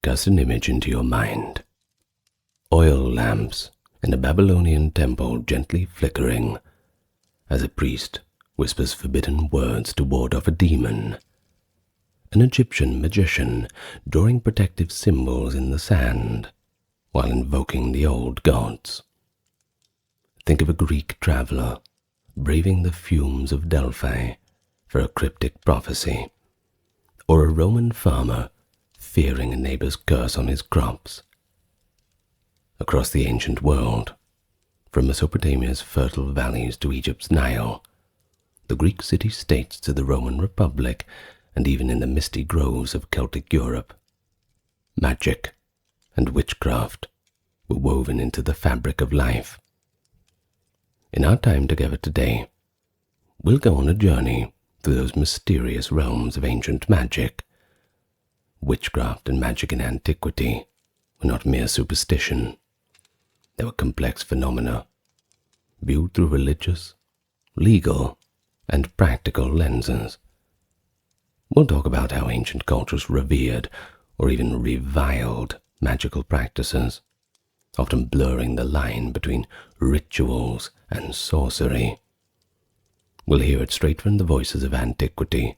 cast an image into your mind. Oil lamps in a Babylonian temple gently flickering as a priest whispers forbidden words to ward off a demon. An Egyptian magician drawing protective symbols in the sand while invoking the old gods. Think of a Greek traveler braving the fumes of Delphi for a cryptic prophecy, or a Roman farmer fearing a neighbor's curse on his crops. Across the ancient world, from Mesopotamia's fertile valleys to Egypt's Nile, the Greek city-states to the Roman Republic, and even in the misty groves of Celtic Europe, magic and witchcraft were woven into the fabric of life. In our time together today, we'll go on a journey through those mysterious realms of ancient magic. Witchcraft and magic in antiquity were not mere superstition. They were complex phenomena, viewed through religious, legal, and practical lenses. We'll talk about how ancient cultures revered or even reviled magical practices, often blurring the line between rituals and sorcery. We'll hear it straight from the voices of antiquity,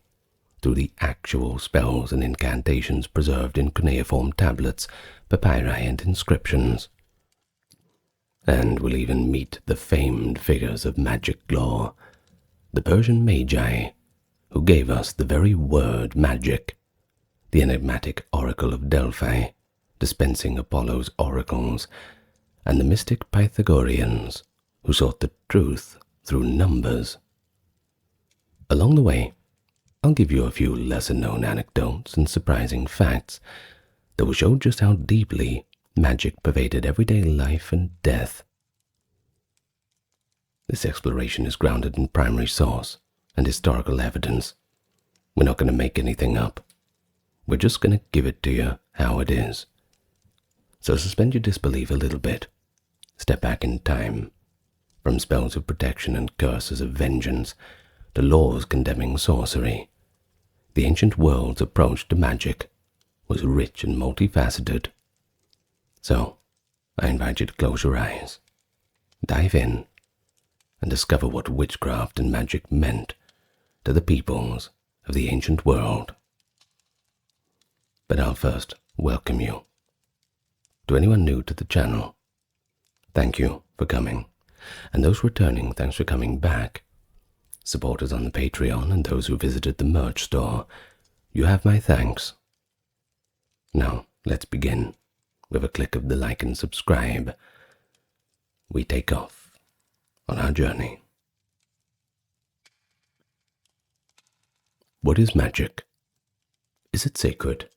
through the actual spells and incantations preserved in cuneiform tablets, papyri, and inscriptions. And we'll even meet the famed figures of magic lore, the Persian magi, who gave us the very word magic, the enigmatic oracle of Delphi, dispensing Apollo's oracles, and the mystic Pythagoreans, who sought the truth through numbers. Along the way, I'll give you a few lesser-known anecdotes and surprising facts that will show just how deeply magic pervaded everyday life and death. This exploration is grounded in primary source and historical evidence. We're not going to make anything up. We're just going to give it to you how it is. So suspend your disbelief a little bit. Step back in time, from spells of protection and curses of vengeance to laws condemning sorcery. The ancient world's approach to magic was rich and multifaceted. So, I invite you to close your eyes, dive in, and discover what witchcraft and magic meant to the peoples of the ancient world. But I'll first welcome you. To anyone new to the channel, thank you for coming, and those returning, thanks for coming back. Supporters on the Patreon and those who visited the merch store, you have my thanks. Now, let's begin with a click of the like and subscribe. We take off on our journey. What is magic? Is it sacred?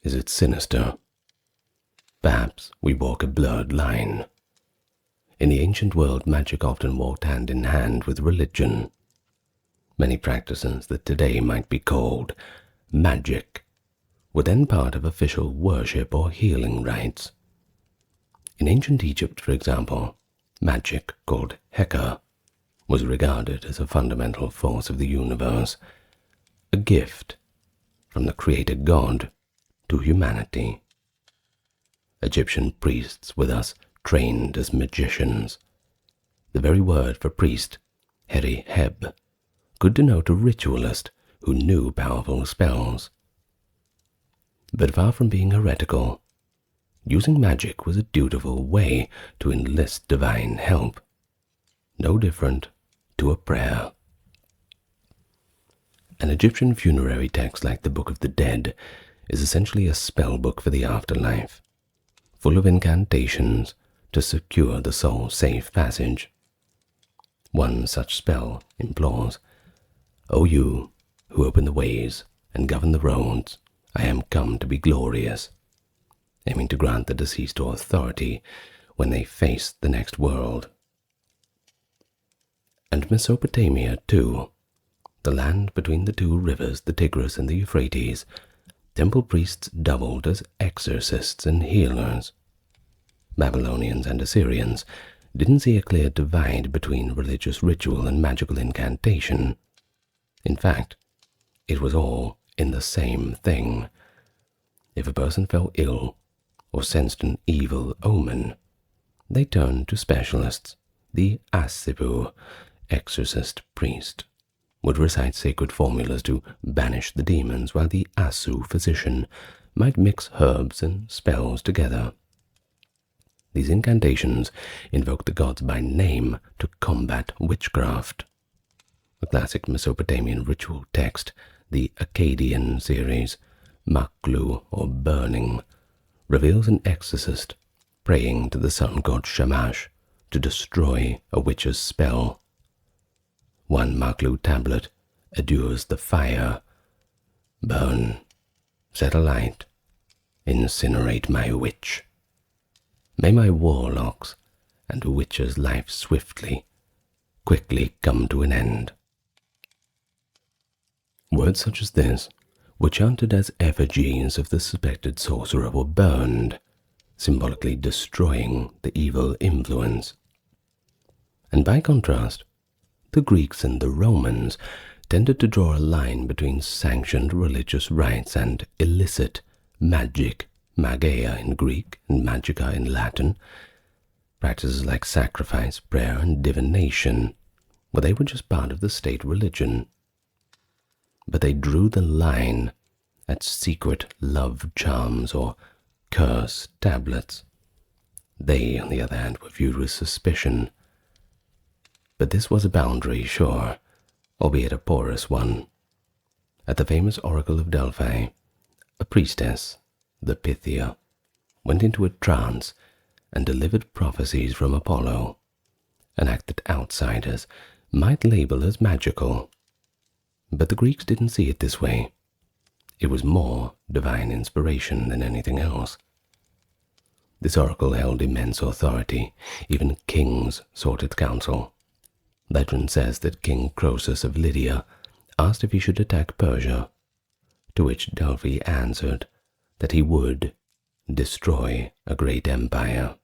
Is it sinister? Perhaps we walk a blurred line. In the ancient world, magic often walked hand in hand with religion. Many practices that today might be called magic were then part of official worship or healing rites. In ancient Egypt, for example, magic, called Heka, was regarded as a fundamental force of the universe, a gift from the creator god to humanity. Egyptian priests were thus trained as magicians. The very word for priest, heri-heb, could denote a ritualist who knew powerful spells. But far from being heretical, using magic was a dutiful way to enlist divine help, no different to a prayer. An Egyptian funerary text like the Book of the Dead is essentially a spell book for the afterlife, full of incantations to secure the soul's safe passage. One such spell implores, "O you who open the ways and govern the roads, I am come to be glorious," aiming to grant the deceased authority when they face the next world. And Mesopotamia, too, the land between the two rivers, the Tigris and the Euphrates, temple priests doubled as exorcists and healers. Babylonians and Assyrians didn't see a clear divide between religious ritual and magical incantation. In fact, it was all in the same thing. If a person fell ill or sensed an evil omen, they turned to specialists. The asipu, exorcist priest, would recite sacred formulas to banish the demons, while the asu, physician, might mix herbs and spells together. These incantations invoked the gods by name to combat witchcraft. The classic Mesopotamian ritual text, the Akkadian series, Maklu or burning, reveals an exorcist praying to the sun god Shamash to destroy a witch's spell. One Maklu tablet adjures the fire. Burn, set alight, incinerate my witch. May my warlocks and witches' life quickly come to an end. Words such as this were chanted as effigies of the suspected sorcerer were burned, symbolically destroying the evil influence. And by contrast, the Greeks and the Romans tended to draw a line between sanctioned religious rites and illicit magic, magia in Greek and magica in Latin, practices like sacrifice, prayer, and divination, well, they were just part of the state religion. But they drew the line at secret love charms or curse tablets. They, on the other hand, were viewed with suspicion. But this was a boundary, sure, albeit a porous one. At the famous Oracle of Delphi, a priestess, the Pythia, went into a trance and delivered prophecies from Apollo, an act that outsiders might label as magical. But the Greeks didn't see it this way. It was more divine inspiration than anything else. This oracle held immense authority. Even kings sought its counsel. Legend says that King Croesus of Lydia asked if he should attack Persia, to which Delphi answered that he would destroy a great empire.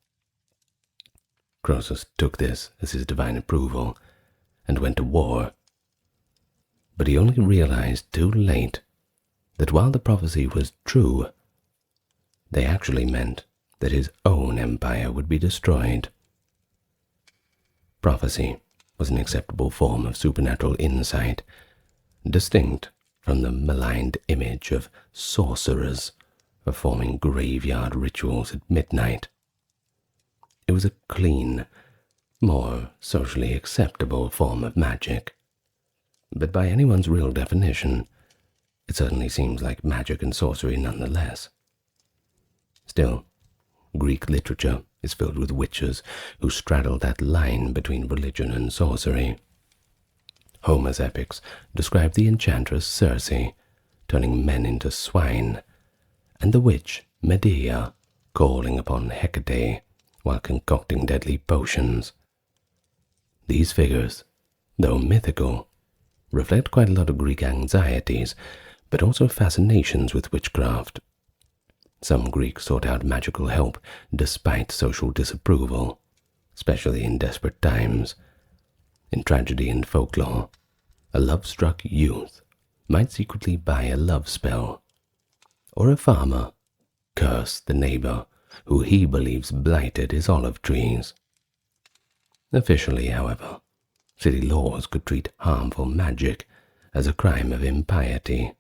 Croesus took this as his divine approval and went to war. But he only realized too late that while the prophecy was true, they actually meant that his own empire would be destroyed. Prophecy was an acceptable form of supernatural insight, distinct from the maligned image of sorcerers performing graveyard rituals at midnight. It was a clean, more socially acceptable form of magic. But by anyone's real definition, it certainly seems like magic and sorcery nonetheless. Still, Greek literature is filled with witches who straddle that line between religion and sorcery. Homer's epics describe the enchantress Circe turning men into swine, and the witch Medea calling upon Hecate while concocting deadly potions. These figures, though mythical, reflect quite a lot of Greek anxieties, but also fascinations with witchcraft. Some Greeks sought out magical help despite social disapproval, especially in desperate times. In tragedy and folklore, a love-struck youth might secretly buy a love spell, or a farmer curse the neighbor who he believes blighted his olive trees. Officially, however, city laws could treat harmful magic as a crime of impiety.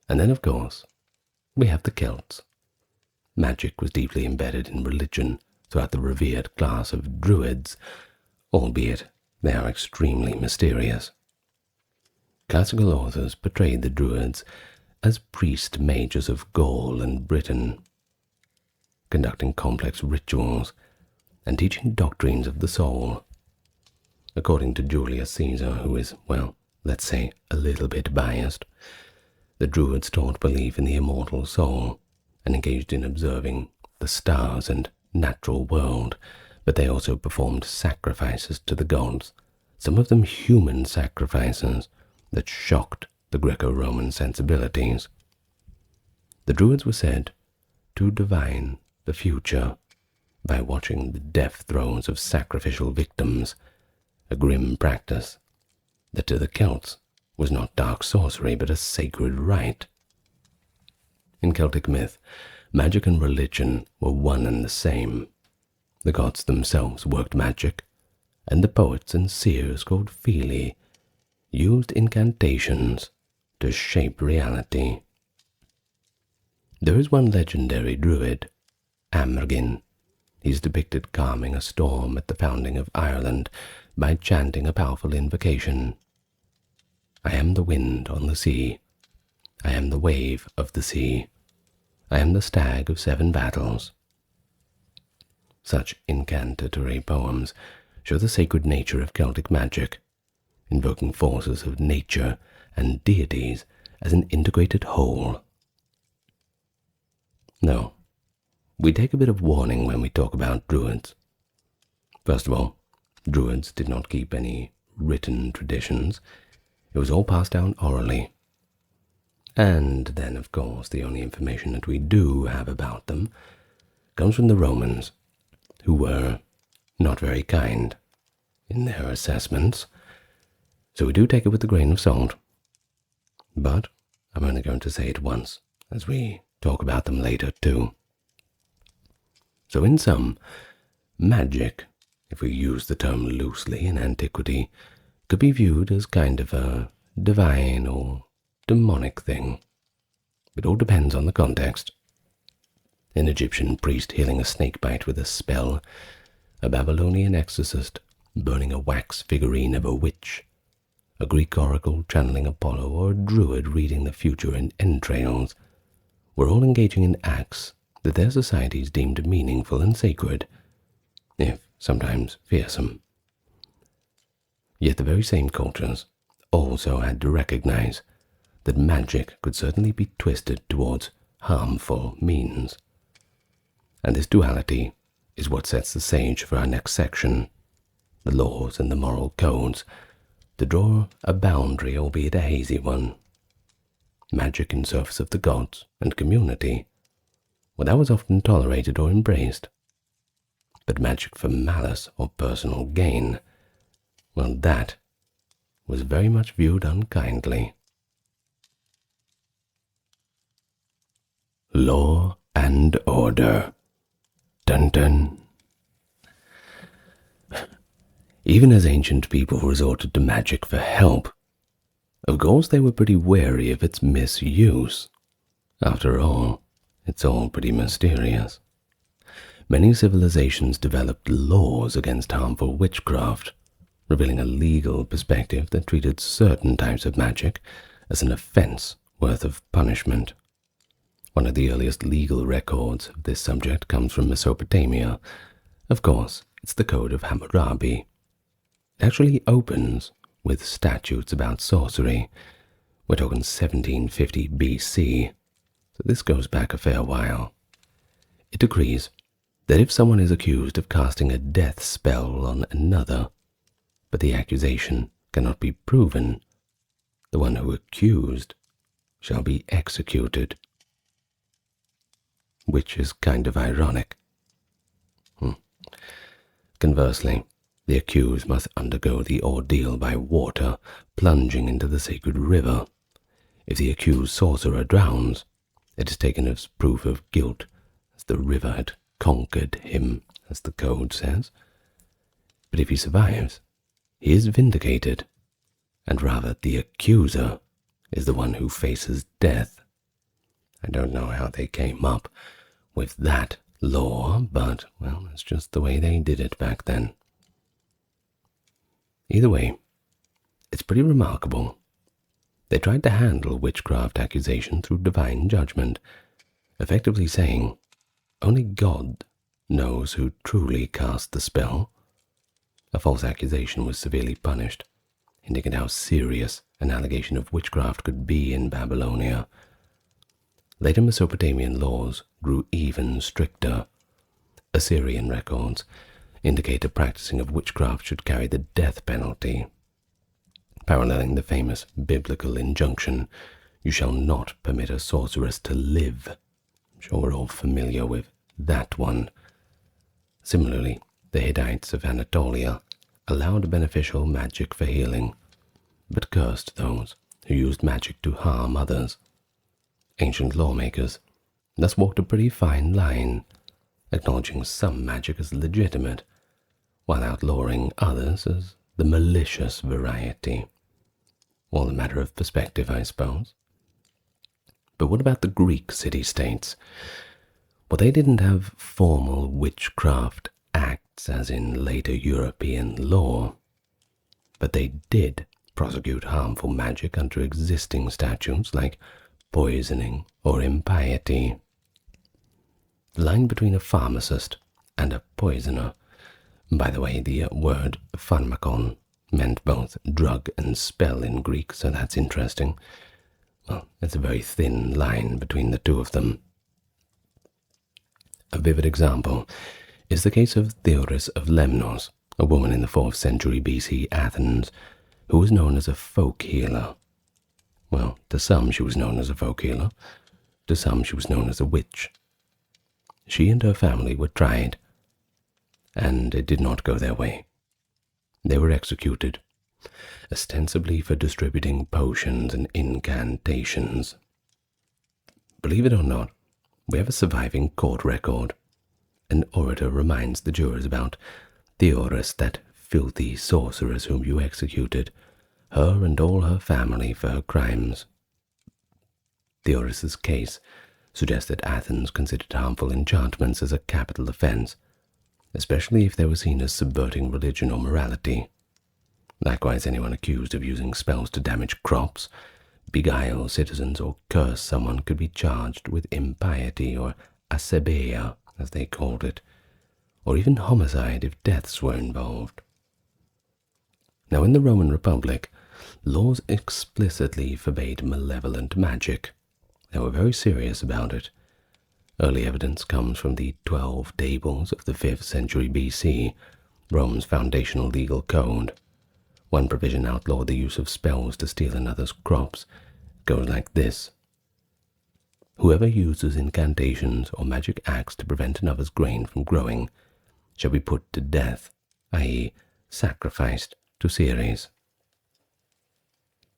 And then, of course, we have the Celts. Magic was deeply embedded in religion throughout the revered class of Druids, albeit they are extremely mysterious. Classical authors portrayed the Druids as priest mages of Gaul and Britain, conducting complex rituals and teaching doctrines of the soul. According to Julius Caesar, who is, well, let's say a little bit biased, the Druids taught belief in the immortal soul and engaged in observing the stars and natural world, but they also performed sacrifices to the gods, some of them human sacrifices that shocked the Greco-Roman sensibilities. The Druids were said to divine the future by watching the death throes of sacrificial victims, a grim practice that to the Celts was not dark sorcery but a sacred rite. In Celtic myth, magic and religion were one and the same. The gods themselves worked magic, and the poets and seers called Fili used incantations to shape reality. There is one legendary druid, Amergin. He's depicted calming a storm at the founding of Ireland by chanting a powerful invocation. I am the wind on the sea. I am the wave of the sea. I am the stag of 7 battles. Such incantatory poems show the sacred nature of Celtic magic, invoking forces of nature and deities as an integrated whole. No, we take a bit of warning when we talk about druids. First of all, druids did not keep any written traditions. It was all passed down orally. And then, of course, the only information that we do have about them comes from the Romans, who were not very kind in their assessments. So we do take it with a grain of salt. But I'm only going to say it once, as we talk about them later too. So in sum, magic, if we use the term loosely in antiquity, could be viewed as kind of a divine or demonic thing. It all depends on the context. An Egyptian priest healing a snakebite with a spell, a Babylonian exorcist burning a wax figurine of a witch, a Greek oracle channeling Apollo, or a druid reading the future in entrails, were all engaging in acts that their societies deemed meaningful and sacred, if sometimes fearsome. Yet the very same cultures also had to recognize that magic could certainly be twisted towards harmful means. And this duality is what sets the stage for our next section, the laws and the moral codes, to draw a boundary, albeit a hazy one. Magic in service of the gods and community, well, that was often tolerated or embraced. But magic for malice or personal gain, well, that was very much viewed unkindly. Law and order. Dun dun. Even as ancient people resorted to magic for help, of course they were pretty wary of its misuse. After all, it's all pretty mysterious. Many civilizations developed laws against harmful witchcraft, revealing a legal perspective that treated certain types of magic as an offense worth of punishment. One of the earliest legal records of this subject comes from Mesopotamia. Of course, it's the Code of Hammurabi. It actually opens with statutes about sorcery. We're talking 1750 BC, so this goes back a fair while. It decrees that if someone is accused of casting a death spell on another, but the accusation cannot be proven, the one who accused shall be executed. Which is kind of ironic. Conversely, the accused must undergo the ordeal by water, plunging into the sacred river. If the accused sorcerer drowns, it is taken as proof of guilt, as the river had conquered him, as the code says. But if he survives, he is vindicated, and rather the accuser is the one who faces death. I don't know how they came up with that law, but, well, it's just the way they did it back then. Either way, it's pretty remarkable. They tried to handle witchcraft accusation through divine judgment, effectively saying, only God knows who truly cast the spell. A false accusation was severely punished, indicating how serious an allegation of witchcraft could be in Babylonia. Later Mesopotamian laws grew even stricter. Assyrian records indicate the practicing of witchcraft should carry the death penalty, paralleling the famous biblical injunction, "You shall not permit a sorceress to live." I'm sure we're all familiar with that one. Similarly, the Hittites of Anatolia allowed beneficial magic for healing, but cursed those who used magic to harm others. Ancient lawmakers thus walked a pretty fine line, acknowledging some magic as legitimate, while outlawing others as the malicious variety. All a matter of perspective, I suppose. But what about the Greek city-states? Well, they didn't have formal witchcraft acts as in later European law, but they did prosecute harmful magic under existing statutes like poisoning or impiety. The line between a pharmacist and a poisoner, by the way, the word pharmakon meant both drug and spell in Greek, so that's interesting. Well, it's a very thin line between the two of them. A vivid example is the case of Theoris of Lemnos, a woman in the 4th century BC Athens, who was known as a folk healer. Well, to some she was known as a folk healer, to some she was known as a witch. She and her family were tried, and it did not go their way. They were executed, ostensibly for distributing potions and incantations. Believe it or not, we have a surviving court record. An orator reminds the jurors about Theoris, that filthy sorceress whom you executed, her and all her family for her crimes. Theoris's case suggests that Athens considered harmful enchantments as a capital offense, especially if they were seen as subverting religion or morality. Likewise, anyone accused of using spells to damage crops, beguile citizens, or curse someone could be charged with impiety, or asebeia, as they called it, or even homicide if deaths were involved. Now, in the Roman Republic, laws explicitly forbade malevolent magic. They were very serious about it. Early evidence comes from the 12 Tables of the 5th century BC, Rome's foundational legal code. One provision outlawed the use of spells to steal another's crops. It goes like this: whoever uses incantations or magic acts to prevent another's grain from growing shall be put to death, i.e., sacrificed to Ceres.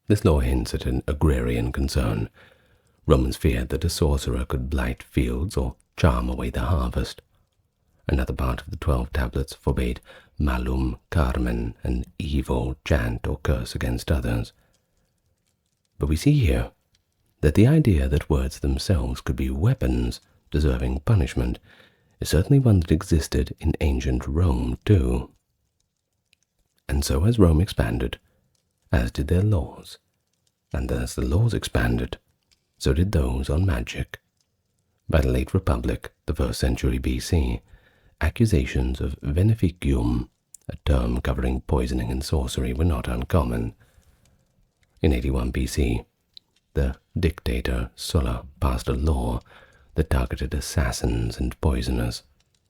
This law hints at an agrarian concern. Romans feared that a sorcerer could blight fields or charm away the harvest. Another part of the 12 tablets forbade malum carmen, an evil chant or curse against others. But we see here that the idea that words themselves could be weapons deserving punishment is certainly one that existed in ancient Rome too. And so as Rome expanded, as did their laws, and as the laws expanded, so did those on magic. By the late Republic, the 1st century BC, accusations of veneficium, a term covering poisoning and sorcery, were not uncommon. In 81 BC, the dictator Sulla passed a law that targeted assassins and poisoners,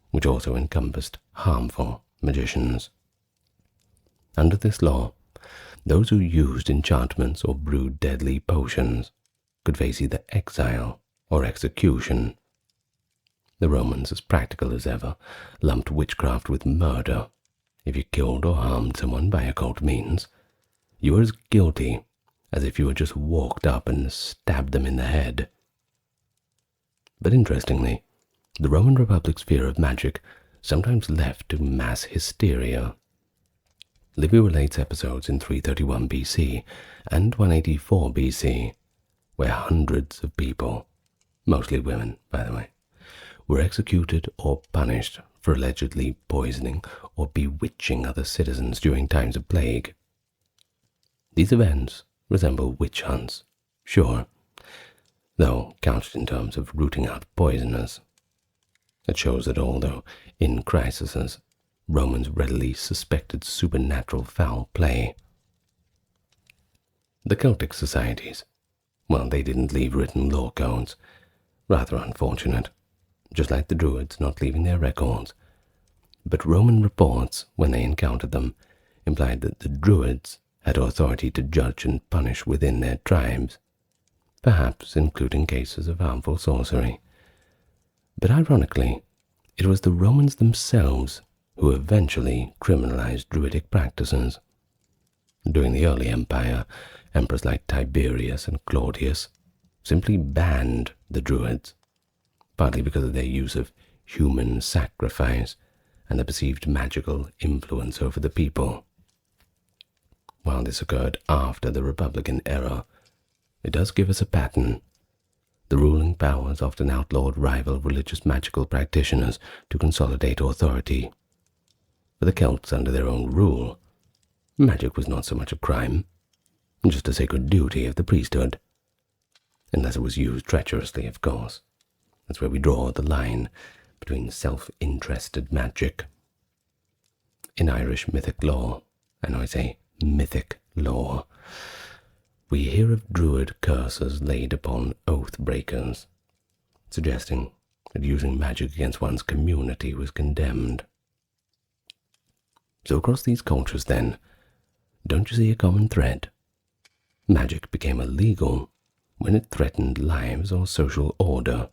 which also encompassed harmful magicians. Under this law, those who used enchantments or brewed deadly potions could face either exile or execution. The Romans, as practical as ever, lumped witchcraft with murder. If you killed or harmed someone by occult means, you were as guilty as if you had just walked up and stabbed them in the head. But interestingly, the Roman Republic's fear of magic sometimes left to mass hysteria. Livy relates episodes in 331 BC and 184 BC, where hundreds of people, mostly women, by the way, were executed or punished for allegedly poisoning or bewitching other citizens during times of plague. These events resemble witch hunts, sure, though couched in terms of rooting out poisoners. It shows that although in crises, Romans readily suspected supernatural foul play. The Celtic societies, well, they didn't leave written law codes. Rather unfortunate, just like the Druids not leaving their records. But Roman reports, when they encountered them, implied that the Druids had authority to judge and punish within their tribes, perhaps including cases of harmful sorcery. But ironically, it was the Romans themselves who eventually criminalized Druidic practices. During the early empire, emperors like Tiberius and Claudius simply banned the Druids. partly because of their use of human sacrifice and the perceived magical influence over the people. While this occurred after the Republican era, it does give us a pattern. The ruling powers often outlawed rival religious magical practitioners to consolidate authority. For the Celts under their own rule, magic was not so much a crime, just a sacred duty of the priesthood. Unless it was used treacherously, of course. That's where we draw the line between self-interested magic. In Irish mythic lore, I know I say mythic lore, we hear of druid curses laid upon oath breakers, suggesting that using magic against one's community was condemned. So across these cultures then, don't you see a common thread? Magic became illegal when it threatened lives or social order.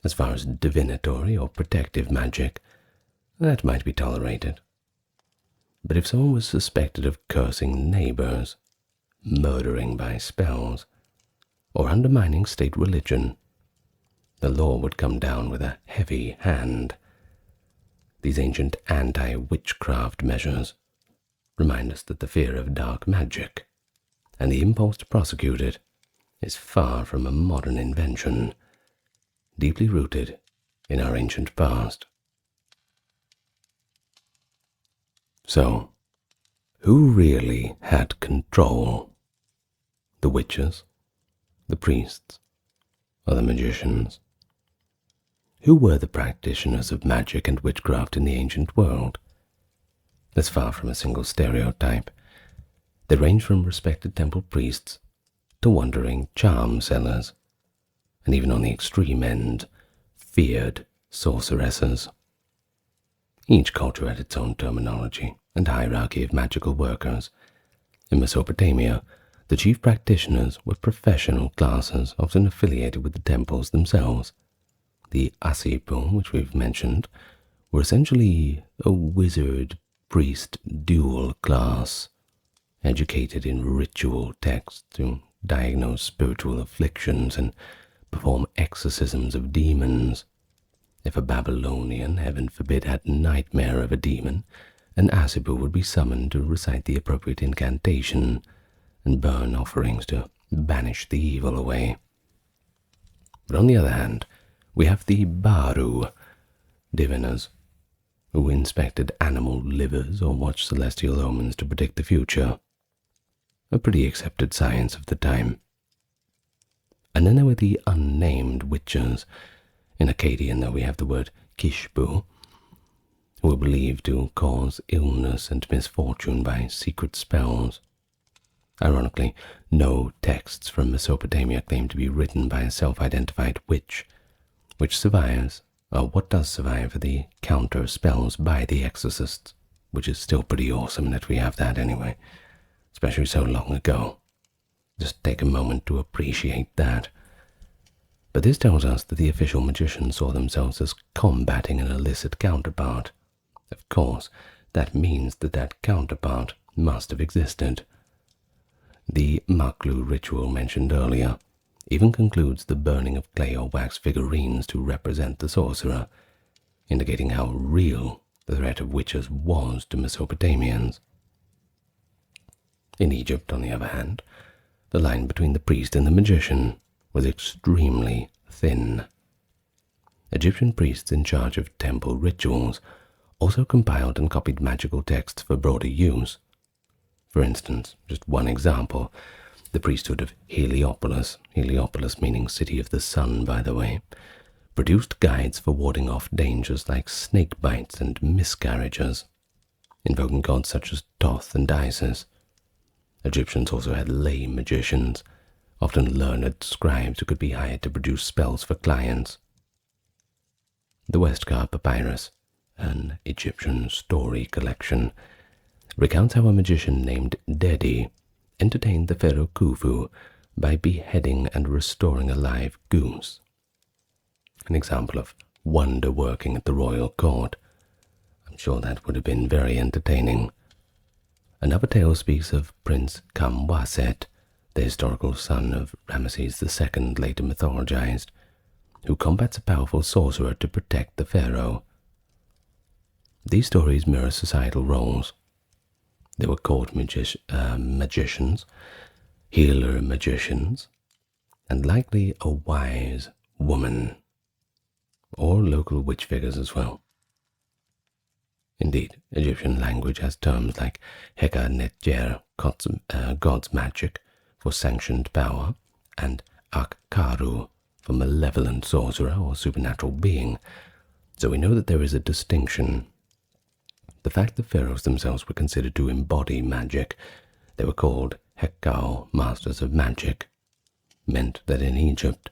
As far as divinatory or protective magic, that might be tolerated. But if someone was suspected of cursing neighbors, murdering by spells, or undermining state religion, the law would come down with a heavy hand. These ancient anti-witchcraft measures remind us that the fear of dark magic and the impulse to prosecute it is far from a modern invention, deeply rooted in our ancient past. So, who really had control? The witches, the priests, or the magicians? Who were the practitioners of magic and witchcraft in the ancient world? As far from a single stereotype, they range from respected temple priests to wandering charm sellers, and even on the extreme end, feared sorceresses. Each culture had its own terminology and hierarchy of magical workers. In Mesopotamia, the chief practitioners were professional classes, often affiliated with the temples themselves. The asipu, which we've mentioned, were essentially a wizard-priest dual class, educated in ritual texts to diagnose spiritual afflictions and perform exorcisms of demons. If a Babylonian, heaven forbid, had nightmare of a demon, an asipu would be summoned to recite the appropriate incantation and burn offerings to banish the evil away. But on the other hand, we have the baru, diviners, who inspected animal livers or watched celestial omens to predict the future, a pretty accepted science of the time. And then there were the unnamed witches. In Akkadian, though, we have the word kishbu, who were believed to cause illness and misfortune by secret spells. Ironically, no texts from Mesopotamia claim to be written by a self-identified witch, which survives, or what does survive, for the counter spells by the exorcists, which is still pretty awesome that we have that anyway, especially so long ago. Just take a moment to appreciate that. But this tells us that the official magicians saw themselves as combating an illicit counterpart. Of course, that means that that counterpart must have existed. The maklu ritual mentioned earlier even concludes the burning of clay or wax figurines to represent the sorcerer, indicating how real the threat of witches was to Mesopotamians. In Egypt, on the other hand, the line between the priest and the magician was extremely thin. Egyptian priests in charge of temple rituals also compiled and copied magical texts for broader use. For instance, just one example, the priesthood of Heliopolis, Heliopolis meaning city of the sun, by the way, produced guides for warding off dangers like snake bites and miscarriages, invoking gods such as Thoth and Isis. Egyptians also had lay magicians, often learned scribes who could be hired to produce spells for clients. The Westcar Papyrus, an Egyptian story collection, recounts how a magician named Dedi entertained the pharaoh Khufu by beheading and restoring a live goose. An example of wonder working at the royal court. I'm sure that would have been very entertaining. Another tale speaks of Prince Kamwaset, the historical son of Ramesses II, later mythologized, who combats a powerful sorcerer to protect the pharaoh. These stories mirror societal roles. There were court magicians, healer magicians, and likely a wise woman, or local witch figures as well. Indeed, Egyptian language has terms like Heka Netjer, God's magic, for sanctioned power, and Akkaru, for malevolent sorcerer or supernatural being, so we know that there is a distinction. The fact that pharaohs themselves were considered to embody magic, they were called Hekau, masters of magic, meant that in Egypt,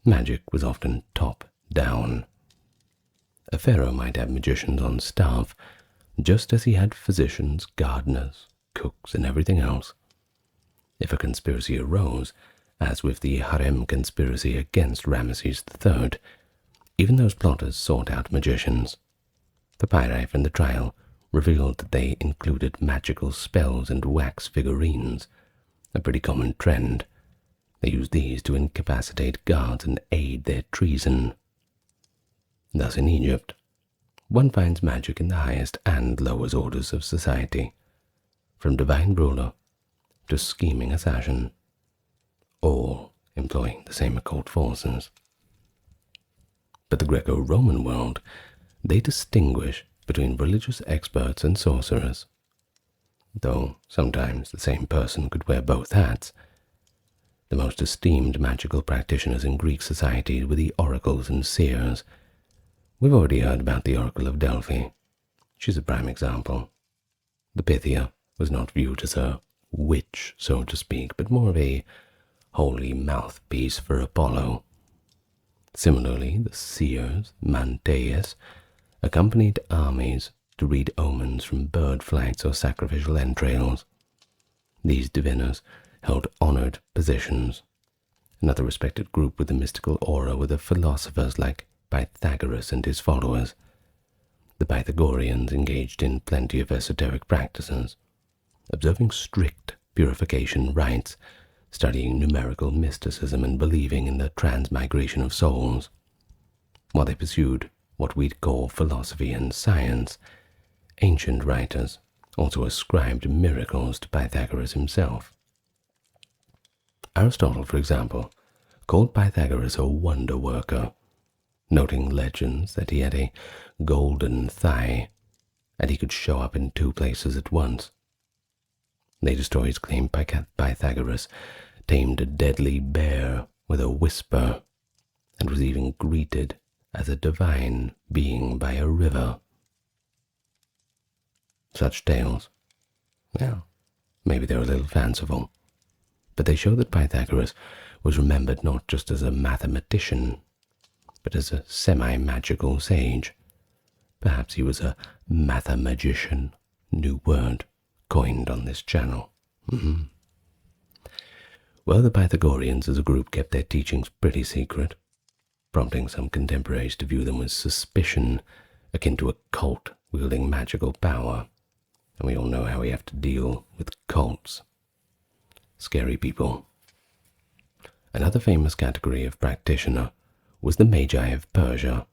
magic was often top-down. A pharaoh might have magicians on staff, just as he had physicians, gardeners, cooks, and everything else. If a conspiracy arose, as with the harem conspiracy against Ramesses III, even those plotters sought out magicians. Papyri from the trial revealed that they included magical spells and wax figurines, a pretty common trend. They used these to incapacitate guards and aid their treason. Thus in Egypt, one finds magic in the highest and lowest orders of society, from divine ruler to scheming assassin, all employing the same occult forces. But the Greco-Roman world, they distinguish between religious experts and sorcerers, though sometimes the same person could wear both hats. The most esteemed magical practitioners in Greek society were the oracles and seers. We've already heard about the Oracle of Delphi. She's a prime example. The Pythia was not viewed as a witch, so to speak, but more of a holy mouthpiece for Apollo. Similarly, the seers, Manteus, accompanied armies to read omens from bird flights or sacrificial entrails. These diviners held honored positions. Another respected group with a mystical aura were the philosophers like Pythagoras and his followers. The Pythagoreans engaged in plenty of esoteric practices, observing strict purification rites, studying numerical mysticism, and believing in the transmigration of souls. While they pursued what we'd call philosophy and science, ancient writers also ascribed miracles to Pythagoras himself. Aristotle, for example, called Pythagoras a wonder worker, noting legends that he had a golden thigh and he could show up in two places at once. Later stories claim Pythagoras tamed a deadly bear with a whisper and was even greeted as a divine being by a river. Such tales, well, maybe they're a little fanciful, but they show that Pythagoras was remembered not just as a mathematician, but as a semi-magical sage. Perhaps he was a mathemagician, new word coined on this channel. Well, the Pythagoreans as a group kept their teachings pretty secret, prompting some contemporaries to view them with suspicion, akin to a cult wielding magical power. And we all know how we have to deal with cults. Scary people. Another famous category of practitioner was the Magi of Persia.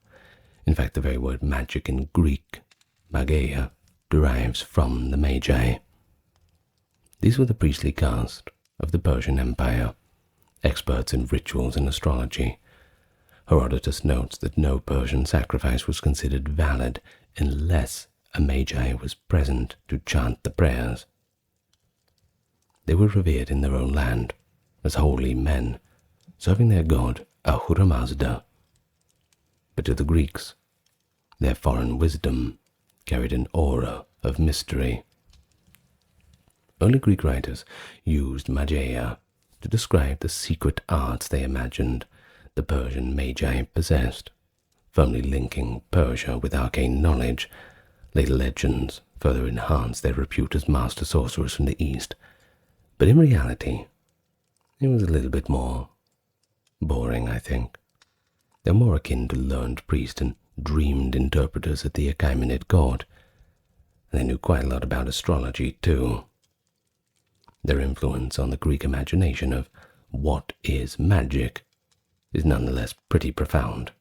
In fact, the very word magic in Greek, mageia, derives from the Magi. These were the priestly caste of the Persian Empire, experts in rituals and astrology. Herodotus notes that no Persian sacrifice was considered valid unless a Magi was present to chant the prayers. They were revered in their own land as holy men, serving their god Ahura Mazda. But to the Greeks, their foreign wisdom carried an aura of mystery. Early Greek writers used mageia to describe the secret arts they imagined the Persian Magi possessed, firmly linking Persia with arcane knowledge. Later legends further enhanced their repute as master sorcerers from the East, but in reality, it was a little bit more boring, I think. They're more akin to learned priests and dreamed interpreters at the Achaemenid court. They knew quite a lot about astrology, too. Their influence on the Greek imagination of what is magic is nonetheless pretty profound.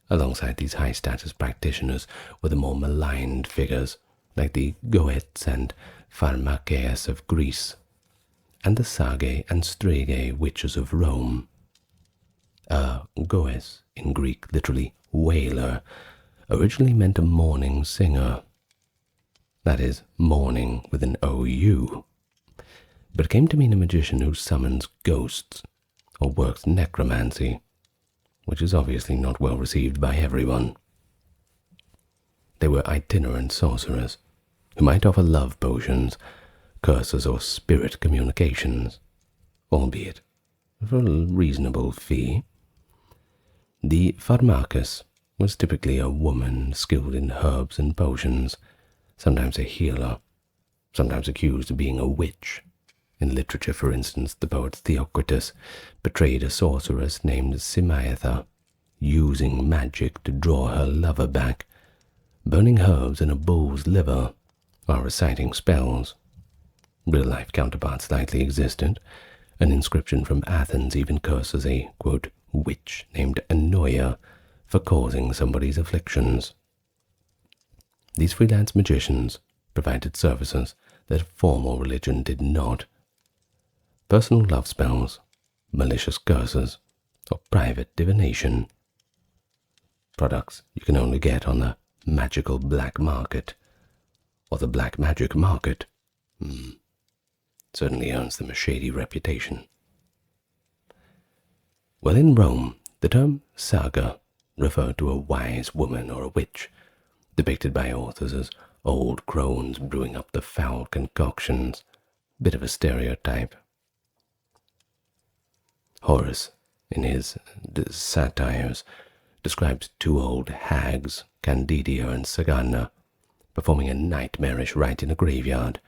Alongside these high-status practitioners were the more maligned figures, like the Goeths and Pharmakeas of Greece, and the Sagae and Stragae witches of Rome. Goes, in Greek literally wailer, originally meant a mourning singer. That is, mourning with an OU, but came to mean a magician who summons ghosts or works necromancy, which is obviously not well received by everyone. They were itinerant sorcerers, who might offer love potions, curses, or spirit communications, albeit for a reasonable fee. The pharmacus was typically a woman skilled in herbs and potions, sometimes a healer, sometimes accused of being a witch. In literature, for instance, the poet Theocritus portrayed a sorceress named Simaetha, using magic to draw her lover back, burning herbs in a bull's liver, while reciting spells. Real-life counterparts likely existed. An inscription from Athens even curses a, quote, witch named Anoia for causing somebody's afflictions. These freelance magicians provided services that formal religion did not. Personal love spells, malicious curses, or private divination. Products you can only get on the magical black market, or the black magic market. Certainly earns them a shady reputation. Well, in Rome, the term saga referred to a wise woman or a witch, depicted by authors as old crones brewing up the foul concoctions. Bit of a stereotype. Horace, in his satires, describes two old hags, Candidia and Sagana, performing a nightmarish rite in a graveyard,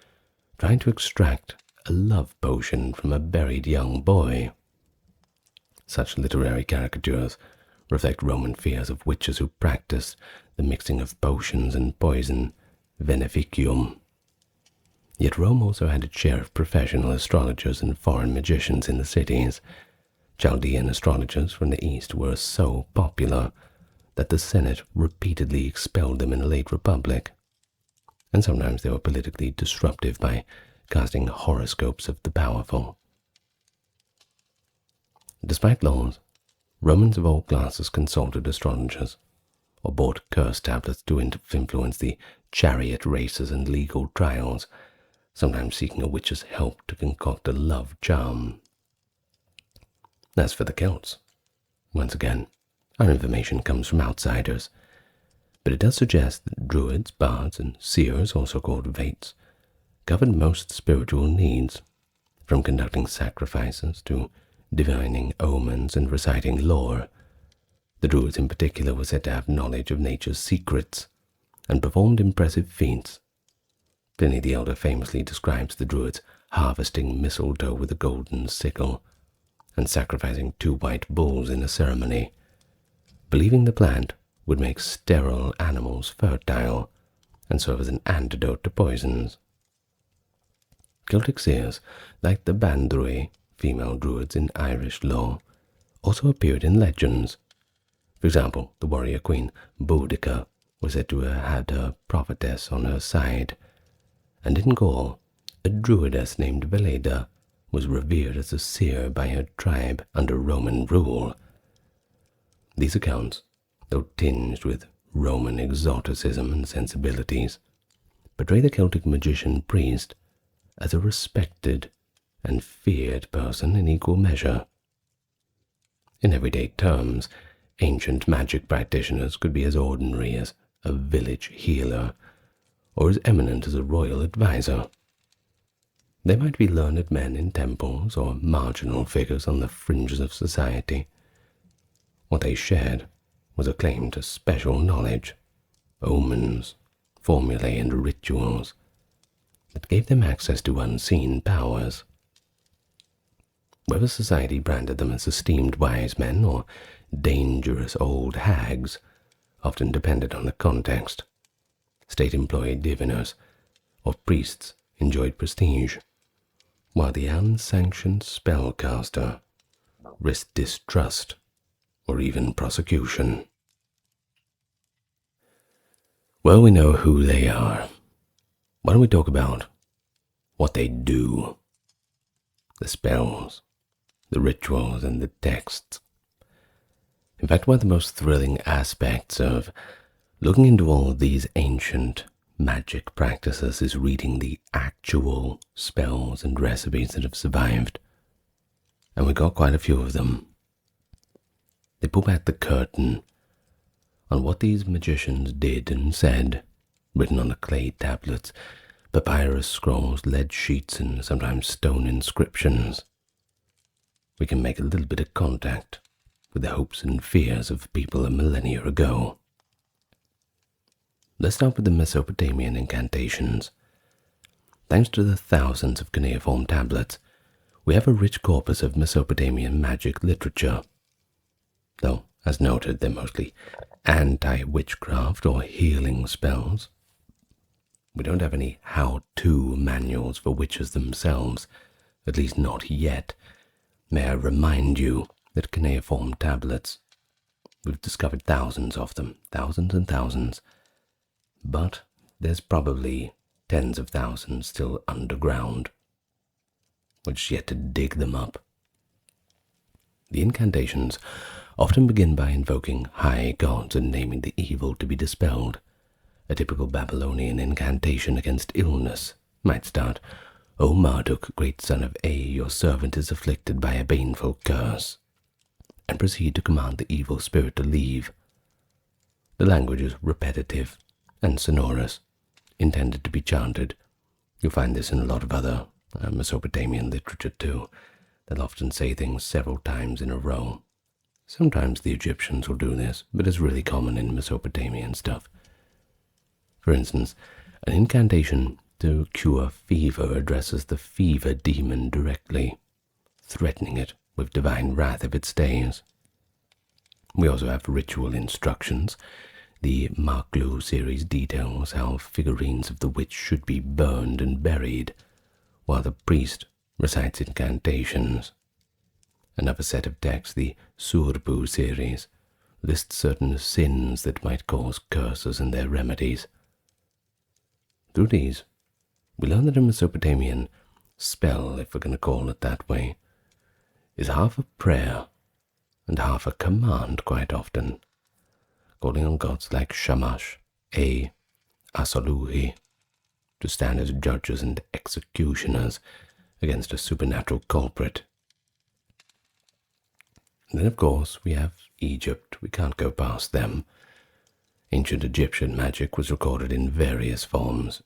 trying to extract a love potion from a buried young boy. Such literary caricatures reflect Roman fears of witches who practiced the mixing of potions and poison, veneficium. Yet Rome also had its share of professional astrologers and foreign magicians in the cities. Chaldean astrologers from the east were so popular that the Senate repeatedly expelled them in the late Republic, and sometimes they were politically disruptive by casting horoscopes of the powerful. Despite laws, Romans of all classes consulted astrologers, or bought curse tablets to influence the chariot races and legal trials, sometimes seeking a witch's help to concoct a love charm. As for the Celts, once again, our information comes from outsiders, but it does suggest that druids, bards, and seers, also called vates, covered most spiritual needs, from conducting sacrifices to divining omens and reciting lore. The druids in particular were said to have knowledge of nature's secrets and performed impressive feats. Pliny the Elder famously describes the druids harvesting mistletoe with a golden sickle and sacrificing 2 white bulls in a ceremony, believing the plant would make sterile animals fertile and serve as an antidote to poisons. Celtic seers, like the Bandrui, female druids in Irish lore, also appeared in legends. For example, the warrior queen Boudica was said to have had her prophetess on her side, and in Gaul, a druidess named Veleda was revered as a seer by her tribe under Roman rule. These accounts, though tinged with Roman exoticism and sensibilities, portray the Celtic magician priest as a respected and feared person in equal measure. In everyday terms, ancient magic practitioners could be as ordinary as a village healer, or as eminent as a royal advisor. They might be learned men in temples or marginal figures on the fringes of society. What they shared was a claim to special knowledge, omens, formulae, and rituals that gave them access to unseen powers. Whether society branded them as esteemed wise men or dangerous old hags often depended on the context. State-employed diviners or priests enjoyed prestige, while the unsanctioned spellcaster risk distrust or even prosecution. Well, we know who they are. Why don't we talk about what they do? The spells, the rituals, and the texts. In fact, one of the most thrilling aspects of looking into all of these ancient magic practices is reading the actual spells and recipes that have survived. And we got quite a few of them. They pull back the curtain on what these magicians did and said, written on the clay tablets, papyrus scrolls, lead sheets, and sometimes stone inscriptions. We can make a little bit of contact with the hopes and fears of people a millennia ago. Let's start with the Mesopotamian incantations. Thanks to the thousands of cuneiform tablets, we have a rich corpus of Mesopotamian magic literature. Though, as noted, they're mostly anti-witchcraft or healing spells. We don't have any how-to manuals for witches themselves, at least not yet. May I remind you that cuneiform tablets, we've discovered thousands of them, thousands and thousands, but there's probably tens of thousands still underground. We're just yet to dig them up. The incantations often begin by invoking high gods and naming the evil to be dispelled. A typical Babylonian incantation against illness might start, "O Marduk, great son of A, your servant is afflicted by a baneful curse," and proceed to command the evil spirit to leave. The language is repetitive and sonorous, intended to be chanted. You'll find this in a lot of other Mesopotamian literature too. They'll often say things several times in a row. Sometimes the Egyptians will do this, but it's really common in Mesopotamian stuff. For instance, an incantation to cure fever addresses the fever demon directly, threatening it with divine wrath if it stays. We also have ritual instructions. The Maklu series details how figurines of the witch should be burned and buried, while the priest recites incantations. Another set of texts, the Surbu series, lists certain sins that might cause curses and their remedies. Through these, we learn that a Mesopotamian spell, if we're going to call it that way, is half a prayer and half a command quite often, calling on gods like Shamash, Asaluhi, to stand as judges and executioners against a supernatural culprit. And then, of course, we have Egypt. We can't go past them. Ancient Egyptian magic was recorded in various forms,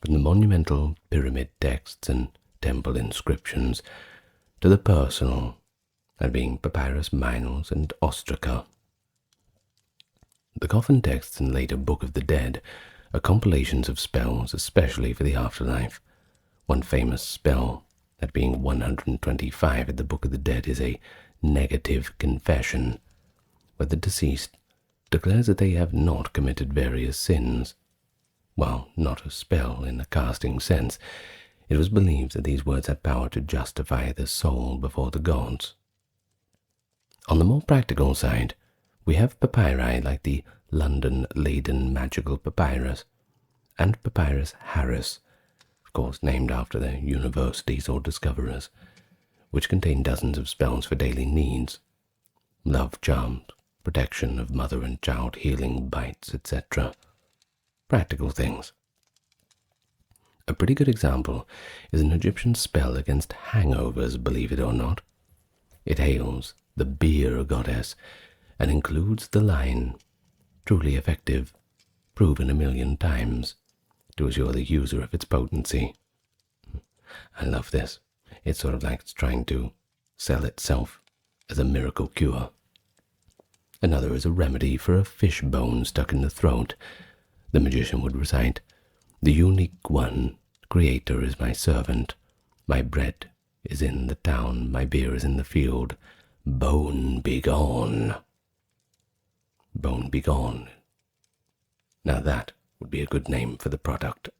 from the monumental pyramid texts and temple inscriptions to the personal, that being papyrus, minos, and ostraca. The coffin texts and later Book of the Dead are compilations of spells, especially for the afterlife. One famous spell, that being 125 at the Book of the Dead, is a negative confession, where the deceased declares that they have not committed various sins. While not a spell in the casting sense, it was believed that these words had power to justify the soul before the gods. On the more practical side, we have papyri like the London Leyden Magical Papyrus and Papyrus Harris, of course named after their universities or discoverers, which contain dozens of spells for daily needs, love charms, protection of mother and child, healing bites, etc. Practical things. A pretty good example is an Egyptian spell against hangovers, believe it or not. It hails the beer goddess and includes the line, "Truly effective, proven 1,000,000 times," to assure the user of its potency. I love this. It's sort of like it's trying to sell itself as a miracle cure. Another is a remedy for a fish bone stuck in the throat. The magician would recite, "The unique one, Creator is my servant. My bread is in the town, my beer is in the field. Bone begone." Bone begone. Now that would be a good name for the product.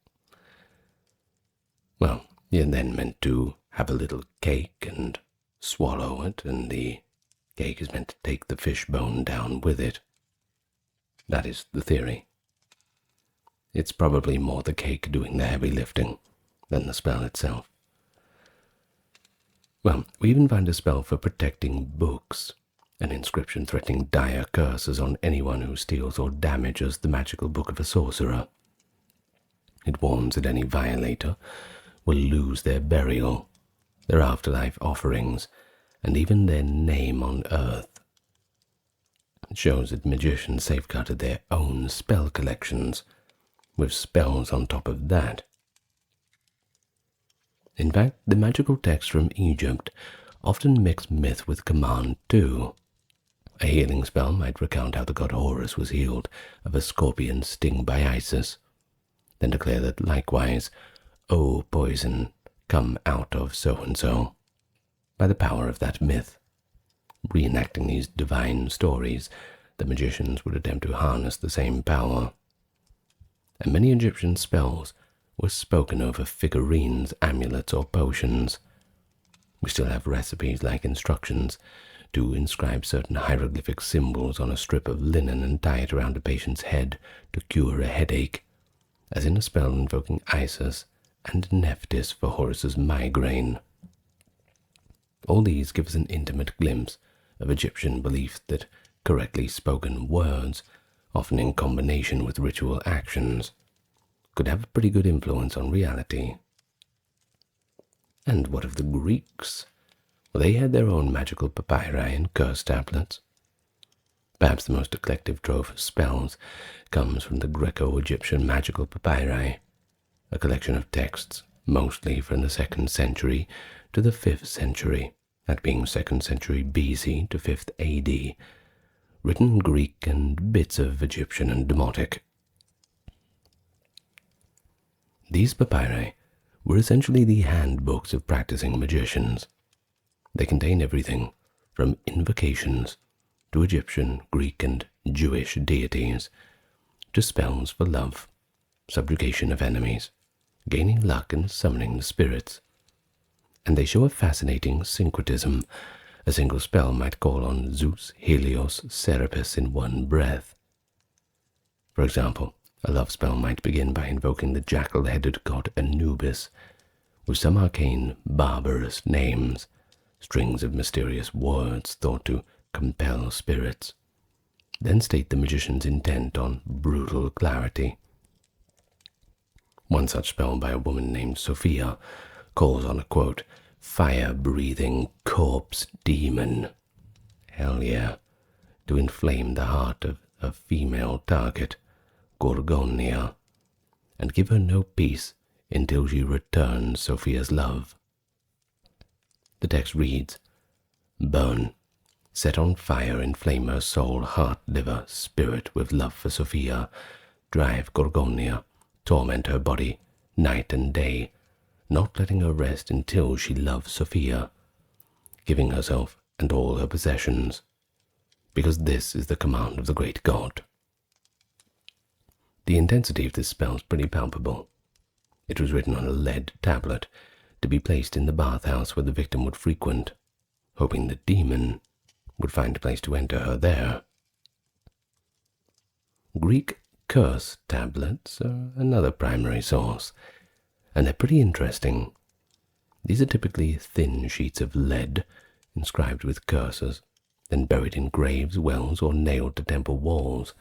Well, you're then meant to have a little cake and swallow it, and the cake is meant to take the fish bone down with it. That is the theory. It's probably more the cake doing the heavy lifting than the spell itself. Well, we even find a spell for protecting books, an inscription threatening dire curses on anyone who steals or damages the magical book of a sorcerer. It warns that any violator will lose their burial, their afterlife offerings, and even their name on earth. It shows that magicians safeguarded their own spell collections, with spells on top of that. In fact, the magical texts from Egypt often mix myth with command too. A healing spell might recount how the god Horus was healed of a scorpion sting by Isis, then declare that likewise, "O poison, come out of so-and-so," by the power of that myth. Reenacting these divine stories, the magicians would attempt to harness the same power. And many Egyptian spells were spoken over figurines, amulets, or potions. We still have recipes like instructions to inscribe certain hieroglyphic symbols on a strip of linen and tie it around a patient's head to cure a headache, as in a spell invoking Isis and Nephthys for Horus's migraine. All these give us an intimate glimpse of Egyptian belief that correctly spoken words, often in combination with ritual actions, could have a pretty good influence on reality. And what of the Greeks? Well, they had their own magical papyri and curse tablets. Perhaps the most eclectic trove of spells comes from the Greco-Egyptian magical papyri, a collection of texts mostly from the 2nd century to the 5th century, that being 2nd century BC to 5th AD, written in Greek and bits of Egyptian and Demotic. These papyri were essentially the handbooks of practicing magicians. They contain everything from invocations to Egyptian, Greek, and Jewish deities, to spells for love, subjugation of enemies, gaining luck and summoning the spirits. And they show a fascinating syncretism. A single spell might call on Zeus, Helios, Serapis in one breath. For example, a love spell might begin by invoking the jackal-headed god Anubis, with some arcane, barbarous names, strings of mysterious words thought to compel spirits, then state the magician's intent on brutal clarity. One such spell by a woman named Sophia calls on a, quote, fire-breathing corpse demon, hell yeah, to inflame the heart of a female target, Gorgonia, and give her no peace until she returns Sophia's love. The text reads, "Burn, set on fire, inflame her soul, heart, liver, spirit with love for Sophia, drive Gorgonia, torment her body, night and day, not letting her rest until she loves Sophia, giving herself and all her possessions, because this is the command of the great god." The intensity of this spell is pretty palpable. It was written on a lead tablet to be placed in the bathhouse where the victim would frequent, hoping the demon would find a place to enter her there. Greek curse tablets are another primary source, and they're pretty interesting. These are typically thin sheets of lead inscribed with curses, then buried in graves, wells, or nailed to temple walls,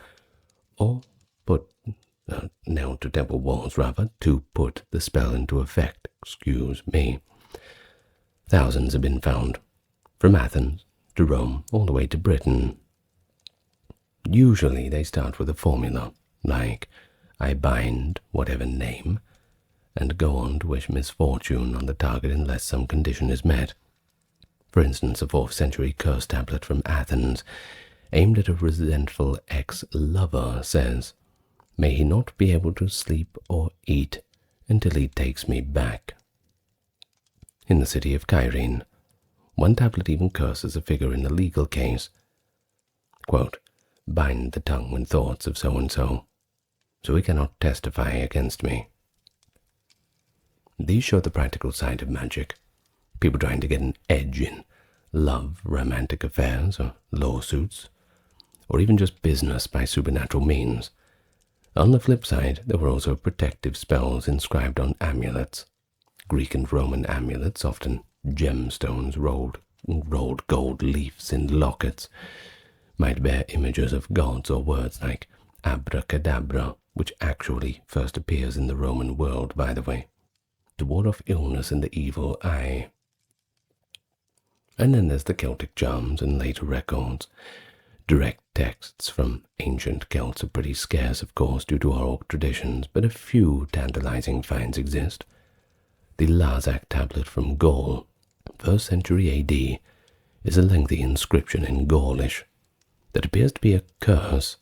nailed to temple walls, to put the spell into effect. Thousands have been found, from Athens to Rome, all the way to Britain. Usually they start with a formula, like, I bind whatever name, and go on to wish misfortune on the target unless some condition is met. For instance, a 4th century curse tablet from Athens, aimed at a resentful ex-lover, says, "May he not be able to sleep or eat until he takes me back." In the city of Cyrene, one tablet even curses a figure in a legal case. Quote, "Bind the tongue and thoughts of so-and-so, so he cannot testify against me." These show the practical side of magic, people trying to get an edge in love, romantic affairs, or lawsuits, or even just business by supernatural means. On the flip side, there were also protective spells inscribed on amulets. Greek and Roman amulets, often gemstones, rolled gold leaves in lockets, might bear images of gods or words like abracadabra, which actually first appears in the Roman world, by the way, to ward off illness and the evil eye. And then there's the Celtic charms and later records. Direct texts from ancient Celts are pretty scarce, of course, due to oral traditions, but a few tantalizing finds exist. The Larzac tablet from Gaul, 1st century AD, is a lengthy inscription in Gaulish that appears to be a curse,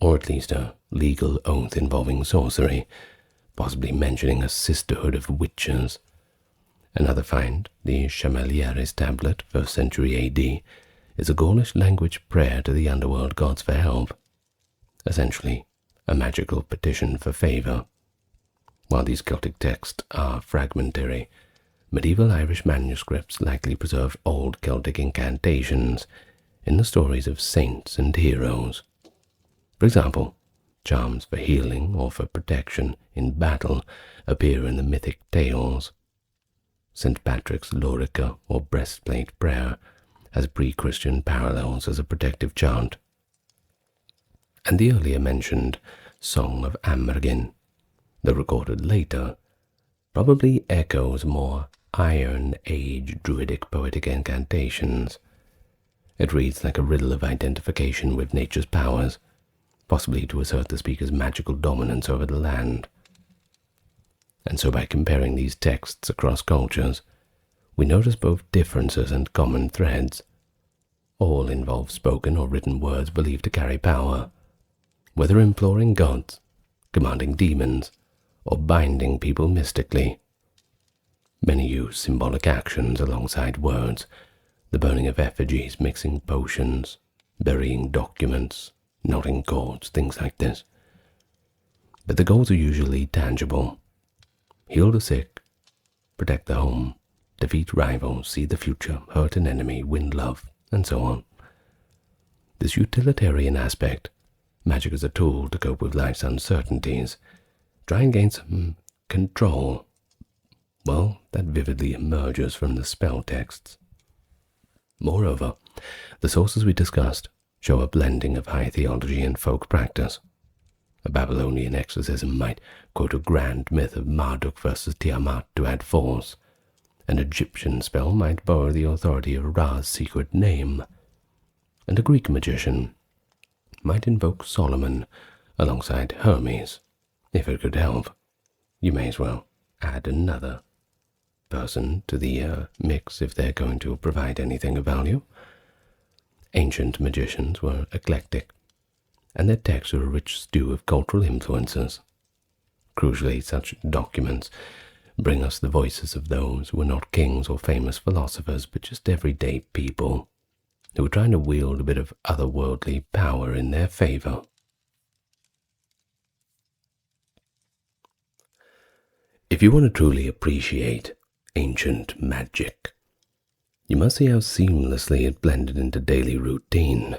or at least a legal oath involving sorcery, possibly mentioning a sisterhood of witches. Another find, the Chamelieres tablet, 1st century AD, is a Gaulish language prayer to the underworld gods for help, essentially a magical petition for favor. While these Celtic texts are fragmentary, medieval Irish manuscripts likely preserve old Celtic incantations in the stories of saints and heroes. For example, charms for healing or for protection in battle appear in the mythic tales. St. Patrick's Lorica, or breastplate prayer, has pre-Christian parallels as a protective chant. And the earlier mentioned Song of Amergin, though recorded later, probably echoes more Iron Age druidic poetic incantations. It reads like a riddle of identification with nature's powers, possibly to assert the speaker's magical dominance over the land. And so by comparing these texts across cultures, we notice both differences and common threads. All involve spoken or written words believed to carry power, whether imploring gods, commanding demons, or binding people mystically. Many use symbolic actions alongside words, the burning of effigies, mixing potions, burying documents, knotting cords, things like this. But the goals are usually tangible. Heal the sick, protect the home, defeat rivals, see the future, hurt an enemy, win love, and so on. This utilitarian aspect, magic as a tool to cope with life's uncertainties, try and gain some control, well, that vividly emerges from the spell texts. Moreover, the sources we discussed show a blending of high theology and folk practice. A Babylonian exorcism might quote a grand myth of Marduk versus Tiamat to add force. An Egyptian spell might borrow the authority of Ra's secret name. And a Greek magician might invoke Solomon alongside Hermes. If it could help, you may as well add another person to the mix if they're going to provide anything of value. Ancient magicians were eclectic, and their texts were a rich stew of cultural influences. Crucially, such documents bring us the voices of those who were not kings or famous philosophers, but just everyday people who were trying to wield a bit of otherworldly power in their favor. If you want to truly appreciate ancient magic, you must see how seamlessly it blended into daily routine.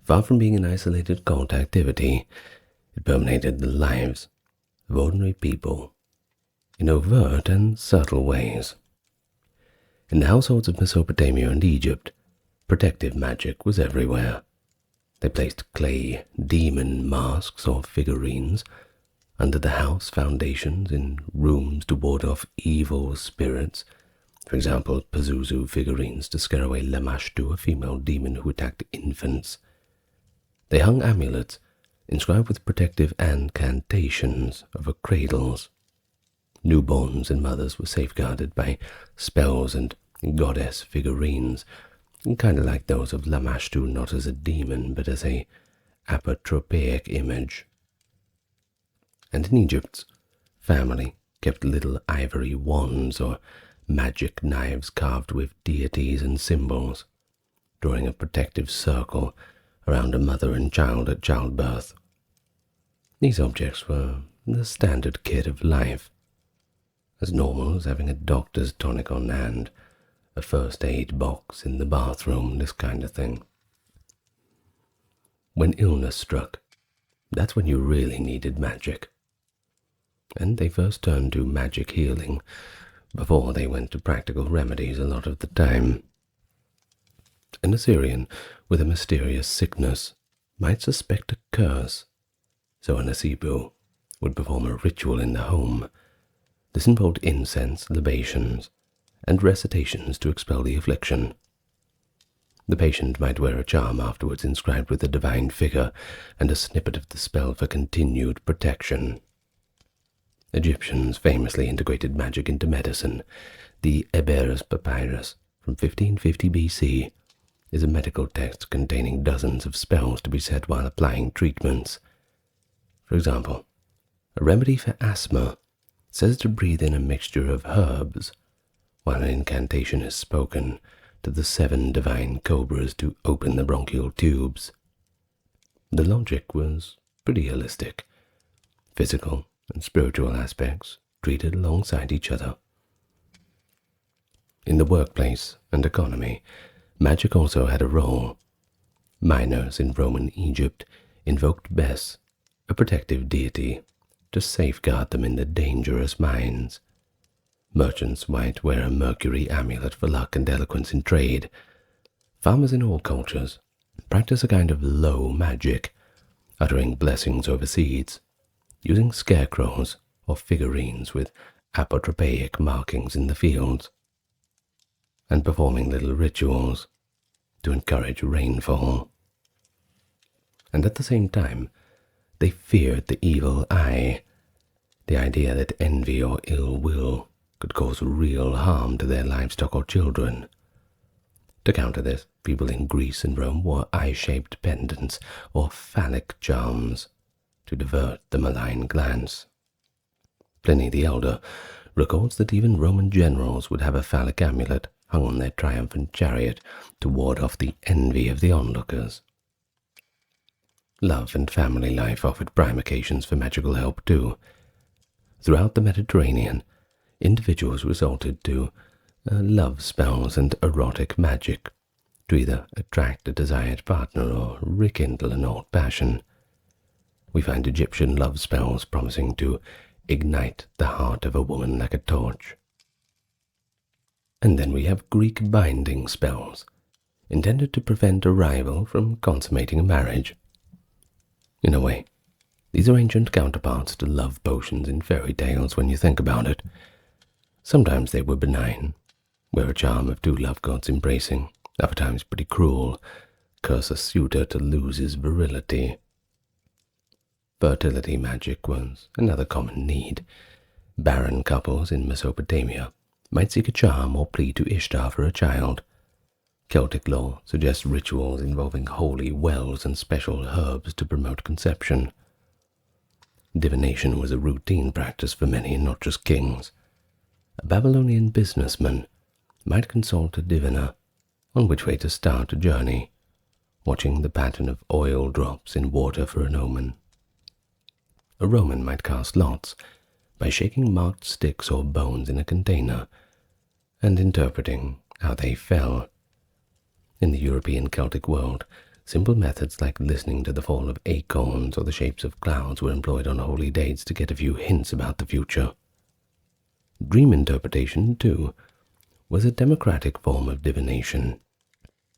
Far from being an isolated cult activity, it permeated the lives of ordinary people in overt and subtle ways. In the households of Mesopotamia and Egypt, protective magic was everywhere. They placed clay demon masks or figurines under the house foundations in rooms to ward off evil spirits. For example, Pazuzu figurines to scare away Lamashtu, a female demon who attacked infants. They hung amulets inscribed with protective incantations over cradles. Newborns and mothers were safeguarded by spells and goddess figurines, kind of like those of Lamashtu, not as a demon, but as a apotropaic image. And in Egypt's family kept little ivory wands or magic knives carved with deities and symbols, drawing a protective circle around a mother and child at childbirth. These objects were the standard kit of life, as normal as having a doctor's tonic on hand, a first aid box in the bathroom, this kind of thing. When illness struck, that's when you really needed magic. And they first turned to magic healing before they went to practical remedies a lot of the time. An Assyrian with a mysterious sickness might suspect a curse, so an Asibu would perform a ritual in the home. This involved incense, libations, and recitations to expel the affliction. The patient might wear a charm afterwards inscribed with a divine figure and a snippet of the spell for continued protection. Egyptians famously integrated magic into medicine. The Eberus Papyrus from 1550 BC is a medical text containing dozens of spells to be said while applying treatments. For example, a remedy for asthma says to breathe in a mixture of herbs, while an incantation is spoken to the 7 divine cobras to open the bronchial tubes. The logic was pretty holistic. Physical and spiritual aspects treated alongside each other. In the workplace and economy, magic also had a role. Miners in Roman Egypt invoked Bes, a protective deity, to safeguard them in the dangerous mines. Merchants might wear a mercury amulet for luck and eloquence in trade. Farmers in all cultures practice a kind of low magic, uttering blessings over seeds, using scarecrows or figurines with apotropaic markings in the fields, and performing little rituals to encourage rainfall. And at the same time, they feared the evil eye, the idea that envy or ill will could cause real harm to their livestock or children. To counter this, people in Greece and Rome wore eye-shaped pendants or phallic charms to divert the malign glance. Pliny the Elder records that even Roman generals would have a phallic amulet hung on their triumphant chariot to ward off the envy of the onlookers. Love and family life offered prime occasions for magical help too. Throughout the Mediterranean, individuals resorted to love spells and erotic magic to either attract a desired partner or rekindle an old passion. We find Egyptian love spells promising to ignite the heart of a woman like a torch. And then we have Greek binding spells, intended to prevent a rival from consummating a marriage. In a way, these are ancient counterparts to love potions in fairy tales when you think about it. Sometimes they were benign, where a charm of 2 love gods embracing, other times pretty cruel, curse a suitor to lose his virility. Fertility magic was another common need. Barren couples in Mesopotamia might seek a charm or plead to Ishtar for a child. Celtic lore suggests rituals involving holy wells and special herbs to promote conception. Divination was a routine practice for many, and not just kings. A Babylonian businessman might consult a diviner on which way to start a journey, watching the pattern of oil drops in water for an omen. A Roman might cast lots by shaking marked sticks or bones in a container and interpreting how they fell. In the European Celtic world, simple methods like listening to the fall of acorns or the shapes of clouds were employed on holy dates to get a few hints about the future. Dream interpretation, too, was a democratic form of divination.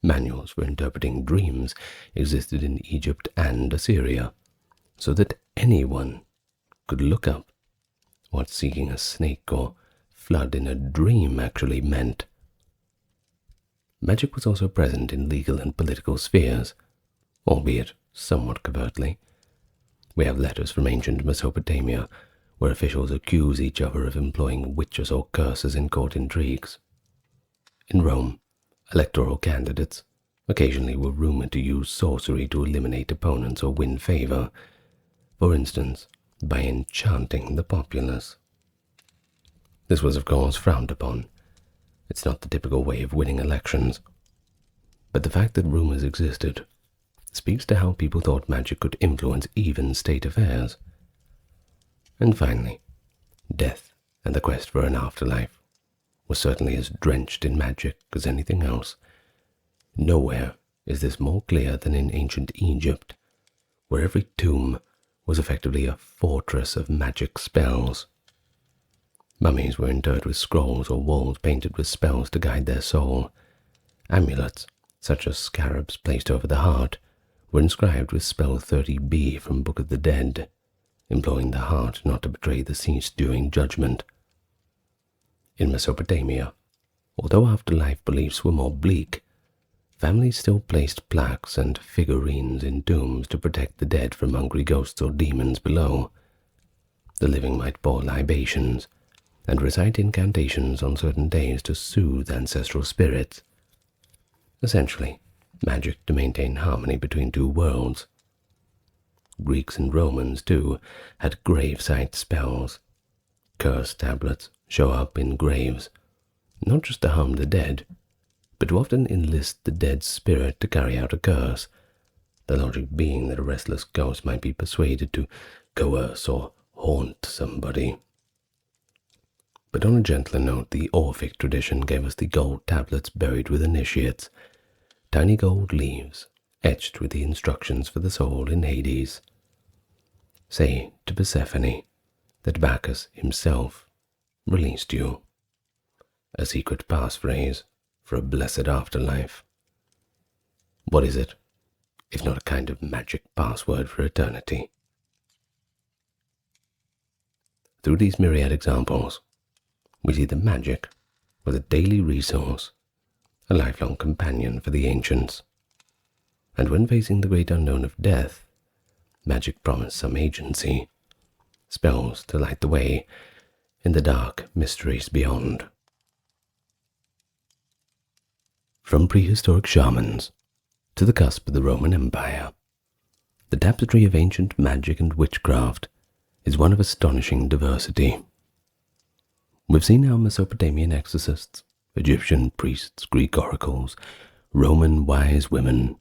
Manuals for interpreting dreams existed in Egypt and Assyria, so that anyone could look up what seeing a snake or flood in a dream actually meant. Magic was also present in legal and political spheres, albeit somewhat covertly. We have letters from ancient Mesopotamia where officials accuse each other of employing witches or curses in court intrigues. In Rome, electoral candidates occasionally were rumored to use sorcery to eliminate opponents or win favor, for instance, by enchanting the populace. This was, of course, frowned upon. It's not the typical way of winning elections. But the fact that rumors existed speaks to how people thought magic could influence even state affairs. And finally, death and the quest for an afterlife was certainly as drenched in magic as anything else. Nowhere is this more clear than in ancient Egypt, where every tomb was effectively a fortress of magic spells. Mummies were interred with scrolls or walls painted with spells to guide their soul. Amulets, such as scarabs placed over the heart, were inscribed with spell 30b from Book of the Dead, imploring the heart not to betray the deceased during judgment. In Mesopotamia, although afterlife beliefs were more bleak, families still placed plaques and figurines in tombs to protect the dead from hungry ghosts or demons below. The living might pour libations and recite incantations on certain days to soothe ancestral spirits. Essentially, magic to maintain harmony between two worlds. Greeks and Romans, too, had gravesite spells. Curse tablets show up in graves, not just to harm the dead, but to often enlist the dead spirit to carry out a curse, the logic being that a restless ghost might be persuaded to coerce or haunt somebody. But on a gentler note, the Orphic tradition gave us the gold tablets buried with initiates, tiny gold leaves etched with the instructions for the soul in Hades. Say to Persephone that Bacchus himself released you. A secret passphrase for a blessed afterlife. What is it, if not a kind of magic password for eternity? Through these myriad examples, we see that magic was a daily resource, a lifelong companion for the ancients. And when facing the great unknown of death, magic promised some agency, spells to light the way in the dark mysteries beyond. From prehistoric shamans to the cusp of the Roman Empire, the tapestry of ancient magic and witchcraft is one of astonishing diversity. We've seen how Mesopotamian exorcists, Egyptian priests, Greek oracles, Roman wise women,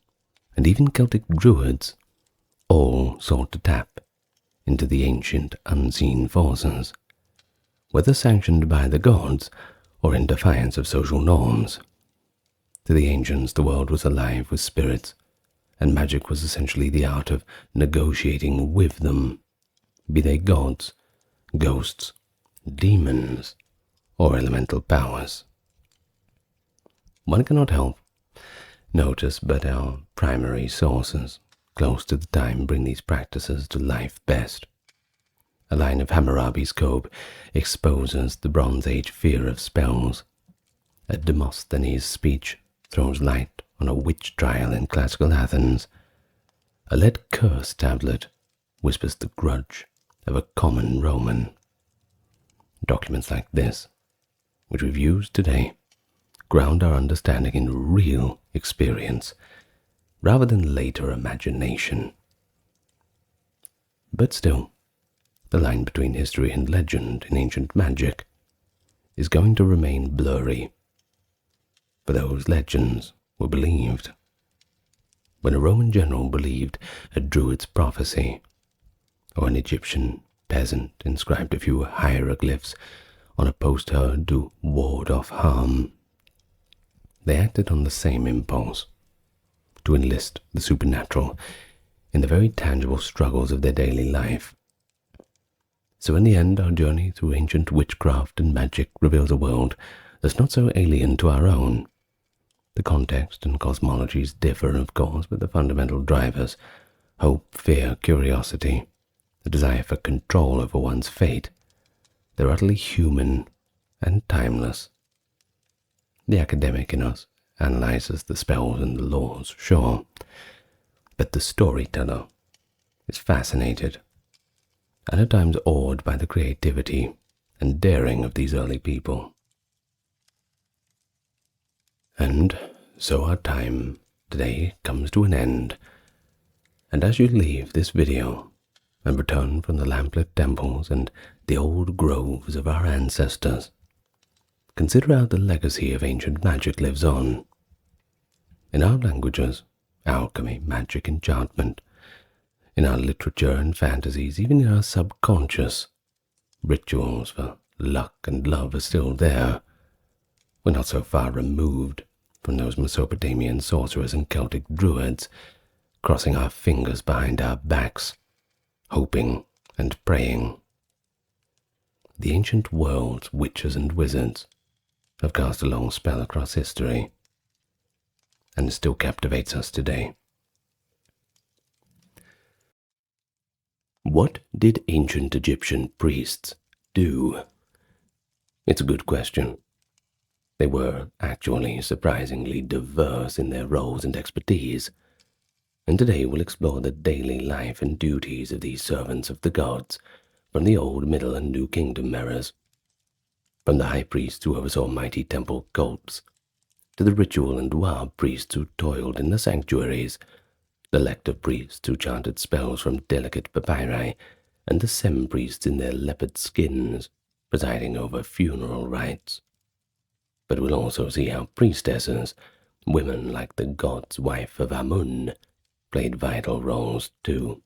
and even Celtic druids all sought to tap into the ancient unseen forces, whether sanctioned by the gods or in defiance of social norms. To the ancients, the world was alive with spirits, and magic was essentially the art of negotiating with them, be they gods, ghosts, demons, or elemental powers. One cannot help notice but our primary sources close to the time bring these practices to life best. A line of Hammurabi's Code exposes the Bronze Age fear of spells. A Demosthenes' speech throws light on a witch trial in classical Athens. A lead curse tablet whispers the grudge of a common Roman. Documents like this, which we've used today, ground our understanding in real experience, rather than later imagination. But still, the line between history and legend in ancient magic is going to remain blurry, for those legends were believed. When a Roman general believed a druid's prophecy, or an Egyptian peasant inscribed a few hieroglyphs on a potsherd to ward off harm, they acted on the same impulse, to enlist the supernatural in the very tangible struggles of their daily life. So in the end, our journey through ancient witchcraft and magic reveals a world that's not so alien to our own. The context and cosmologies differ, of course, but the fundamental drivers, hope, fear, curiosity, the desire for control over one's fate, they're utterly human and timeless. The academic in us analyzes the spells and the laws, sure, but the storyteller is fascinated and at times awed by the creativity and daring of these early people. And so our time today comes to an end, and as you leave this video and return from the lamplit temples and the old groves of our ancestors, consider how the legacy of ancient magic lives on. In our languages, alchemy, magic, enchantment, in our literature and fantasies, even in our subconscious, rituals for luck and love are still there, were not so far removed from those Mesopotamian sorcerers and Celtic druids, crossing our fingers behind our backs, hoping and praying. The ancient world's witches and wizards have cast a long spell across history, and still captivates us today. What did ancient Egyptian priests do? It's a good question. They were actually surprisingly diverse in their roles and expertise, and today we'll explore the daily life and duties of these servants of the gods from the Old, Middle, and New Kingdom eras, from the high priests who oversaw mighty temple cults, to the ritual and wild priests who toiled in the sanctuaries, the lector priests who chanted spells from delicate papyri, and the sem-priests in their leopard skins, presiding over funeral rites. But we'll also see how priestesses, women like the god's wife of Amun, played vital roles too.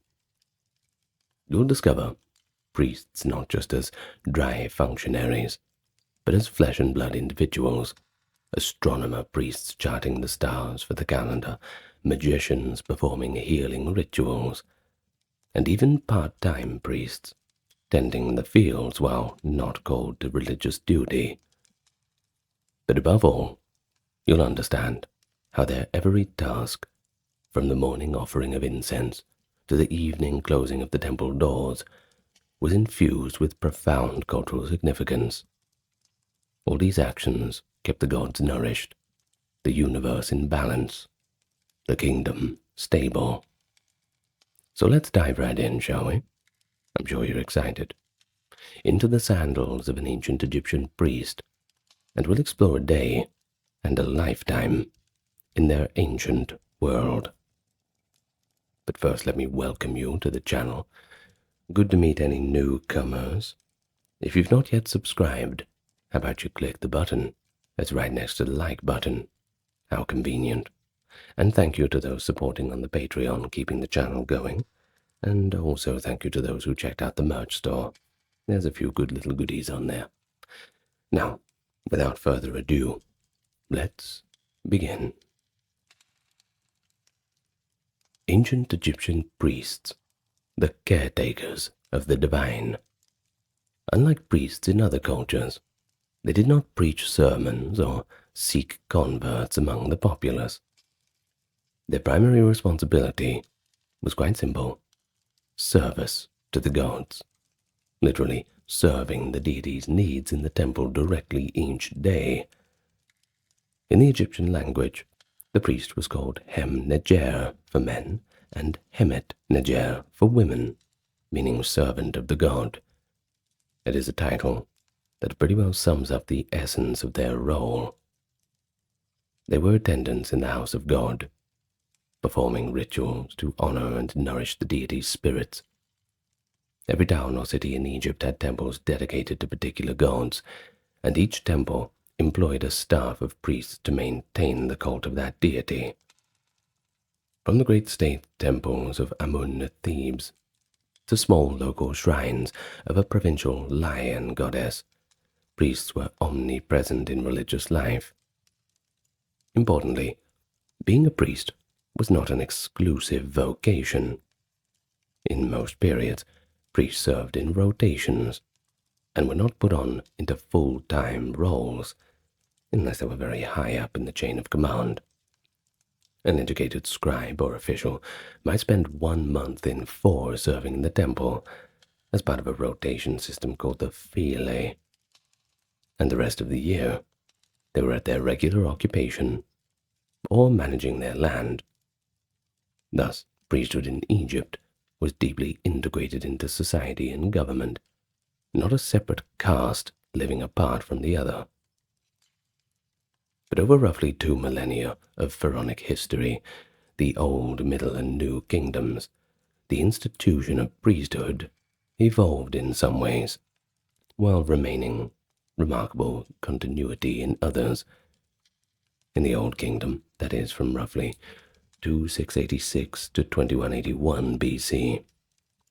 You'll discover priests not just as dry functionaries, but as flesh and blood individuals, astronomer priests charting the stars for the calendar, magicians performing healing rituals, and even part-time priests tending the fields while not called to religious duty. But above all, you'll understand how their every task, from the morning offering of incense to the evening closing of the temple doors, was infused with profound cultural significance. All these actions kept the gods nourished, the universe in balance, the kingdom stable. So let's dive right in, shall we? I'm sure you're excited. Into the sandals of an ancient Egyptian priest, and we'll explore a day and a lifetime in their ancient world. But first, let me welcome you to the channel. Good to meet any newcomers. If you've not yet subscribed, how about you click the button that's right next to the like button? How convenient. And thank you to those supporting on the Patreon, keeping the channel going. And also thank you to those who checked out the merch store. There's a few good little goodies on there. Now, without further ado, let's begin. Ancient Egyptian priests, the caretakers of the divine. Unlike priests in other cultures, they did not preach sermons or seek converts among the populace. Their primary responsibility was quite simple: service to the gods, literally serving the deity's needs in the temple directly each day. In the Egyptian language, the priest was called Hem-Neger for men and Hemet-Neger for women, meaning servant of the god. It is a title that pretty well sums up the essence of their role. They were attendants in the house of God, performing rituals to honor and nourish the deity's spirits. Every town or city in Egypt had temples dedicated to particular gods, and each temple employed a staff of priests to maintain the cult of that deity. From the great state temples of Amun at Thebes to small local shrines of a provincial lion goddess, priests were omnipresent in religious life. Importantly, being a priest was not an exclusive vocation. In most periods, priests served in rotations and were not put on into full-time roles unless they were very high up in the chain of command. An educated scribe or official might spend 1 month in 4 serving in the temple as part of a rotation system called the philae, and the rest of the year they were at their regular occupation or managing their land. Thus, priesthood in Egypt was deeply integrated into society and government, not a separate caste living apart from the other. But over roughly 2 millennia of pharaonic history, the Old, Middle, and New Kingdoms, the institution of priesthood evolved in some ways, while remaining remarkable continuity in others. In the Old Kingdom, that is from roughly 2686 to 2181 BC,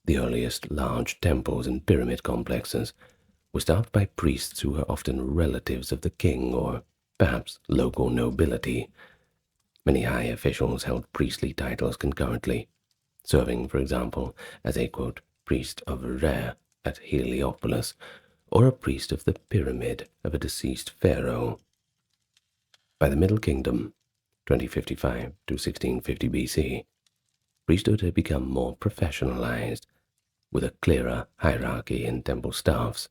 the earliest large temples and pyramid complexes were staffed by priests who were often relatives of the king or perhaps local nobility. Many high officials held priestly titles concurrently, serving, for example, as a, quote, priest of Re at Heliopolis, or a priest of the pyramid of a deceased pharaoh. By the Middle Kingdom, 2055 to 1650 BC, priesthood had become more professionalized, with a clearer hierarchy in temple staffs,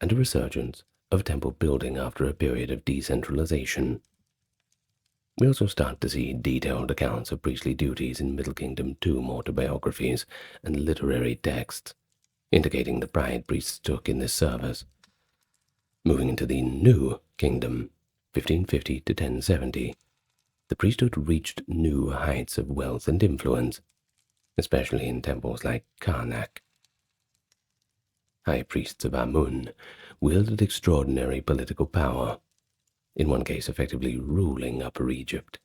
and a resurgence of temple building after a period of decentralization. We also start to see detailed accounts of priestly duties in Middle Kingdom tomb autobiographies and literary texts, indicating the pride priests took in this service. Moving into the New Kingdom, 1550 to 1070, the priesthood reached new heights of wealth and influence, especially in temples like Karnak. High priests of Amun wielded extraordinary political power, in one case effectively ruling Upper Egypt.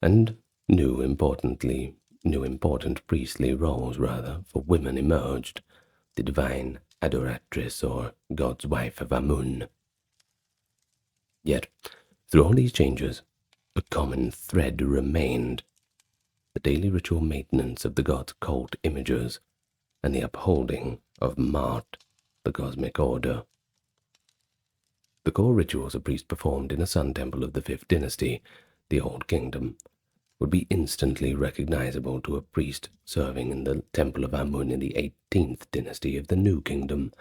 And new important priestly roles, for women emerged, the divine adoratrix or God's wife of Amun. Yet, through all these changes, a common thread remained: the daily ritual maintenance of the god's cult images and the upholding of maʿat, the cosmic order. The core rituals a priest performed in a sun temple of the 5th dynasty, the Old Kingdom, would be instantly recognizable to a priest serving in the temple of Amun in the 18th dynasty of the New Kingdom,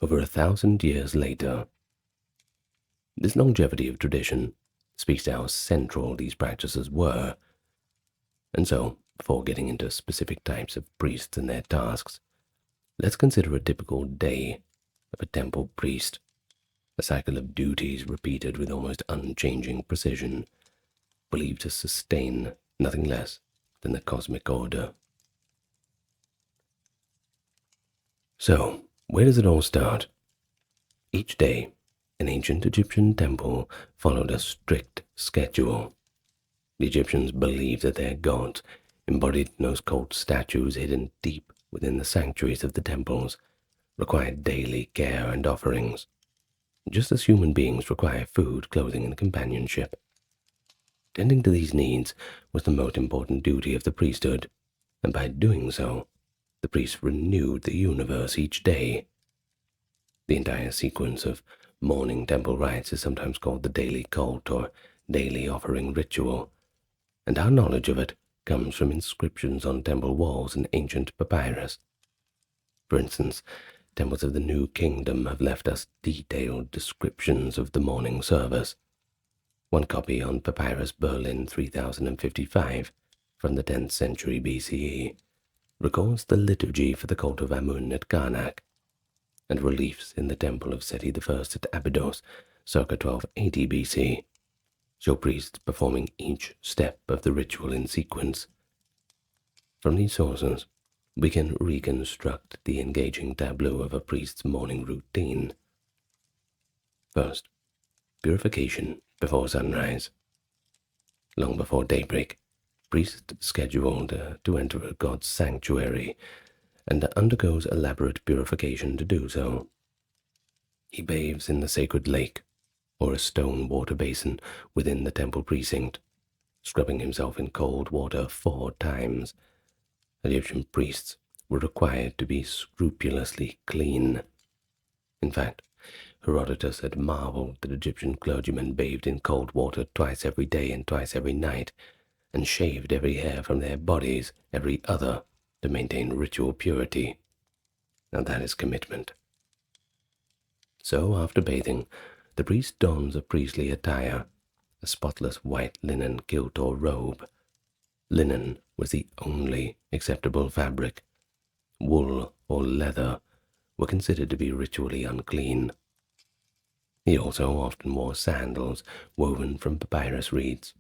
over 1,000 years later. This longevity of tradition speaks to how central these practices were. And so, before getting into specific types of priests and their tasks, let's consider a typical day of a temple priest, a cycle of duties repeated with almost unchanging precision, believed to sustain nothing less than the cosmic order. So, where does it all start? Each day, an ancient Egyptian temple followed a strict schedule. The Egyptians believed that their gods, embodied in those cult statues hidden deep within the sanctuaries of the temples, required daily care and offerings, just as human beings require food, clothing, and companionship. Tending to these needs was the most important duty of the priesthood, and by doing so, the priests renewed the universe each day. The entire sequence of morning temple rites is sometimes called the daily cult or daily offering ritual, and our knowledge of it comes from inscriptions on temple walls and ancient papyrus. For instance, temples of the New Kingdom have left us detailed descriptions of the morning service. One copy on Papyrus Berlin 3055 from the 10th century BCE records the liturgy for the cult of Amun at Karnak, and reliefs in the temple of Seti I at Abydos circa 1280 BC show priests performing each step of the ritual in sequence. From these sources, we can reconstruct the engaging tableau of a priest's morning routine. First, purification before sunrise. Long before daybreak, priests scheduled to enter a god's sanctuary and undergoes elaborate purification to do so. He bathes in the sacred lake or a stone water basin within the temple precinct, scrubbing himself in cold water 4 times. Egyptian priests were required to be scrupulously clean. In fact, Herodotus had marveled that Egyptian clergymen bathed in cold water twice every day and twice every night, and shaved every hair from their bodies every other to maintain ritual purity. Now that is commitment. So after bathing, the priest dons a priestly attire, a spotless white linen kilt or robe. Linen was the only acceptable fabric. Wool or leather were considered to be ritually unclean. He also often wore sandals woven from papyrus reeds.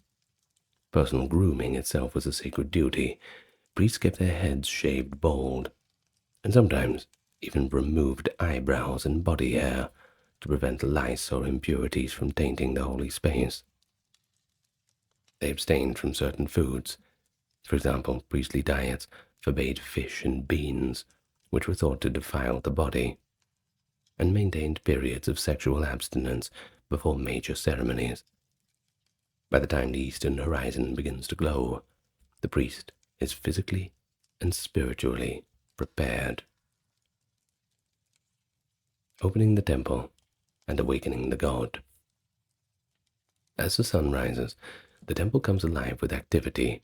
Personal grooming itself was a sacred duty. Priests kept their heads shaved bald, and sometimes even removed eyebrows and body hair to prevent lice or impurities from tainting the holy space. They abstained from certain foods. For example, priestly diets forbade fish and beans, which were thought to defile the body, and maintained periods of sexual abstinence before major ceremonies. By the time the eastern horizon begins to glow, the priest is physically and spiritually prepared. Opening the temple and awakening the god. As the sun rises, the temple comes alive with activity.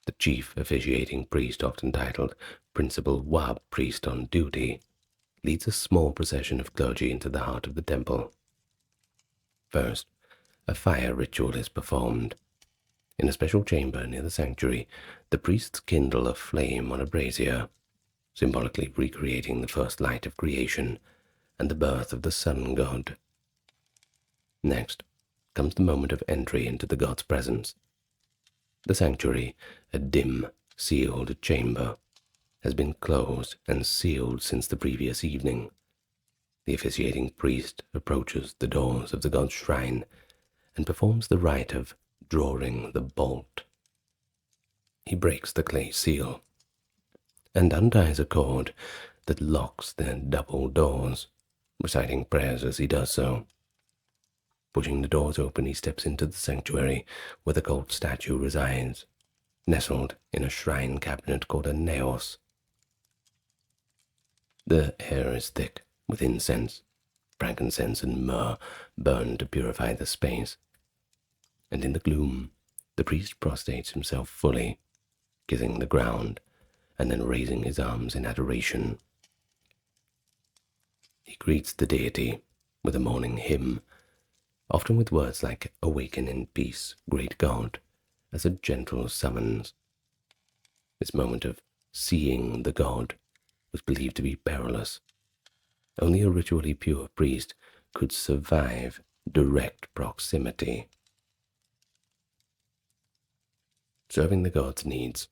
The chief officiating priest, often titled Principal Wab Priest on duty, leads a small procession of clergy into the heart of the temple. First, a fire ritual is performed. In a special chamber near the sanctuary, the priests kindle a flame on a brazier, symbolically recreating the first light of creation and the birth of the sun god. Next comes the moment of entry into the god's presence. The sanctuary, a dim, sealed chamber, has been closed and sealed since the previous evening. The officiating priest approaches the doors of the god's shrine and performs the rite of drawing the bolt. He breaks the clay seal and unties a cord that locks their double doors, reciting prayers as he does so. Pushing the doors open, he steps into the sanctuary where the cult statue resides, nestled in a shrine cabinet called a naos. The air is thick with incense, frankincense, and myrrh burned to purify the space. And in the gloom, the priest prostrates himself fully, kissing the ground and then raising his arms in adoration. He greets the deity with a morning hymn, often with words like "Awaken in peace, great God," as a gentle summons. This moment of seeing the god was believed to be perilous. Only a ritually pure priest could survive direct proximity. Serving the god's needs.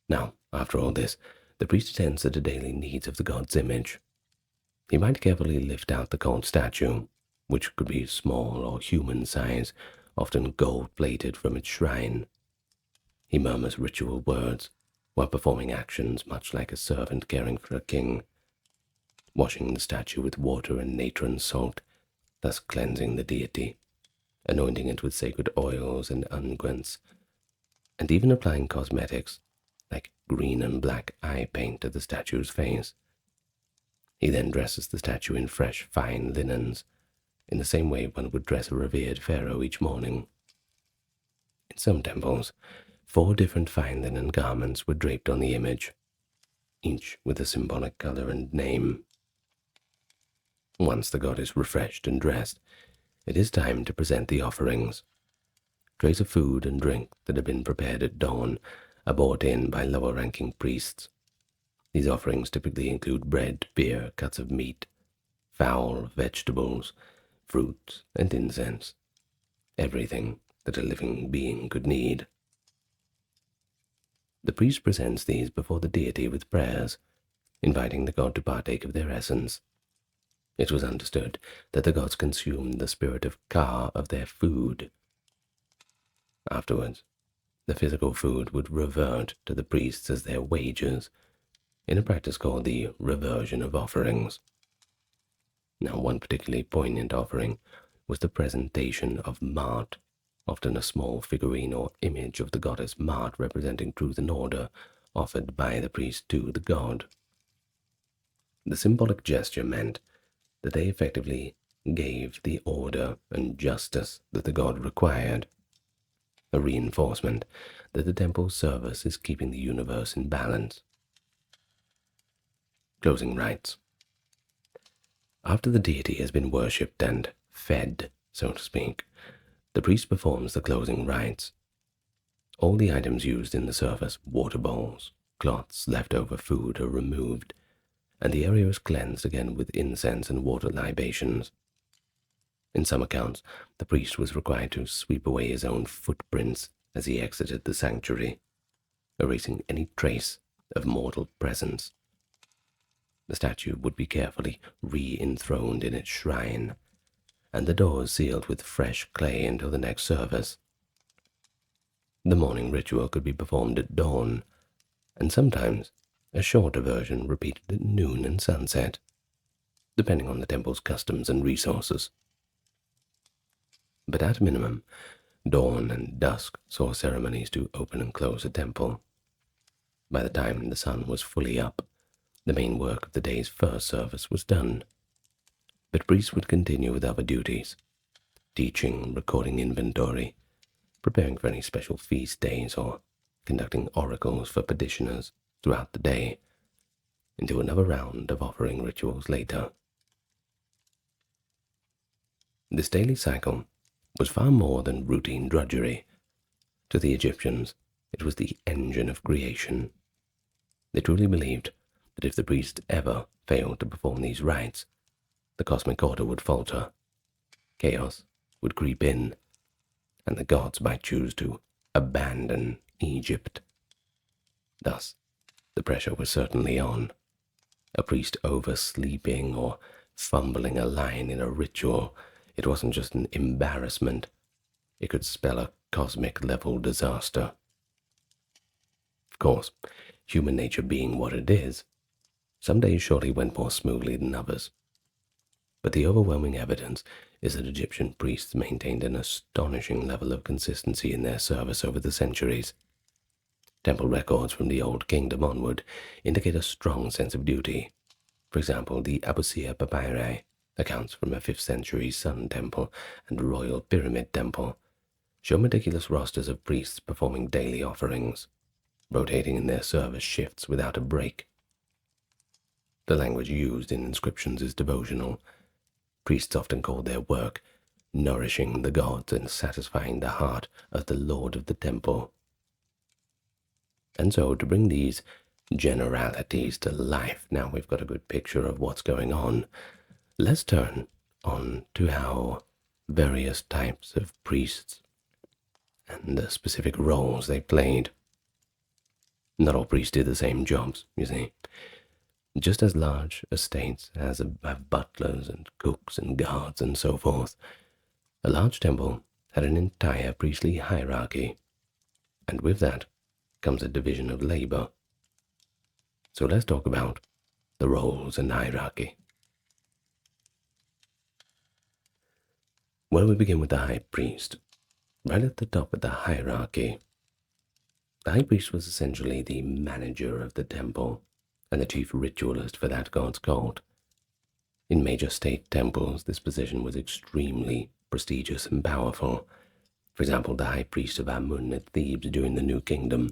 Now, after all this, the priest attends to the daily needs of the god's image. He might carefully lift out the cult statue, which could be small or human size, often gold-plated from its shrine. He murmurs ritual words while performing actions much like a servant caring for a king, washing the statue with water and natron salt, thus cleansing the deity, anointing it with sacred oils and unguents, and even applying cosmetics like green and black eye paint to the statue's face. He then dresses the statue in fresh, fine linens, in the same way one would dress a revered pharaoh each morning. In some temples, 4 different fine linen garments were draped on the image, each with a symbolic color and name. Once the god is refreshed and dressed, it is time to present the offerings. Trays of food and drink that have been prepared at dawn are brought in by lower-ranking priests. These offerings typically include bread, beer, cuts of meat, fowl, vegetables, fruits, and incense, everything that a living being could need. The priest presents these before the deity with prayers, inviting the god to partake of their essence. It was understood that the gods consumed the spirit of Ka of their food. Afterwards, the physical food would revert to the priests as their wages, in a practice called the reversion of offerings. Now, one particularly poignant offering was the presentation of maʿat, often a small figurine or image of the goddess Maat representing truth and order, offered by the priest to the god. The symbolic gesture meant that they effectively gave the order and justice that the god required, a reinforcement that the temple's service is keeping the universe in balance. Closing rites. After the deity has been worshipped and fed, so to speak, the priest performs the closing rites. All the items used in the service, water bowls, cloths, leftover food, are removed, and the area is cleansed again with incense and water libations. In some accounts, the priest was required to sweep away his own footprints as he exited the sanctuary, erasing any trace of mortal presence. The statue would be carefully re-enthroned in its shrine, and the doors sealed with fresh clay until the next service. The morning ritual could be performed at dawn, and sometimes a shorter version repeated at noon and sunset. depending on the temple's customs and resources. But at minimum, dawn and dusk saw ceremonies to open and close a temple. By the time the sun was fully up, the main work of the day's first service was done. But priests would continue with other duties, teaching, recording inventory, preparing for any special feast days, or conducting oracles for petitioners throughout the day, into another round of offering rituals later. This daily cycle was far more than routine drudgery. To the Egyptians, it was the engine of creation. They truly believed that if the priests ever failed to perform these rites, the cosmic order would falter, chaos would creep in, and the gods might choose to abandon Egypt. Thus, the pressure was certainly on. A priest oversleeping or fumbling a line in a ritual, it wasn't just an embarrassment, it could spell a cosmic-level disaster. Of course, human nature being what it is, some days surely went more smoothly than others. But the overwhelming evidence is that Egyptian priests maintained an astonishing level of consistency in their service over the centuries. Temple records from the Old Kingdom onward indicate a strong sense of duty. For example, the Abusir papyri, accounts from a 5th century Sun Temple and Royal Pyramid Temple, show meticulous rosters of priests performing daily offerings, rotating in their service shifts without a break. The language used in inscriptions is devotional. Priests often called their work nourishing the gods and satisfying the heart of the Lord of the Temple. And so, to bring these generalities to life, now we've got a good picture of what's going on, let's turn on to how various types of priests and the specific roles they played. Not all priests did the same jobs, you see. Just as large estates have butlers and cooks and guards and so forth, a large temple had an entire priestly hierarchy, and with that comes a division of labor. So let's talk about the roles and hierarchy. Well, we begin with the high priest. Right at the top of the hierarchy, the high priest was essentially the manager of the temple and the chief ritualist for that god's cult. In major state temples, this position was extremely prestigious and powerful. For example, the high priest of Amun at Thebes during the New Kingdom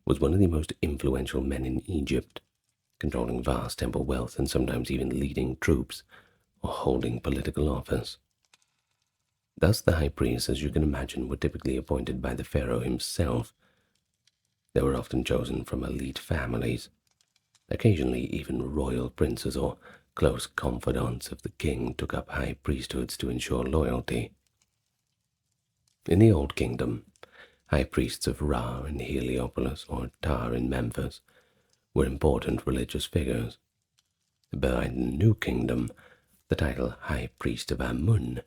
was one of the most influential men in Egypt, controlling vast temple wealth and sometimes even leading troops or holding political office. Thus, the high priests, as you can imagine, were typically appointed by the pharaoh himself. They were often chosen from elite families, occasionally even royal princes or close confidants of the king took up high priesthoods to ensure loyalty. In the Old Kingdom, high priests of Ra in Heliopolis or Ptah in Memphis were important religious figures. But in the New Kingdom, the title High Priest of Amun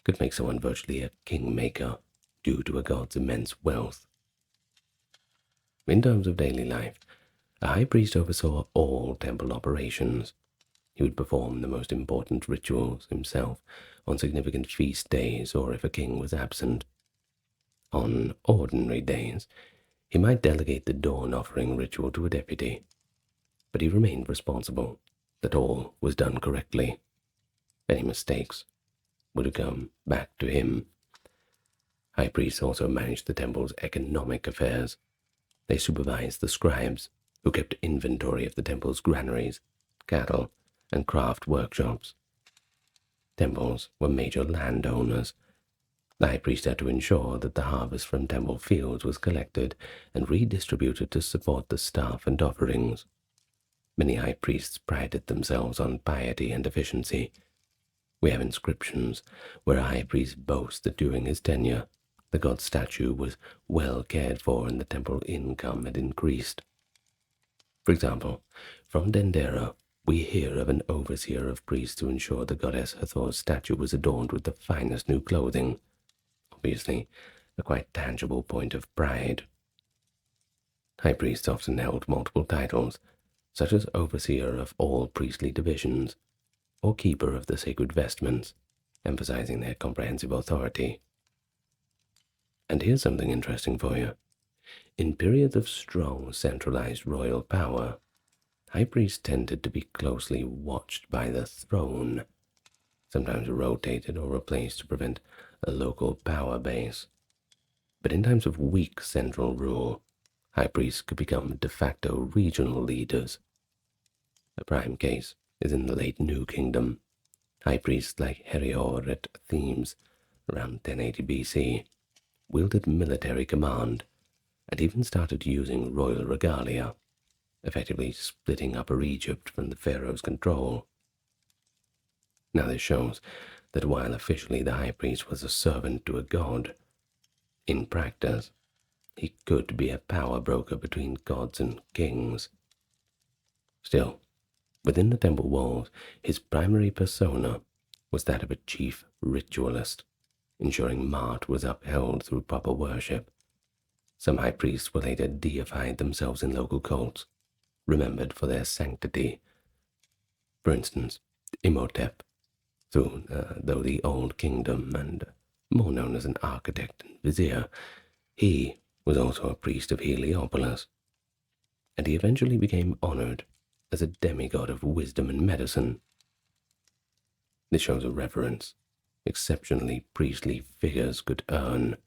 could make someone virtually a kingmaker due to a god's immense wealth. In terms of daily life, a high priest oversaw all temple operations. He would perform the most important rituals himself on significant feast days or if a king was absent. On ordinary days, he might delegate the dawn offering ritual to a deputy, but he remained responsible that all was done correctly. Any mistakes would come back to him. High priests also managed the temple's economic affairs. They supervised the scribes, who kept inventory of the temple's granaries, cattle, and craft workshops. Temples were major landowners. The high priest had to ensure that the harvest from temple fields was collected and redistributed to support the staff and offerings. Many high priests prided themselves on piety and efficiency. We have inscriptions where a high priest boasts that during his tenure, the god's statue was well cared for and the temple income had increased. For example, from Dendera, we hear of an overseer of priests who ensured the goddess Hathor's statue was adorned with the finest new clothing. Obviously, a quite tangible point of pride. High priests often held multiple titles, such as overseer of all priestly divisions, or keeper of the sacred vestments, emphasizing their comprehensive authority. And here's something interesting for you. In periods of strong centralized royal power, high priests tended to be closely watched by the throne, sometimes rotated or replaced to prevent a local power base. But in times of weak central rule, high priests could become de facto regional leaders. A prime case is in the late New Kingdom. High priests like Herior at Thebes, around 1080 BC, wielded military command and even started using royal regalia, effectively splitting Upper Egypt from the pharaoh's control. Now this shows that while officially the high priest was a servant to a god, in practice he could be a power broker between gods and kings. Still, within the temple walls, his primary persona was that of a chief ritualist, ensuring maʿat was upheld through proper worship. Some high priests were later deified themselves in local cults, remembered for their sanctity. For instance, Imhotep, though the Old Kingdom and more known as an architect and vizier, he was also a priest of Heliopolis, and he eventually became honored as a demigod of wisdom and medicine. This shows a reverence exceptionally priestly figures could earn.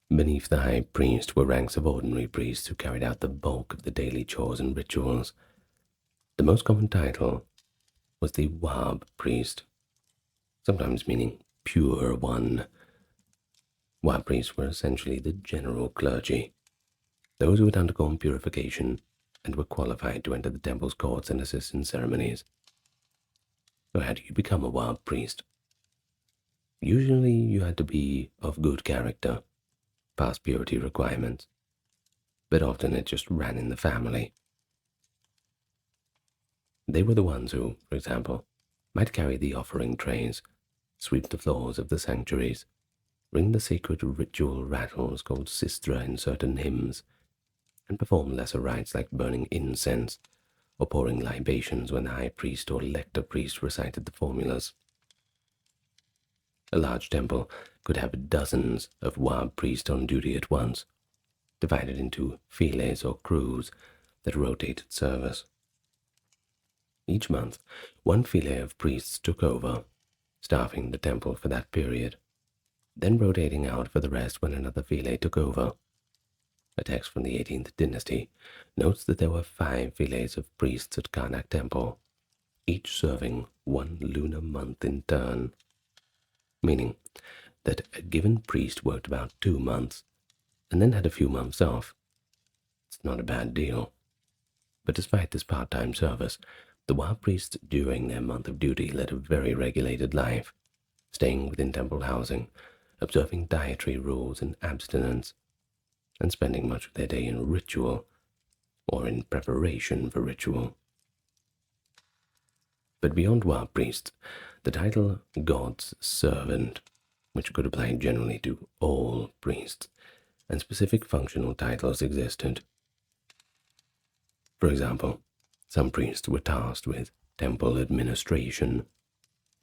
Beneath the high priest were ranks of ordinary priests who carried out the bulk of the daily chores and rituals. The most common title was the Wab priest, sometimes meaning pure one. Wab priests were essentially the general clergy, those who had undergone purification and were qualified to enter the temple's courts and assist in ceremonies. So how do you become a Wab priest? Usually you had to be of good character, pass purity requirements, but often it just ran in the family. They were the ones who, for example, might carry the offering trays, sweep the floors of the sanctuaries, ring the sacred ritual rattles called sistra in certain hymns, and perform lesser rites like burning incense or pouring libations when the high priest or lector priest recited the formulas. A large temple could have dozens of Wab priests on duty at once, divided into files or crews that rotated service. Each month, one file of priests took over, staffing the temple for that period, then rotating out for the rest when another file took over. A text from the 18th dynasty notes that there were 5 files of priests at Karnak Temple, each serving one lunar month in turn, meaning that a given priest worked about 2 months and then had a few months off. It's not a bad deal. But despite this part-time service, the Wab priests during their month of duty led a very regulated life, staying within temple housing, observing dietary rules and abstinence, and spending much of their day in ritual or in preparation for ritual. But beyond Wab priests, the title God's Servant, which could apply generally to all priests, and specific functional titles existed. For example, some priests were tasked with temple administration,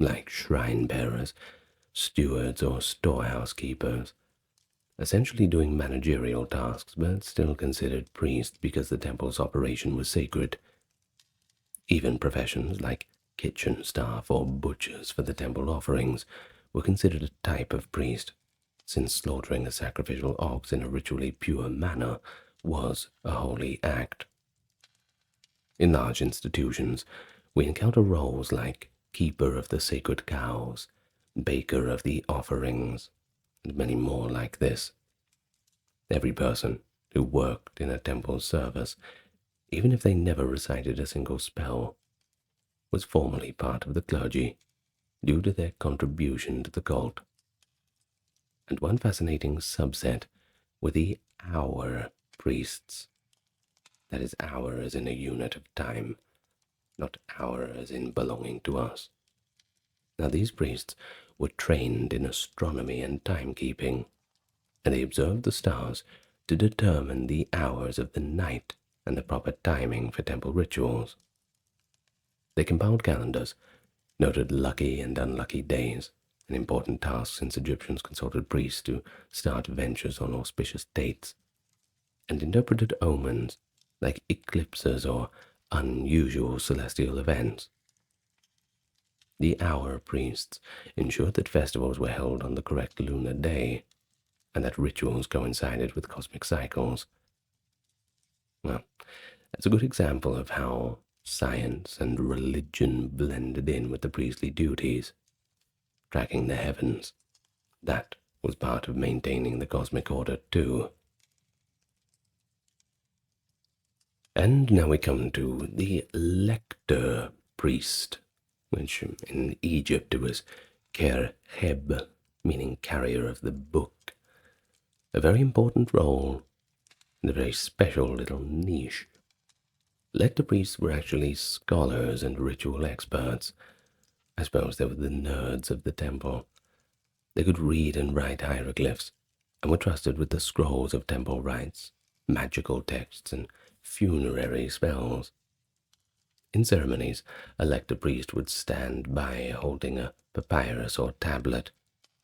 like shrine bearers, stewards, or storehouse keepers, essentially doing managerial tasks but still considered priests because the temple's operation was sacred. Even professions like kitchen staff or butchers for the temple offerings were considered a type of priest, since slaughtering a sacrificial ox in a ritually pure manner was a holy act. In large institutions, we encounter roles like keeper of the sacred cows, baker of the offerings, and many more like this. Every person who worked in a temple service, even if they never recited a single spell, was formally part of the clergy due to their contribution to the cult. And one fascinating subset were the hour priests. That is, hour as in a unit of time, not hour as in belonging to us. Now these priests were trained in astronomy and timekeeping, and they observed the stars to determine the hours of the night and the proper timing for temple rituals. They compiled calendars, noted lucky and unlucky days, an important task since Egyptians consulted priests to start ventures on auspicious dates, and interpreted omens like eclipses or unusual celestial events. The hour priests ensured that festivals were held on the correct lunar day, and that rituals coincided with cosmic cycles. Well, that's a good example of how science and religion blended in with the priestly duties. Tracking the heavens, that was part of maintaining the cosmic order too. And now we come to the lector priest, which in Egypt it was kerheb, meaning carrier of the book. A very important role and a very special little niche. Lector priests were actually scholars and ritual experts. I suppose they were the nerds of the temple. They could read and write hieroglyphs, and were trusted with the scrolls of temple rites, magical texts, and funerary spells. In ceremonies, a lector priest would stand by holding a papyrus or tablet,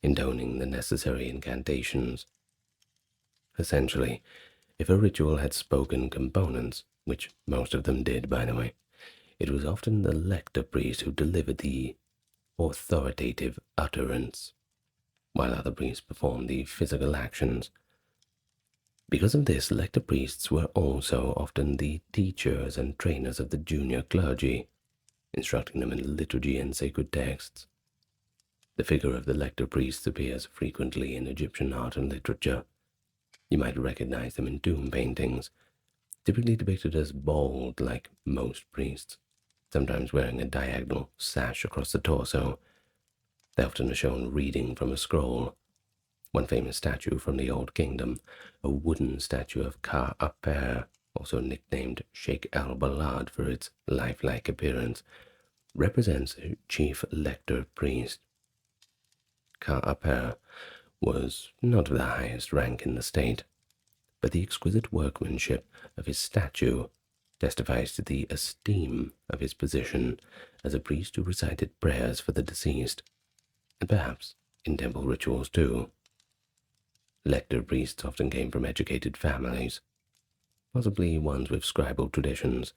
intoning the necessary incantations. Essentially, if a ritual had spoken components, which most of them did, by the way, it was often the lector priest who delivered the authoritative utterance, while other priests performed the physical actions. Because of this, lector priests were also often the teachers and trainers of the junior clergy, instructing them in liturgy and sacred texts. The figure of the lector priest appears frequently in Egyptian art and literature. You might recognize them in tomb paintings, typically depicted as bald like most priests, sometimes wearing a diagonal sash across the torso. They often are shown reading from a scroll. One famous statue from the Old Kingdom, a wooden statue of Ka-Aper, also nicknamed Sheikh al-Balad for its lifelike appearance, represents a chief lector priest. Ka-Aper was not of the highest rank in the state, but the exquisite workmanship of his statue testifies to the esteem of his position as a priest who recited prayers for the deceased, and perhaps in temple rituals too. Lector priests often came from educated families, possibly ones with scribal traditions,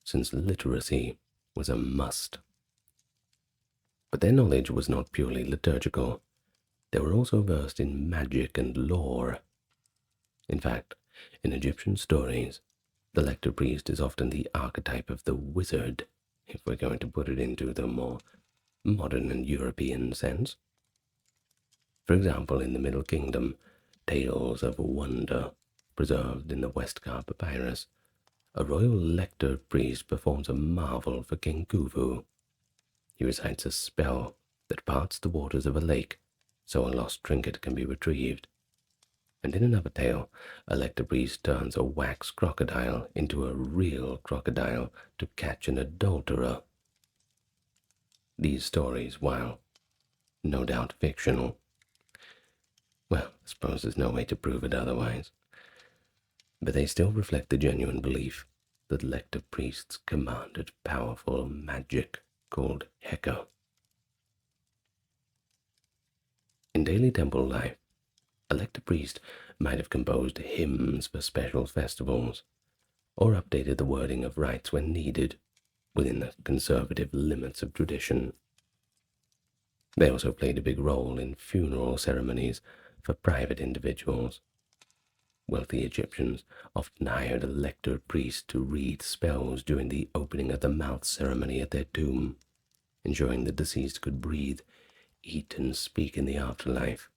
since literacy was a must. But their knowledge was not purely liturgical. They were also versed in magic and lore. In fact, in Egyptian stories, the lector priest is often the archetype of the wizard, if we're going to put it into the more modern and European sense. For example, in the Middle Kingdom, Tales of Wonder, preserved in the Westcar Papyrus, a royal lector priest performs a marvel for King Khufu. He recites a spell that parts the waters of a lake so a lost trinket can be retrieved. And in another tale, a lector priest turns a wax crocodile into a real crocodile to catch an adulterer. These stories, while no doubt fictional, well, I suppose there's no way to prove it otherwise, but they still reflect the genuine belief that lector priests commanded powerful magic called Heka. In daily temple life, a lector priest might have composed hymns for special festivals, or updated the wording of rites when needed, within the conservative limits of tradition. They also played a big role in funeral ceremonies for private individuals. Wealthy Egyptians often hired a lector priest to read spells during the opening of the mouth ceremony at their tomb, ensuring the deceased could breathe, eat, and speak in the afterlife.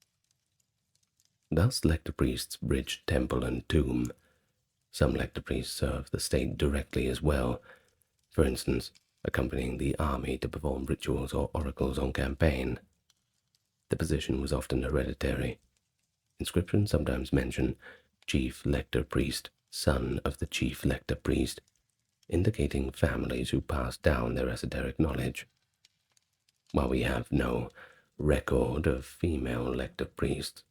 Thus, lector priests bridged temple and tomb. Some lector priests served the state directly as well, for instance, accompanying the army to perform rituals or oracles on campaign. The position was often hereditary. Inscriptions sometimes mention chief lector priest, son of the chief lector priest, indicating families who passed down their esoteric knowledge. While we have no record of female lector priests,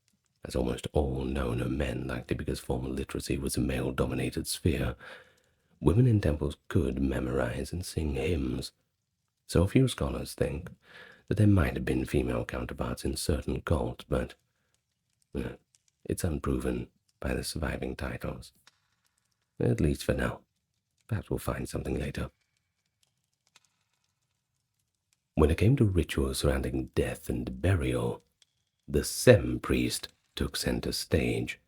as almost all known are men, likely because formal literacy was a male-dominated sphere, women in temples could memorize and sing hymns, So a few scholars think that there might have been female counterparts in certain cults, but it's unproven by the surviving titles. At least for now. Perhaps we'll find something later. When it came to rituals surrounding death and burial, the Sem-priest took center stage.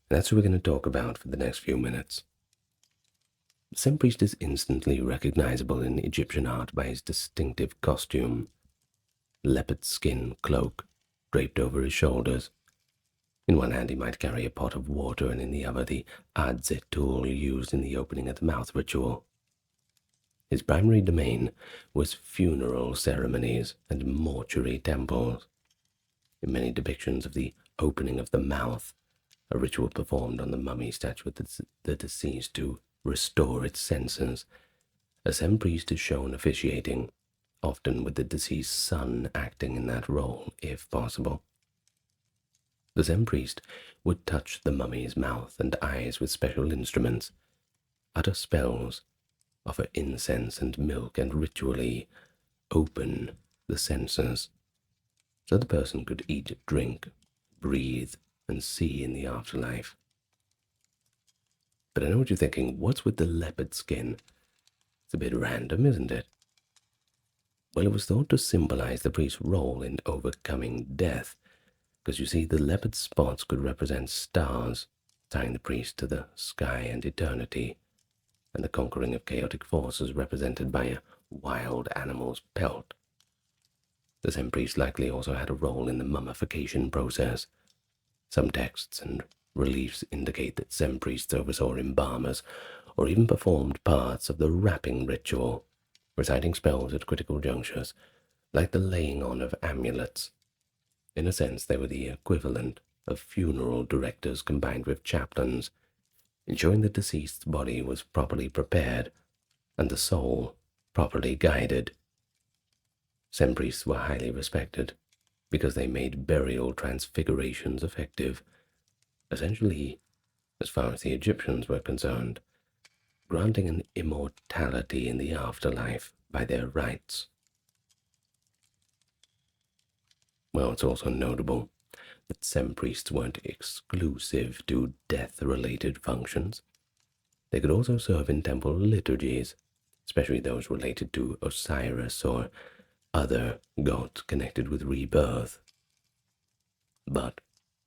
That's what we're going to talk about for the next few minutes. The Sem-priest is instantly recognizable in Egyptian art by his distinctive costume. Leopard skin cloak draped over his shoulders. In one hand he might carry a pot of water, and in the other the adze tool used in the opening of the mouth ritual. His primary domain was funeral ceremonies and mortuary temples. In many depictions of the opening of the mouth, a ritual performed on the mummy statue of the deceased to restore its senses, a Sem-priest is shown officiating, often with the deceased's son acting in that role, if possible. The Sem-priest would touch the mummy's mouth and eyes with special instruments, utter spells, offer incense and milk, and ritually open the senses, so the person could eat, drink, breathe, and see in the afterlife. But I know what you're thinking, what's with the leopard skin? It's a bit random, isn't it? Well, it was thought to symbolize the priest's role in overcoming death, because you see, the leopard spots could represent stars, tying the priest to the sky and eternity, and the conquering of chaotic forces represented by a wild animal's pelt. The Sem-priest likely also had a role in the mummification process. Some texts and reliefs indicate that Sem-priests oversaw embalmers, or even performed parts of the wrapping ritual, reciting spells at critical junctures, like the laying on of amulets. In a sense, they were the equivalent of funeral directors combined with chaplains, ensuring the deceased's body was properly prepared and the soul properly guided. Sem-priests were highly respected because they made burial transfigurations effective, essentially, as far as the Egyptians were concerned, granting an immortality in the afterlife by their rites. Well, it's also notable that Sem-priests weren't exclusive to death-related functions. They could also serve in temple liturgies, especially those related to Osiris or other gods connected with rebirth. But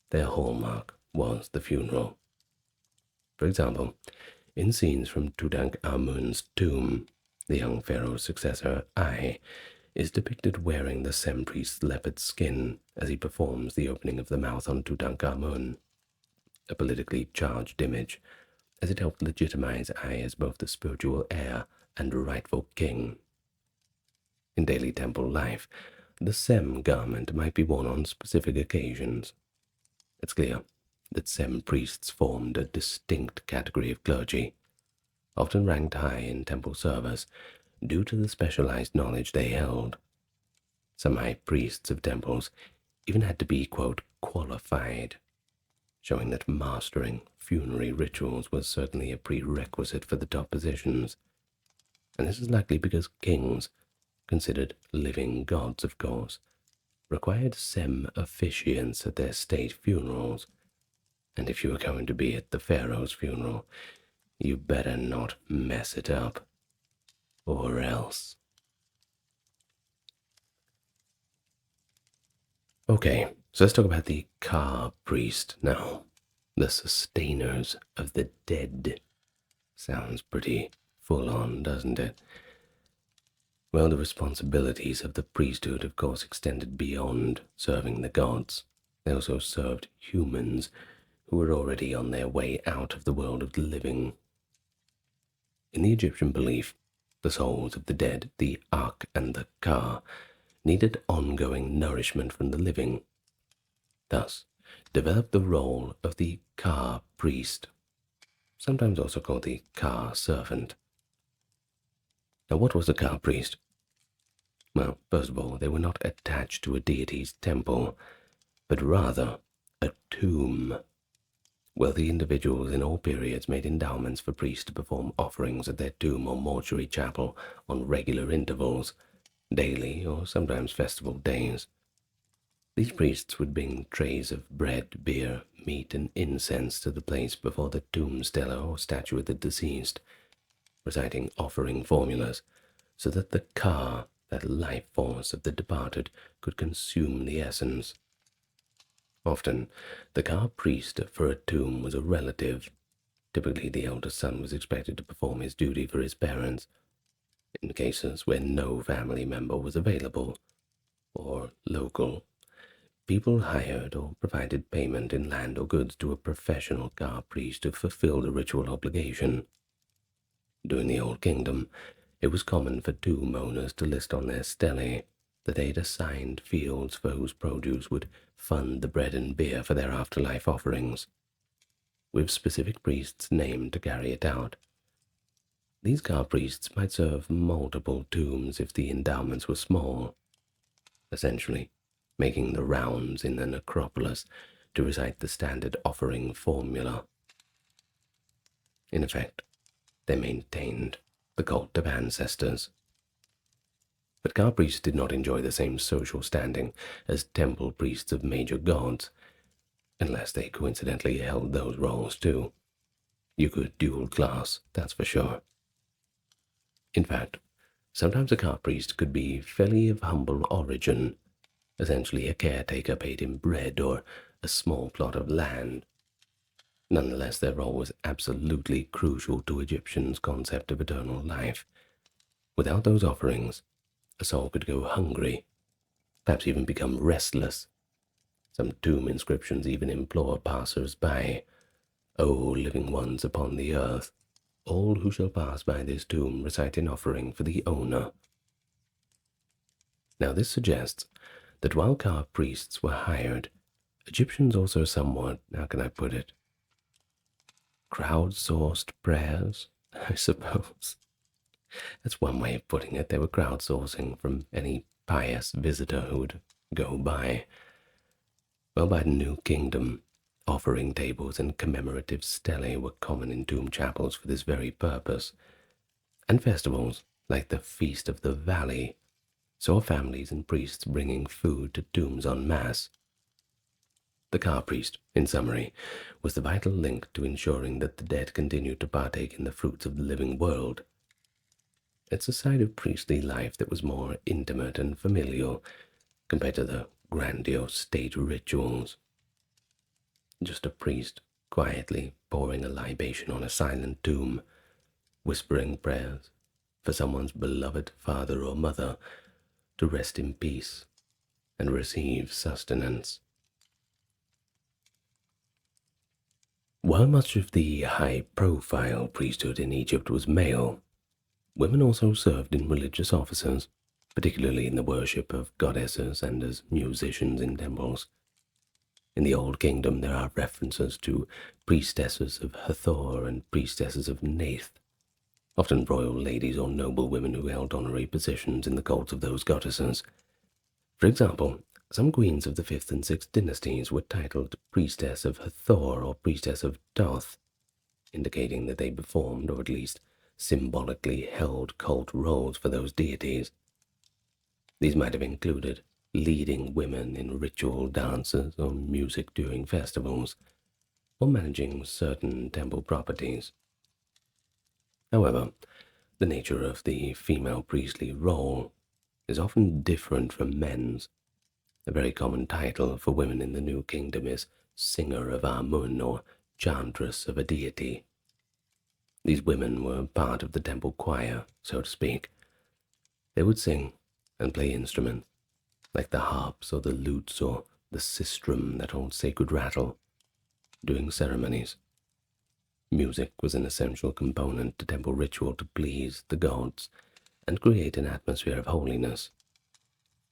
their hallmark was the funeral. For example, in scenes from Tutankhamun's tomb, the young pharaoh's successor, Ai, is depicted wearing the Sem-priest's leopard skin as he performs the opening of the mouth on Tutankhamun, a politically charged image, as it helped legitimize Ai as both the spiritual heir and rightful king. In daily temple life, the Sem garment might be worn on specific occasions. It's clear that Sem-priests formed a distinct category of clergy, often ranked high in temple service, due to the specialized knowledge they held. Some high priests of temples even had to be, quote, qualified, showing that mastering funerary rituals was certainly a prerequisite for the top positions. And this is likely because kings, considered living gods of course, required Sem officiants at their state funerals, and if you were going to be at the pharaoh's funeral, you better not mess it up. Or else. Okay, so let's talk about the Ka priest now. The sustainers of the dead. Sounds pretty full on, doesn't it? Well, the responsibilities of the priesthood, of course, extended beyond serving the gods. They also served humans who were already on their way out of the world of the living. In the Egyptian belief, the souls of the dead, the Ak and the Ka, needed ongoing nourishment from the living. Thus, developed the role of the Ka priest, sometimes also called the Ka servant. Now, what was a Ka priest? Well, first of all, they were not attached to a deity's temple, but rather a tomb. Wealthy individuals in all periods made endowments for priests to perform offerings at their tomb or mortuary chapel on regular intervals, daily or sometimes festival days. These priests would bring trays of bread, beer, meat, and incense to the place before the tomb stela or statue of the deceased, reciting offering formulas so that the ka, that life force of the departed, could consume the essence. Often, the ka priest for a tomb was a relative. Typically, the eldest son was expected to perform his duty for his parents. In cases where no family member was available or local, people hired or provided payment in land or goods to a professional ka priest to fulfill the ritual obligation. During the Old Kingdom, it was common for tomb owners to list on their stelae that they had assigned fields for whose produce would fund the bread and beer for their afterlife offerings, with specific priests named to carry it out. These ka priests might serve multiple tombs if the endowments were small, essentially making the rounds in the necropolis to recite the standard offering formula. In effect, they maintained the cult of ancestors. But ka priests did not enjoy the same social standing as temple priests of major gods, unless they coincidentally held those roles too. You could dual class, that's for sure. In fact, sometimes a ka priest could be fairly of humble origin, essentially a caretaker paid in bread or a small plot of land. Nonetheless, their role was absolutely crucial to Egyptians' concept of eternal life. Without those offerings, a soul could go hungry, perhaps even become restless. Some tomb inscriptions even implore passers-by, "O living ones upon the earth, all who shall pass by this tomb recite an offering for the owner." Now this suggests that while ka priests were hired, Egyptians also somewhat, how can I put it, crowdsourced prayers, I suppose. That's one way of putting it. They were crowdsourcing from any pious visitor who would go by. Well, by the New Kingdom, offering tables and commemorative stelae were common in tomb chapels for this very purpose, and festivals, like the Feast of the Valley, saw families and priests bringing food to tombs en masse. The ka priest, in summary, was the vital link to ensuring that the dead continued to partake in the fruits of the living world. It's a side of priestly life that was more intimate and familial compared to the grandiose state rituals. Just a priest quietly pouring a libation on a silent tomb, whispering prayers for someone's beloved father or mother to rest in peace and receive sustenance. While much of the high-profile priesthood in Egypt was male, women also served in religious offices, particularly in the worship of goddesses and as musicians in temples. In the Old Kingdom there are references to priestesses of Hathor and priestesses of Neith, often royal ladies or noble women who held honorary positions in the cults of those goddesses. For example, some queens of the 5th and 6th dynasties were titled Priestess of Hathor or Priestess of Thoth, indicating that they performed, or at least symbolically held, cult roles for those deities. These might have included leading women in ritual dances or music during festivals, or managing certain temple properties. However, the nature of the female priestly role is often different from men's. A very common title for women in the New Kingdom is Singer of Amun or Chantress of a deity. These women were part of the temple choir, so to speak. They would sing and play instruments, like the harps or the lutes or the sistrum, that old sacred rattle, during ceremonies. Music was an essential component to temple ritual to please the gods and create an atmosphere of holiness.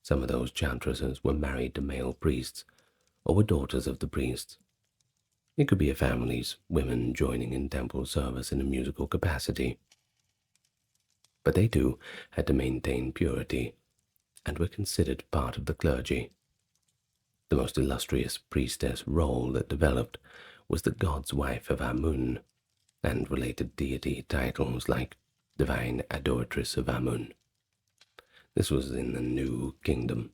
Some of those chantresses were married to male priests or were daughters of the priests. It could be a family's women joining in temple service in a musical capacity. But they too had to maintain purity and were considered part of the clergy. The most illustrious priestess role that developed was the god's wife of Amun, and related deity titles like divine adoratress of Amun. This was in the New Kingdom,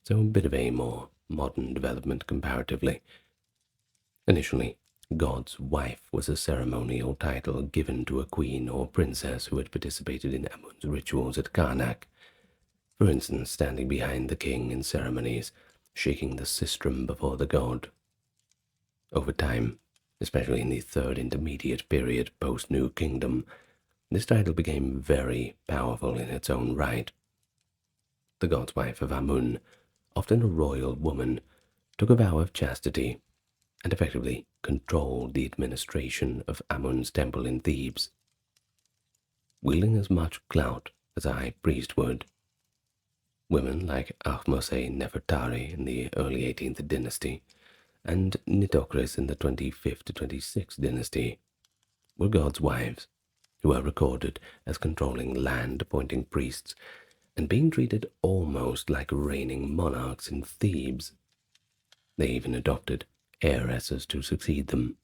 so a bit of a more modern development comparatively. Initially, God's wife was a ceremonial title given to a queen or princess who had participated in Amun's rituals at Karnak, for instance, standing behind the king in ceremonies, shaking the sistrum before the god. Over time, especially in the Third Intermediate period post-New Kingdom, this title became very powerful in its own right. The god's wife of Amun, often a royal woman, took a vow of chastity and effectively controlled the administration of Amun's temple in Thebes, wielding as much clout as a high priest would. Women like Ahmose Nefertari in the early 18th dynasty and Nitocris in the 25th to 26th dynasty were god's wives, who are recorded as controlling land, appointing priests, and being treated almost like reigning monarchs in Thebes. They even adopted heiresses to succeed them,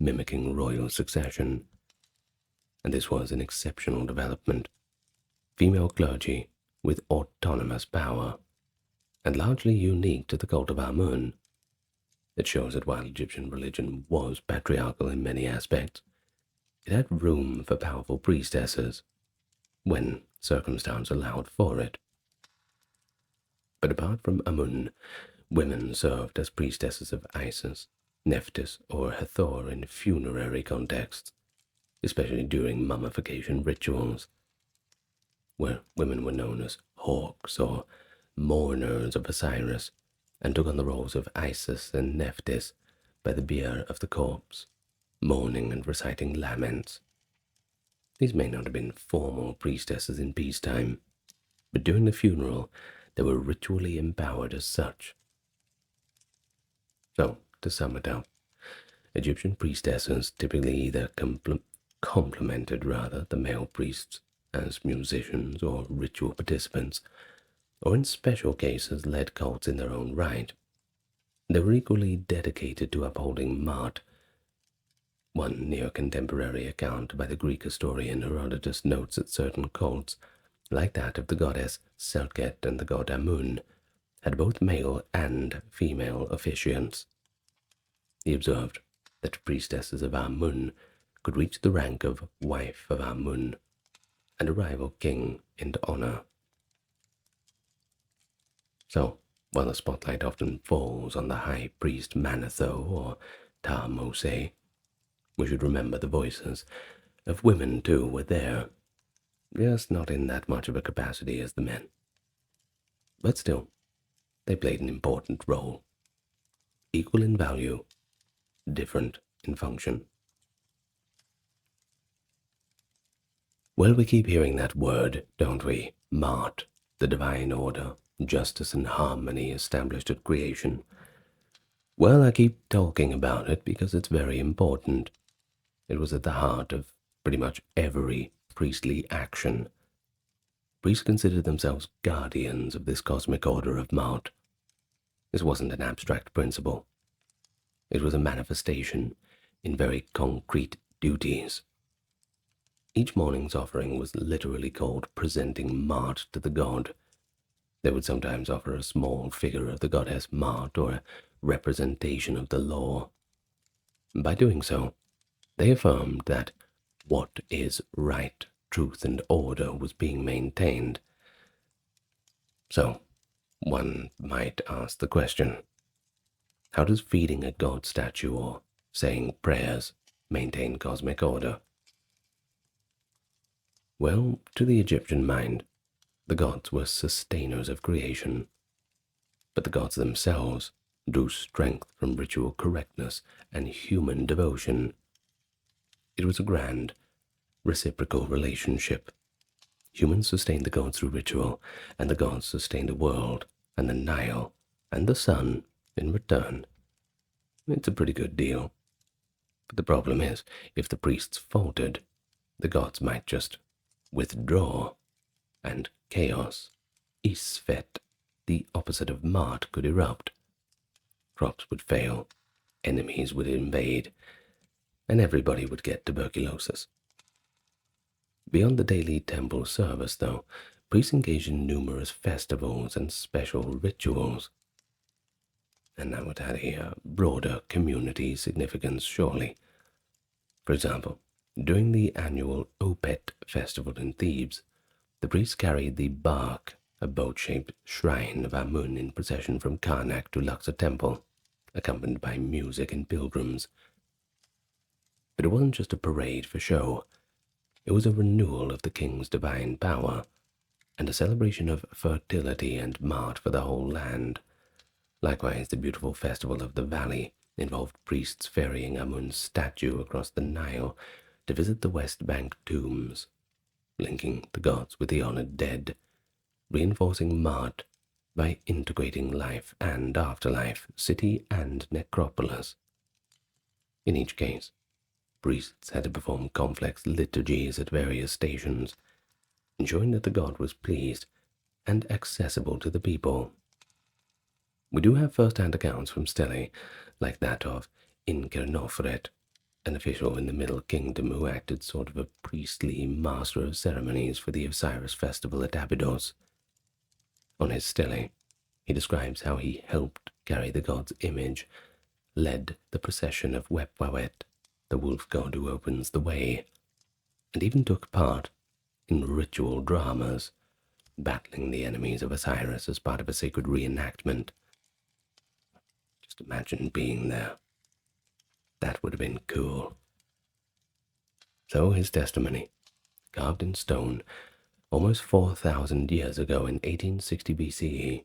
mimicking royal succession. And this was an exceptional development. Female clergy with autonomous power, and largely unique to the cult of Amun. It shows that while Egyptian religion was patriarchal in many aspects, it had room for powerful priestesses, when circumstance allowed for it. But apart from Amun, women served as priestesses of Isis, Nephthys, or Hathor in funerary contexts, especially during mummification rituals, where women were known as hawks or mourners of Osiris, and took on the roles of Isis and Nephthys by the bier of the corpse, mourning and reciting laments. These may not have been formal priestesses in peacetime, but during the funeral they were ritually empowered as such. So, to sum it up, Egyptian priestesses typically either complemented the male priests as musicians or ritual participants, or in special cases led cults in their own right. They were equally dedicated to upholding maʿat. One near-contemporary account by the Greek historian Herodotus notes that certain cults, like that of the goddess Serket and the god Amun, had both male and female officiants. He observed that priestesses of Amun could reach the rank of wife of Amun and a rival king in honor. So, while the spotlight often falls on the high priest Manetho or Ta-Mose, we should remember the voices of women too were there, just not in that much of a capacity as the men. But still, they played an important role, equal in value, different in function. Well, we keep hearing that word, don't we? Maat, the divine order, justice and harmony established at creation. Well, I keep talking about it because it's very important. It was at the heart of pretty much every priestly action. Priests considered themselves guardians of this cosmic order of Maat. This wasn't an abstract principle. It was a manifestation in very concrete duties. Each morning's offering was literally called presenting Maat to the god. They would sometimes offer a small figure of the goddess Maat or a representation of the law. By doing so, they affirmed that what is right, truth, and order was being maintained. So, one might ask the question, how does feeding a god statue or saying prayers maintain cosmic order? Well, to the Egyptian mind, the gods were sustainers of creation, but the gods themselves drew strength from ritual correctness and human devotion. It was a grand, reciprocal relationship. Humans sustained the gods through ritual, and the gods sustained the world, and the Nile, and the sun in return. It's a pretty good deal. But the problem is, if the priests faltered, the gods might just withdraw, and chaos, Isfet, the opposite of Maat, could erupt. Crops would fail, enemies would invade, and everybody would get tuberculosis. Beyond the daily temple service, though, priests engaged in numerous festivals and special rituals, and that would have a broader community significance, surely. For example, during the annual Opet festival in Thebes, the priests carried the bark, a boat-shaped shrine of Amun, in procession from Karnak to Luxor Temple, accompanied by music and pilgrims. But it wasn't just a parade for show. It was a renewal of the king's divine power, and a celebration of fertility and maʿat for the whole land. Likewise, the beautiful festival of the valley involved priests ferrying Amun's statue across the Nile to visit the West Bank tombs, linking the gods with the honored dead, reinforcing maʿat by integrating life and afterlife, city and necropolis. In each case, priests had to perform complex liturgies at various stations, ensuring that the god was pleased and accessible to the people. We do have first-hand accounts from stelae, like that of Incarnofret, an official in the Middle Kingdom who acted sort of a priestly master of ceremonies for the Osiris festival at Abydos. On his stele, he describes how he helped carry the god's image, led the procession of Wepwawet, the wolf god who opens the way, and even took part in ritual dramas, battling the enemies of Osiris as part of a sacred reenactment. Just imagine being there. That would have been cool. So his testimony, carved in stone almost 4,000 years ago in 1860 BCE,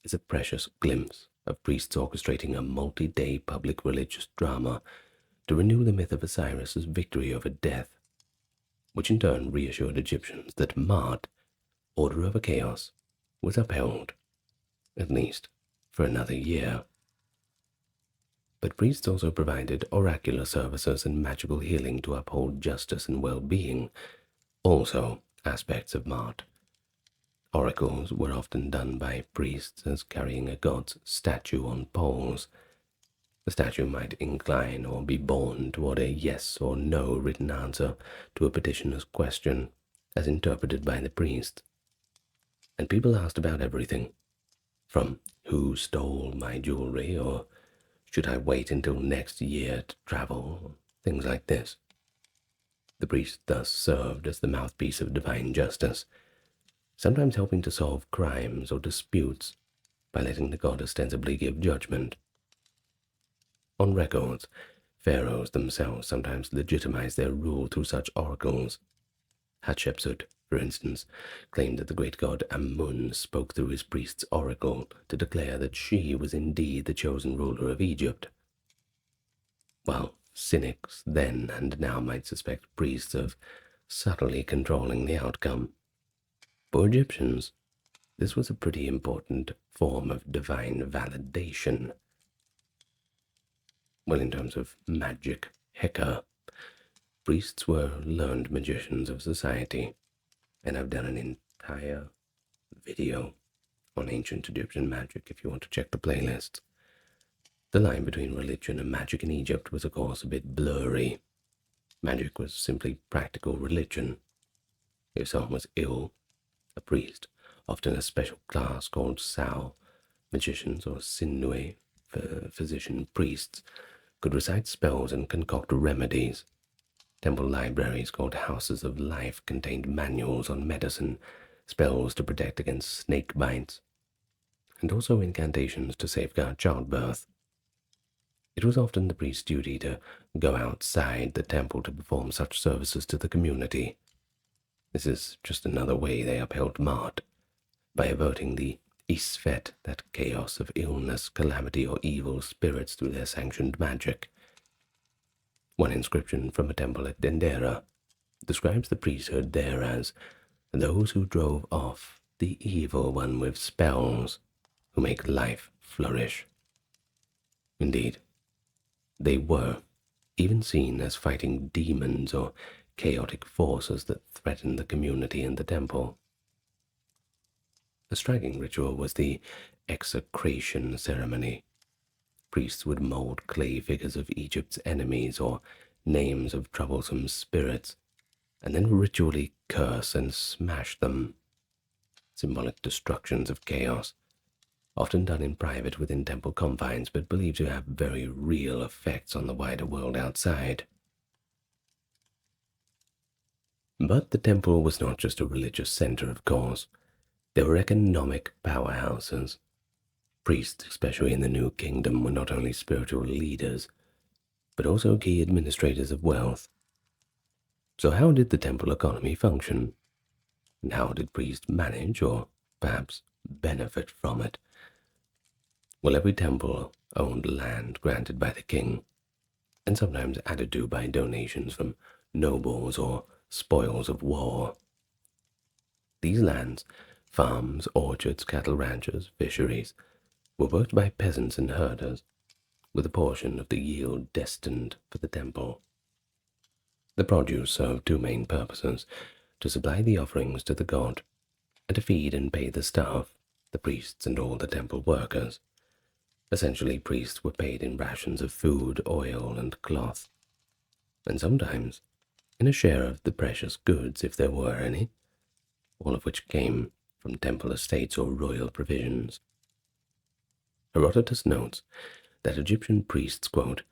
is a precious glimpse of priests orchestrating a multi-day public religious drama to renew the myth of Osiris's victory over death, which in turn reassured Egyptians that maāt, order over chaos, was upheld, at least for another year. But priests also provided oracular services and magical healing to uphold justice and well-being, also aspects of maāt. Oracles were often done by priests as carrying a god's statue on poles. The statue might incline or be borne toward a yes or no written answer to a petitioner's question, as interpreted by the priest. And people asked about everything, from who stole my jewelry, or should I wait until next year to travel, things like this. The priest thus served as the mouthpiece of divine justice, sometimes helping to solve crimes or disputes by letting the god ostensibly give judgment. On records, pharaohs themselves sometimes legitimized their rule through such oracles. Hatshepsut, for instance, claimed that the great god Amun spoke through his priest's oracle to declare that she was indeed the chosen ruler of Egypt. While cynics then and now might suspect priests of subtly controlling the outcome, for Egyptians, this was a pretty important form of divine validation. Well, in terms of magic, Heka, priests were learned magicians of society, and I've done an entire video on ancient Egyptian magic if you want to check the playlist. The line between religion and magic in Egypt was of course a bit blurry. Magic was simply practical religion. If someone was ill, a priest, often a special class called Sao, magicians or Sinue, physician priests, could recite spells and concoct remedies. Temple libraries called Houses of Life contained manuals on medicine, spells to protect against snake bites, and also incantations to safeguard childbirth. It was often the priest's duty to go outside the temple to perform such services to the community. This is just another way they upheld maāt, by averting the isfet, that chaos of illness, calamity, or evil spirits through their sanctioned magic. One inscription from a temple at Dendera describes the priesthood there as those who drove off the evil one with spells, who make life flourish. Indeed, they were even seen as fighting demons or chaotic forces that threatened the community and the temple. A striking ritual was the execration ceremony, priests would mold clay figures of Egypt's enemies or names of troublesome spirits, and then ritually curse and smash them. Symbolic destructions of chaos, often done in private within temple confines, but believed to have very real effects on the wider world outside. But the temple was not just a religious center, of course. There were economic powerhouses. Priests, especially in the New Kingdom, were not only spiritual leaders, but also key administrators of wealth. So how did the temple economy function? And how did priests manage, or perhaps benefit from it? Well, every temple owned land granted by the king, and sometimes added to by donations from nobles or spoils of war. These lands, farms, orchards, cattle ranches, fisheries, were worked by peasants and herders, with a portion of the yield destined for the temple. The produce served two main purposes: to supply the offerings to the god, and to feed and pay the staff, the priests and all the temple workers. Essentially, priests were paid in rations of food, oil, and cloth, and sometimes in a share of the precious goods, if there were any, all of which came from temple estates or royal provisions. Herodotus notes that Egyptian priests, quote,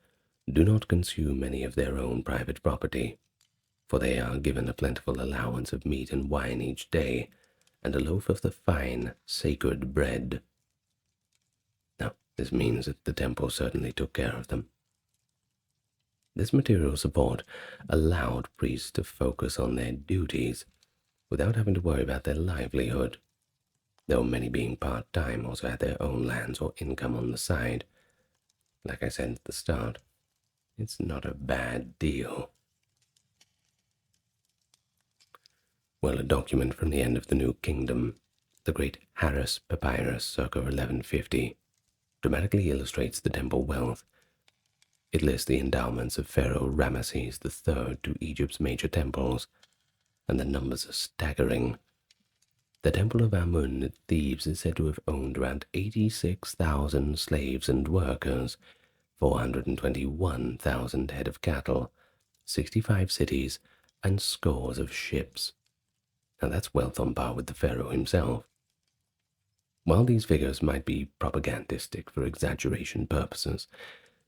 do not consume any of their own private property, for they are given a plentiful allowance of meat and wine each day, and a loaf of the fine, sacred bread. Now, this means that the temple certainly took care of them. This material support allowed priests to focus on their duties without having to worry about their livelihood, though many being part-time also had their own lands or income on the side. Like I said at the start, it's not a bad deal. Well, a document from the end of the New Kingdom, the Great Harris Papyrus, circa 1150, dramatically illustrates the temple wealth. It lists the endowments of Pharaoh Ramesses III to Egypt's major temples, and the numbers are staggering. The Temple of Amun at Thebes is said to have owned around 86,000 slaves and workers, 421,000 head of cattle, 65 cities, and scores of ships. Now that's wealth on par with the pharaoh himself. While these figures might be propagandistic for exaggeration purposes,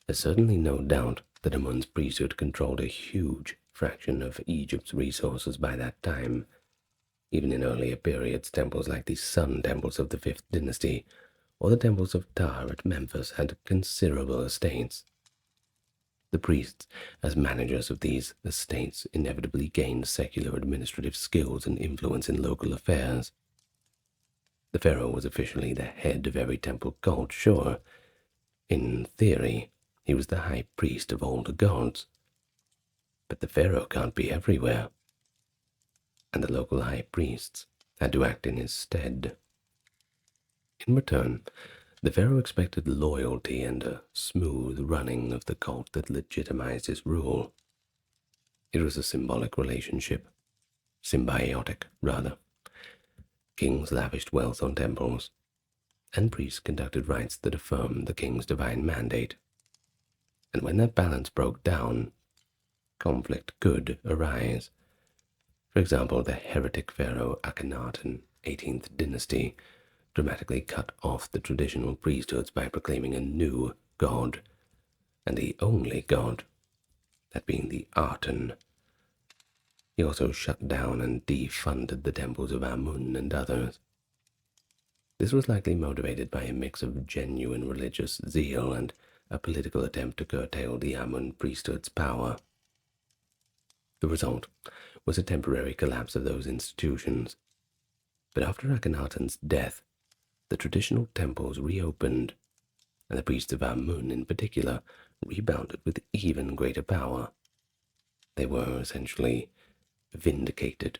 there's certainly no doubt that Amun's priesthood controlled a huge fraction of Egypt's resources by that time. Even in earlier periods, temples like the Sun Temples of the 5th dynasty or the temples of Ptah at Memphis had considerable estates. The priests, as managers of these estates, inevitably gained secular administrative skills and influence in local affairs. The pharaoh was officially the head of every temple cult, sure. In theory, he was the high priest of all the gods. But the pharaoh can't be everywhere, and the local high priests had to act in his stead. In return, the pharaoh expected loyalty and a smooth running of the cult that legitimized his rule. It was a symbolic relationship, symbiotic, rather. Kings lavished wealth on temples, and priests conducted rites that affirmed the king's divine mandate. And when that balance broke down, conflict could arise. For example, the heretic pharaoh Akhenaten, 18th dynasty, dramatically cut off the traditional priesthoods by proclaiming a new god, and the only god, that being the Aten. He also shut down and defunded the temples of Amun and others. This was likely motivated by a mix of genuine religious zeal and a political attempt to curtail the Amun priesthood's power. The result was a temporary collapse of those institutions, but after Akhenaten's death, the traditional temples reopened, and the priests of Amun in particular rebounded with even greater power. They were essentially vindicated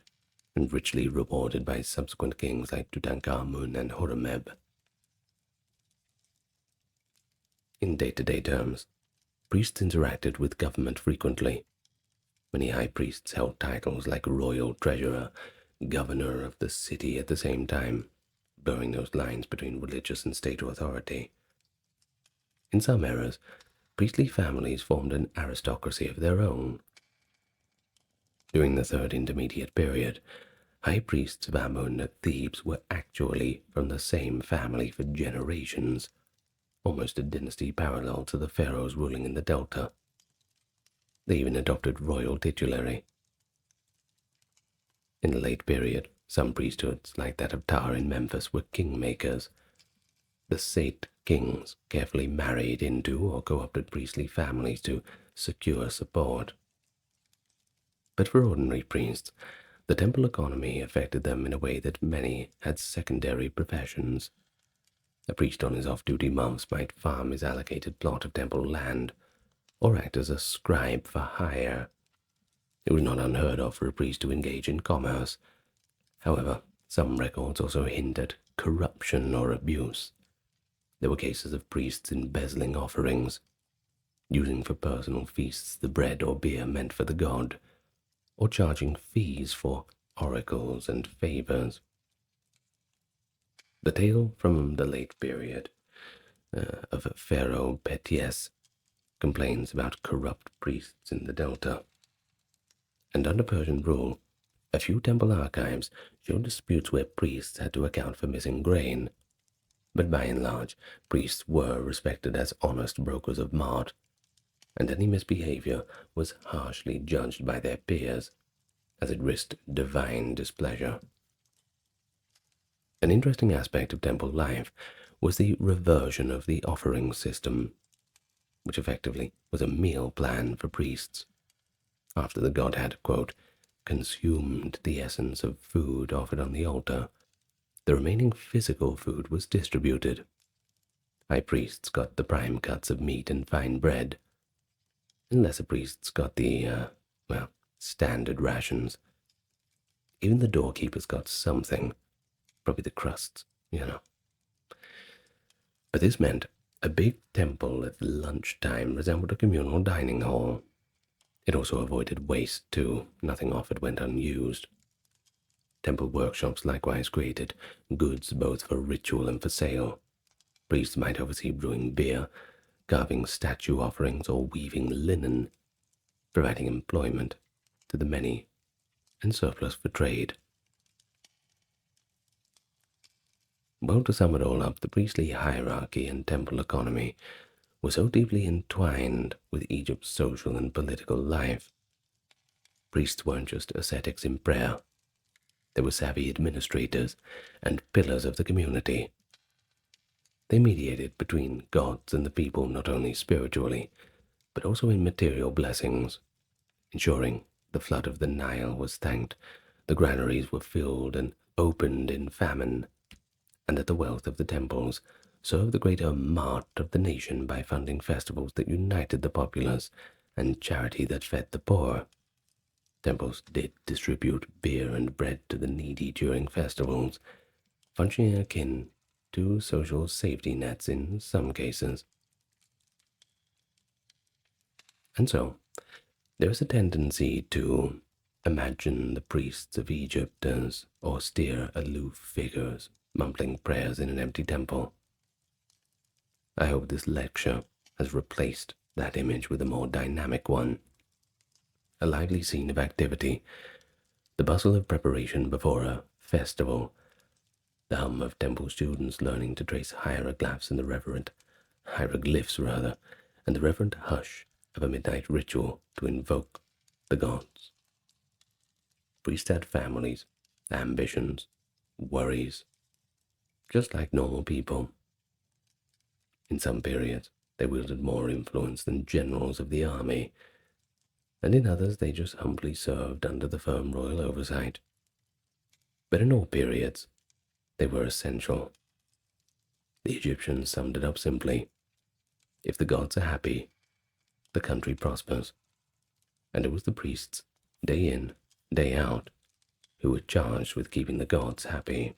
and richly rewarded by subsequent kings like Tutankhamun and Horemheb. In day-to-day terms, priests interacted with government frequently. Many high priests held titles like royal treasurer, governor of the city at the same time, blurring those lines between religious and state authority. In some eras, priestly families formed an aristocracy of their own. During the Third Intermediate Period, high priests of Amun at Thebes were actually from the same family for generations, almost a dynasty parallel to the pharaohs ruling in the Delta. They even adopted royal titulary. In the late period, some priesthoods, like that of Ptah in Memphis, were kingmakers. The Sate kings carefully married into or co-opted priestly families to secure support. But for ordinary priests, the temple economy affected them in a way that many had secondary professions. A priest on his off-duty months might farm his allocated plot of temple land, or act as a scribe for hire. It was not unheard of for a priest to engage in commerce. However, some records also hint at corruption or abuse. There were cases of priests embezzling offerings, using for personal feasts the bread or beer meant for the god, or charging fees for oracles and favors. The tale from the late period of Pharaoh Peties complains about corrupt priests in the Delta. And under Persian rule, a few temple archives show disputes where priests had to account for missing grain. But by and large, priests were respected as honest brokers of maʿat, and any misbehavior was harshly judged by their peers, as it risked divine displeasure. An interesting aspect of temple life was the reversion of the offering system, which effectively was a meal plan for priests. After the god had, quote, consumed the essence of food offered on the altar, the remaining physical food was distributed. High priests got the prime cuts of meat and fine bread, and lesser priests got the, standard rations. Even the doorkeepers got something, probably the crusts, But this meant a big temple at lunchtime resembled a communal dining hall. It also avoided waste, too. Nothing offered went unused. Temple workshops likewise created goods both for ritual and for sale. Priests might oversee brewing beer, carving statue offerings, or weaving linen, providing employment to the many and surplus for trade. Well, to sum it all up, the priestly hierarchy and temple economy were so deeply entwined with Egypt's social and political life. Priests weren't just ascetics in prayer. They were savvy administrators and pillars of the community. They mediated between gods and the people not only spiritually, but also in material blessings, ensuring the flood of the Nile was thanked, the granaries were filled and opened in famine, and that the wealth of the temples served the greater maāt of the nation by funding festivals that united the populace and charity that fed the poor. Temples did distribute beer and bread to the needy during festivals, functioning akin to social safety nets in some cases. And so, there is a tendency to imagine the priests of Egypt as austere, aloof figures mumbling prayers in an empty temple. I hope this lecture has replaced that image with a more dynamic one. A lively scene of activity, the bustle of preparation before a festival, the hum of temple students learning to trace hieroglyphs and the reverent hush of a midnight ritual to invoke the gods. Priests had families, ambitions, worries, just like normal people. In some periods, they wielded more influence than generals of the army, and in others they just humbly served under the firm royal oversight. But in all periods, they were essential. The Egyptians summed it up simply: if the gods are happy, the country prospers. And it was the priests, day in, day out, who were charged with keeping the gods happy.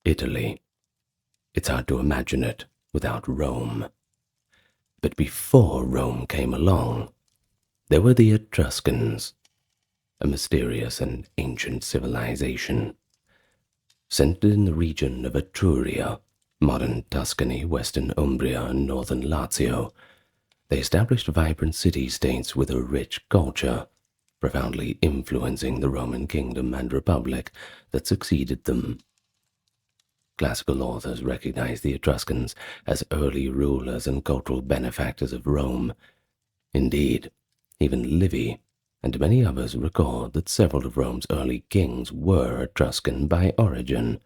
Italy. It's hard to imagine it without Rome. But before Rome came along, there were the Etruscans, a mysterious and ancient civilization, centered in the region of Etruria, modern Tuscany, western Umbria, and northern Lazio, they established vibrant city-states with a rich culture, profoundly influencing the Roman kingdom and republic that succeeded them. Classical authors recognize the Etruscans as early rulers and cultural benefactors of Rome. Indeed, even Livy and many others record that several of Rome's early kings were Etruscan by origin.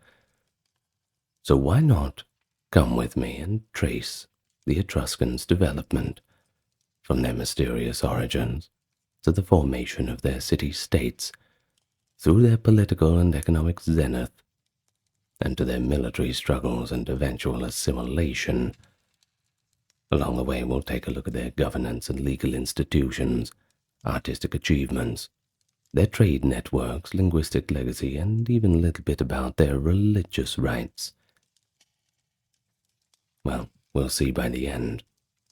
So why not come with me and trace the Etruscans' development from their mysterious origins to the formation of their city-states, through their political and economic zenith, and to their military struggles and eventual assimilation. Along the way, we'll take a look at their governance and legal institutions, artistic achievements, their trade networks, linguistic legacy, and even a little bit about their religious rites. Well, we'll see by the end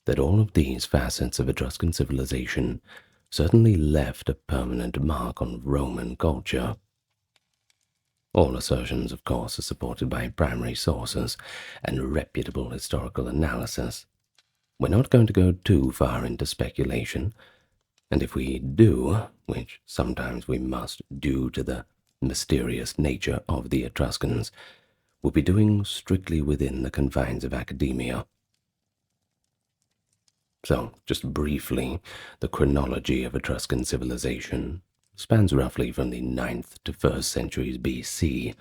that all of these facets of Etruscan civilization certainly left a permanent mark on Roman culture. All assertions, of course, are supported by primary sources and reputable historical analysis. We're not going to go too far into speculation, and if we do, which sometimes we must due to the mysterious nature of the Etruscans, we'll be doing strictly within the confines of academia. So, just briefly, the chronology of Etruscan civilization spans roughly from the 9th to 1st centuries BC,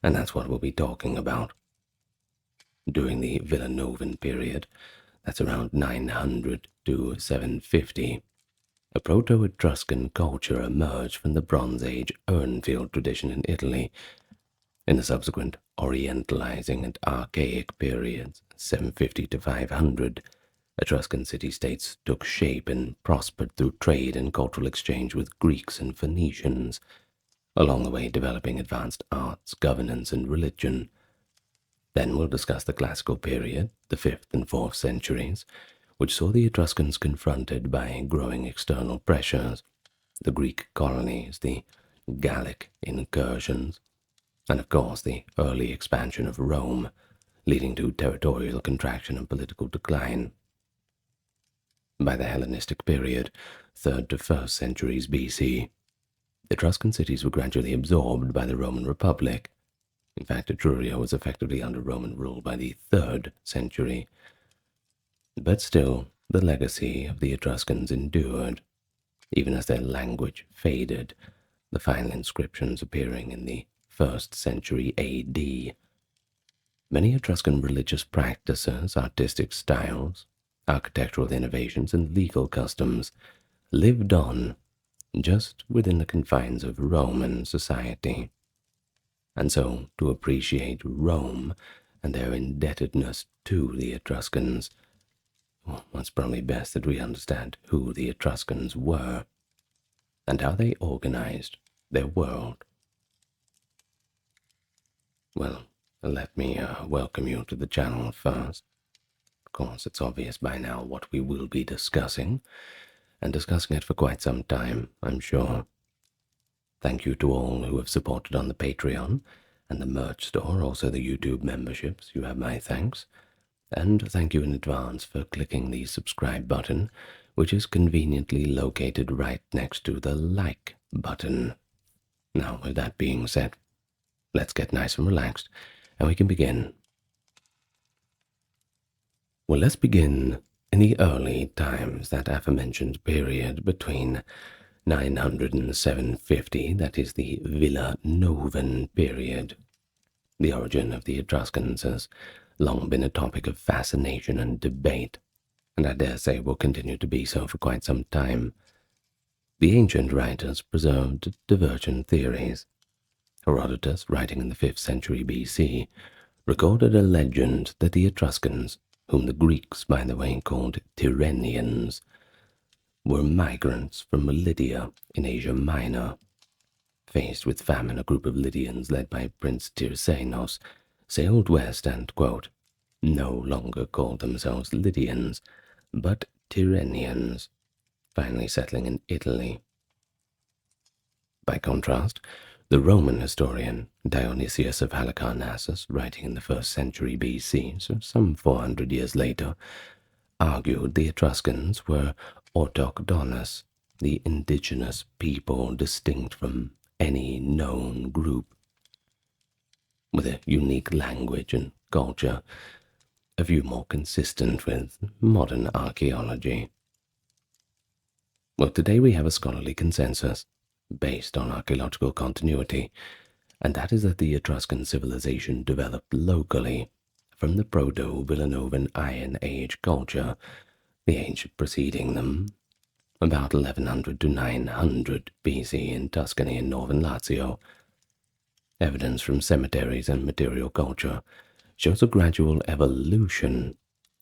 and that's what we'll be talking about. During the Villanovan period, that's around 900 to 750, a proto-Etruscan culture emerged from the Bronze Age Urnfield tradition in Italy. In the subsequent Orientalizing and Archaic periods, 750 to 500, Etruscan city-states took shape and prospered through trade and cultural exchange with Greeks and Phoenicians, along the way developing advanced arts, governance, and religion. Then we'll discuss the classical period, the 5th and 4th centuries, which saw the Etruscans confronted by growing external pressures, the Greek colonies, the Gallic incursions, and of course the early expansion of Rome, leading to territorial contraction and political decline. By the Hellenistic period, 3rd to 1st centuries BC, Etruscan cities were gradually absorbed by the Roman Republic. In fact, Etruria was effectively under Roman rule by the 3rd century. But still, the legacy of the Etruscans endured, even as their language faded, the final inscriptions appearing in the 1st century AD. Many Etruscan religious practices, artistic styles, architectural innovations, and legal customs lived on just within the confines of Roman society. And so, to appreciate Rome and their indebtedness to the Etruscans, well, it's probably best that we understand who the Etruscans were and how they organized their world. Well, let me welcome you to the channel first. Of course, it's obvious by now what we will be discussing, and discussing it for quite some time, I'm sure. Thank you to all who have supported on the Patreon and the merch store, also the YouTube memberships. You have my thanks. And thank you in advance for clicking the subscribe button, which is conveniently located right next to the like button. Now, with that being said, let's get nice and relaxed, and we can begin. Well, let's begin in the early times, that aforementioned period between 900 and 750, that is the Villanovan period. The origin of the Etruscans has long been a topic of fascination and debate, and I dare say will continue to be so for quite some time. The ancient writers preserved divergent theories. Herodotus, writing in the 5th century BC, recorded a legend that the Etruscans, whom the Greeks, by the way, called Tyrrhenians, were migrants from Lydia in Asia Minor. Faced with famine, a group of Lydians led by Prince Tyrsenos sailed west and, quote, no longer called themselves Lydians, but Tyrrhenians, finally settling in Italy. By contrast, The Roman historian Dionysius of Halicarnassus, writing in the 1st century BC, so some 400 years later, argued the Etruscans were autochthonous, the indigenous people distinct from any known group, with a unique language and culture, a view more consistent with modern archaeology. Well, today we have a scholarly consensus based on archaeological continuity, and that is that the Etruscan civilization developed locally from the Proto-Villanovan Iron Age culture, the age preceding them, about 1100 to 900 BC in Tuscany and northern Lazio. Evidence from cemeteries and material culture shows a gradual evolution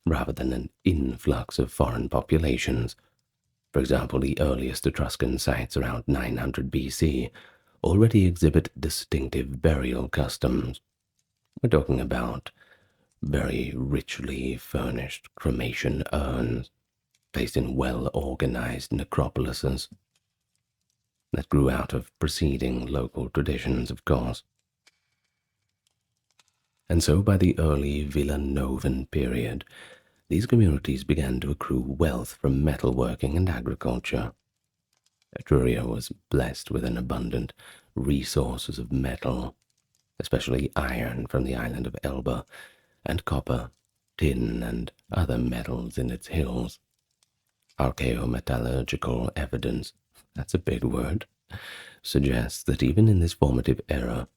rather than an influx of foreign populations. For example, the earliest Etruscan sites around 900 BC already exhibit distinctive burial customs. We're talking about very richly furnished cremation urns placed in well-organized necropolises that grew out of preceding local traditions, of course. And so by the early Villanovan period, these communities began to accrue wealth from metalworking and agriculture. Etruria was blessed with an abundant resources of metal, especially iron from the island of Elba, and copper, tin, and other metals in its hills. Archaeometallurgical evidence, that's a big word, suggests that even in this formative era,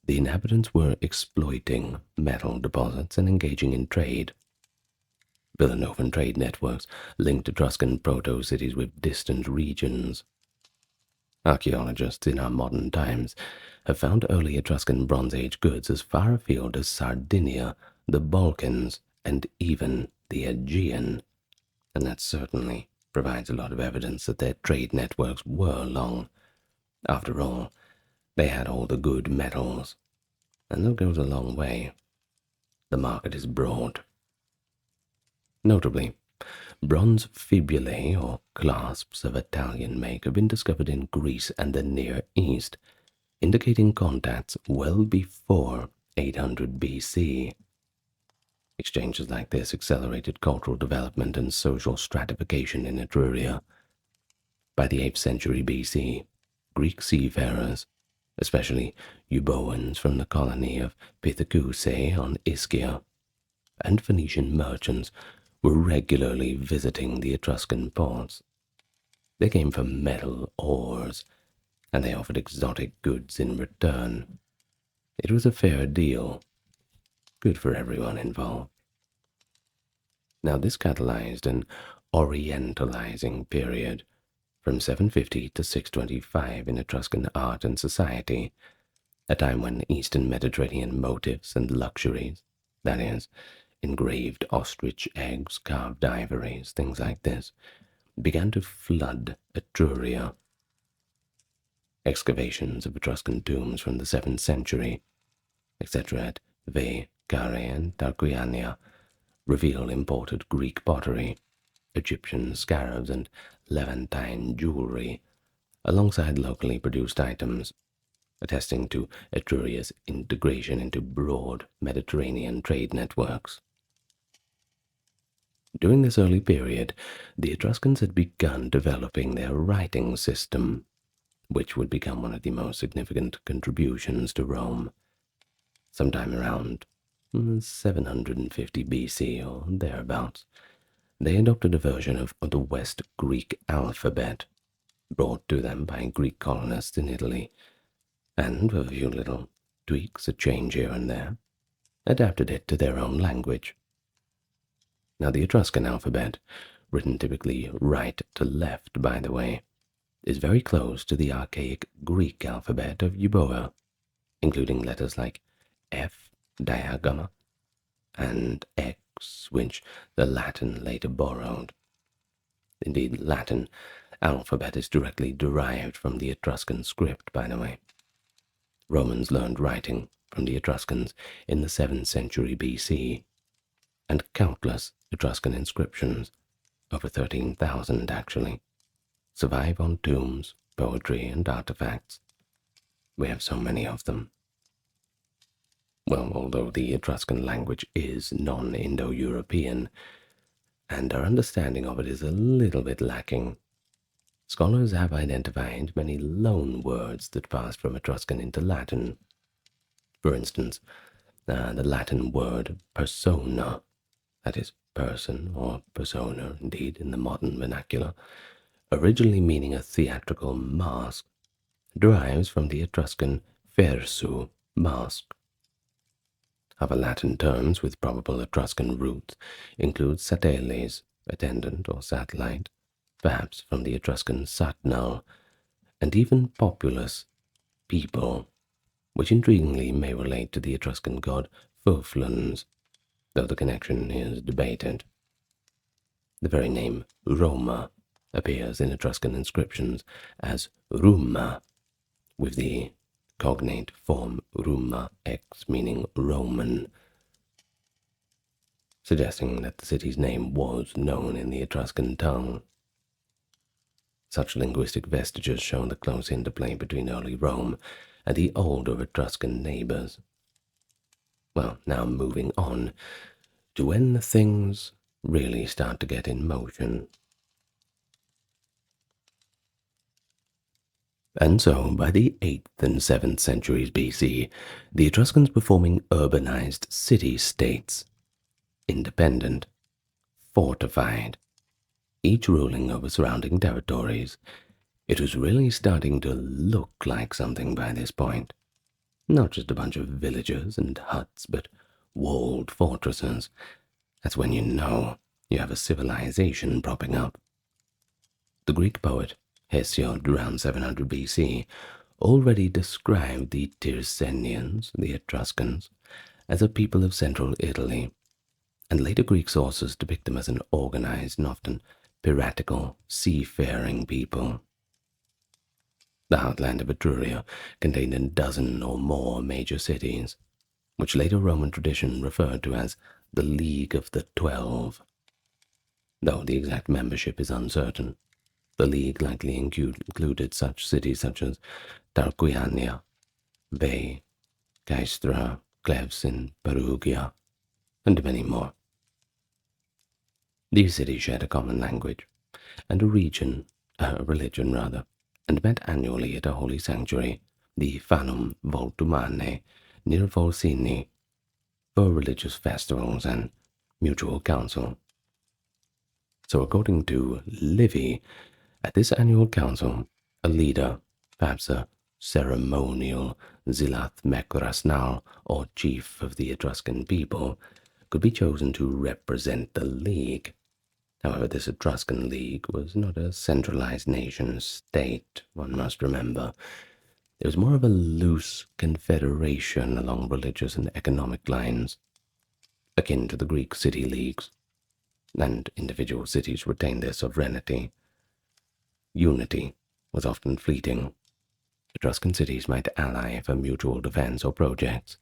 the inhabitants were exploiting metal deposits and engaging in trade. Villanovan trade networks linked Etruscan proto-cities with distant regions. Archaeologists in our modern times have found early Etruscan Bronze Age goods as far afield as Sardinia, the Balkans, and even the Aegean, and that certainly provides a lot of evidence that their trade networks were long. After all, they had all the good metals, and that goes a long way. The market is broad. Notably, bronze fibulae, or clasps of Italian make, have been discovered in Greece and the Near East, indicating contacts well before 800 BC. Exchanges like this accelerated cultural development and social stratification in Etruria. By the 8th century BC, Greek seafarers, especially Euboeans from the colony of Pithecusae on Ischia, and Phoenician merchants were regularly visiting the Etruscan ports. They came for metal ores, and they offered exotic goods in return. It was a fair deal, good for everyone involved. Now this catalyzed an orientalizing period from 750 to 625 in Etruscan art and society, a time when Eastern Mediterranean motifs and luxuries, that is, engraved ostrich eggs, carved ivories, things like this, began to flood Etruria. Excavations of Etruscan tombs from the 7th century, etc. at Ve, Care, and Tarquiania, reveal imported Greek pottery, Egyptian scarabs, and Levantine jewelry, alongside locally produced items, attesting to Etruria's integration into broad Mediterranean trade networks. During this early period, the Etruscans had begun developing their writing system, which would become one of the most significant contributions to Rome. Sometime around 750 BC or thereabouts, they adopted a version of the West Greek alphabet, brought to them by Greek colonists in Italy, and with a few little tweaks, a change here and there, adapted it to their own language. Now the Etruscan alphabet, written typically right to left by the way, is very close to the archaic Greek alphabet of Euboea, including letters like F, diagamma, and X, which the Latin later borrowed. Indeed, Latin alphabet is directly derived from the Etruscan script, by the way. Romans learned writing from the Etruscans in the 7th century BC, and countless Etruscan inscriptions, over 13,000 actually, survive on tombs, poetry, and artifacts. We have so many of them. Well, although the Etruscan language is non-Indo-European, and our understanding of it is a little bit lacking, scholars have identified many loan words that passed from Etruscan into Latin. For instance, the Latin word persona, that is person or persona indeed in the modern vernacular, originally meaning a theatrical mask, derives from the Etruscan versu, mask. Other Latin terms with probable Etruscan roots include sateles, attendant or satellite, perhaps from the Etruscan satnal, and even populus, people, which intriguingly may relate to the Etruscan god Fufluns, though the connection is debated. The very name Roma appears in Etruscan inscriptions as Rumma, with the cognate form Rumma X meaning Roman, suggesting that the city's name was known in the Etruscan tongue. Such linguistic vestiges show the close interplay between early Rome and the older Etruscan neighbors. Well, now moving on to when things really start to get in motion. And so, by the 8th and 7th centuries BC, the Etruscans were forming urbanized city-states, independent, fortified, each ruling over surrounding territories. It was really starting to look like something by this point. Not just a bunch of villages and huts, but walled fortresses. That's when you know you have a civilization propping up. The Greek poet Hesiod, around 700 BC, already described the Tyrsenians, the Etruscans, as a people of central Italy, and later Greek sources depict them as an organized and often piratical, seafaring people. The heartland of Etruria contained a dozen or more major cities, which later Roman tradition referred to as the League of the 12. Though the exact membership is uncertain, the League likely included such cities such as Tarquiania, Veii, Caestra, Cleves in Perugia, and many more. These cities shared a common language and a religion, and met annually at a holy sanctuary, the Fanum Voltumane, near Volsini, for religious festivals and mutual council. So according to Livy, at this annual council, a leader, perhaps a ceremonial Zilath Mekrasnal, or chief of the Etruscan people, could be chosen to represent the League. However, this Etruscan League was not a centralized nation-state, one must remember. It was more of a loose confederation along religious and economic lines, akin to the Greek city leagues, and individual cities retained their sovereignty. Unity was often fleeting. Etruscan cities might ally for mutual defense or projects,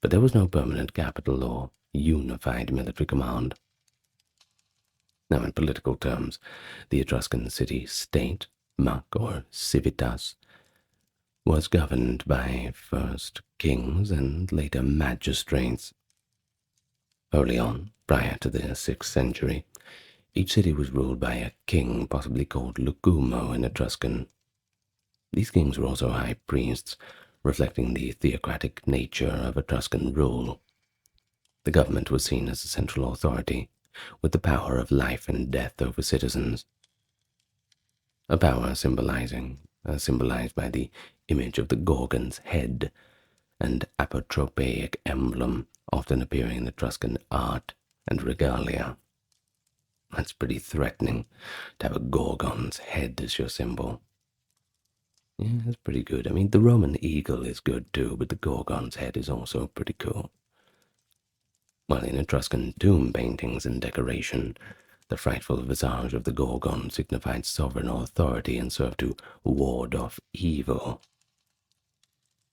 but there was no permanent capital or unified military command. Now, in political terms, the Etruscan city-state, mac or civitas, was governed by first kings and later magistrates. Early on, prior to the 6th century, each city was ruled by a king, possibly called Lucumo in Etruscan. These kings were also high priests, reflecting the theocratic nature of Etruscan rule. The government was seen as a central authority, with the power of life and death over citizens. A power symbolized by the image of the Gorgon's head, and apotropaic emblem often appearing in Etruscan art and regalia. That's pretty threatening, to have a Gorgon's head as your symbol. Yeah, that's pretty good. I mean, the Roman eagle is good too, but the Gorgon's head is also pretty cool. While in Etruscan tomb paintings and decoration, the frightful visage of the Gorgon signified sovereign authority and served to ward off evil.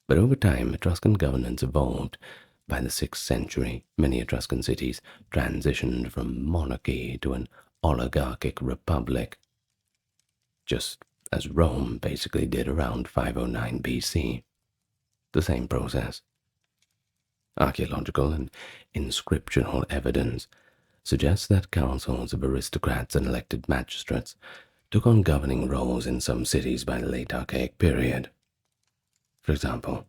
But over time, Etruscan governance evolved. By the 6th century, many Etruscan cities transitioned from monarchy to an oligarchic republic, just as Rome basically did around 509 BC. the same process. Archaeological and inscriptional evidence suggests that councils of aristocrats and elected magistrates took on governing roles in some cities by the late Archaic period. For example,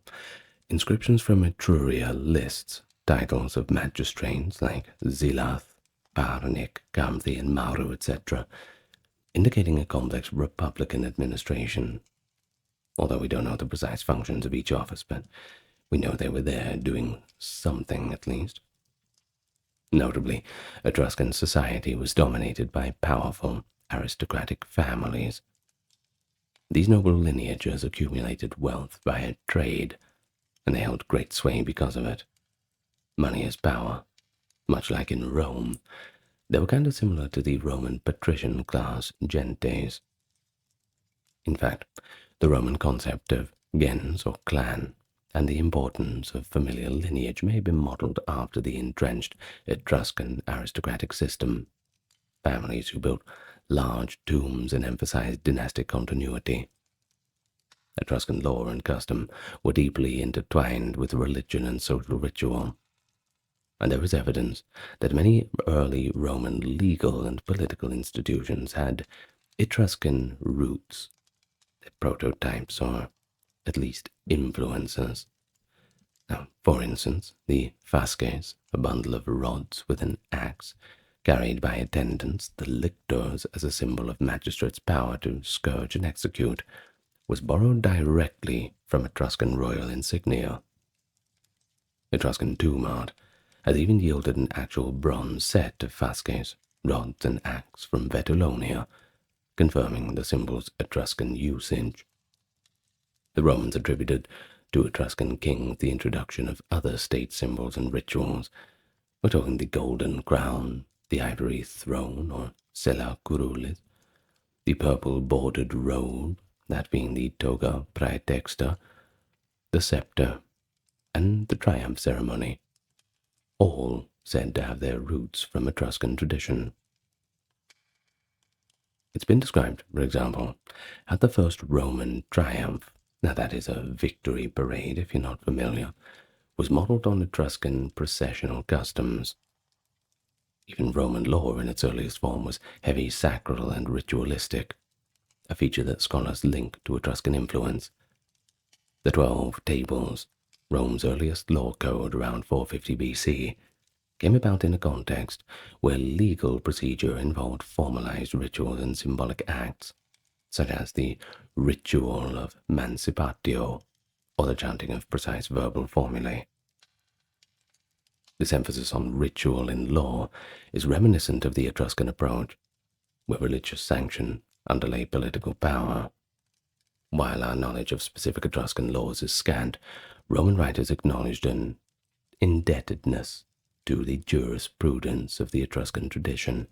inscriptions from Etruria lists titles of magistrates like Zilath, Parnik, Gamthi, and Maru, etc., indicating a complex republican administration. Although we don't know the precise functions of each office, but we know they were there doing something at least. Notably, Etruscan society was dominated by powerful aristocratic families. These noble lineages accumulated wealth via trade, and they held great sway because of it. Money is power. Much like in Rome, they were kind of similar to the Roman patrician class gentes. In fact, the Roman concept of gens or clan and the importance of familial lineage may be modeled after the entrenched Etruscan aristocratic system. Families who built large tombs and emphasized dynastic continuity. Etruscan law and custom were deeply intertwined with religion and social ritual, and there is evidence that many early Roman legal and political institutions had Etruscan roots, prototypes, or at least influences. Now, for instance, the fasces, a bundle of rods with an axe, carried by attendants, the lictors, as a symbol of magistrates' power to scourge and execute, was borrowed directly from Etruscan royal insignia. Etruscan tomb art has even yielded an actual bronze set of fasces, rods, and axe from Vetulonia, confirming the symbol's Etruscan usage. The Romans attributed to Etruscan kings the introduction of other state symbols and rituals. We're talking the golden crown, the ivory throne, or sella curulis, the purple bordered robe, that being the toga praetexta, the scepter, and the triumph ceremony, all said to have their roots from Etruscan tradition. It's been described, for example, as the first Roman triumph. Now that is a victory parade, if you're not familiar, was modeled on Etruscan processional customs. Even Roman law in its earliest form was heavy sacral and ritualistic, a feature that scholars link to Etruscan influence. The 12 Tables, Rome's earliest law code around 450 BC, came about in a context where legal procedure involved formalized rituals and symbolic acts, such as the ritual of mancipatio, or the chanting of precise verbal formulae. This emphasis on ritual in law is reminiscent of the Etruscan approach, where religious sanction underlay political power. While our knowledge of specific Etruscan laws is scant, Roman writers acknowledged an indebtedness to the jurisprudence of the Etruscan tradition.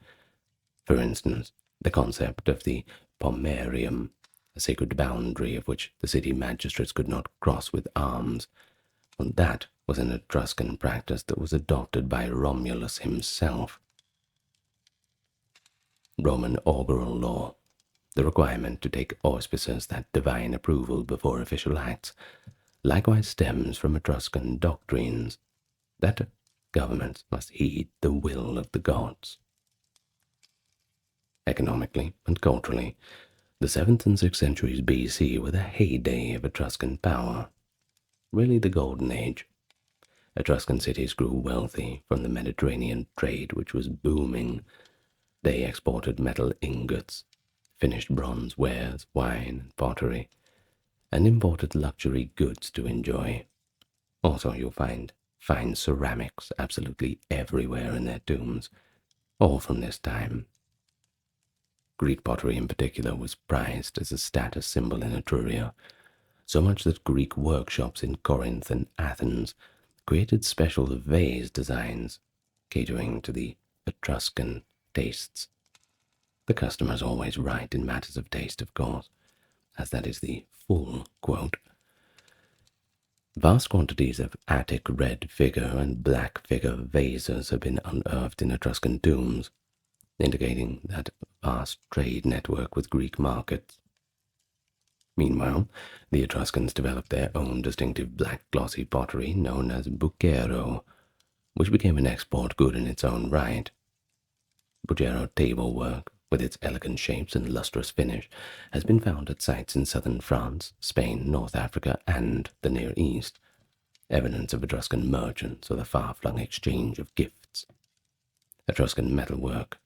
For instance, the concept of the pomerium, a sacred boundary of which the city magistrates could not cross with arms, and that was an Etruscan practice that was adopted by Romulus himself. Roman augural law, the requirement to take auspices, that divine approval before official acts, likewise stems from Etruscan doctrines that governments must heed the will of the gods. Economically and culturally, the 7th and 6th centuries BC were the heyday of Etruscan power, really the golden age. Etruscan cities grew wealthy from the Mediterranean trade, which was booming. They exported metal ingots, finished bronze wares, wine, and pottery, and imported luxury goods to enjoy. Also, you'll find fine ceramics absolutely everywhere in their tombs, all from this time. Greek pottery in particular was prized as a status symbol in Etruria, so much that Greek workshops in Corinth and Athens created special vase designs catering to the Etruscan tastes. The customer is always right in matters of taste, of course, as that is the full quote. Vast quantities of Attic red figure and black figure vases have been unearthed in Etruscan tombs, indicating that vast trade network with Greek markets. Meanwhile, the Etruscans developed their own distinctive black glossy pottery known as bucero, which became an export good in its own right. Bucero table work, with its elegant shapes and lustrous finish, has been found at sites in southern France, Spain, North Africa, and the Near East, evidence of Etruscan merchants or the far-flung exchange of gifts. Etruscan metalwork,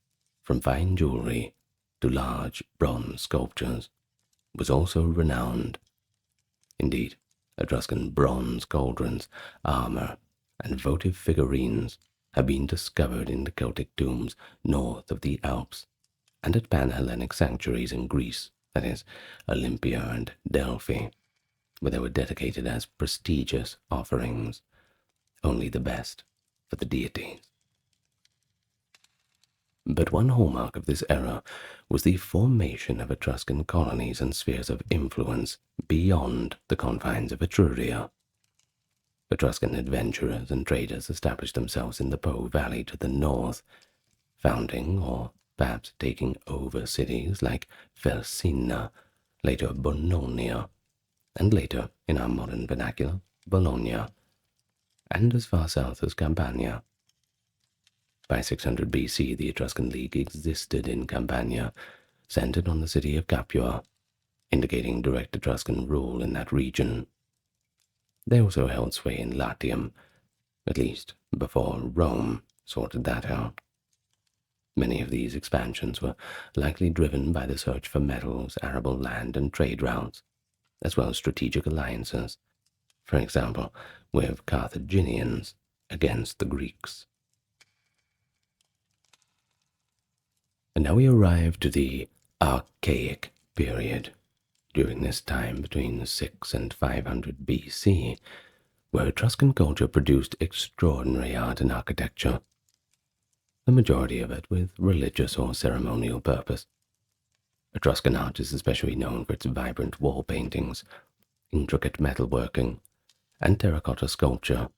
from fine jewelry to large bronze sculptures, was also renowned. Indeed, Etruscan bronze cauldrons, armor, and votive figurines have been discovered in the Celtic tombs north of the Alps and at Pan-Hellenic sanctuaries in Greece, that is, Olympia and Delphi, where they were dedicated as prestigious offerings, only the best for the deities. But one hallmark of this era was the formation of Etruscan colonies and spheres of influence beyond the confines of Etruria. Etruscan adventurers and traders established themselves in the Po Valley to the north, founding or perhaps taking over cities like Felsina, later Bononia, and later, in our modern vernacular, Bologna, and as far south as Campania. By 600 BC, the Etruscan League existed in Campania, centered on the city of Capua, indicating direct Etruscan rule in that region. They also held sway in Latium, at least before Rome sorted that out. Many of these expansions were likely driven by the search for metals, arable land, and trade routes, as well as strategic alliances, for example, with Carthaginians against the Greeks. And now we arrive to the Archaic period, during this time between 6 and 500 BC, where Etruscan culture produced extraordinary art and architecture, the majority of it with religious or ceremonial purpose. Etruscan art is especially known for its vibrant wall paintings, intricate metalworking, and terracotta sculpture.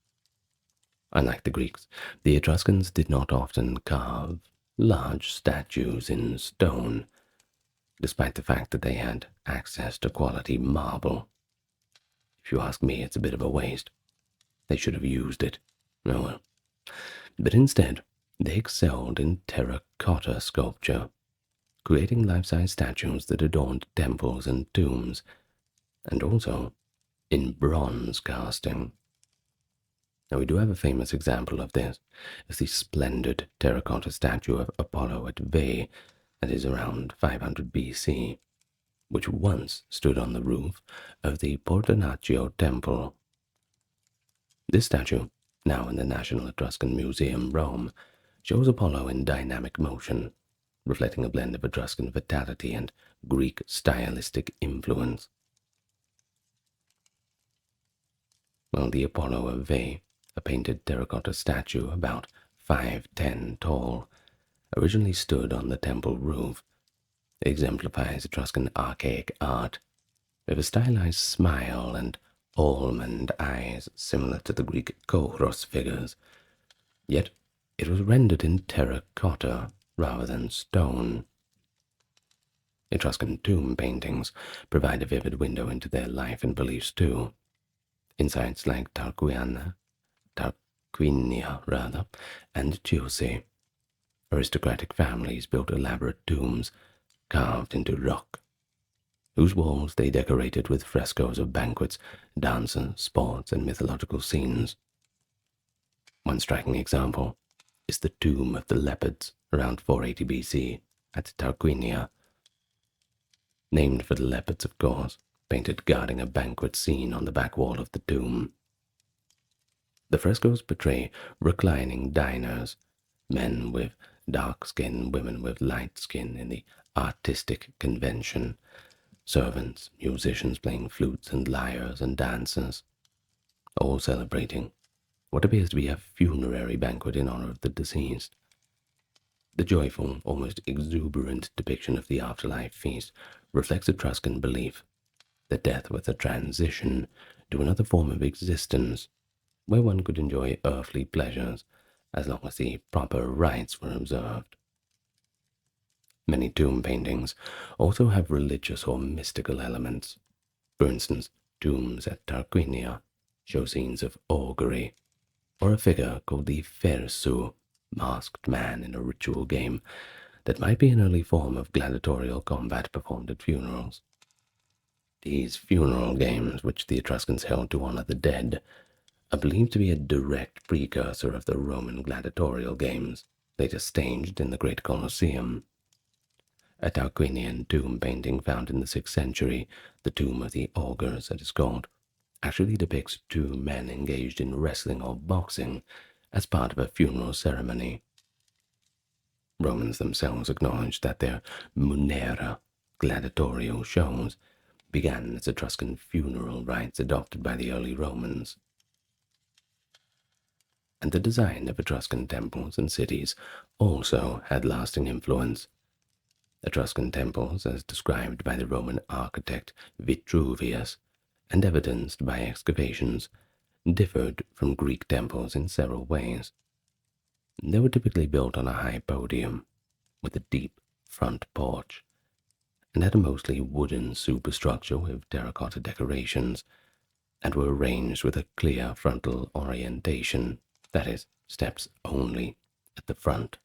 Unlike the Greeks, the Etruscans did not often carve large statues in stone, despite the fact that they had access to quality marble. If you ask me, it's a bit of a waste. They should have used it. Oh well. But instead, they excelled in terracotta sculpture, creating life-size statues that adorned temples and tombs, and also in bronze casting. Now, we do have a famous example of this, as the splendid terracotta statue of Apollo at Veii, that is around 500 BC, which once stood on the roof of the Portonaccio Temple. This stylew, now in the National Etruscan Museum, Rome, shows Apollo in dynamic motion, reflecting a blend of Etruscan vitality and Greek stylistic influence. While the Apollo of Veii, a painted terracotta statue about 5'10" tall, originally stood on the temple roof, it exemplifies Etruscan archaic art, with a stylized smile and almond eyes similar to the Greek Kouros figures, yet it was rendered in terracotta rather than stone. Etruscan tomb paintings provide a vivid window into their life and beliefs too. In sites like Tarquinia, and Chiusi, aristocratic families built elaborate tombs carved into rock, whose walls they decorated with frescoes of banquets, dances, sports, and mythological scenes. One striking example is the Tomb of the Leopards around 480 BC at Tarquinia, named for the leopards, of course, painted guarding a banquet scene on the back wall of the tomb. The frescoes portray reclining diners, men with dark skin, women with light skin in the artistic convention, servants, musicians playing flutes and lyres, and dancers, all celebrating what appears to be a funerary banquet in honor of the deceased. The joyful, almost exuberant depiction of the afterlife feast reflects Etruscan belief that death was a transition to another form of existence, where one could enjoy earthly pleasures as long as the proper rites were observed. Many tomb paintings also have religious or mystical elements, For instance, tombs at Tarquinia show scenes of augury, or a figure called the Versu, masked man in a ritual game that might be an early form of gladiatorial combat performed at funerals. These funeral games, which the Etruscans held to honor the dead, are believed to be a direct precursor of the Roman gladiatorial games, later staged in the Great Colosseum. A Tarquinian tomb painting found in the 6th century, the Tomb of the Augurs it is called, actually depicts two men engaged in wrestling or boxing as part of a funeral ceremony. Romans themselves acknowledged that their munera, gladiatorial shows, began as Etruscan funeral rites adopted by the early Romans. And the design of Etruscan temples and cities also had lasting influence. Etruscan temples, as described by the Roman architect Vitruvius and evidenced by excavations, differed from Greek temples in several ways. They were typically built on a high podium, with a deep front porch, and had a mostly wooden superstructure with terracotta decorations, and were arranged with a clear frontal orientation, that is, steps only at the front.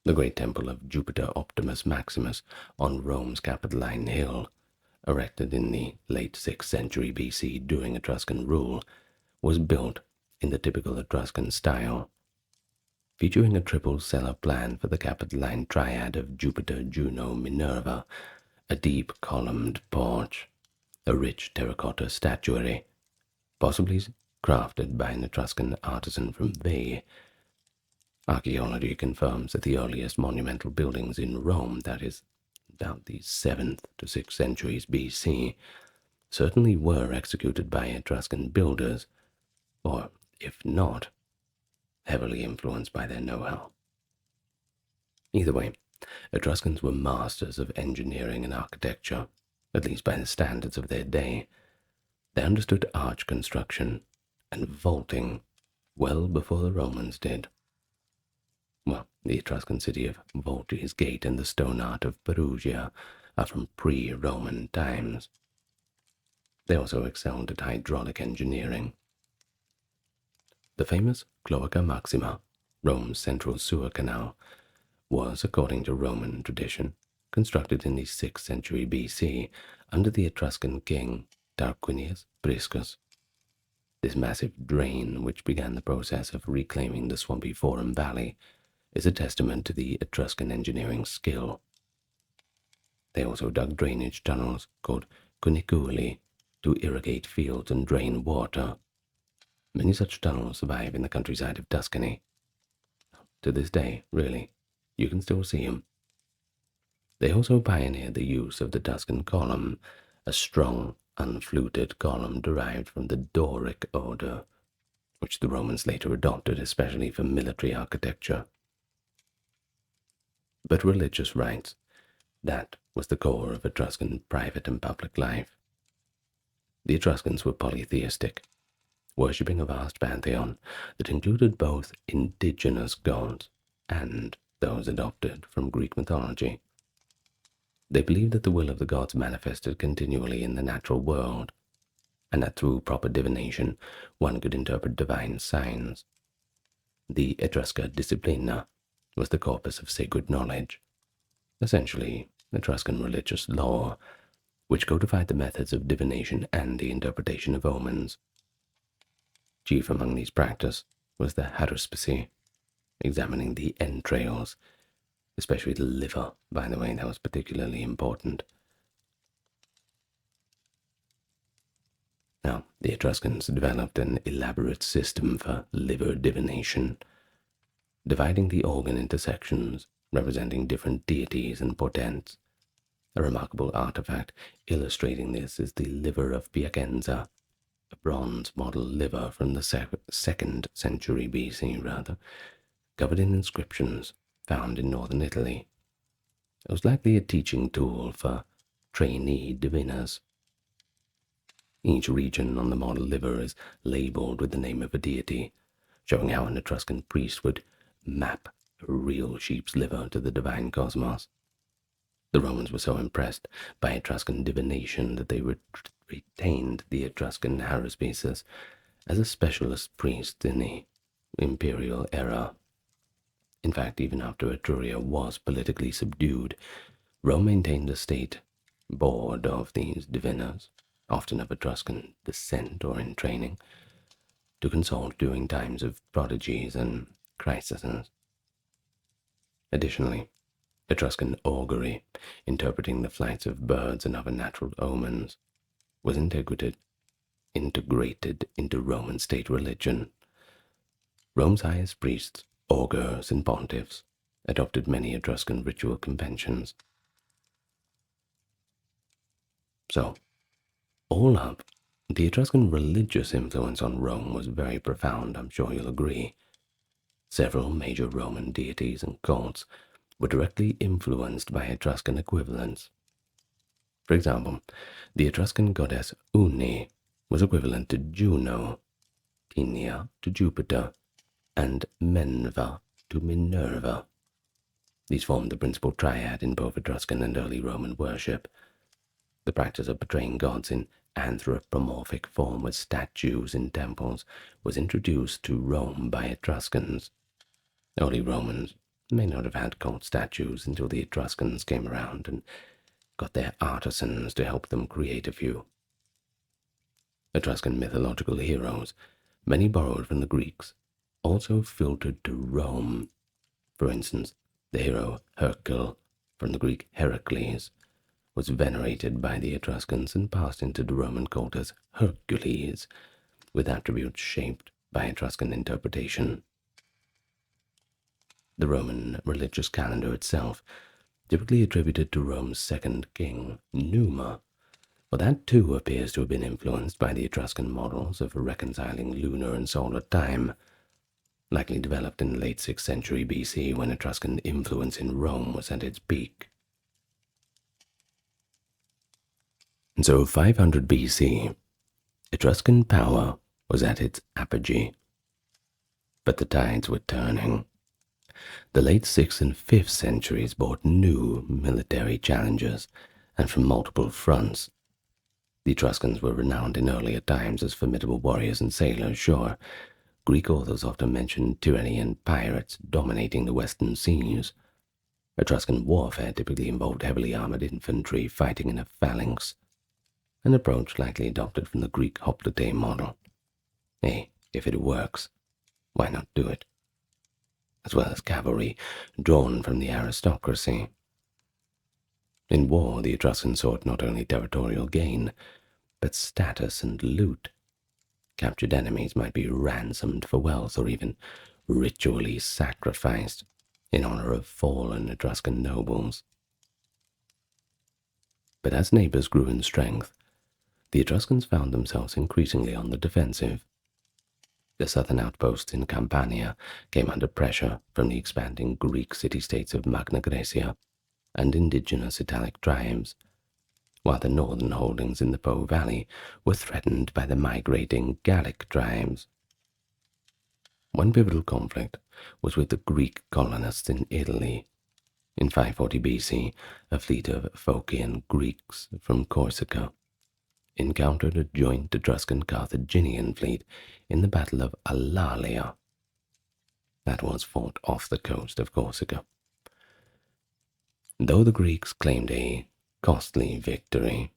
The great temple of Jupiter Optimus Maximus on Rome's Capitoline Hill, erected in the late 6th century BC during Etruscan rule, was built in the typical Etruscan style, featuring a triple cellar plan for the Capitoline triad of Jupiter, Juno, Minerva, a deep columned porch, a rich terracotta statuary, possibly crafted by an Etruscan artisan from Veii. Archaeology confirms that the earliest monumental buildings in Rome, that is, about the 7th to 6th centuries BC, certainly were executed by Etruscan builders, or, if not, heavily influenced by their know-how. Either way, Etruscans were masters of engineering and architecture, at least by the standards of their day. They understood arch construction and vaulting well before the Romans did. Well, the Etruscan city of Voltre's Gate and the stone art of Perugia are from pre-Roman times. They also excelled at hydraulic engineering. The famous Cloaca Maxima, Rome's central sewer canal, was, according to Roman tradition, constructed in the 6th century BC under the Etruscan king Tarquinius Priscus. This massive drain, which began the process of reclaiming the swampy Forum Valley, is a testament to the Etruscan engineering skill. They also dug drainage tunnels called cuniculi to irrigate fields and drain water. Many such tunnels survive in the countryside of Tuscany. To this day, really, you can still see them. They also pioneered the use of the Tuscan column, a strong, unfluted column derived from the Doric order, which the Romans later adopted especially for military architecture. But religious rites, that was the core of Etruscan private and public life. The Etruscans were polytheistic, worshipping a vast pantheon that included both indigenous gods and those adopted from Greek mythology. They believed that the will of the gods manifested continually in the natural world, and that through proper divination one could interpret divine signs. The Etrusca Disciplina was the corpus of sacred knowledge, essentially Etruscan religious law, which codified the methods of divination and the interpretation of omens. Chief among these practices was the haruspicy, examining the entrails, especially the liver, by the way, that was particularly important. Now, the Etruscans developed an elaborate system for liver divination, dividing the organ into sections representing different deities and portents. A remarkable artifact illustrating this is the liver of Piacenza, a bronze model liver from the 2nd century BC, covered in inscriptions found in northern Italy. It was likely a teaching tool for trainee diviners. Each region on the model liver is labeled with the name of a deity, showing how an Etruscan priest would map a real sheep's liver to the divine cosmos. The Romans were so impressed by Etruscan divination that they retained the Etruscan haruspices as a specialist priest in the imperial era. In fact, even after Etruria was politically subdued, Rome maintained a state board of these diviners, often of Etruscan descent or in training, to consult during times of prodigies and crises. Additionally, Etruscan augury, interpreting the flights of birds and other natural omens, was integrated into Roman state religion. Rome's highest priests, augurs, and pontiffs adopted many Etruscan ritual conventions. So, all up, the Etruscan religious influence on Rome was very profound, I'm sure you'll agree. Several major Roman deities and cults were directly influenced by Etruscan equivalents. For example, the Etruscan goddess Uni was equivalent to Juno, Tinia to Jupiter, and Menva to Minerva. These formed the principal triad in both Etruscan and early Roman worship. The practice of portraying gods in anthropomorphic form with statues in temples was introduced to Rome by Etruscans. Early Romans may not have had cult statues until the Etruscans came around and got their artisans to help them create a few. Etruscan mythological heroes, many borrowed from the Greeks, also filtered to Rome. For instance, the hero Hercule, from the Greek Heracles, was venerated by the Etruscans and passed into the Roman cult as Hercules, with attributes shaped by Etruscan interpretation. The Roman religious calendar itself, typically attributed to Rome's second king, Numa, well, that too appears to have been influenced by the Etruscan models of reconciling lunar and solar time, likely developed in the late 6th century BC when Etruscan influence in Rome was at its peak. And so 500 BC, Etruscan power was at its apogee. But the tides were turning. The late 6th and 5th centuries brought new military challenges, and from multiple fronts. The Etruscans were renowned in earlier times as formidable warriors and sailors, sure. Greek authors often mention tyranny and pirates dominating the western seas. Etruscan warfare typically involved heavily armored infantry fighting in a phalanx, an approach likely adopted from the Greek hoplite model. Hey, if it works, why not do it? As well as cavalry drawn from the aristocracy. In war, the Etruscans sought not only territorial gain, but status and loot. Captured enemies might be ransomed for wealth or even ritually sacrificed in honor of fallen Etruscan nobles. But as neighbors grew in strength, the Etruscans found themselves increasingly on the defensive. The southern outposts in Campania came under pressure from the expanding Greek city-states of Magna Graecia and indigenous Italic tribes, while the northern holdings in the Po Valley were threatened by the migrating Gallic tribes. One pivotal conflict was with the Greek colonists in Italy. In 540 BC, a fleet of Phocian Greeks from Corsica encountered a joint Etruscan-Carthaginian fleet in the Battle of Alalia. That was fought off the coast of Corsica. Though the Greeks claimed a costly victory,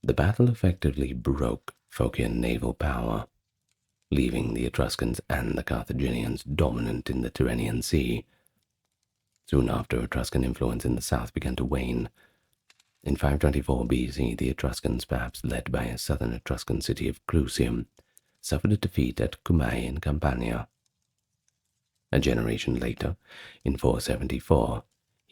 the battle effectively broke Phocian naval power, leaving the Etruscans and the Carthaginians dominant in the Tyrrhenian Sea. Soon after, Etruscan influence in the south began to wane. In 524 BC, the Etruscans, perhaps led by a southern Etruscan city of Clusium, suffered a defeat at Cumae in Campania. A generation later, in 474,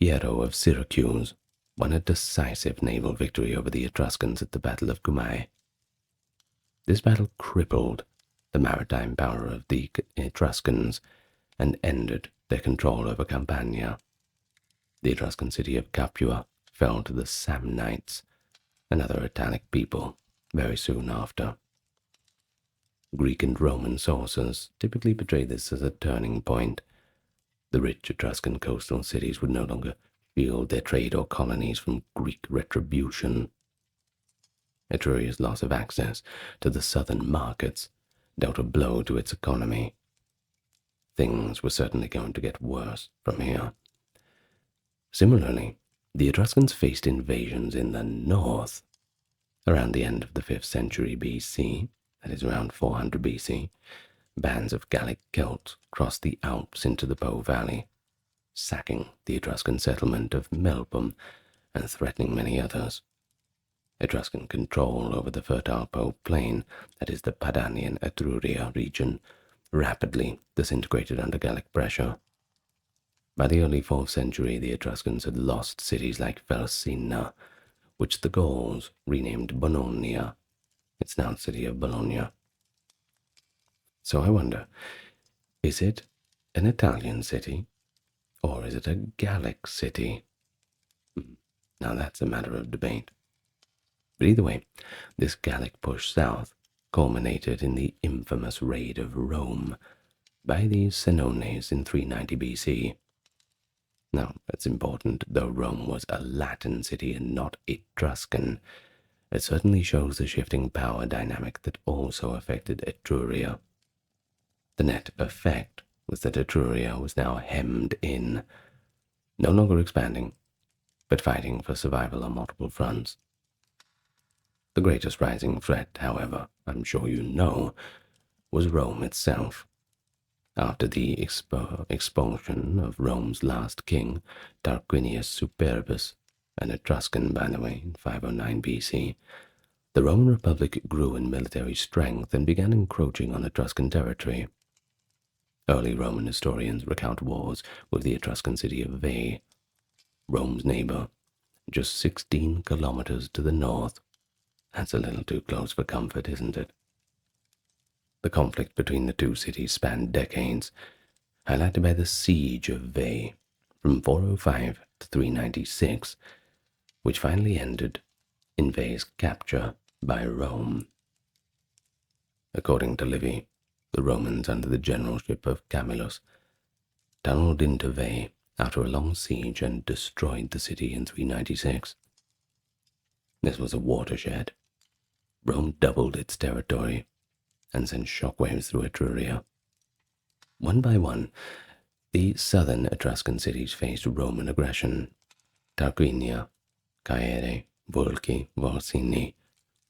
Hiero of Syracuse won a decisive naval victory over the Etruscans at the Battle of Cumae. This battle crippled the maritime power of the Etruscans and ended their control over Campania. The Etruscan city of Capua fell to the Samnites, another Italic people, very soon after. Greek and Roman sources typically portray this as a turning point. The rich Etruscan coastal cities would no longer shield their trade or colonies from Greek retribution. Etruria's loss of access to the southern markets dealt a blow to its economy. Things were certainly going to get worse from here. Similarly, the Etruscans faced invasions in the north. Around the end of the 5th century BC, that is around 400 BC, bands of Gallic Celts crossed the Alps into the Po Valley, sacking the Etruscan settlement of Melpum and threatening many others. Etruscan control over the fertile Po plain, that is the Padanian Etruria region, rapidly disintegrated under Gallic pressure. By the early 4th century, the Etruscans had lost cities like Felsina, which the Gauls renamed Bononia. It's now the city of Bologna. So I wonder, is it an Italian city, or is it a Gallic city? Now that's a matter of debate. But either way, this Gallic push south culminated in the infamous raid of Rome by the Senones in 390 BC. Now, it's important, though Rome was a Latin city and not Etruscan, it certainly shows the shifting power dynamic that also affected Etruria. The net effect was that Etruria was now hemmed in, no longer expanding, but fighting for survival on multiple fronts. The greatest rising threat, however, I'm sure you know, was Rome itself. After the expulsion of Rome's last king, Tarquinius Superbus, an Etruscan by the way, in 509 BC, the Roman Republic grew in military strength and began encroaching on Etruscan territory. Early Roman historians recount wars with the Etruscan city of Veii, Rome's neighbor, just 16 kilometers to the north. That's a little too close for comfort, isn't it? The conflict between the two cities spanned decades, highlighted by the siege of Veii from 405 to 396, which finally ended in Veii's capture by Rome. According to Livy, the Romans under the generalship of Camillus tunneled into Veii after a long siege and destroyed the city in 396. This was a watershed. Rome doubled its territory and sent shockwaves through Etruria. One by one, the southern Etruscan cities faced Roman aggression. Tarquinia, Caere, Volci, Volsini,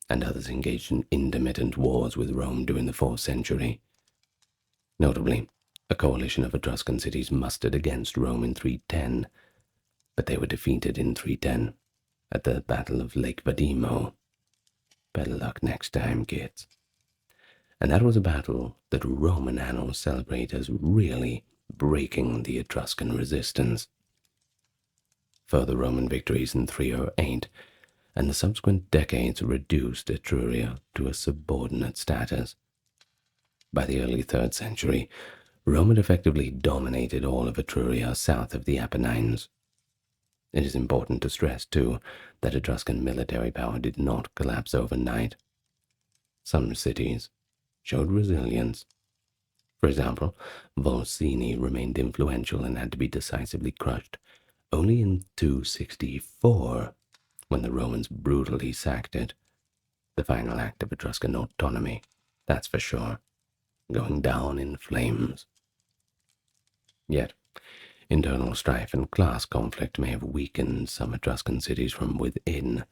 and others engaged in intermittent wars with Rome during the 4th century. Notably, a coalition of Etruscan cities mustered against Rome in 310, but they were defeated in 310 at the Battle of Lake Vadimo. Better luck next time, kids. And that was a battle that Roman annals celebrate as really breaking the Etruscan resistance. Further Roman victories in 308 and the subsequent decades reduced Etruria to a subordinate status. By the early 3rd century, Rome had effectively dominated all of Etruria south of the Apennines. It is important to stress, too, that Etruscan military power did not collapse overnight. Some cities showed resilience. For example, Volsini remained influential and had to be decisively crushed only in 264, when the Romans brutally sacked it. The final act of Etruscan autonomy, that's for sure, going down in flames. Yet, internal strife and class conflict may have weakened some Etruscan cities from within,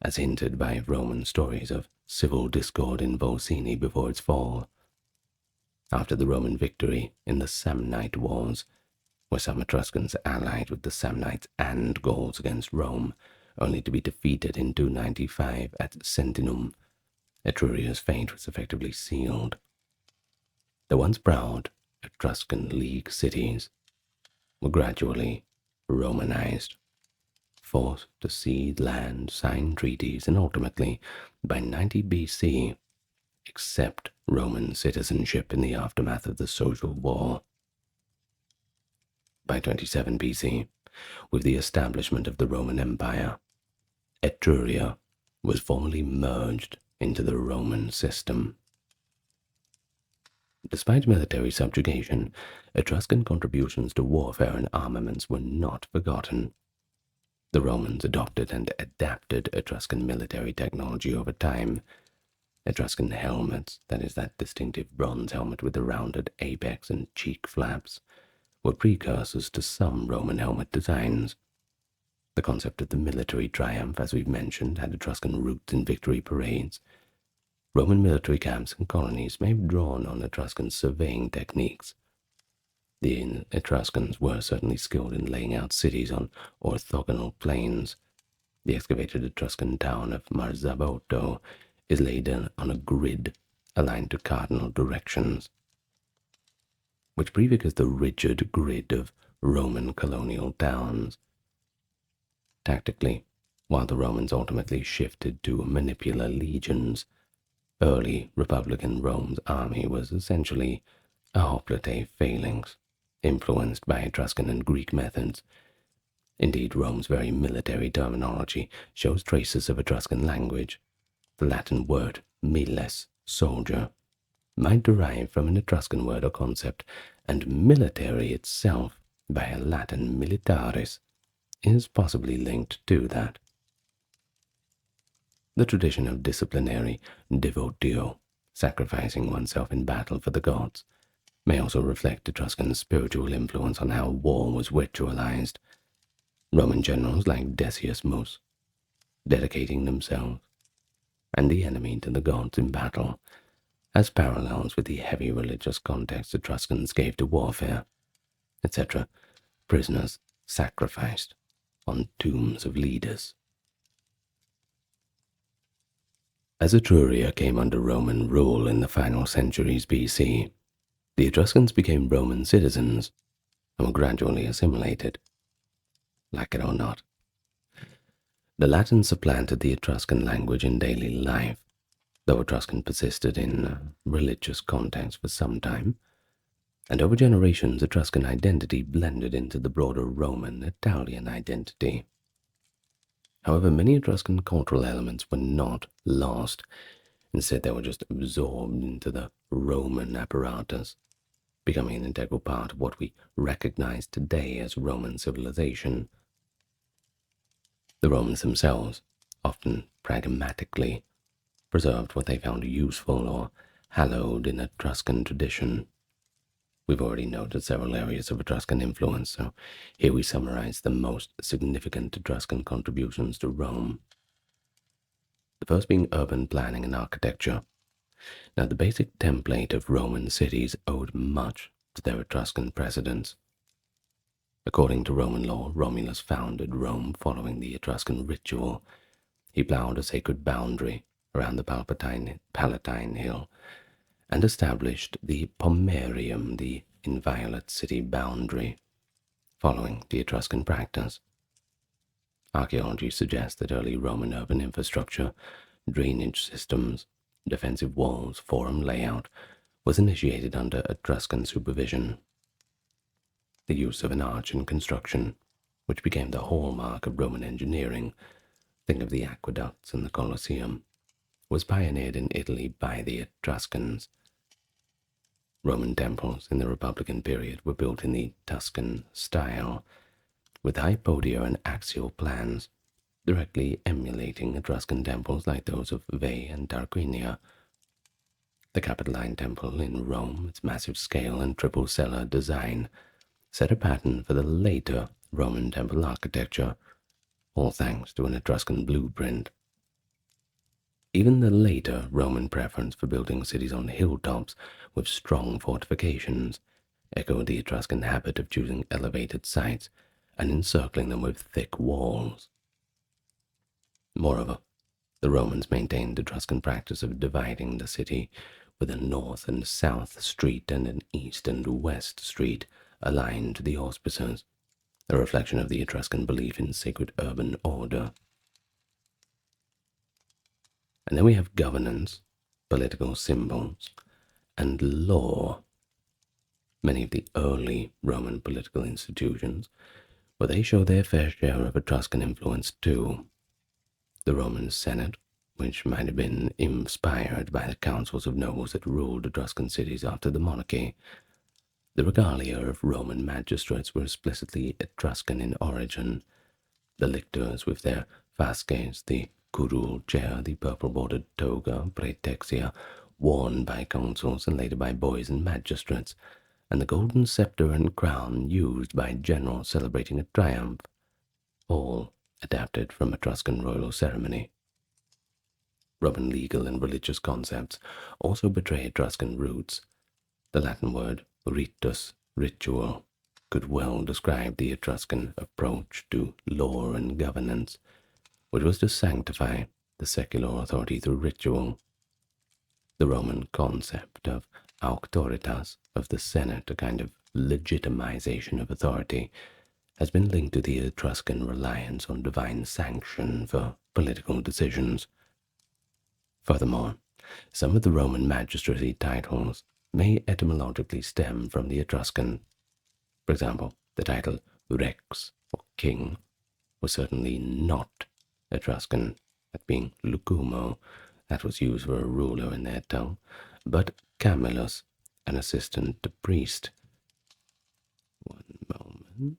as hinted by Roman stories of civil discord in Volsini before its fall. After the Roman victory in the Samnite Wars, where some Etruscans allied with the Samnites and Gauls against Rome, only to be defeated in 295 at Sentinum, Etruria's fate was effectively sealed. The once proud Etruscan League cities were gradually Romanized, forced to cede land, sign treaties, and ultimately, by 90 BC, accept Roman citizenship in the aftermath of the Social War. By 27 BC, with the establishment of the Roman Empire, Etruria was formally merged into the Roman system. Despite military subjugation, Etruscan contributions to warfare and armaments were not forgotten. The Romans adopted and adapted Etruscan military technology over time. Etruscan helmets, that is, that distinctive bronze helmet with the rounded apex and cheek flaps, were precursors to some Roman helmet designs. The concept of the military triumph, as we've mentioned, had Etruscan roots in victory parades. Roman military camps and colonies may have drawn on Etruscan surveying techniques. The Etruscans were certainly skilled in laying out cities on orthogonal plains. The excavated Etruscan town of Marzabotto is laid on a grid aligned to cardinal directions, which prefigures the rigid grid of Roman colonial towns. Tactically, while the Romans ultimately shifted to manipular legions, early Republican Rome's army was essentially a hoplite phalanx, influenced by Etruscan and Greek methods. Indeed, Rome's very military terminology shows traces of Etruscan language. The Latin word miles, soldier, might derive from an Etruscan word or concept, and military itself, by a Latin militaris, is possibly linked to that. The tradition of disciplinary devotio, sacrificing oneself in battle for the gods, may also reflect Etruscan spiritual influence on how war was ritualized. Roman generals like Decius Mus, dedicating themselves and the enemy to the gods in battle, as parallels with the heavy religious context Etruscans gave to warfare, etc. Prisoners sacrificed on tombs of leaders. As Etruria came under Roman rule in the final centuries BC, the Etruscans became Roman citizens and were gradually assimilated. Like it or not, the Latin supplanted the Etruscan language in daily life, though Etruscan persisted in religious context for some time, and over generations Etruscan identity blended into the broader Roman Italian identity. However, many Etruscan cultural elements were not lost. Instead, they were just absorbed into the Roman apparatus, becoming an integral part of what we recognize today as Roman civilization. The Romans themselves, often pragmatically, preserved what they found useful or hallowed in Etruscan tradition. We've already noted several areas of Etruscan influence, so here we summarize the most significant Etruscan contributions to Rome. The first being urban planning and architecture. Now, the basic template of Roman cities owed much to their Etruscan precedents. According to Roman law, Romulus founded Rome following the Etruscan ritual. He plowed a sacred boundary around the Palatine Hill and established the Pomerium, the inviolate city boundary, following the Etruscan practice. Archaeology suggests that early Roman urban infrastructure, drainage systems, defensive walls, forum layout was initiated under Etruscan supervision. The use of an arch in construction, which became the hallmark of Roman engineering, think of the aqueducts and the Colosseum, was pioneered in Italy by the Etruscans. Roman temples in the Republican period were built in the Tuscan style, with high podia and axial plans, directly emulating Etruscan temples like those of Veii and Tarquinia. The Capitoline Temple in Rome, its massive scale and triple cella design, set a pattern for the later Roman temple architecture, all thanks to an Etruscan blueprint. Even the later Roman preference for building cities on hilltops with strong fortifications echoed the Etruscan habit of choosing elevated sites and encircling them with thick walls. Moreover, the Romans maintained the Etruscan practice of dividing the city with a north and south street and an east and west street aligned to the auspices, a reflection of the Etruscan belief in sacred urban order. And then we have governance, political symbols, and law. Many of the early Roman political institutions, where they show their fair share of Etruscan influence too. The Roman Senate, which might have been inspired by the councils of nobles that ruled Etruscan cities after the monarchy. The regalia of Roman magistrates were explicitly Etruscan in origin, The lictors with their fasces, the curule chair, the purple-bordered toga, praetexia, worn by consuls and later by boys and magistrates, and the golden scepter and crown used by generals celebrating a triumph, all adapted from Etruscan royal ceremony. Roman legal and religious concepts also betray Etruscan roots. The Latin word ritus, ritual, could well describe the Etruscan approach to law and governance, which was to sanctify the secular authority through ritual. The Roman concept of auctoritas, of the Senate, a kind of legitimization of authority, has been linked to the Etruscan reliance on divine sanction for political decisions. Furthermore, some of the Roman magistracy titles may etymologically stem from the Etruscan. For example, the title rex, or king, was certainly not Etruscan, that being lucumo, that was used for a ruler in their tongue, but camillus, an assistant to priest. One moment.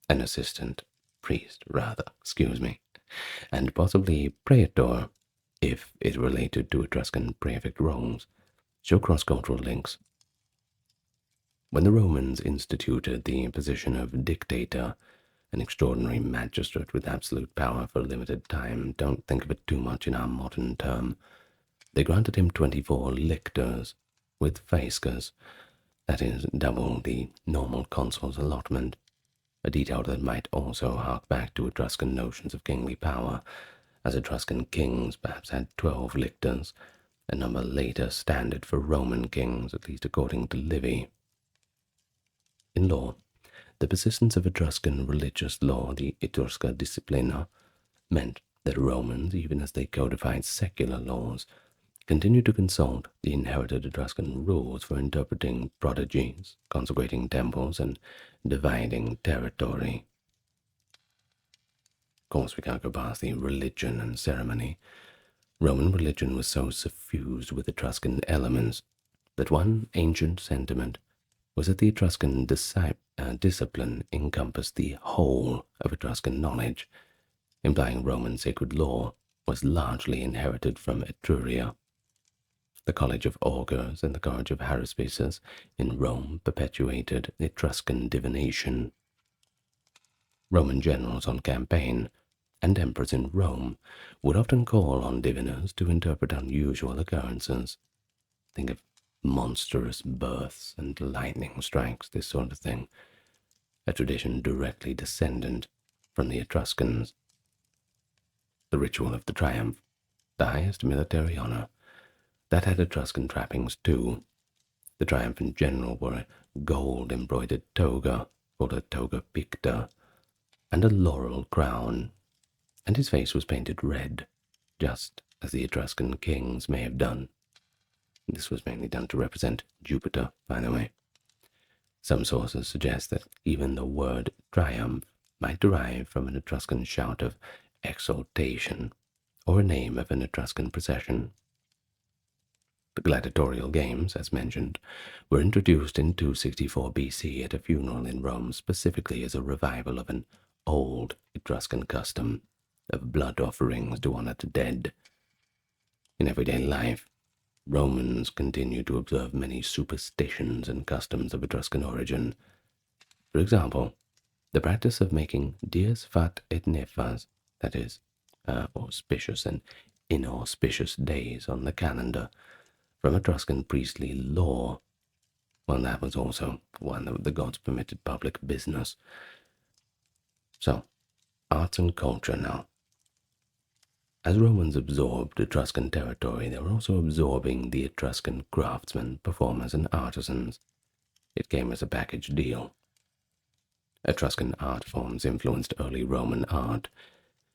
An assistant priest, rather, excuse me, and possibly praetor, if it related to Etruscan prefect roles, show cross-cultural links. When the Romans instituted the position of dictator, an extraordinary magistrate with absolute power for a limited time, don't think of it too much in our modern term, they granted him 24 lictors with fasces, that is, double the normal consul's allotment, a detail that might also hark back to Etruscan notions of kingly power, as Etruscan kings perhaps had 12 lictors, a number later standard for Roman kings, at least according to Livy. In law, the persistence of Etruscan religious law, the Etrusca disciplina, meant that Romans, even as they codified secular laws, continued to consult the inherited Etruscan rules for interpreting prodigies, consecrating temples, and dividing territory. Of course, we can't go past the religion and ceremony. Roman religion was so suffused with Etruscan elements that one ancient sentiment was that the Etruscan discipline encompassed the whole of Etruscan knowledge, implying Roman sacred law was largely inherited from Etruria. The College of Augurs and the College of Haruspices in Rome perpetuated Etruscan divination. Roman generals on campaign and emperors in Rome would often call on diviners to interpret unusual occurrences. Think of monstrous births and lightning strikes, this sort of thing, a tradition directly descendant from the Etruscans. The ritual of the triumph, the highest military honor, that had Etruscan trappings too. The triumphant general wore a gold-embroidered toga, called a toga picta, and a laurel crown, and his face was painted red, just as the Etruscan kings may have done. This was mainly done to represent Jupiter, by the way. Some sources suggest that even the word triumph might derive from an Etruscan shout of exultation, or a name of an Etruscan procession. The gladiatorial games, as mentioned, were introduced in 264 BC at a funeral in Rome specifically as a revival of an old Etruscan custom of blood offerings to honor the dead. In everyday life, Romans continued to observe many superstitions and customs of Etruscan origin. For example, the practice of making dies fat et nefas, that is, auspicious and inauspicious days on the calendar, from Etruscan priestly law. Well, that was also one of the gods permitted public business. So, arts and culture now. As Romans absorbed Etruscan territory, they were also absorbing the Etruscan craftsmen, performers, and artisans. It came as a package deal. Etruscan art forms influenced early Roman art,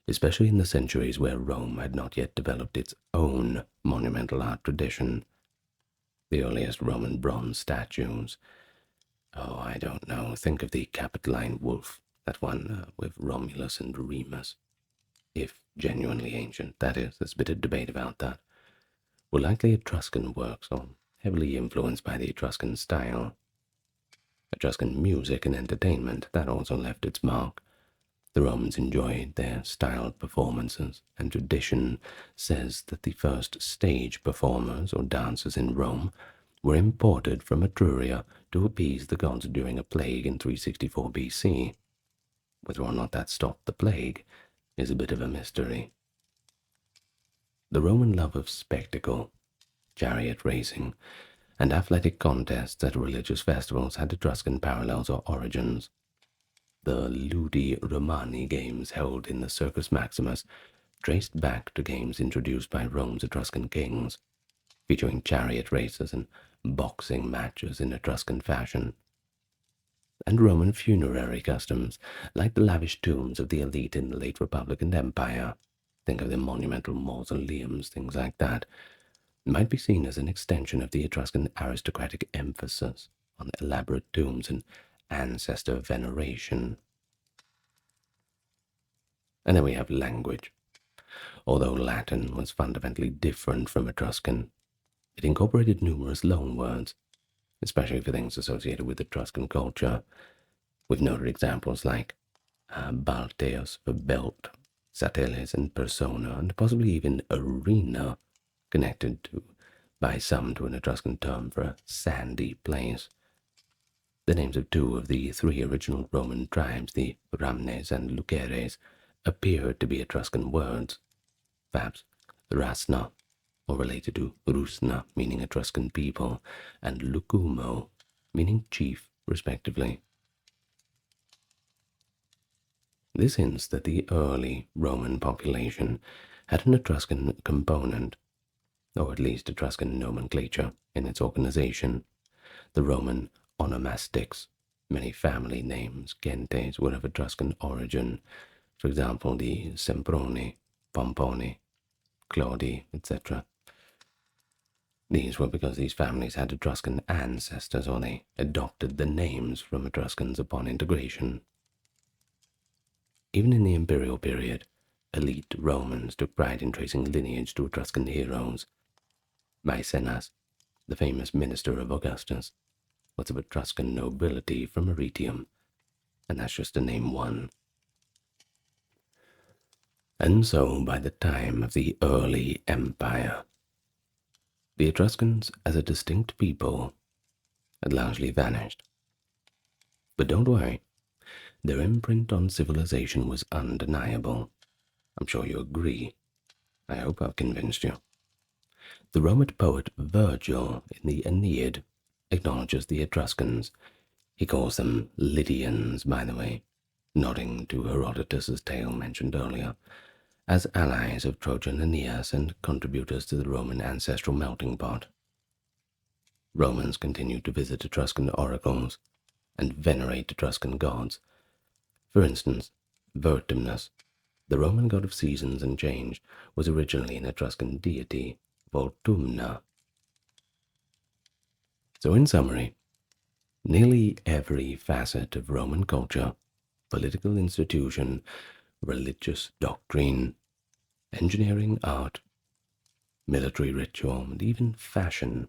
especially in the centuries where Rome had not yet developed its own monumental art tradition. The earliest Roman bronze statues. Oh, I don't know. Think of the Capitoline wolf, that one with Romulus and Remus. If genuinely ancient, that is, there's a bit of debate about that, were likely Etruscan works, or heavily influenced by the Etruscan style. Etruscan music and entertainment, that also left its mark. The Romans enjoyed their styled performances, and tradition says that the first stage performers or dancers in Rome were imported from Etruria to appease the gods during a plague in 364 BC. Whether or not that stopped the plague is a bit of a mystery. The Roman love of spectacle, chariot racing, and athletic contests at religious festivals had Etruscan parallels or origins. The Ludi Romani games held in the Circus Maximus traced back to games introduced by Rome's Etruscan kings, featuring chariot races and boxing matches in Etruscan fashion. And Roman funerary customs, like the lavish tombs of the elite in the late Republic and Empire, think of the monumental mausoleums, things like that, might be seen as an extension of the Etruscan aristocratic emphasis on elaborate tombs and ancestor veneration. And then we have language. Although Latin was fundamentally different from Etruscan, it incorporated numerous loanwords, especially for things associated with Etruscan culture, with noted examples like balteos for belt, sateles and persona, and possibly even arena, connected by some to an Etruscan term for a sandy place. The names of two of the three original Roman tribes, the Ramnes and Luceres, appear to be Etruscan words. Perhaps Rasna, or related to Rusna, meaning Etruscan people, and Lucumo, meaning chief, respectively. This hints that the early Roman population had an Etruscan component, or at least Etruscan nomenclature, in its organization. The Roman onomastics, many family names, gentes, were of Etruscan origin. For example, the Semproni, Pomponi, Claudi, etc. These were because these families had Etruscan ancestors, or they adopted the names from Etruscans upon integration. Even in the imperial period, elite Romans took pride in tracing lineage to Etruscan heroes. Maecenas, the famous minister of Augustus, was of Etruscan nobility from Arretium, and that's just to name one. And so, by the time of the early empire, the Etruscans as a distinct people had largely vanished. But don't worry, their imprint on civilization was undeniable. I'm sure you agree. I hope I've convinced you. The Roman poet Virgil in the Aeneid acknowledges the Etruscans. He calls them Lydians, by the way, nodding to Herodotus's tale mentioned earlier, as allies of Trojan Aeneas and contributors to the Roman ancestral melting pot. Romans continued to visit Etruscan oracles and venerate Etruscan gods. For instance, Vertumnus, the Roman god of seasons and change, was originally an Etruscan deity, Voltumna. So in summary, nearly every facet of Roman culture, political institution, religious doctrine, engineering, art, military ritual, and even fashion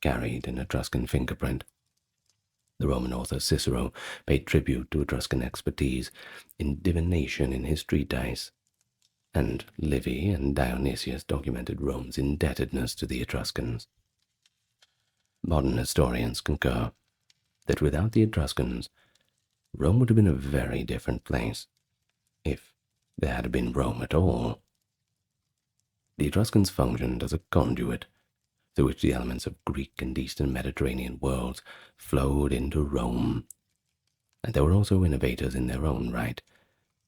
carried an Etruscan fingerprint. The Roman author Cicero paid tribute to Etruscan expertise in divination in his treatise, and Livy and Dionysius documented Rome's indebtedness to the Etruscans. Modern historians concur that without the Etruscans, Rome would have been a very different place, if there had been Rome at all. The Etruscans functioned as a conduit through which the elements of Greek and Eastern Mediterranean worlds flowed into Rome, and they were also innovators in their own right,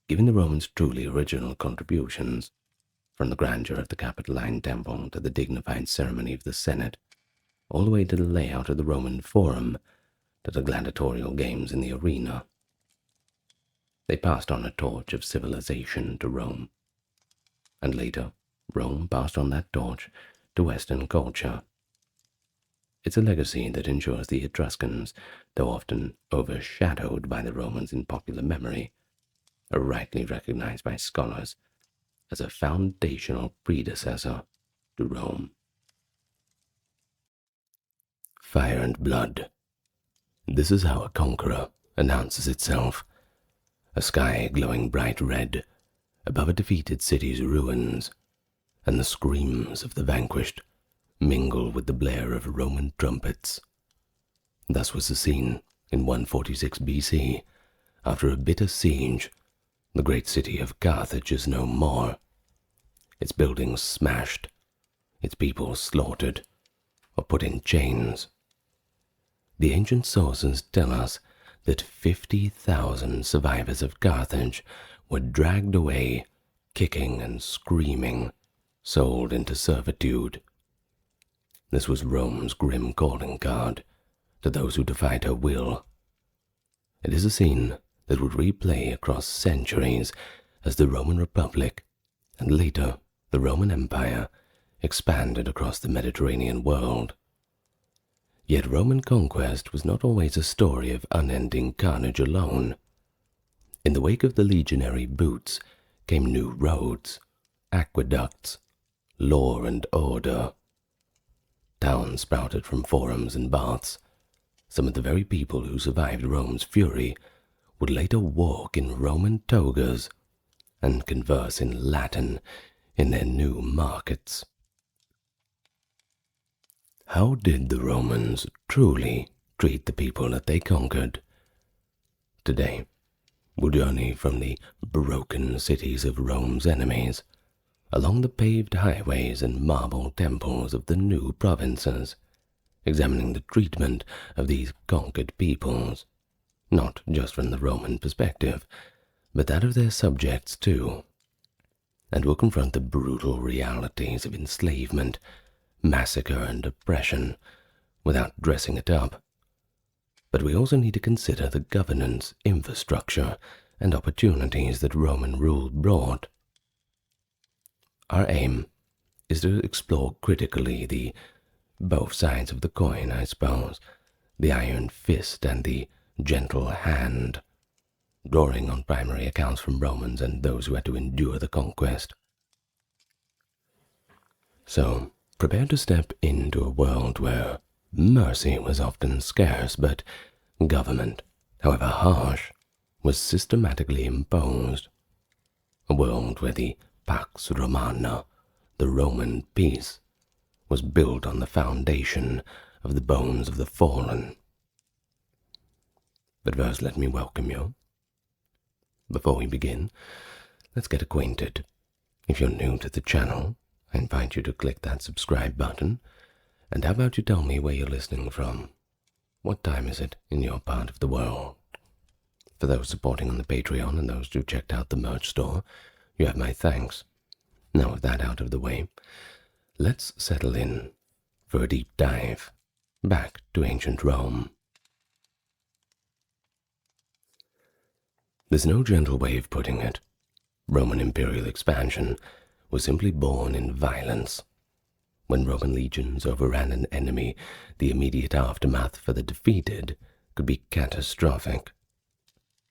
giving the Romans truly original contributions, from the grandeur of the Capitoline Temple to the dignified ceremony of the Senate, all the way to the layout of the Roman Forum to the gladiatorial games in the arena. They passed on a torch of civilization to Rome, and later Rome passed on that torch to Western culture. It's a legacy that ensures the Etruscans, though often overshadowed by the Romans in popular memory, are rightly recognized by scholars as a foundational predecessor to Rome. Fire and blood. This is how a conqueror announces itself. a sky glowing bright red above a defeated city's ruins, and the screams of the vanquished mingle with the blare of Roman trumpets. Thus was the scene in 146 BC. After a bitter siege, the great city of Carthage is no more, its buildings smashed, its people slaughtered or put in chains. The ancient sources tell us that 50,000 survivors of Carthage were dragged away, kicking and screaming, sold into servitude. This was Rome's grim calling card to those who defied her will. It is a scene that would replay across centuries as the Roman Republic, and later the Roman Empire, expanded across the Mediterranean world. Yet Roman conquest was not always a story of unending carnage alone. In the wake of the legionary boots came new roads, aqueducts, law and order. Towns sprouted from forums and baths. Some of the very people who survived Rome's fury would later walk in Roman togas and converse in Latin in their new markets. How did the Romans truly treat the people that they conquered? Today, we'll journey from the broken cities of Rome's enemies, along the paved highways and marble temples of the new provinces, examining the treatment of these conquered peoples, not just from the Roman perspective, but that of their subjects too. And we'll confront the brutal realities of enslavement, massacre, and oppression without dressing it up. But we also need to consider the governance, infrastructure, and opportunities that Roman rule brought. Our aim is to explore critically the both sides of the coin, I suppose, the iron fist and the gentle hand, drawing on primary accounts from Romans and those who had to endure the conquest. So, prepare to step into a world where mercy was often scarce, but government, however harsh, was systematically imposed. A world where the Pax Romana, the Roman peace, was built on the foundation of the bones of the fallen. But first, let me welcome you. Before we begin, let's get acquainted. If you're new to the channel, I invite you to click that subscribe button. And how about you tell me where you're listening from? What time is it in your part of the world? For those supporting on the Patreon and those who checked out the merch store, you have my thanks. Now with that out of the way, let's settle in for a deep dive back to ancient Rome. There's no gentle way of putting it. Roman imperial expansion was simply born in violence. When Roman legions overran an enemy, the immediate aftermath for the defeated could be catastrophic.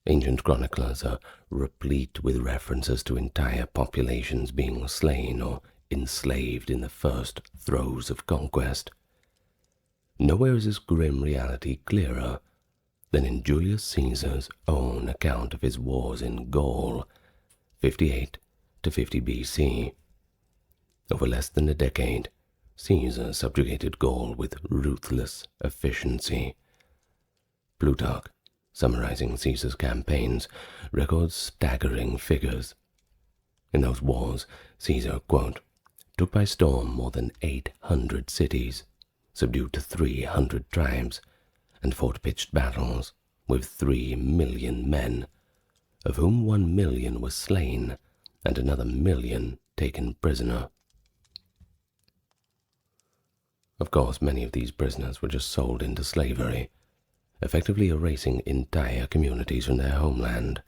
Ancient chroniclers are replete with references to entire populations being slain or enslaved in the first throes of conquest. Nowhere is this grim reality clearer than in Julius Caesar's own account of his wars in Gaul, 58 to 50 BC. Over less than a decade, Caesar subjugated Gaul with ruthless efficiency. Plutarch, summarizing Caesar's campaigns, records staggering figures. In those wars, Caesar, quote, took by storm more than 800 cities, subdued 300 tribes, and fought pitched battles with 3 million men, of whom 1 million were slain and another 1 million taken prisoner. Of course, many of these prisoners were just sold into slavery, effectively erasing entire communities from their homeland.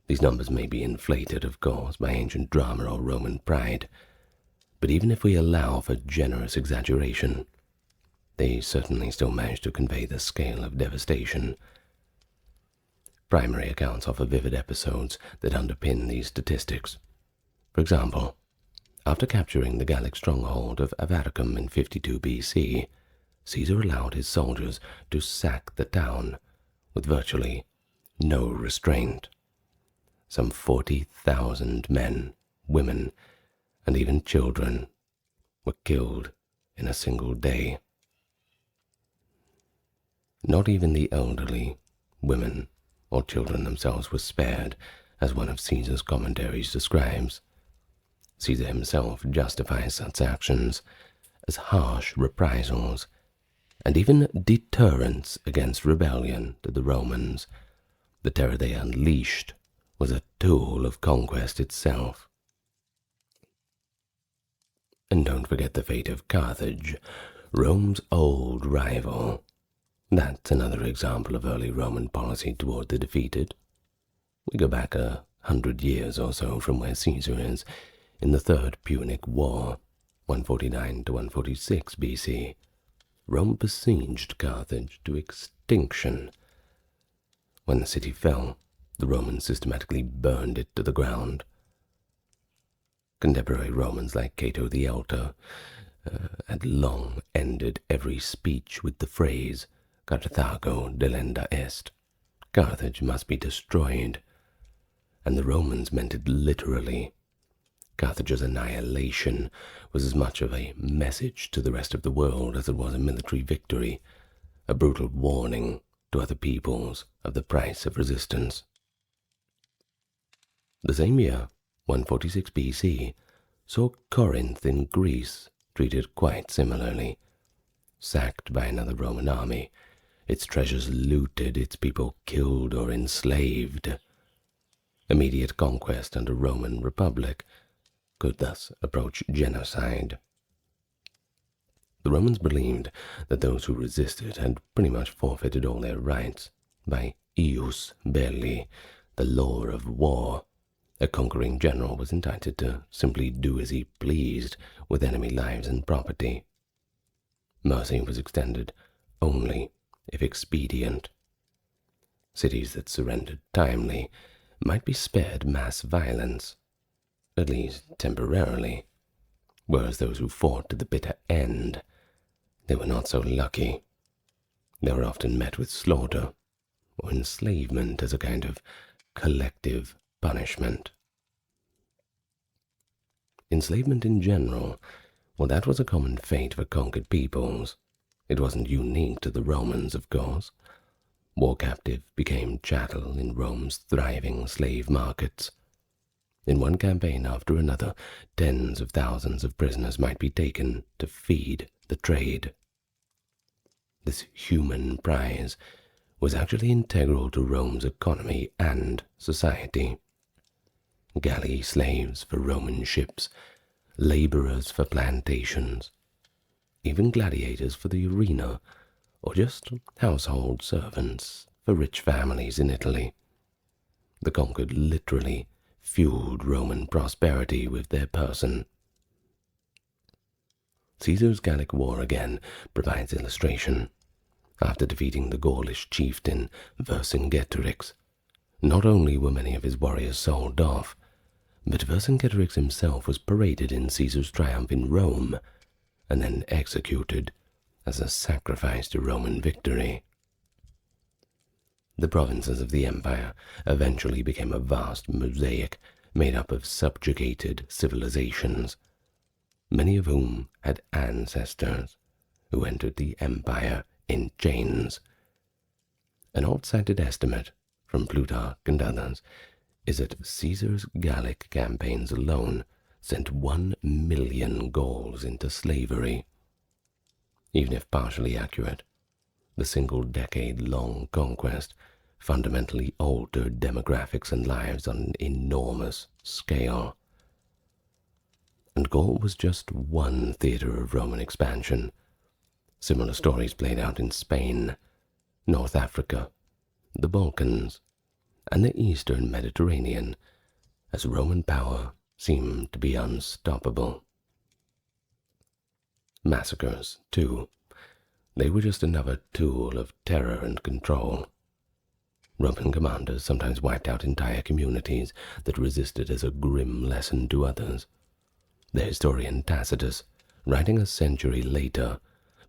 These numbers may be inflated, of course, by ancient drama or Roman pride, but even if we allow for generous exaggeration, they certainly still managed to convey the scale of devastation. Primary accounts offer vivid episodes that underpin these statistics. For example, after capturing the Gallic stronghold of Avaricum in 52 BC, Caesar allowed his soldiers to sack the town with virtually no restraint. some 40,000 men, women, and even children were killed in a single day. Not even the elderly, women, or children themselves were spared, as one of Caesar's commentaries describes. Caesar himself justifies such actions as harsh reprisals and even deterrents against rebellion to the Romans. The terror they unleashed was a tool of conquest itself. And don't forget the fate of Carthage, Rome's old rival. That's another example of early Roman policy toward the defeated. We go back 100 years or so from where Caesar is, in the Third Punic War, 149 to 146 BC. Rome besieged Carthage to extinction. When the city fell, the Romans systematically burned it to the ground. Contemporary Romans like Cato the Elder had long ended every speech with the phrase Carthago delenda est. Carthage must be destroyed, and the Romans meant it literally. Carthage's annihilation was as much of a message to the rest of the world as it was a military victory, a brutal warning to other peoples of the price of resistance. The same year, 146 BC, saw Corinth in Greece treated quite similarly. Sacked by another Roman army, its treasures looted, its people killed or enslaved. Immediate conquest under Roman Republic could thus approach genocide. The Romans believed that those who resisted had pretty much forfeited all their rights by ius belli, the law of war. A conquering general was entitled to simply do as he pleased with enemy lives and property. Mercy was extended only if expedient. Cities that surrendered timely might be spared mass violence, at least temporarily, whereas those who fought to the bitter end, they were not so lucky. They were often met with slaughter or enslavement as a kind of collective punishment. Enslavement in general, well, that was a common fate for conquered peoples. It wasn't unique to the Romans, of course. War captive became chattel in Rome's thriving slave markets. In one campaign after another, tens of thousands of prisoners might be taken to feed the trade. This human prize was actually integral to Rome's economy and society. Galley slaves for Roman ships, laborers for plantations, even gladiators for the arena, or just household servants for rich families in Italy. The conquered literally fueled Roman prosperity with their person. Caesar's Gallic War again provides illustration. After defeating the Gaulish chieftain Vercingetorix, not only were many of his warriors sold off, but Vercingetorix himself was paraded in Caesar's triumph in Rome and then executed as a sacrifice to Roman victory. The provinces of the empire eventually became a vast mosaic made up of subjugated civilizations, many of whom had ancestors who entered the empire in chains. An oft-cited estimate from Plutarch and others is that Caesar's Gallic campaigns alone sent 1 million Gauls into slavery. Even if partially accurate, the single-decade-long conquest fundamentally altered demographics and lives on an enormous scale. And Gaul was just one theater of Roman expansion. Similar stories played out in Spain, North Africa, the Balkans, and the Eastern Mediterranean, as Roman power seemed to be unstoppable. Massacres, too. They were just another tool of terror and control. Roman commanders sometimes wiped out entire communities that resisted as a grim lesson to others. The historian Tacitus, writing a century later,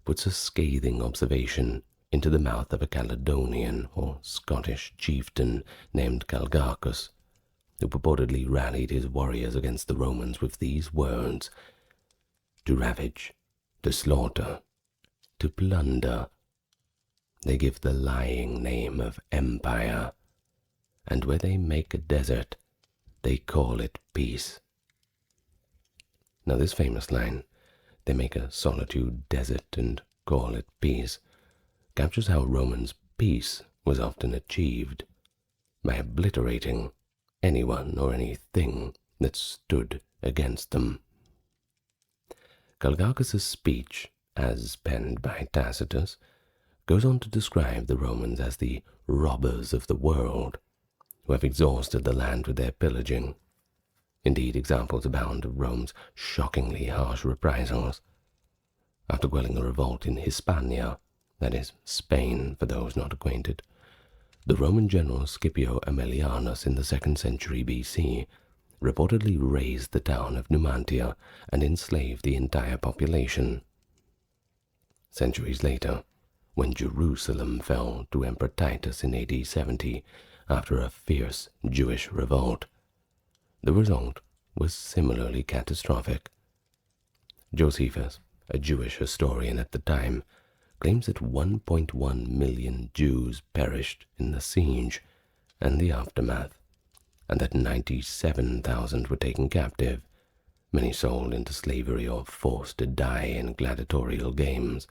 puts a scathing observation into the mouth of a Caledonian or Scottish chieftain named Calgacus, who purportedly rallied his warriors against the Romans with these words: "To ravage, to slaughter, to plunder, they give the lying name of empire, and where they make a desert, they call it peace." Now this famous line, "They make a solitude desert and call it peace," captures how Romans' peace was often achieved by obliterating anyone or anything that stood against them. Calgacus's speech, as penned by Tacitus, goes on to describe the Romans as the robbers of the world, who have exhausted the land with their pillaging. Indeed, examples abound of Rome's shockingly harsh reprisals. After quelling a revolt in Hispania, that is, Spain for those not acquainted, the Roman general Scipio Aemilianus in the 2nd century BC reportedly razed the town of Numantia and enslaved the entire population. Centuries later, when Jerusalem fell to Emperor Titus in AD 70 after a fierce Jewish revolt, the result was similarly catastrophic. Josephus, a Jewish historian at the time, claims that 1.1 million Jews perished in the siege and the aftermath, and that 97,000 were taken captive, many sold into slavery or forced to die in gladiatorial games.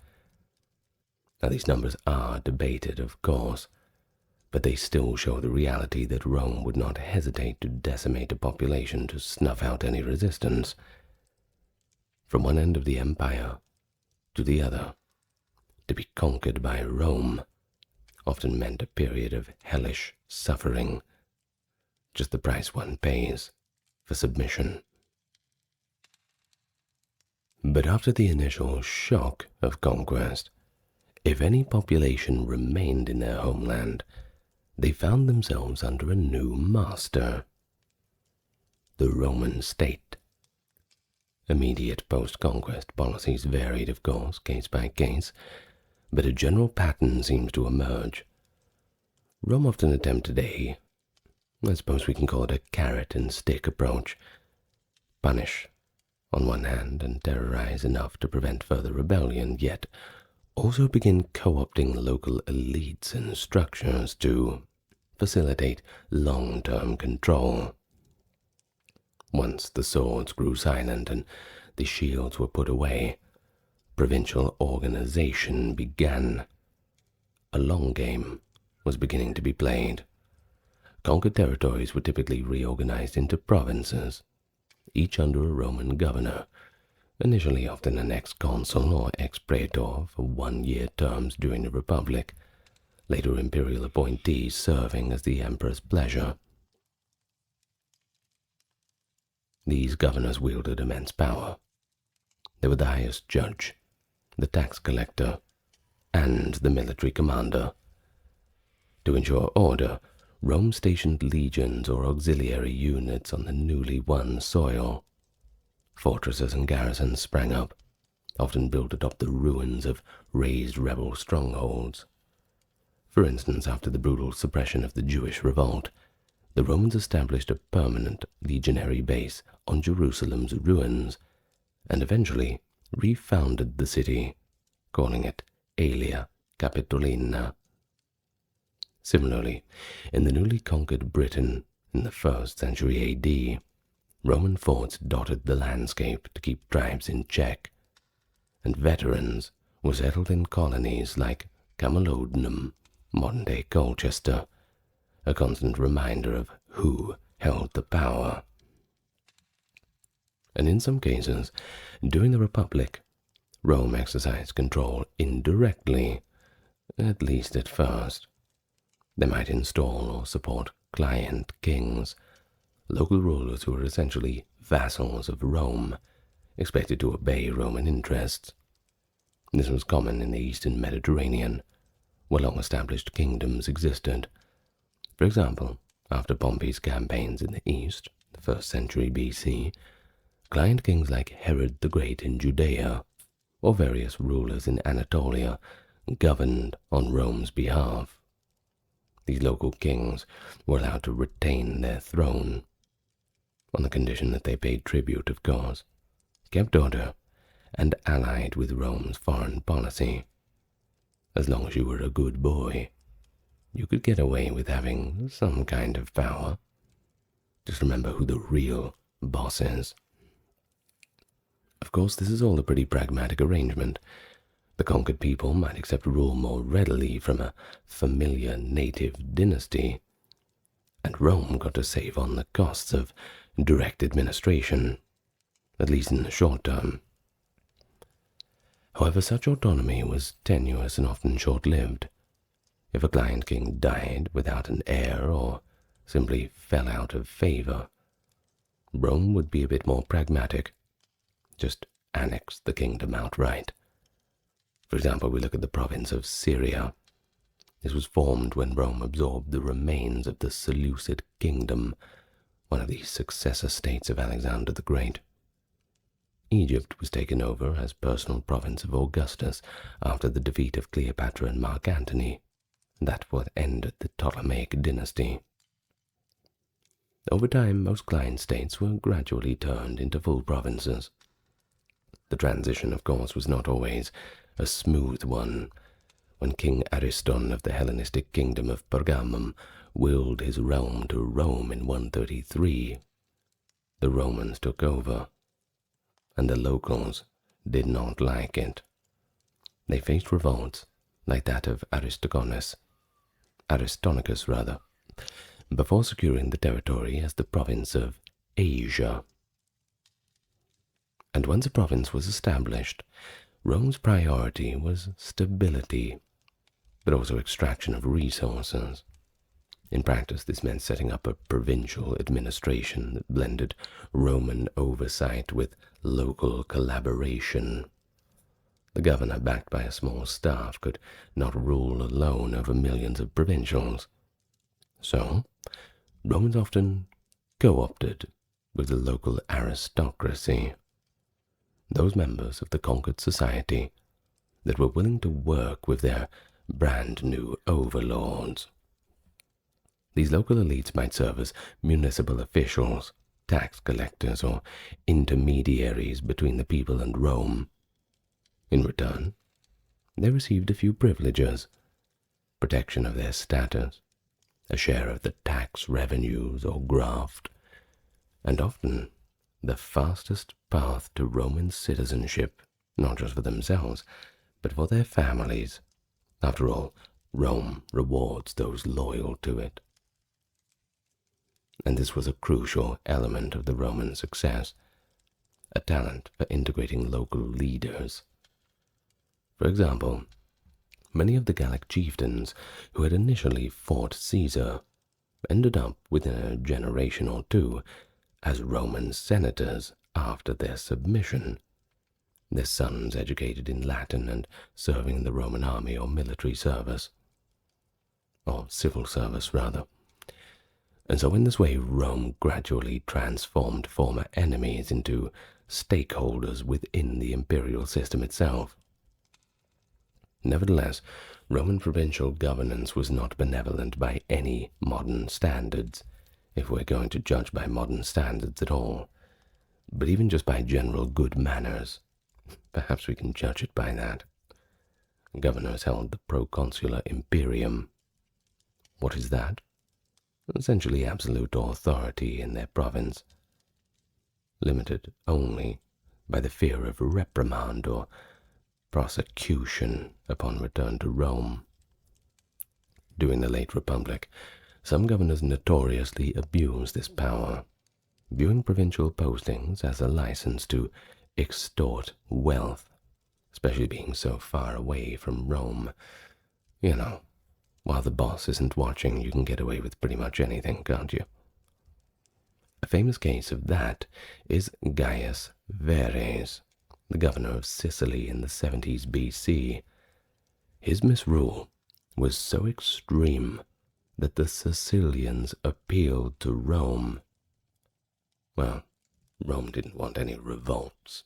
Now these numbers are debated, of course, but they still show the reality that Rome would not hesitate to decimate a population to snuff out any resistance. From one end of the empire to the other, to be conquered by Rome often meant a period of hellish suffering, just the price one pays for submission. But after the initial shock of conquest, if any population remained in their homeland, they found themselves under a new master: the Roman state. Immediate post-conquest policies varied, of course, case by case, but a general pattern seems to emerge. Rome often attempted I suppose we can call it a carrot-and-stick approach. Punish, on one hand, and terrorize enough to prevent further rebellion, yet also begin co-opting local elites and structures to facilitate long-term control. Once the swords grew silent and the shields were put away, provincial organization began. A long game was beginning to be played. Conquered territories were typically reorganized into provinces, each under a Roman governor, initially often an ex-consul or ex-praetor for one-year terms during the Republic, later imperial appointees serving as the emperor's pleasure. These governors wielded immense power. They were the highest judge, the tax collector, and the military commander. To ensure order, Rome stationed legions or auxiliary units on the newly won soil. Fortresses and garrisons sprang up, often built atop the ruins of razed rebel strongholds. For instance, after the brutal suppression of the Jewish revolt, the Romans established a permanent legionary base on Jerusalem's ruins, and eventually refounded the city, calling it Aelia Capitolina. Similarly, in the newly conquered Britain in the 1st century AD, Roman forts dotted the landscape to keep tribes in check, and veterans were settled in colonies like Camalodunum, modern-day Colchester, a constant reminder of who held the power. And in some cases, during the Republic, Rome exercised control indirectly, at least at first. They might install or support client kings, local rulers who were essentially vassals of Rome, expected to obey Roman interests. This was common in the eastern Mediterranean, where long-established kingdoms existed. For example, after Pompey's campaigns in the east, the 1st century BC, client kings like Herod the Great in Judea, or various rulers in Anatolia, governed on Rome's behalf. These local kings were allowed to retain their throne on the condition that they paid tribute, of course, kept order, and allied with Rome's foreign policy. As long as you were a good boy, you could get away with having some kind of power. Just remember who the real boss is. Of course, this is all a pretty pragmatic arrangement. The conquered people might accept rule more readily from a familiar native dynasty, and Rome got to save on the costs of direct administration, at least in the short term. However, such autonomy was tenuous and often short-lived. If a client king died without an heir or simply fell out of favor, Rome would be a bit more pragmatic. Just annex the kingdom outright. For example, we look at the province of Syria. This was formed when Rome absorbed the remains of the Seleucid kingdom, one of the successor states of Alexander the Great. Egypt was taken over as personal province of Augustus after the defeat of Cleopatra and Mark Antony. That what ended the Ptolemaic dynasty. Over time, most client states were gradually turned into full provinces. The transition, of course, was not always a smooth one. When King Ariston of the Hellenistic kingdom of Pergamum willed his realm to Rome in 133, the Romans took over, and the locals did not like it. They faced revolts like that of Aristonicus, before securing the territory as the province of Asia. And once a province was established, Rome's priority was stability, but also extraction of resources. In practice, this meant setting up a provincial administration that blended Roman oversight with local collaboration. The governor, backed by a small staff, could not rule alone over millions of provincials. So, Romans often co-opted with the local aristocracy, those members of the conquered society that were willing to work with their brand new overlords. These local elites might serve as municipal officials, tax collectors, or intermediaries between the people and Rome. In return, they received a few privileges, protection of their status, a share of the tax revenues or graft, and often the fastest path to Roman citizenship, not just for themselves, but for their families. After all, Rome rewards those loyal to it. And this was a crucial element of the Roman success, a talent for integrating local leaders. For example, many of the Gallic chieftains who had initially fought Caesar ended up within a generation or two as Roman senators after their submission, their sons educated in Latin and serving in the Roman army or military service, or civil service rather. And so in this way, Rome gradually transformed former enemies into stakeholders within the imperial system itself. Nevertheless, Roman provincial governance was not benevolent by any modern standards, if we're going to judge by modern standards at all. But even just by general good manners, perhaps we can judge it by that. Governors held the proconsular imperium. What is that? Essentially absolute authority in their province, limited only by the fear of reprimand or prosecution upon return to Rome. During the late Republic, some governors notoriously abused this power, viewing provincial postings as a license to extort wealth, especially being so far away from Rome. You know, while the boss isn't watching, you can get away with pretty much anything, can't you? A famous case of that is Gaius Verres, the governor of Sicily in the 70s BC. His misrule was so extreme that the Sicilians appealed to Rome. Well, Rome didn't want any revolts.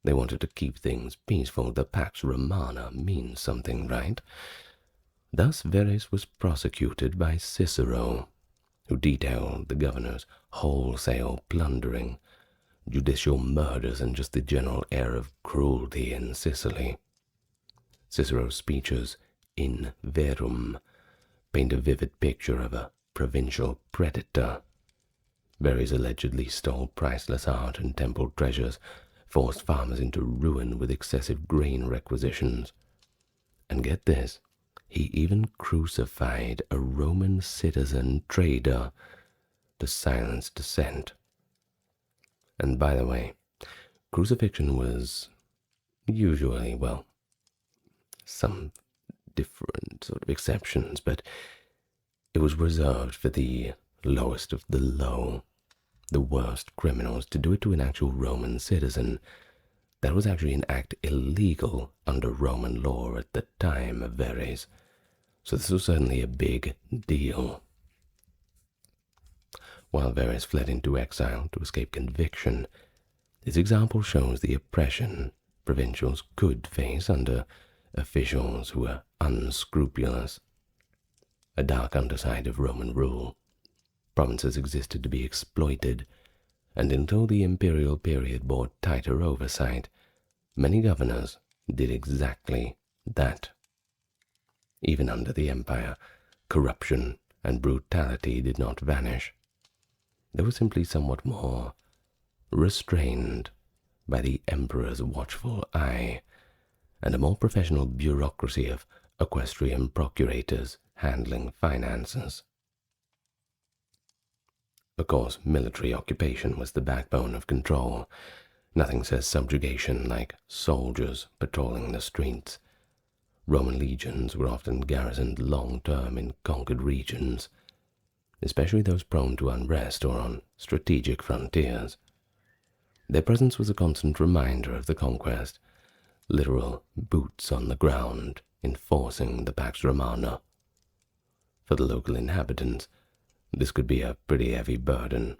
They wanted to keep things peaceful. The Pax Romana means something, right? Thus Verres was prosecuted by Cicero, who detailed the governor's wholesale plundering, judicial murders, and just the general air of cruelty in Sicily. Cicero's speeches in Verum paint a vivid picture of a provincial predator. Verres allegedly stole priceless art and temple treasures, forced farmers into ruin with excessive grain requisitions, and get this, he even crucified a Roman citizen trader to silence dissent. And by the way, crucifixion was usually, well, some different sort of exceptions, but it was reserved for the lowest of the low, the worst criminals. To do it to an actual Roman citizen, that was actually an act illegal under Roman law at the time of Verres, so this was certainly a big deal. While Verres fled into exile to escape conviction, his example shows the oppression provincials could face under officials who were unscrupulous. A dark underside of Roman rule. Provinces existed to be exploited, and until the imperial period bore tighter oversight, many governors did exactly that. Even under the empire, corruption and brutality did not vanish. They were simply somewhat more restrained by the emperor's watchful eye and a more professional bureaucracy of equestrian procurators handling finances. Of course, military occupation was the backbone of control. Nothing says subjugation like soldiers patrolling the streets. Roman legions were often garrisoned long-term in conquered regions, especially those prone to unrest or on strategic frontiers. Their presence was a constant reminder of the conquest, literal boots on the ground enforcing the Pax Romana. For the local inhabitants, this could be a pretty heavy burden.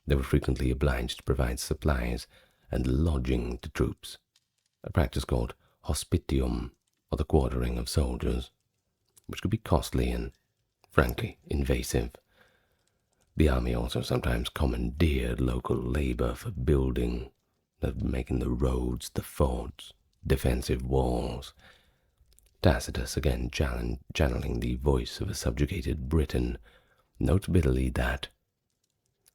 They were frequently obliged to provide supplies and lodging to troops, a practice called hospitium, or the quartering of soldiers, which could be costly and, frankly, invasive. The army also sometimes commandeered local labor for building, making the roads, the forts, defensive walls. Tacitus, again channeling the voice of a subjugated Briton, notes bitterly that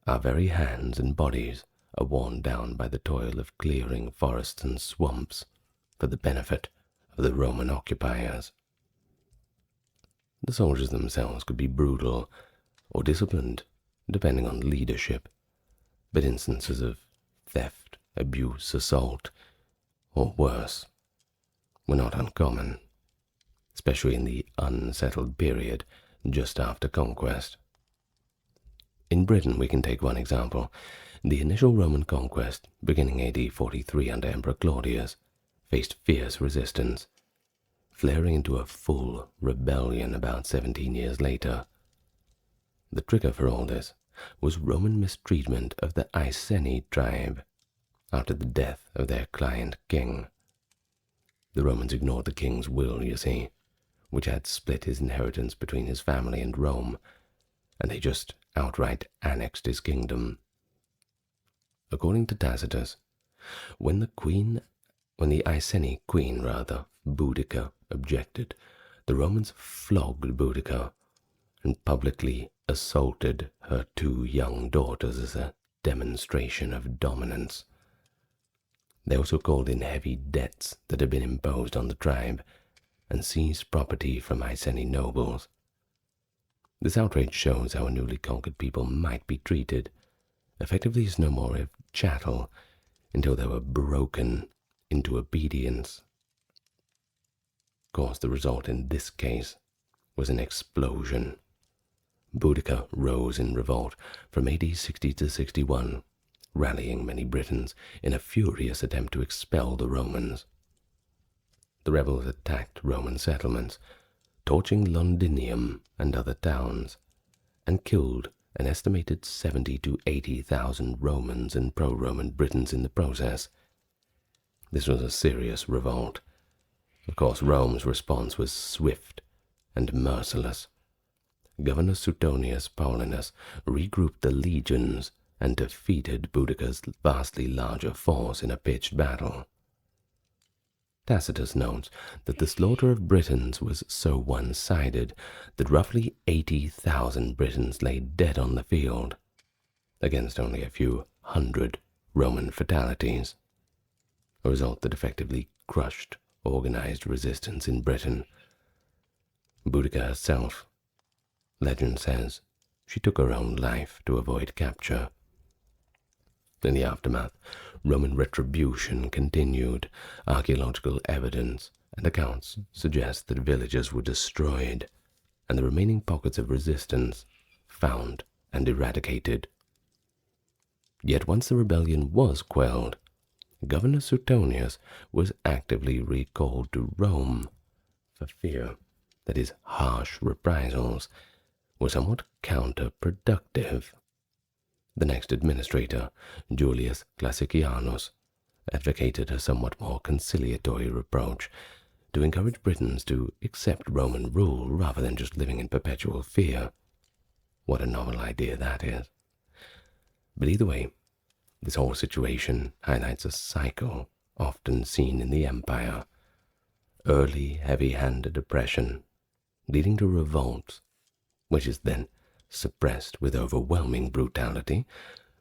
our very hands and bodies are worn down by the toil of clearing forests and swamps for the benefit of the Roman occupiers. The soldiers themselves could be brutal or disciplined, depending on leadership, but instances of theft, abuse, assault, or worse, were not uncommon, especially in the unsettled period just after conquest. In Britain, we can take one example. The initial Roman conquest, beginning AD 43 under Emperor Claudius, faced fierce resistance, flaring into a full rebellion about 17 years later. The trigger for all this was Roman mistreatment of the Iceni tribe after the death of their client king. The Romans ignored the king's will, you see, which had split his inheritance between his family and Rome, and they just outright annexed his kingdom. According to Tacitus, when the Iceni queen, Boudica, objected, the Romans flogged Boudica and publicly assaulted her 2 young daughters as a demonstration of dominance. They also called in heavy debts that had been imposed on the tribe and seized property from Iceni nobles. This outrage shows how a newly conquered people might be treated, effectively as no more of chattel, until they were broken into obedience. Of course, the result in this case was an explosion. Boudica rose in revolt from AD 60 to 61, rallying many Britons in a furious attempt to expel the Romans. The rebels attacked Roman settlements, torching Londinium and other towns, and killed an estimated 70 to 80,000 Romans and pro-Roman Britons in the process. This was a serious revolt. Of course, Rome's response was swift and merciless. Governor Suetonius Paulinus regrouped the legions and defeated Boudicca's vastly larger force in a pitched battle. Tacitus notes that the slaughter of Britons was so one-sided that roughly 80,000 Britons lay dead on the field, against only a few hundred Roman fatalities, a result that effectively crushed organized resistance in Britain. Boudicca herself, legend says, she took her own life to avoid capture. In the aftermath, Roman retribution continued. Archaeological evidence and accounts suggest that villages were destroyed and the remaining pockets of resistance found and eradicated. Yet once the rebellion was quelled, Governor Suetonius was actively recalled to Rome for fear that his harsh reprisals were somewhat counterproductive. The next administrator, Julius Classicianus, advocated a somewhat more conciliatory approach to encourage Britons to accept Roman rule rather than just living in perpetual fear. What a novel idea that is. But either way, this whole situation highlights a cycle often seen in the empire. Early, heavy-handed oppression, leading to revolts, which is then suppressed with overwhelming brutality,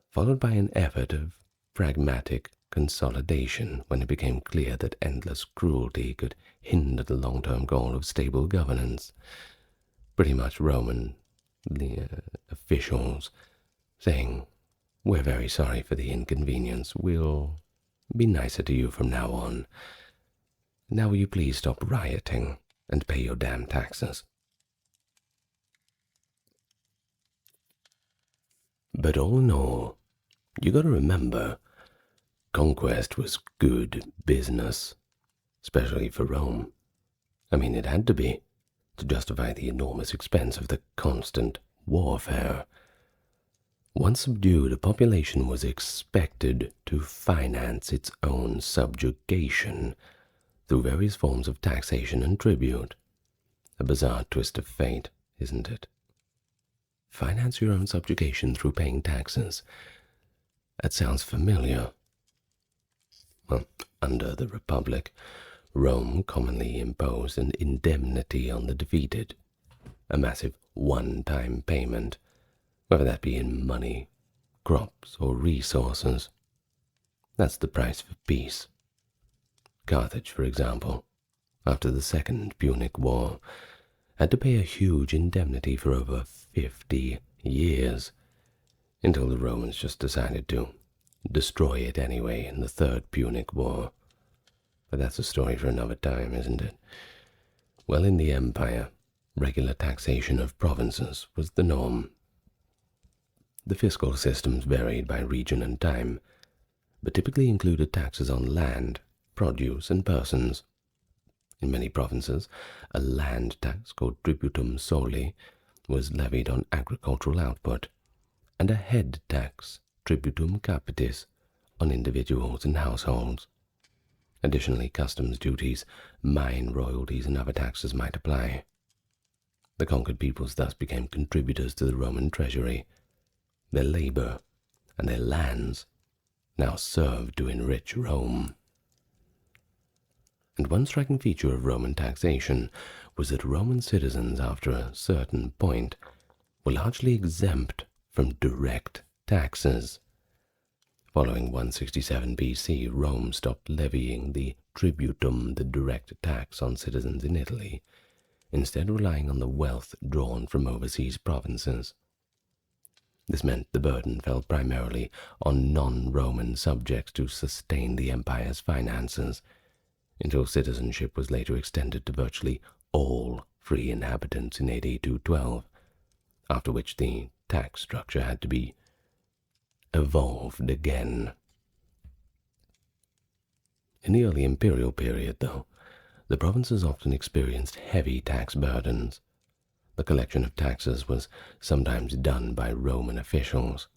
followed by an effort of pragmatic consolidation when it became clear that endless cruelty could hinder the long-term goal of stable governance. Pretty much Roman officials saying, "We're very sorry for the inconvenience. We'll be nicer to you from now on. Now will you please stop rioting and pay your damn taxes?" But all in all, you gotta remember, conquest was good business, especially for Rome. I mean, it had to be, to justify the enormous expense of the constant warfare. Once subdued, a population was expected to finance its own subjugation through various forms of taxation and tribute. A bizarre twist of fate, isn't it? Finance your own subjugation through paying taxes. That sounds familiar. Well, under the Republic, Rome commonly imposed an indemnity on the defeated, a massive one-time payment, whether that be in money, crops, or resources. That's the price for peace. Carthage, for example, after the Second Punic War, had to pay a huge indemnity for over 50 years, until the Romans just decided to destroy it anyway in the Third Punic War. But that's a story for another time, isn't it? Well, in the empire, regular taxation of provinces was the norm. The fiscal systems varied by region and time, but typically included taxes on land, produce, and persons. In many provinces, a land tax called tributum soli was levied on agricultural output, and a head tax, tributum capitis, on individuals and households. Additionally, customs duties, mine royalties, and other taxes might apply. The conquered peoples thus became contributors to the Roman treasury. Their labor and their lands now served to enrich Rome. And one striking feature of Roman taxation was that Roman citizens, after a certain point, were largely exempt from direct taxes. Following 167 BC, Rome stopped levying the tributum, the direct tax on citizens in Italy, instead relying on the wealth drawn from overseas provinces. This meant the burden fell primarily on non-Roman subjects to sustain the empire's finances, until citizenship was later extended to virtually all free inhabitants in AD 212, after which the tax structure had to be evolved again. In the early imperial period, though, the provinces often experienced heavy tax burdens. The collection of taxes was sometimes done by Roman officials,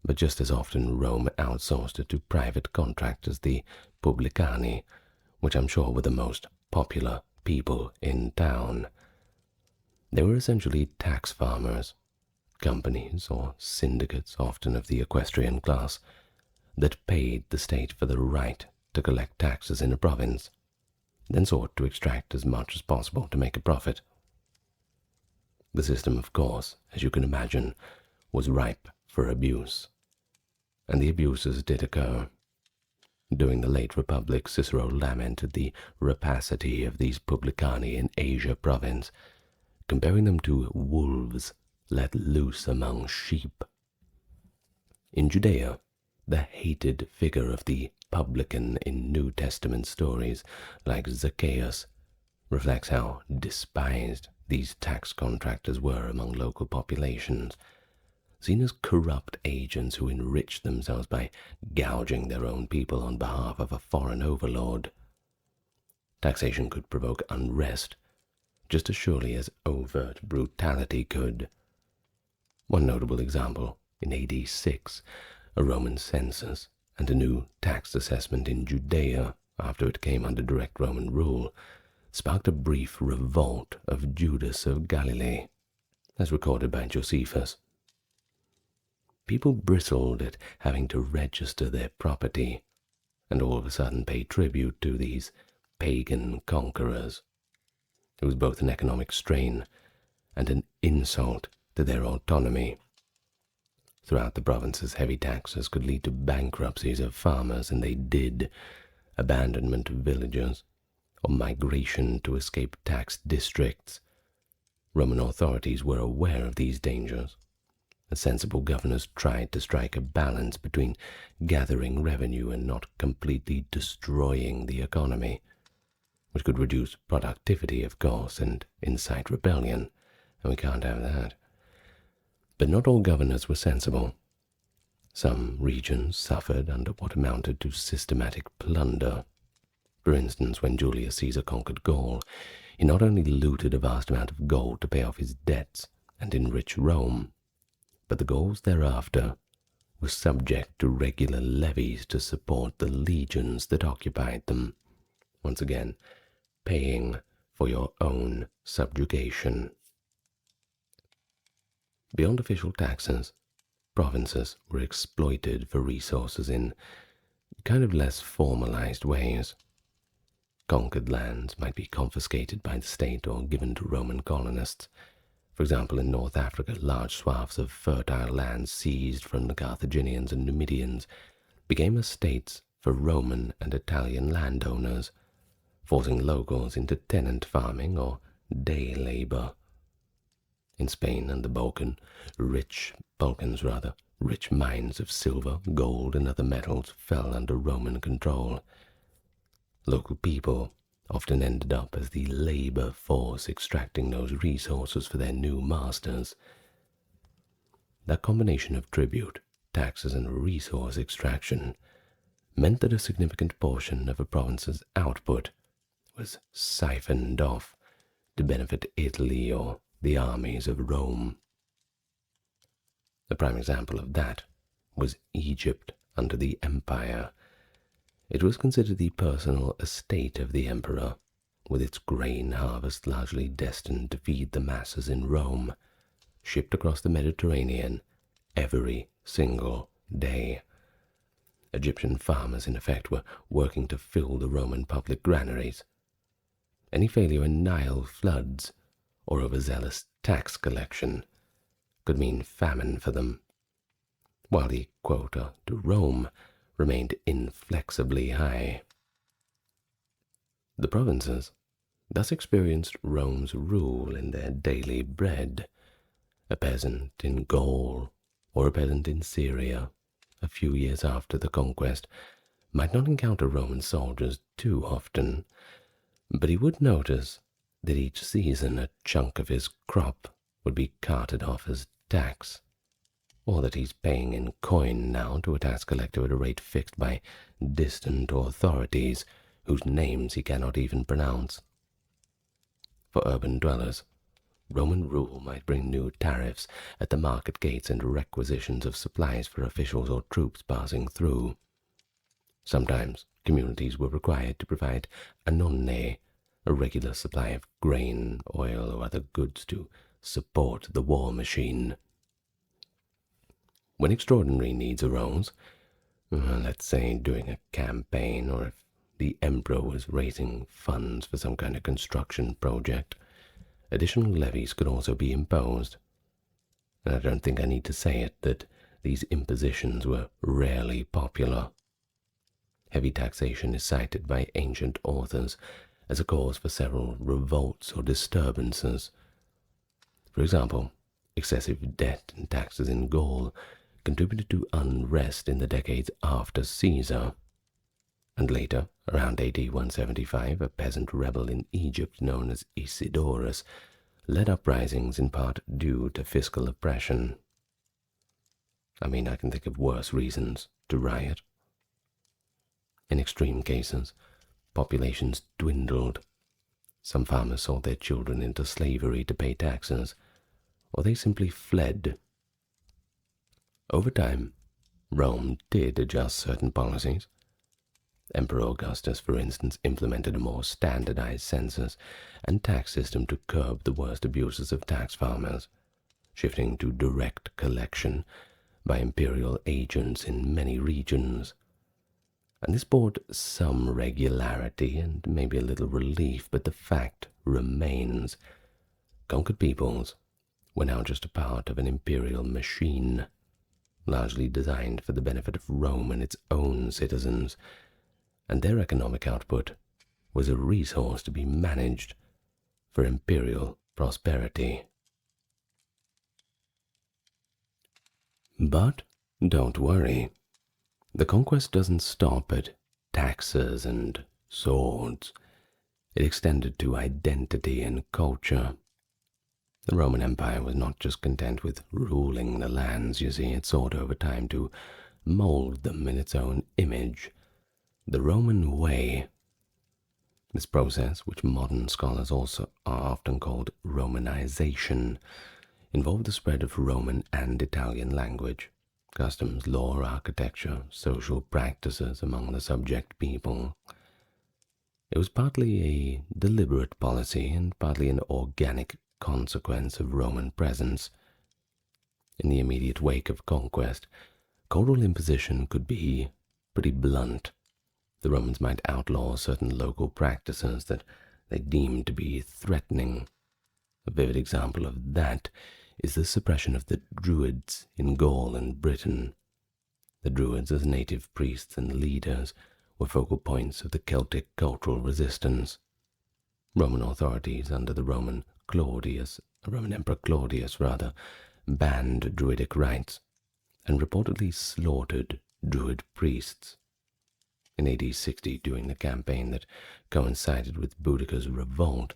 but just as often Rome outsourced it to private contractors, the publicani, which I'm sure were the most popular people in town. They were essentially tax farmers, companies or syndicates, often of the equestrian class, that paid the state for the right to collect taxes in a province, then sought to extract as much as possible to make a profit. The system, of course, as you can imagine, was ripe for abuse, and the abuses did occur. During the late Republic, Cicero lamented the rapacity of these publicani in Asia province, comparing them to wolves let loose among sheep. In Judea, the hated figure of the publican in New Testament stories like Zacchaeus reflects how despised these tax contractors were among local populations, seen as corrupt agents who enriched themselves by gouging their own people on behalf of a foreign overlord. Taxation could provoke unrest just as surely as overt brutality could. One notable example, in AD 6, a Roman census and a new tax assessment in Judea after it came under direct Roman rule sparked a brief revolt of Judas of Galilee, as recorded by Josephus. People bristled at having to register their property and all of a sudden pay tribute to these pagan conquerors. It was both an economic strain and an insult to their autonomy. Throughout the provinces, heavy taxes could lead to bankruptcies of farmers, and they did, abandonment of villages, or migration to escape tax districts. Roman authorities were aware of these dangers. The sensible governors tried to strike a balance between gathering revenue and not completely destroying the economy, which could reduce productivity, of course, and incite rebellion, and we can't have that. But not all governors were sensible. Some regions suffered under what amounted to systematic plunder. For instance, when Julius Caesar conquered Gaul, he not only looted a vast amount of gold to pay off his debts and enrich Rome, but the Gauls thereafter were subject to regular levies to support the legions that occupied them, once again paying for your own subjugation. Beyond official taxes, provinces were exploited for resources in kind of less formalized ways. Conquered lands might be confiscated by the state or given to Roman colonists. For example, in North Africa, large swaths of fertile land seized from the Carthaginians and Numidians became estates for Roman and Italian landowners, forcing locals into tenant farming or day labor. In Spain and the rich mines of silver, gold, and other metals fell under Roman control. Local people often ended up as the labor force extracting those resources for their new masters. That combination of tribute, taxes, and resource extraction meant that a significant portion of a province's output was siphoned off to benefit Italy or the armies of Rome. A prime example of that was Egypt under the Empire. It was considered the personal estate of the emperor, with its grain harvest largely destined to feed the masses in Rome, shipped across the Mediterranean every single day. Egyptian farmers, in effect, were working to fill the Roman public granaries. Any failure in Nile floods or overzealous tax collection could mean famine for them, while the quota to Rome remained inflexibly high. The provinces thus experienced Rome's rule in their daily bread. A peasant in Gaul or a peasant in Syria, a few years after the conquest, might not encounter Roman soldiers too often, but he would notice that each season a chunk of his crop would be carted off as tax, or that he's paying in coin now to a tax collector at a rate fixed by distant authorities whose names he cannot even pronounce. For urban dwellers, Roman rule might bring new tariffs at the market gates and requisitions of supplies for officials or troops passing through. Sometimes communities were required to provide a nonne, a regular supply of grain, oil, or other goods to support the war machine. When extraordinary needs arose, let's say during a campaign, or if the emperor was raising funds for some kind of construction project, additional levies could also be imposed. And I don't think I need to say it that these impositions were rarely popular. Heavy taxation is cited by ancient authors as a cause for several revolts or disturbances. For example, excessive debt and taxes in Gaul contributed to unrest in the decades after Caesar. And later, around AD 175, a peasant rebel in Egypt known as Isidorus led uprisings in part due to fiscal oppression. I mean, I can think of worse reasons to riot. In extreme cases, populations dwindled. Some farmers sold their children into slavery to pay taxes, or they simply fled. Over time, Rome did adjust certain policies. Emperor Augustus, for instance, implemented a more standardized census and tax system to curb the worst abuses of tax farmers, shifting to direct collection by imperial agents in many regions. And this brought some regularity and maybe a little relief, but the fact remains: conquered peoples were now just a part of an imperial machine, largely designed for the benefit of Rome and its own citizens, and their economic output was a resource to be managed for imperial prosperity. But don't worry, the conquest doesn't stop at taxes and swords. It extended to identity and culture. The Roman Empire was not just content with ruling the lands, you see, it sought over time to mold them in its own image. The Roman way. This process, which modern scholars also are often called Romanization, involved the spread of Roman and Italian language, customs, law, architecture, social practices among the subject people. It was partly a deliberate policy and partly an organic consequence of Roman presence. In the immediate wake of conquest, cultural imposition could be pretty blunt. The Romans might outlaw certain local practices that they deemed to be threatening. A vivid example of that is the suppression of the Druids in Gaul and Britain. The Druids, as native priests and leaders, were focal points of the Celtic cultural resistance. Roman authorities under the Roman Emperor Claudius, banned Druidic rites and reportedly slaughtered Druid priests. In AD 60, during the campaign that coincided with Boudicca's revolt,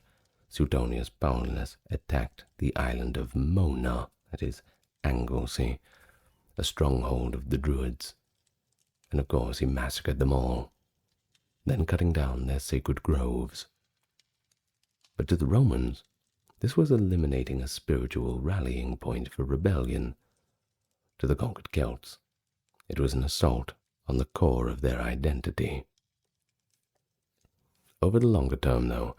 Suetonius Paulus attacked the island of Mona, that is, Anglesey, a stronghold of the Druids, and of course he massacred them all, then cutting down their sacred groves. But to the Romans, this was eliminating a spiritual rallying point for rebellion. To the conquered Celts, it was an assault on the core of their identity. Over the longer term, though,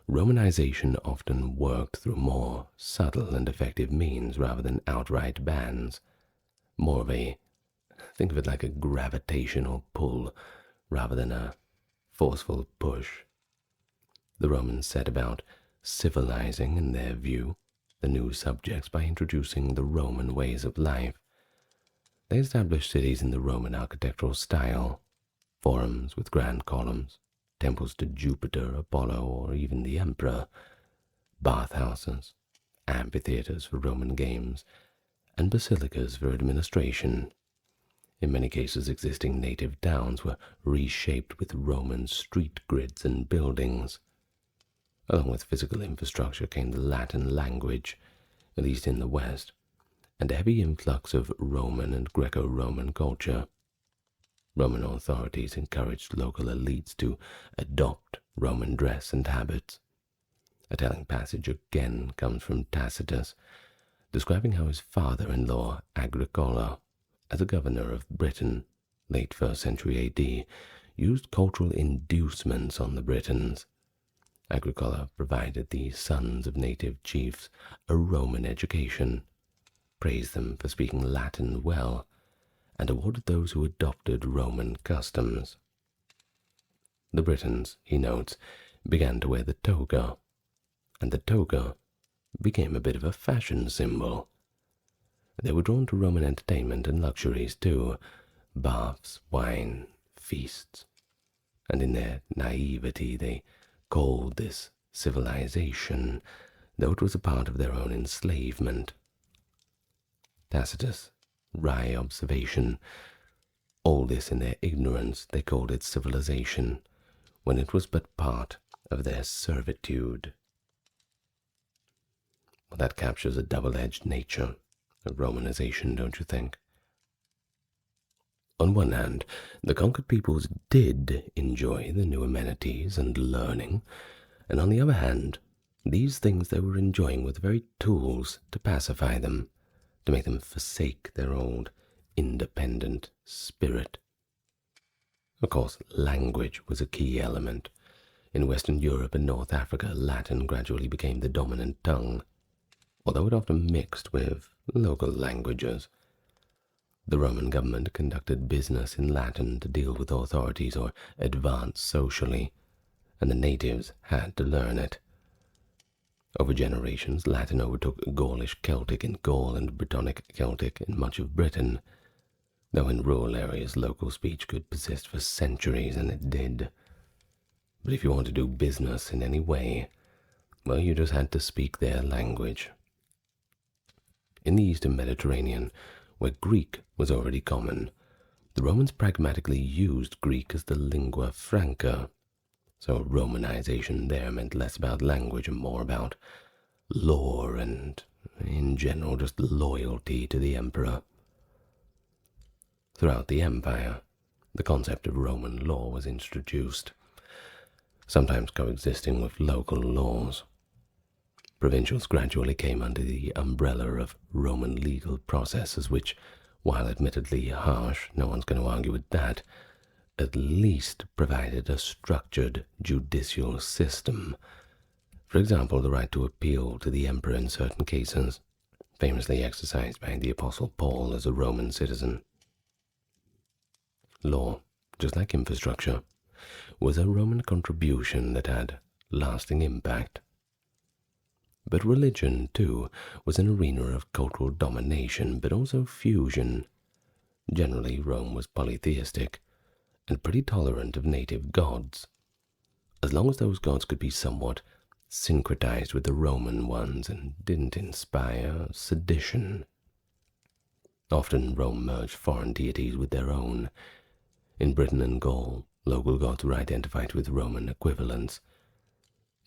Romanization often worked through more subtle and effective means rather than outright bans. More of a, think of it like a gravitational pull rather than a forceful push. The Romans set about civilizing, in their view, the new subjects by introducing the Roman ways of life. They established cities in the Roman architectural style, forums with grand columns, temples to Jupiter, Apollo, or even the emperor, bathhouses, amphitheaters for Roman games, and basilicas for administration. In many cases, existing native towns were reshaped with Roman street grids and buildings. Along with physical infrastructure came the Latin language, at least in the West, and a heavy influx of Roman and Greco-Roman culture. Roman authorities encouraged local elites to adopt Roman dress and habits. A telling passage again comes from Tacitus, describing how his father-in-law, Agricola, as a governor of Britain, late 1st century AD, used cultural inducements on the Britons. Agricola provided the sons of native chiefs a Roman education, praised them for speaking Latin well, and awarded those who adopted Roman customs. The Britons, he notes, began to wear the toga, and the toga became a bit of a fashion symbol. They were drawn to Roman entertainment and luxuries too, baths, wine, feasts, and in their naivety they called this civilization, though it was a part of their own enslavement. Tacitus, wry observation, all this in their ignorance they called it civilization, when it was but part of their servitude. Well, that captures a double-edged nature of Romanization, don't you think? On one hand, the conquered peoples did enjoy the new amenities and learning, and on the other hand, these things they were enjoying were the very tools to pacify them, to make them forsake their old independent spirit. Of course, language was a key element. In Western Europe and North Africa, Latin gradually became the dominant tongue, although it often mixed with local languages. The Roman government conducted business in Latin to deal with authorities or advance socially, and the natives had to learn it. Over generations, Latin overtook Gaulish Celtic in Gaul and Brittonic Celtic in much of Britain, though in rural areas local speech could persist for centuries, and it did. But if you want to do business in any way, well, you just had to speak their language. In the Eastern Mediterranean, where Greek was already common, the Romans pragmatically used Greek as the lingua franca, so Romanization there meant less about language and more about lore and, in general, just loyalty to the emperor. Throughout the empire, the concept of Roman law was introduced, sometimes coexisting with local laws. Provincials gradually came under the umbrella of Roman legal processes, which, while admittedly harsh, no one's going to argue with that, at least provided a structured judicial system. For example, the right to appeal to the emperor in certain cases, famously exercised by the Apostle Paul as a Roman citizen. Law, just like infrastructure, was a Roman contribution that had lasting impact. But religion, too, was an arena of cultural domination, but also fusion. Generally, Rome was polytheistic and pretty tolerant of native gods, as long as those gods could be somewhat syncretized with the Roman ones and didn't inspire sedition. Often Rome merged foreign deities with their own. In Britain and Gaul, local gods were identified with Roman equivalents.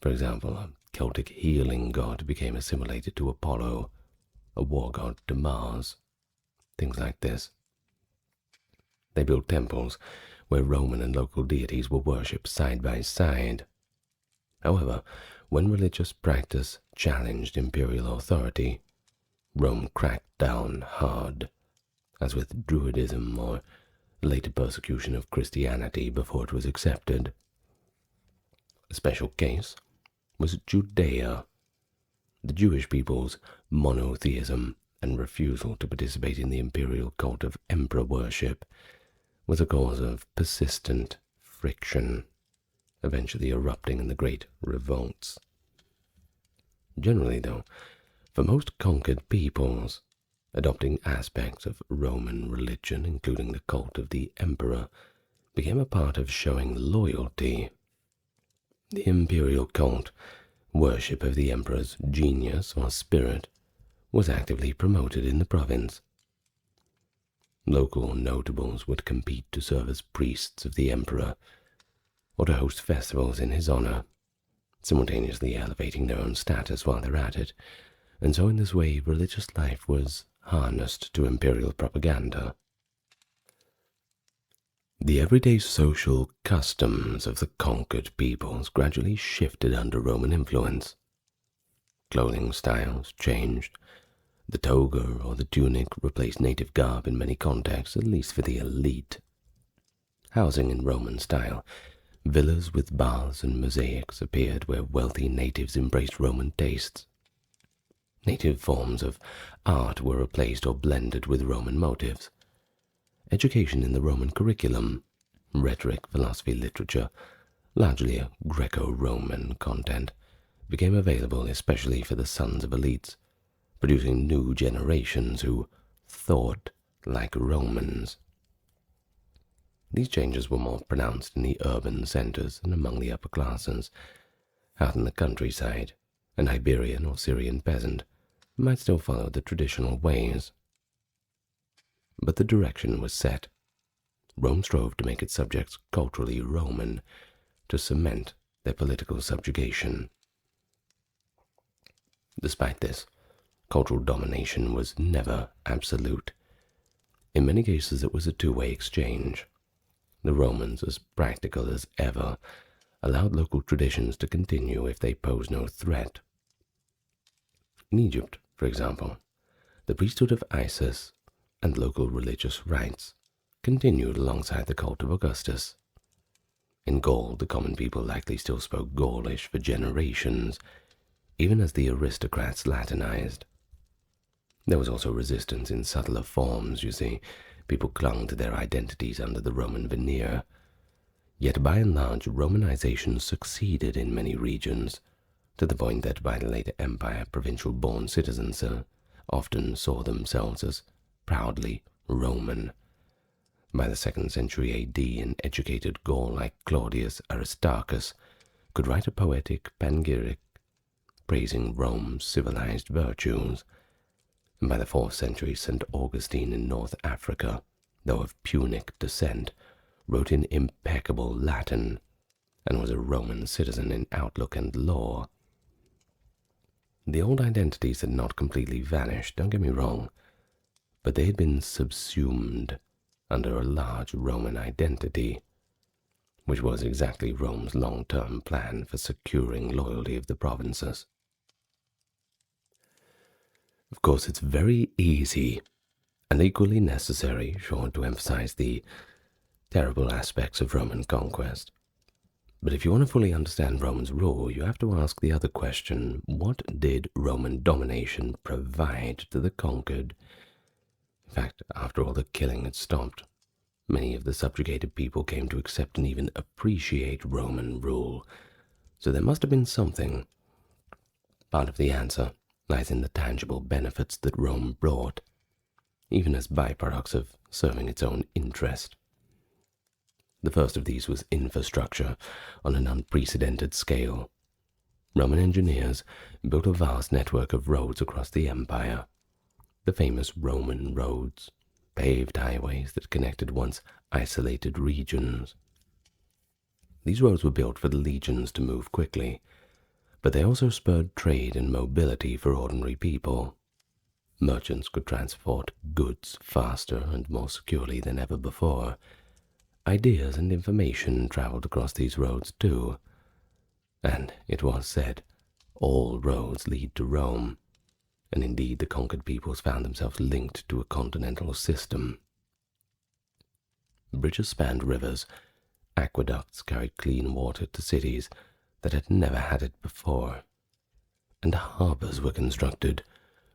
For example, a Celtic healing god became assimilated to Apollo, a war god to Mars, things like this. They built temples where Roman and local deities were worshipped side by side. However, when religious practice challenged imperial authority, Rome cracked down hard, as with Druidism or later persecution of Christianity before it was accepted. A special case was Judea. The Jewish people's monotheism and refusal to participate in the imperial cult of emperor worship was a cause of persistent friction, eventually erupting in the Great Revolts. Generally, though, for most conquered peoples, adopting aspects of Roman religion, including the cult of the emperor, became a part of showing loyalty. The imperial cult, worship of the emperor's genius or spirit, was actively promoted in the province. Local notables would compete to serve as priests of the emperor, or to host festivals in his honor, simultaneously elevating their own status while they're at it, and so in this way religious life was harnessed to imperial propaganda. The everyday social customs of the conquered peoples gradually shifted under Roman influence. Clothing styles changed. The toga or the tunic replaced native garb in many contexts, at least for the elite. Housing in Roman style Villas with baths and mosaics appeared where wealthy natives embraced Roman tastes. Native forms of art were replaced or blended with Roman motives. Education in the Roman curriculum, rhetoric, philosophy, literature, largely a Greco-Roman content, became available especially for the sons of elites, producing new generations who thought like Romans. These changes were more pronounced in the urban centers and among the upper classes. Out in the countryside, an Iberian or Syrian peasant might still follow the traditional ways. But the direction was set. Rome strove to make its subjects culturally Roman, to cement their political subjugation. Despite this, cultural domination was never absolute. In many cases it was a two-way exchange. The Romans, as practical as ever, allowed local traditions to continue if they posed no threat. In Egypt, for example, the priesthood of Isis and local religious rites continued alongside the cult of Augustus. In Gaul, the common people likely still spoke Gaulish for generations, even as the aristocrats Latinized. There was also resistance in subtler forms, you see. People clung to their identities under the Roman veneer. Yet by and large, Romanization succeeded in many regions, to the point that by the later empire, provincial-born citizens often saw themselves as proudly Roman. By the 2nd century AD, an educated Gaul like Claudius Aristarchus could write a poetic panegyric praising Rome's civilized virtues. And by the 4th century, St. Augustine in North Africa, though of Punic descent, wrote in impeccable Latin and was a Roman citizen in outlook and law. The old identities had not completely vanished, don't get me wrong, but they had been subsumed under a large Roman identity, which was exactly Rome's long-term plan for securing loyalty of the provinces. Of course, it's very easy and equally necessary, sure, to emphasize the terrible aspects of Roman conquest. But if you want to fully understand Rome's rule, you have to ask the other question: what did Roman domination provide to the conquered? In fact, after all the killing had stopped, many of the subjugated people came to accept and even appreciate Roman rule. So there must have been something. Part of the answer lies in the tangible benefits that Rome brought, even as byproducts of serving its own interest. The first of these was infrastructure on an unprecedented scale. Roman engineers built a vast network of roads across the empire. The famous Roman roads, paved highways that connected once isolated regions. These roads were built for the legions to move quickly, but they also spurred trade and mobility for ordinary people. Merchants could transport goods faster and more securely than ever before. Ideas and information traveled across these roads too. And it was said, all roads lead to Rome, and indeed the conquered peoples found themselves linked to a continental system. Bridges spanned rivers, aqueducts carried clean water to cities that had never had it before, and harbors were constructed,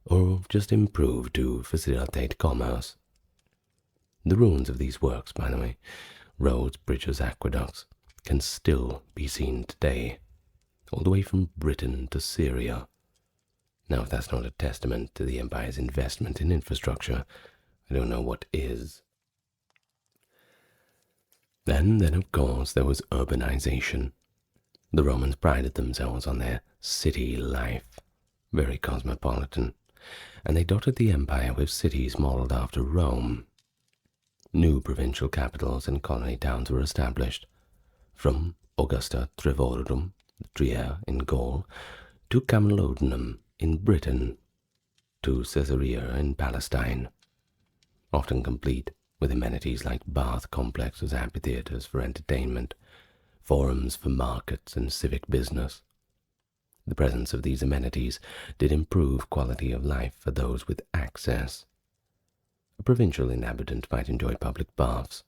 or just improved to facilitate commerce. The ruins of these works, by the way, roads, bridges, aqueducts, can still be seen today, all the way from Britain to Syria. Now, if that's not a testament to the empire's investment in infrastructure, I don't know what is. Then of course, there was urbanization. The Romans prided themselves on their city life, very cosmopolitan, and they dotted the empire with cities modeled after Rome. New provincial capitals and colony towns were established, from Augusta Trevorum, Trier in Gaul, to Camalodunum in Britain, to Caesarea in Palestine, often complete with amenities like bath complexes, amphitheaters for entertainment, forums for markets and civic business. The presence of these amenities did improve quality of life for those with access. A provincial inhabitant might enjoy public baths,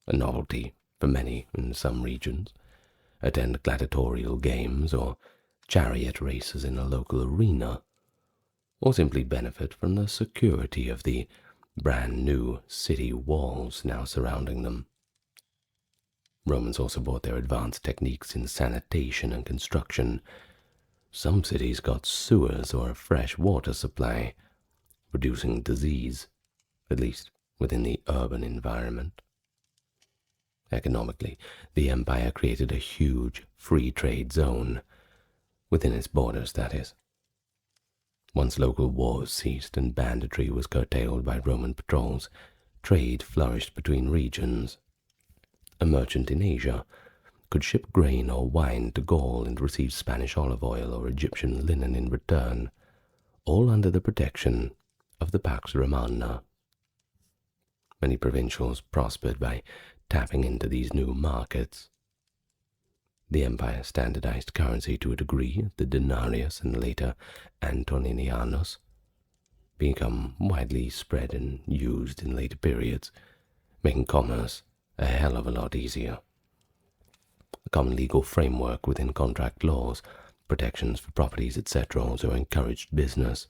a novelty for many in some regions, attend gladiatorial games or chariot races in a local arena, or simply benefit from the security of the brand new city walls now surrounding them. Romans also brought their advanced techniques in sanitation and construction. Some cities got sewers or a fresh water supply, reducing disease, at least within the urban environment. Economically, the empire created a huge free trade zone, within its borders, that is. Once local wars ceased and banditry was curtailed by Roman patrols, trade flourished between regions. A merchant in Asia could ship grain or wine to Gaul and receive Spanish olive oil or Egyptian linen in return, all under the protection of the Pax Romana. Many provincials prospered by tapping into these new markets. The empire standardized currency to a degree, the denarius and later Antoninianus become widely spread and used in later periods, making commerce a hell of a lot easier. A common legal framework within contract laws, protections for properties, etc. also encouraged business,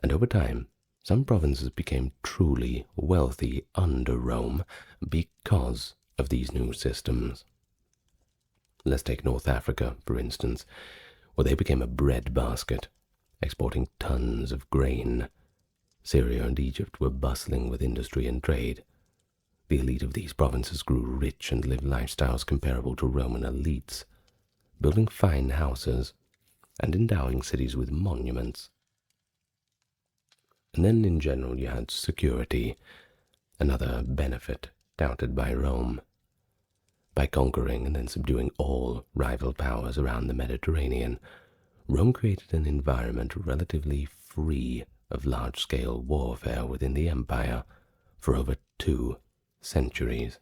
and over time some provinces became truly wealthy under Rome because of these new systems. Let's take North Africa, for instance, where they became a breadbasket, exporting tons of grain. Syria and Egypt were bustling with industry and trade. The elite of these provinces grew rich and lived lifestyles comparable to Roman elites, building fine houses and endowing cities with monuments. And then in general you had security, another benefit touted by Rome. By conquering and then subduing all rival powers around the Mediterranean, Rome created an environment relatively free of large-scale warfare within the empire for over 2 centuries.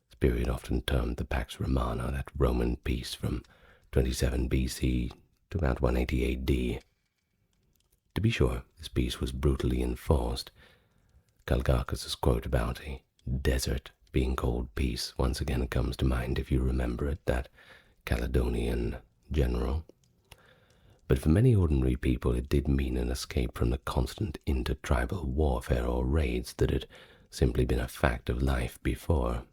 This period often termed the Pax Romana, that Roman peace from 27 BC to about 180 AD. To be sure, this peace was brutally enforced. Calgacus's quote about a desert being called peace once again comes to mind, if you remember it, that Caledonian general. But for many ordinary people it did mean an escape from the constant intertribal warfare or raids that had simply been a fact of life before.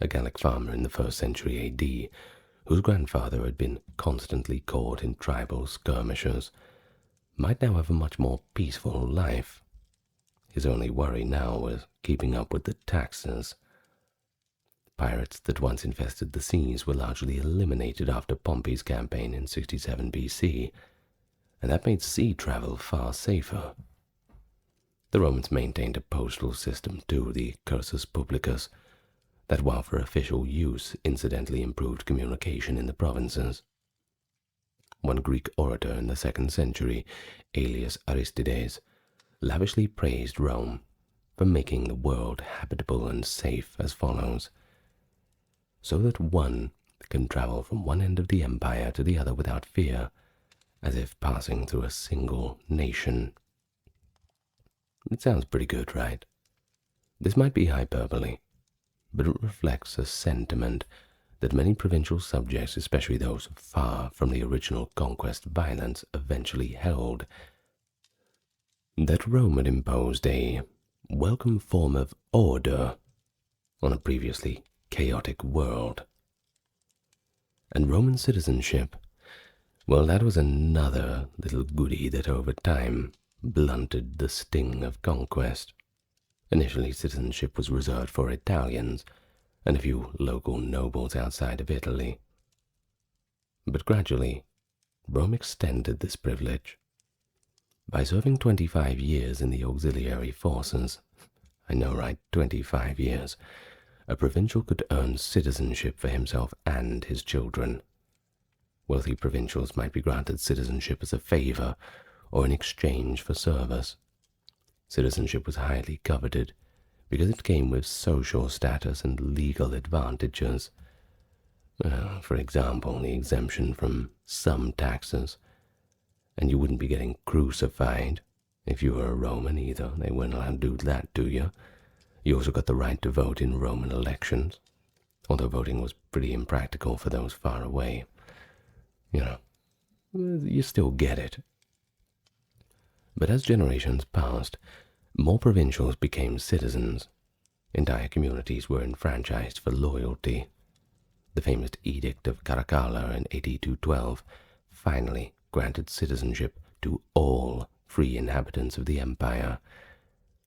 A Gallic farmer in the 1st century AD, whose grandfather had been constantly caught in tribal skirmishes, might now have a much more peaceful life. His only worry now was keeping up with the taxes. Pirates that once infested the seas were largely eliminated after Pompey's campaign in 67 BC, and that made sea travel far safer. The Romans maintained a postal system too, the cursus publicus, that while for official use incidentally improved communication in the provinces. One Greek orator in the 2nd century, Aelius Aristides, lavishly praised Rome for making the world habitable and safe as follows: so that one can travel from one end of the empire to the other without fear, as if passing through a single nation. It sounds pretty good, right? This might be hyperbole, but it reflects a sentiment that many provincial subjects, especially those far from the original conquest violence, eventually held: that Rome had imposed a welcome form of order on a previously chaotic world. And Roman citizenship, well, that was another little goodie that over time blunted the sting of conquest. Initially, citizenship was reserved for Italians and a few local nobles outside of Italy. But gradually, Rome extended this privilege. By serving 25 years in the auxiliary forces, I know, right, 25 years, a provincial could earn citizenship for himself and his children. Wealthy provincials might be granted citizenship as a favor or in exchange for service. Citizenship was highly coveted because it came with social status and legal advantages. For example, the exemption from some taxes, and you wouldn't be getting crucified if you were a Roman either. They weren't allowed to do that to you. You also got the right to vote in Roman elections. although voting was pretty impractical for those far away. You still get it. But as generations passed, more provincials became citizens. Entire communities were enfranchised for loyalty. The famous Edict of Caracalla in AD 212 finally granted citizenship to all free inhabitants of the empire.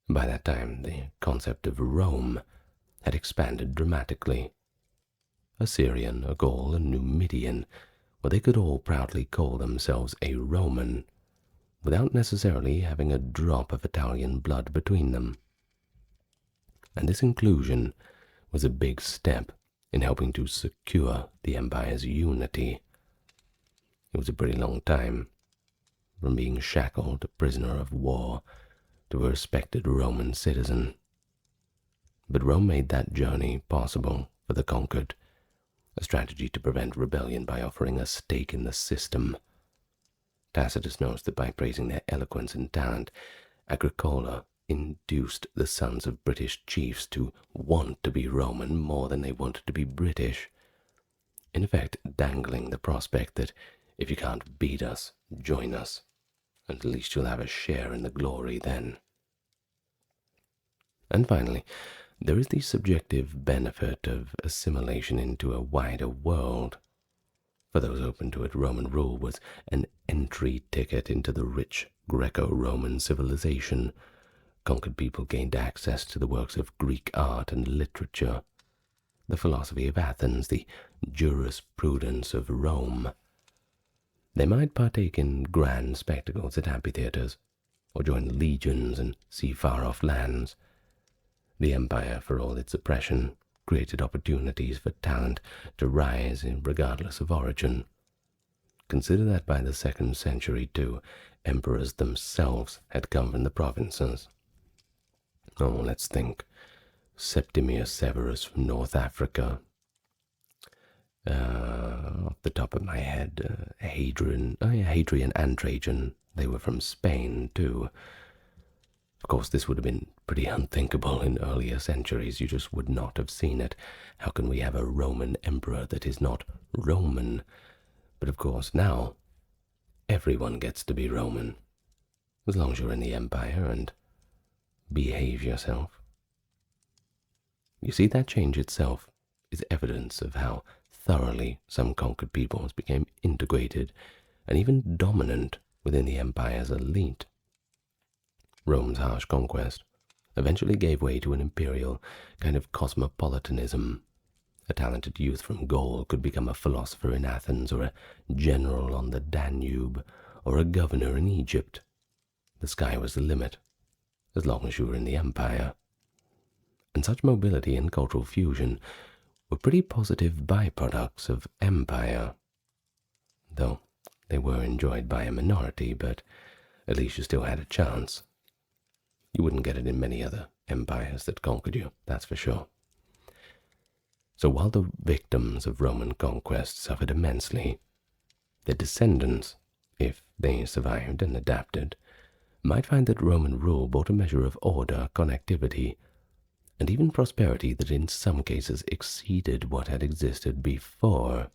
By that time, the concept of Rome had expanded dramatically. A Syrian, a Gaul, a Numidian, they could all proudly call themselves a Roman, without necessarily having a drop of Italian blood between them. And this inclusion was a big step in helping to secure the empire's unity. It was a pretty long time, from being shackled, a prisoner of war, to a respected Roman citizen. But Rome made that journey possible for the conquered, a strategy to prevent rebellion by offering a stake in the system. Tacitus notes that by praising their eloquence and talent, Agricola induced the sons of British chiefs to want to be Roman more than they wanted to be British, in effect dangling the prospect that if you can't beat us, join us, and at least you'll have a share in the glory then. And finally, there is the subjective benefit of assimilation into a wider world. For those open to it, Roman rule was an entry ticket into the rich Greco-Roman civilization. Conquered people gained access to the works of Greek art and literature, the philosophy of Athens, the jurisprudence of Rome. They might partake in grand spectacles at amphitheaters, or join legions and see far-off lands. The empire, for all its oppression, created opportunities for talent to rise regardless of origin. Consider that by the 2nd century, too, emperors themselves had come from the provinces. Let's think. Septimius Severus from North Africa. Off the top of my head, Hadrian and Trajan, they were from Spain, too. Of course, this would have been pretty unthinkable in earlier centuries. You just would not have seen it. How can we have a Roman emperor that is not Roman? But of course, now, everyone gets to be Roman, as long as you're in the empire and behave yourself. You see, that change itself is evidence of how thoroughly some conquered peoples became integrated and even dominant within the empire's elite. Rome's harsh conquest eventually gave way to an imperial kind of cosmopolitanism. A talented youth from Gaul could become a philosopher in Athens, or a general on the Danube, or a governor in Egypt. The sky was the limit, as long as you were in the empire. And such mobility and cultural fusion were pretty positive byproducts of empire, though they were enjoyed by a minority, but at least you still had a chance. You wouldn't get it in many other empires that conquered you, that's for sure. So while the victims of Roman conquest suffered immensely, their descendants, if they survived and adapted, might find that Roman rule brought a measure of order, connectivity, and even prosperity that in some cases exceeded what had existed before.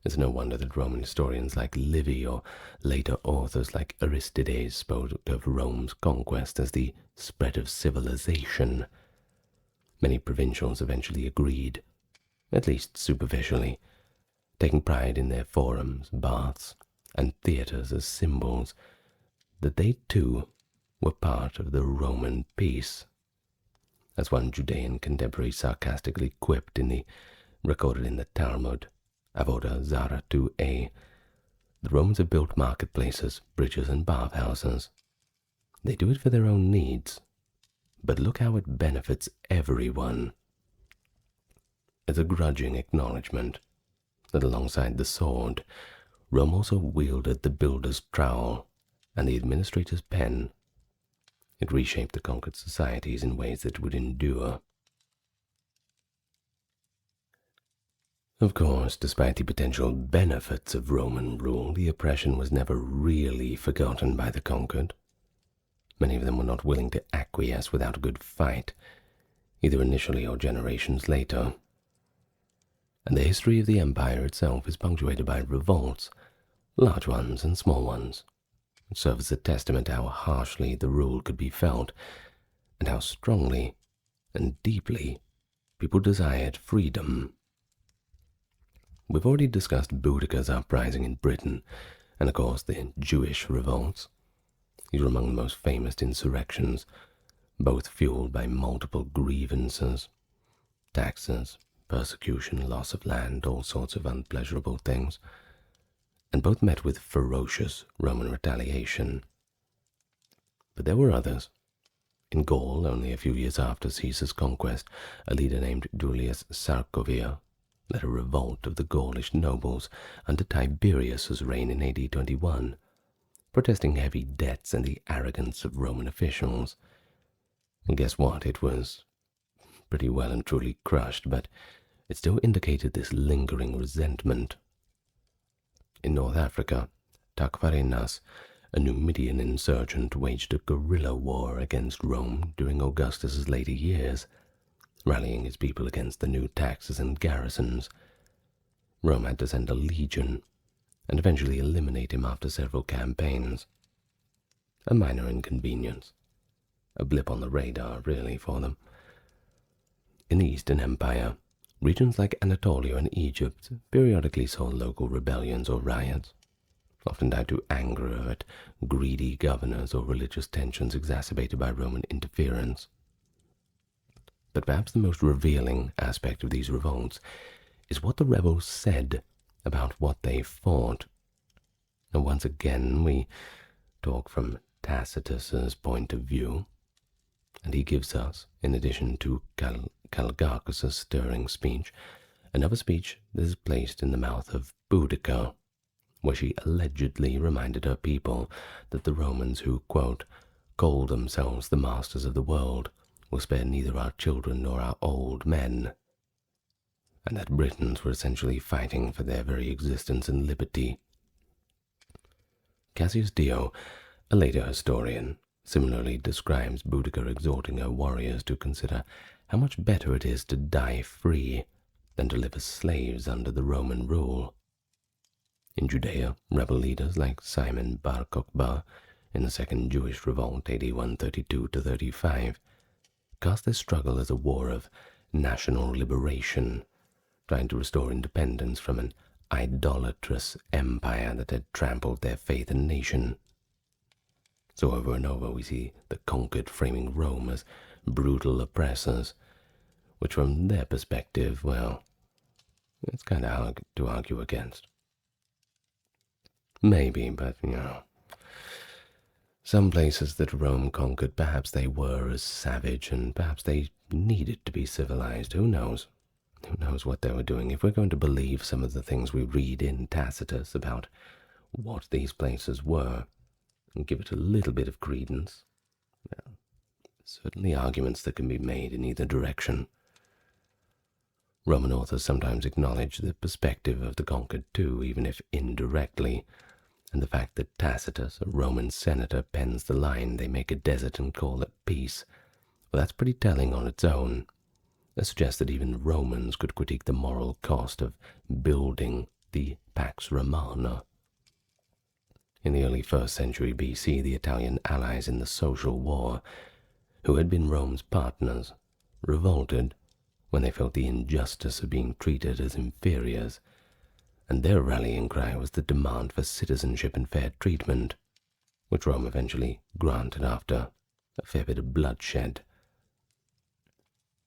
It's no wonder that Roman historians like Livy or later authors like Aristides spoke of Rome's conquest as the spread of civilization. Many provincials eventually agreed, at least superficially, taking pride in their forums, baths, and theatres as symbols, that they too were part of the Roman peace. As one Judean contemporary sarcastically quipped recorded in the Talmud, Avoda Zara 2a, the Romans have built marketplaces, bridges, and bathhouses. They do it for their own needs, but look how it benefits everyone. As a grudging acknowledgement that alongside the sword, Rome also wielded the builder's trowel and the administrator's pen. It reshaped the conquered societies in ways that would endure. Of course, despite the potential benefits of Roman rule, the oppression was never really forgotten by the conquered. Many of them were not willing to acquiesce without a good fight, either initially or generations later. and the history of the empire itself is punctuated by revolts, large ones and small ones. It serves as a testament to how harshly the rule could be felt, and how strongly and deeply people desired freedom. We've already discussed Boudicca's uprising in Britain, and of course the Jewish revolts. These were among the most famous insurrections, both fueled by multiple grievances, taxes, persecution, loss of land, all sorts of unpleasurable things, and both met with ferocious Roman retaliation. But there were others. In Gaul, only a few years after Caesar's conquest, a leader named Julius Sarcovir led a revolt of the Gaulish nobles under Tiberius's reign in AD 21, protesting heavy debts and the arrogance of Roman officials. And guess what? It was pretty well and truly crushed, but it still indicated this lingering resentment. In North Africa, Tacfarinas, a Numidian insurgent, waged a guerrilla war against Rome during Augustus's later years, rallying his people against the new taxes and garrisons. Rome had to send a legion and eventually eliminate him after several campaigns. A minor inconvenience. A blip on the radar, really, for them. In the Eastern Empire, regions like Anatolia and Egypt periodically saw local rebellions or riots, often tied to anger at greedy governors or religious tensions exacerbated by Roman interference. But perhaps the most revealing aspect of these revolts is what the rebels said about what they fought. And once again, we talk from Tacitus's point of view, and he gives us, in addition to Calgacus's stirring speech, another speech that is placed in the mouth of Boudicca, where she allegedly reminded her people that the Romans who, quote, called themselves the masters of the world will spare neither our children nor our old men, and that Britons were essentially fighting for their very existence and liberty. Cassius Dio, a later historian, similarly describes Boudicca exhorting her warriors to consider how much better it is to die free than to live as slaves under the Roman rule. In Judea, rebel leaders like Simon Bar Kokhba in the Second Jewish Revolt, AD 132-35, cast their struggle as a war of national liberation, trying to restore independence from an idolatrous empire that had trampled their faith and nation. So over and over we see the conquered framing Rome as brutal oppressors, which from their perspective, well, it's kind of hard to argue against. Maybe, but, some places that Rome conquered, perhaps they were as savage, and perhaps they needed to be civilized. Who knows? Who knows what they were doing? If we're going to believe some of the things we read in Tacitus about what these places were, and give it a little bit of credence, well, certainly arguments that can be made in either direction. Roman authors sometimes acknowledge the perspective of the conquered too, even if indirectly, and the fact that Tacitus, a Roman senator, pens the line, "They make a desert and call it peace," well, that's pretty telling on its own. That suggests that even Romans could critique the moral cost of building the Pax Romana. In the early 1st century BC, the Italian allies in the Social War, who had been Rome's partners, revolted when they felt the injustice of being treated as inferiors, and their rallying cry was the demand for citizenship and fair treatment, which Rome eventually granted after a fair bit of bloodshed.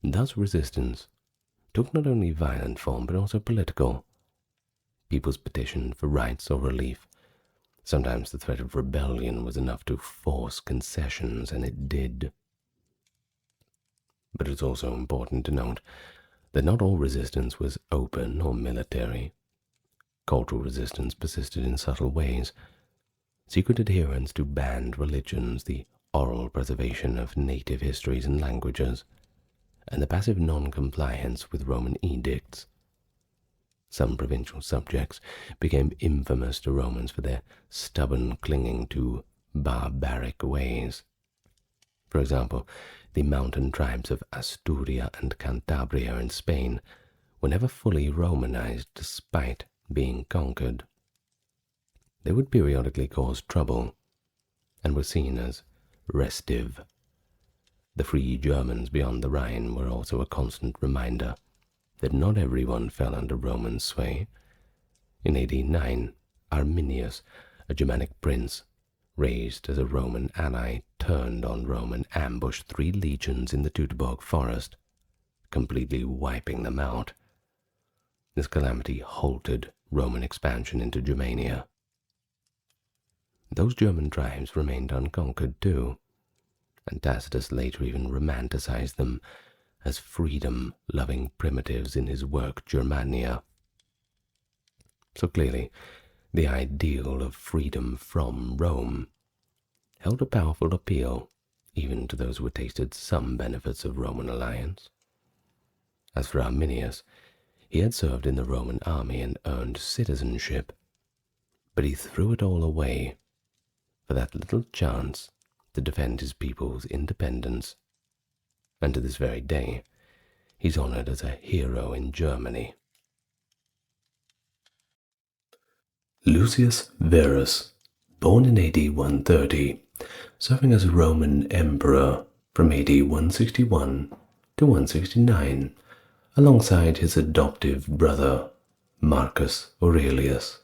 Thus resistance took not only violent form but also political. Peoples petitioned for rights or relief. Sometimes the threat of rebellion was enough to force concessions, and it did. But it's also important to note that not all resistance was open or military. Cultural resistance persisted in subtle ways. Secret adherence to banned religions, the oral preservation of native histories and languages, and the passive non-compliance with Roman edicts. Some provincial subjects became infamous to Romans for their stubborn clinging to barbaric ways. For example, the mountain tribes of Asturia and Cantabria in Spain were never fully Romanized despite being conquered. They would periodically cause trouble and were seen as restive. The free Germans beyond the Rhine were also a constant reminder that not everyone fell under Roman sway. In AD 9, Arminius, a Germanic prince, raised as a Roman ally, turned on Rome and ambushed 3 legions in the Teutoburg forest, completely wiping them out. This calamity halted Roman expansion into Germania. Those German tribes remained unconquered too, and Tacitus later even romanticized them as freedom-loving primitives in his work Germania. So clearly, the ideal of freedom from Rome held a powerful appeal even to those who had tasted some benefits of Roman alliance. As for Arminius, he had served in the Roman army and earned citizenship, but he threw it all away for that little chance to defend his people's independence, and to this very day he's honored as a hero in Germany. Lucius Verus, born in AD 130, serving as a Roman emperor from AD 161 to 169, alongside his adoptive brother Marcus Aurelius,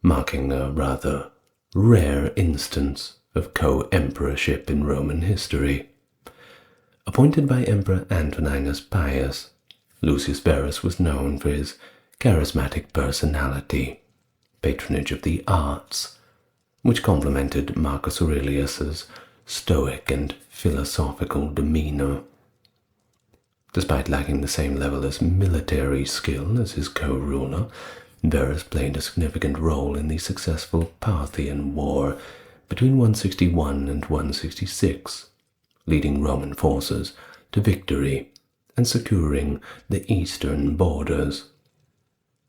marking a rather rare instance of co-emperorship in Roman history. Appointed by Emperor Antoninus Pius, Lucius Verus was known for his charismatic personality, patronage of the arts, which complemented Marcus Aurelius's stoic and philosophical demeanor. Despite lacking the same level of military skill as his co-ruler, Verus played a significant role in the successful Parthian War between 161 and 166, leading Roman forces to victory and securing the eastern borders.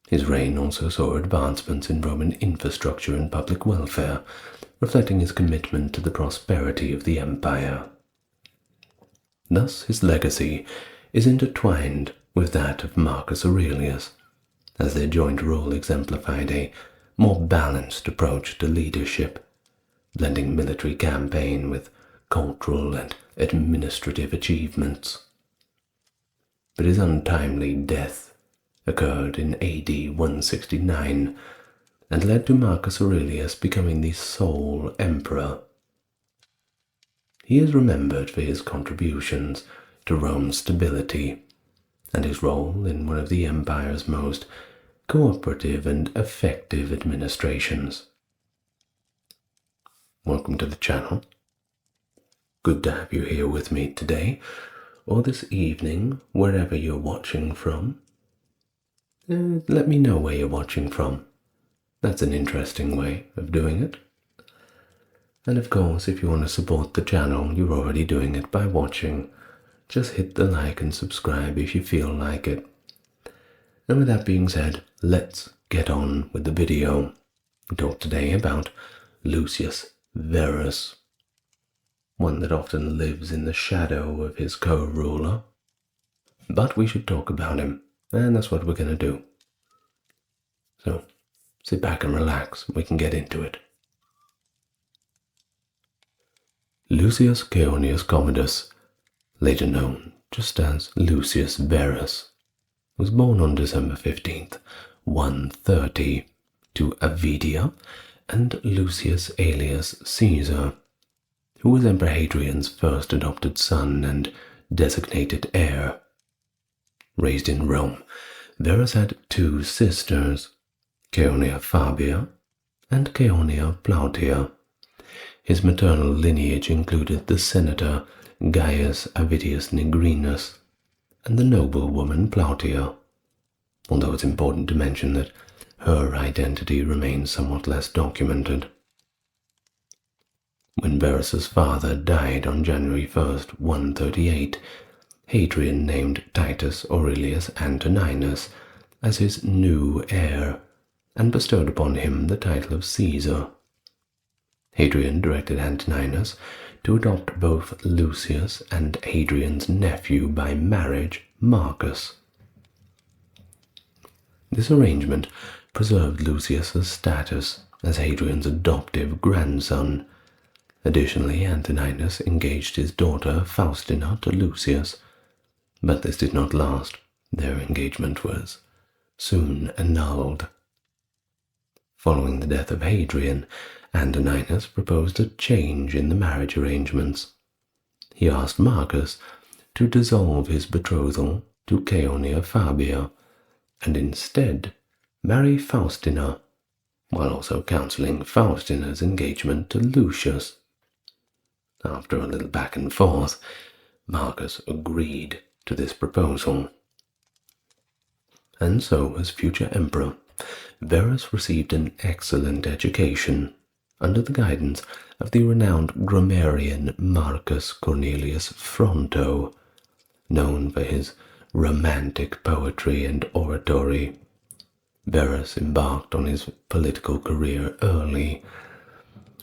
His reign also saw advancements in Roman infrastructure and public welfare, reflecting his commitment to the prosperity of the empire. Thus his legacy is intertwined with that of Marcus Aurelius, as their joint rule exemplified a more balanced approach to leadership, blending military campaign with cultural and administrative achievements. But his untimely death occurred in AD 169 and led to Marcus Aurelius becoming the sole emperor. He is remembered for his contributions to Rome's stability and his role in one of the empire's most cooperative and effective administrations. Welcome to the channel. Good to have you here with me today, or this evening, wherever you're watching from. Let me know where you're watching from. That's an interesting way of doing it. And of course, if you want to support the channel, you're already doing it by watching. Just hit the like and subscribe if you feel like it. And with that being said, let's get on with the video. We talk today about Lucius Verus, one that often lives in the shadow of his co-ruler. But we should talk about him, and that's what we're going to do. So, sit back and relax, we can get into it. Lucius Caeonius Commodus, later known just as Lucius Verus, was born on December 15th, 130, to Avidia and Lucius Aelius Caesar, who was Emperor Hadrian's first adopted son and designated heir. Raised in Rome, Verus had 2 sisters, Caeonia Fabia and Caeonia Plautia. His maternal lineage included the senator Gaius Avidius Nigrinus and the noblewoman Plautia, although it's important to mention that her identity remains somewhat less documented. When Verus's father died on January 1st, 138, Hadrian named Titus Aurelius Antoninus as his new heir and bestowed upon him the title of Caesar. Hadrian directed Antoninus to adopt both Lucius and Hadrian's nephew by marriage, Marcus. This arrangement preserved Lucius's status as Hadrian's adoptive grandson. Additionally, Antoninus engaged his daughter Faustina to Lucius, but this did not last. Their engagement was soon annulled. Following the death of Hadrian, Antoninus proposed a change in the marriage arrangements. He asked Marcus to dissolve his betrothal to Caeonia Fabia and instead marry Faustina, while also counseling Faustina's engagement to Lucius. After a little back and forth, Marcus agreed to this proposal. And so, as future emperor, Verus received an excellent education under the guidance of the renowned grammarian Marcus Cornelius Fronto, known for his romantic poetry and oratory. Verus embarked on his political career early.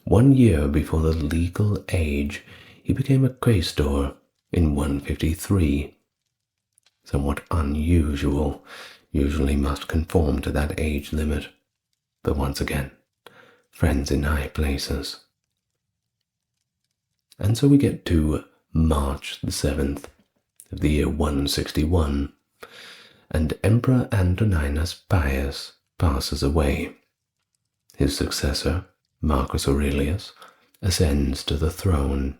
1 year before the legal age, he became a quaestor in 153. Somewhat unusual, usually must conform to that age limit, but once again, friends in high places. And so we get to March the 7th of the year 161, and Emperor Antoninus Pius passes away. His successor, Marcus Aurelius, ascends to the throne.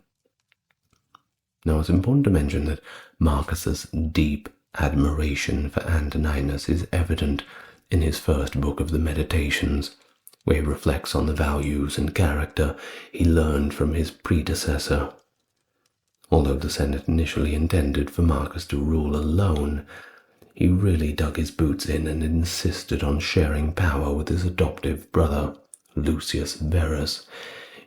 Now it's important to mention that Marcus's deep admiration for Antoninus is evident in his first book of the Meditations, where he reflects on the values and character he learned from his predecessor. Although the Senate initially intended for Marcus to rule alone, he really dug his boots in and insisted on sharing power with his adoptive brother, Lucius Verus.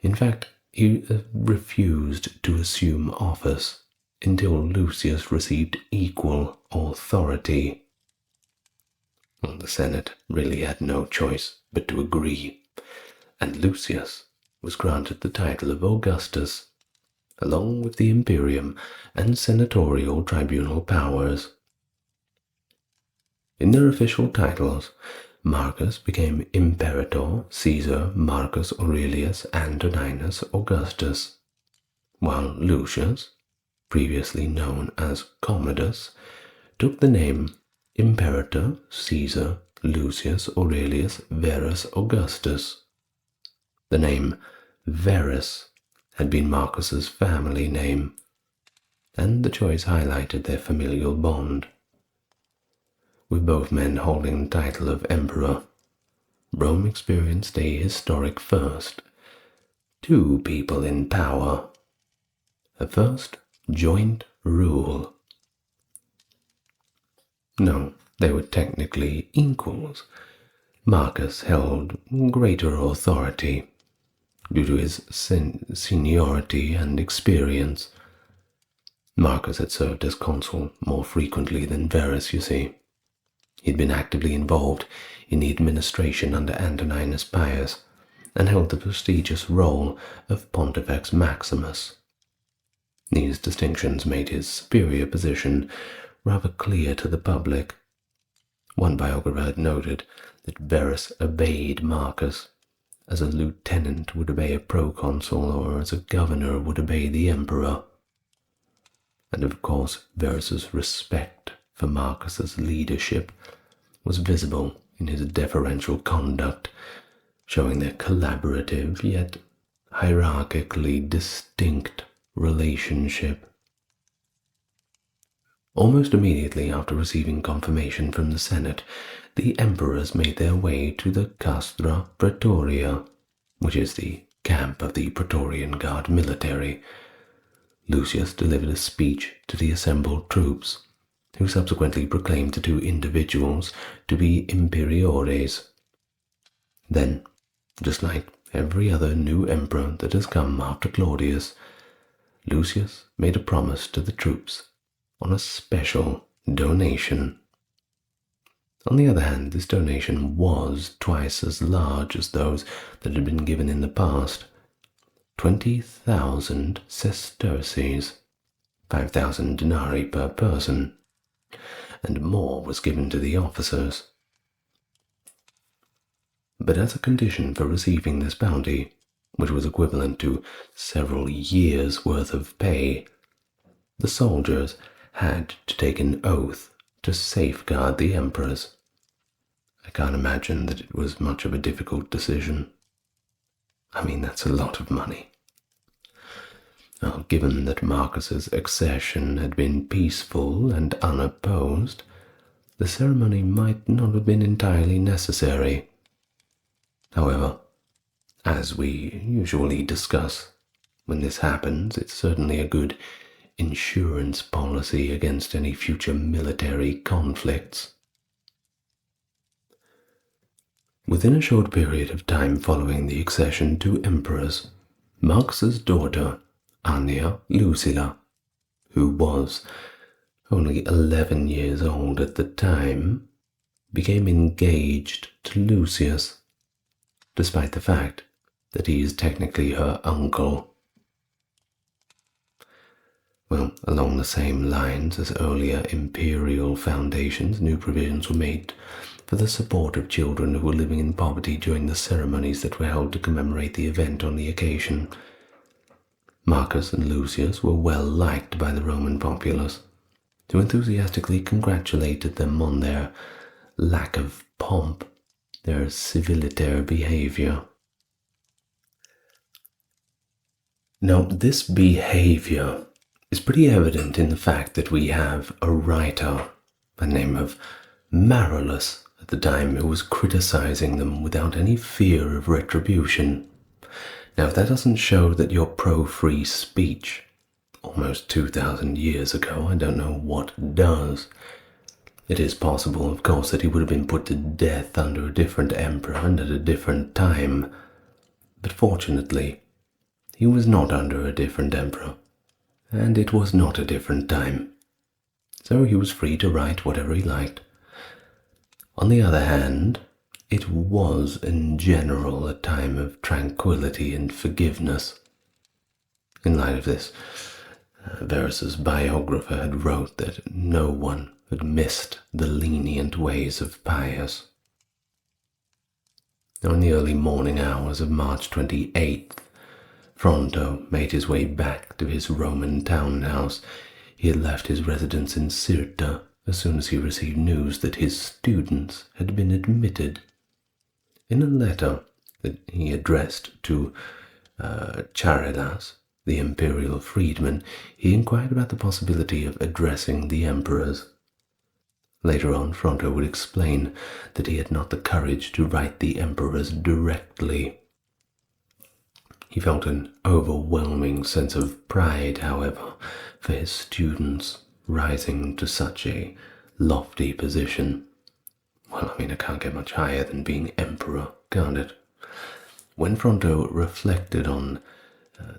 In fact, he refused to assume office until Lucius received equal authority. Well, the Senate really had no choice but to agree, and Lucius was granted the title of Augustus, along with the imperium and senatorial tribunal powers. In their official titles, Marcus became Imperator Caesar Marcus Aurelius Antoninus Augustus, while Lucius, previously known as Commodus, took the name Imperator Caesar Lucius Aurelius Verus Augustus. The name Verus had been Marcus's family name, and the choice highlighted their familial bond. With both men holding the title of emperor, Rome experienced a historic first. Two people in power. A first joint rule. No, they were technically equals. Marcus held greater authority due to his seniority and experience. Marcus had served as consul more frequently than Verus, you see. He'd been actively involved in the administration under Antoninus Pius and held the prestigious role of Pontifex Maximus. These distinctions made his superior position rather clear to the public. One biographer had noted that Verus obeyed Marcus as a lieutenant would obey a proconsul or as a governor would obey the emperor. And of course, Verus's respect for Marcus's leadership was visible in his deferential conduct, showing their collaborative yet hierarchically distinct relationship. Almost immediately after receiving confirmation from the Senate, the emperors made their way to the Castra Praetoria, which is the camp of the Praetorian Guard military. Lucius delivered a speech to the assembled troops, who subsequently proclaimed the two individuals to be imperiores. Then, just like every other new emperor that has come after Claudius, Lucius made a promise to the troops on a special donation. On the other hand, this donation was twice as large as those that had been given in the past. 20,000 sesterces, 5,000 denarii per person, and more was given to the officers. But as a condition for receiving this bounty, which was equivalent to several years' worth of pay, the soldiers had to take an oath to safeguard the emperors. I can't imagine that it was much of a difficult decision. I mean, that's a lot of money. Now, given that Marcus's accession had been peaceful and unopposed, the ceremony might not have been entirely necessary. However, as we usually discuss, when this happens, it's certainly a good insurance policy against any future military conflicts. Within a short period of time following the accession to emperors, Marcus's daughter, Annia Lucilla, who was only 11 years old at the time, became engaged to Lucius, despite the fact that he is technically her uncle. Well, along the same lines as earlier imperial foundations, new provisions were made for the support of children who were living in poverty during the ceremonies that were held to commemorate the event on the occasion. Marcus and Lucius were well liked by the Roman populace, who enthusiastically congratulated them on their lack of pomp, their civilitaire behavior. Now, this behavior is pretty evident in the fact that we have a writer by the name of Marullus at the time who was criticizing them without any fear of retribution. Now, if that doesn't show that you're pro-free speech almost 2,000 years ago, I don't know what does. It is possible, of course, that he would have been put to death under a different emperor and at a different time, but fortunately, he was not under a different emperor, and it was not a different time, so he was free to write whatever he liked. On the other hand, it was in general a time of tranquility and forgiveness. In light of this, Verus's biographer had wrote that no one had missed the lenient ways of Pius. Now, in the early morning hours of March 28th, Fronto made his way back to his Roman townhouse. He had left his residence in Cirta as soon as he received news that his students had been admitted. In a letter that he addressed to Charilas, the imperial freedman, he inquired about the possibility of addressing the emperors. Later on, Fronto would explain that he had not the courage to write the emperors directly. He felt an overwhelming sense of pride, however, for his students rising to such a lofty position. Well, I mean, it can't get much higher than being emperor, can't it? When Fronto reflected on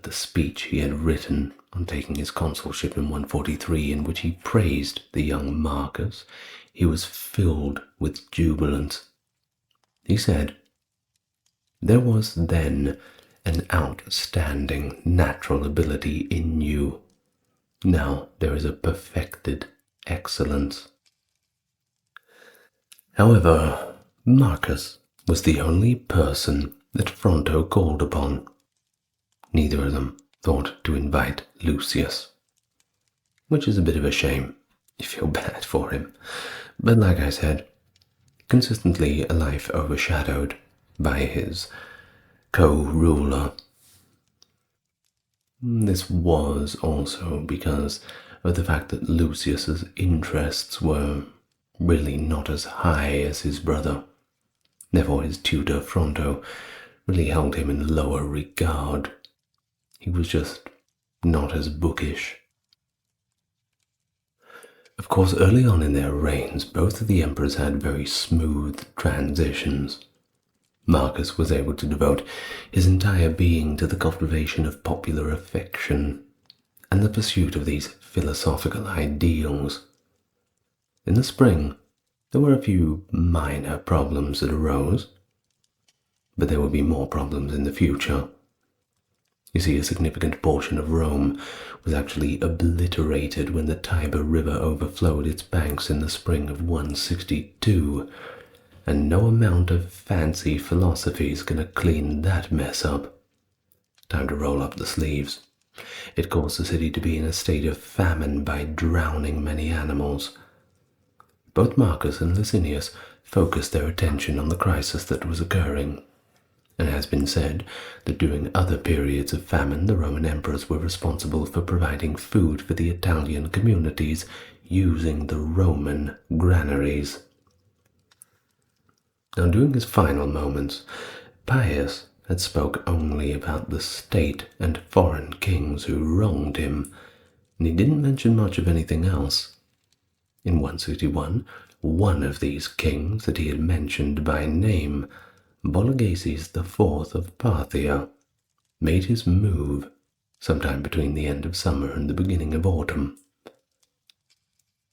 the speech he had written on taking his consulship in 143, in which he praised the young Marcus, he was filled with jubilance. He said, "There was then an outstanding natural ability in you. Now there is a perfected excellence." However, Marcus was the only person that Fronto called upon. Neither of them thought to invite Lucius, which is a bit of a shame. You feel bad for him. But like I said, consistently a life overshadowed by his co-ruler. This was also because of the fact that Lucius's interests were really not as high as his brother. Therefore his tutor Fronto really held him in lower regard. He was just not as bookish. Of course, early on in their reigns, both of the emperors had very smooth transitions. Marcus was able to devote his entire being to the cultivation of popular affection and the pursuit of these philosophical ideals. In the spring, there were a few minor problems that arose, but there would be more problems in the future. You see, a significant portion of Rome was actually obliterated when the Tiber River overflowed its banks in the spring of 162, and no amount of fancy philosophy is going to clean that mess up. Time to roll up the sleeves. It caused the city to be in a state of famine by drowning many animals. Both Marcus and Licinius focused their attention on the crisis that was occurring. And it has been said that during other periods of famine, the Roman emperors were responsible for providing food for the Italian communities using the Roman granaries. Now, during his final moments, Pius had spoke only about the state and foreign kings who wronged him, and he didn't mention much of anything else. In 161, one of these kings that he had mentioned by name, Vologases IV of Parthia, made his move sometime between the end of summer and the beginning of autumn.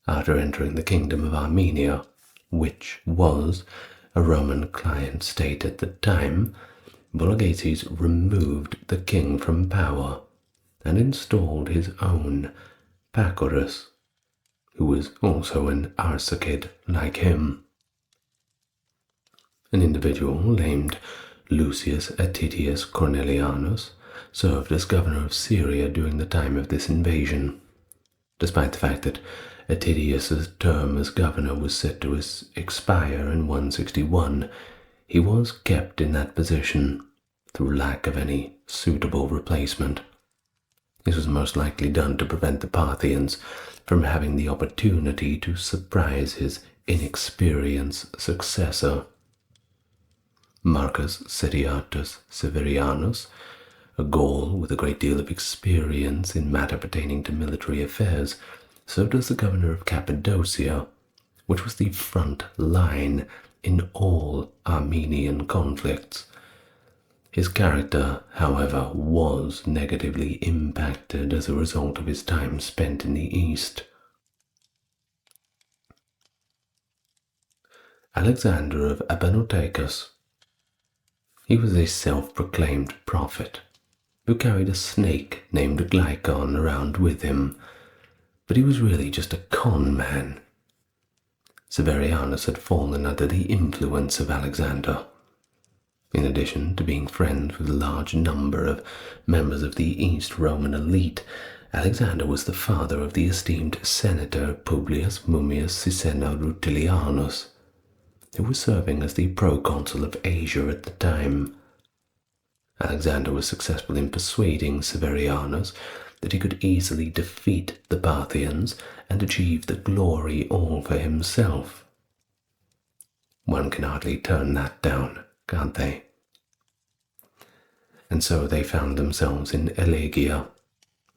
After entering the kingdom of Armenia, which was a Roman client state at the time, Vologases removed the king from power and installed his own, Epicurus, who was also an Arsacid like him. An individual named Lucius Attidius Cornelianus served as governor of Syria during the time of this invasion. Despite the fact that Attidius's term as governor was set to expire in 161, he was kept in that position through lack of any suitable replacement. This was most likely done to prevent the Parthians from having the opportunity to surprise his inexperienced successor. Marcus Sediatus Severianus, a Gaul with a great deal of experience in matter pertaining to military affairs, served as the governor of Cappadocia, which was the front line in all Armenian conflicts. His character, however, was negatively impacted as a result of his time spent in the East. Alexander of Abanoticus. He was a self-proclaimed prophet who carried a snake named Glycon around with him, but he was really just a con man. Severianus had fallen under the influence of Alexander. In addition to being friends with a large number of members of the East Roman elite, Alexander was the father of the esteemed senator Publius Mummius Sisenna Rutilianus, who was serving as the proconsul of Asia at the time. Alexander was successful in persuading Severianus that he could easily defeat the Parthians and achieve the glory all for himself. One can hardly turn that down, can't they? And so they found themselves in Elegia,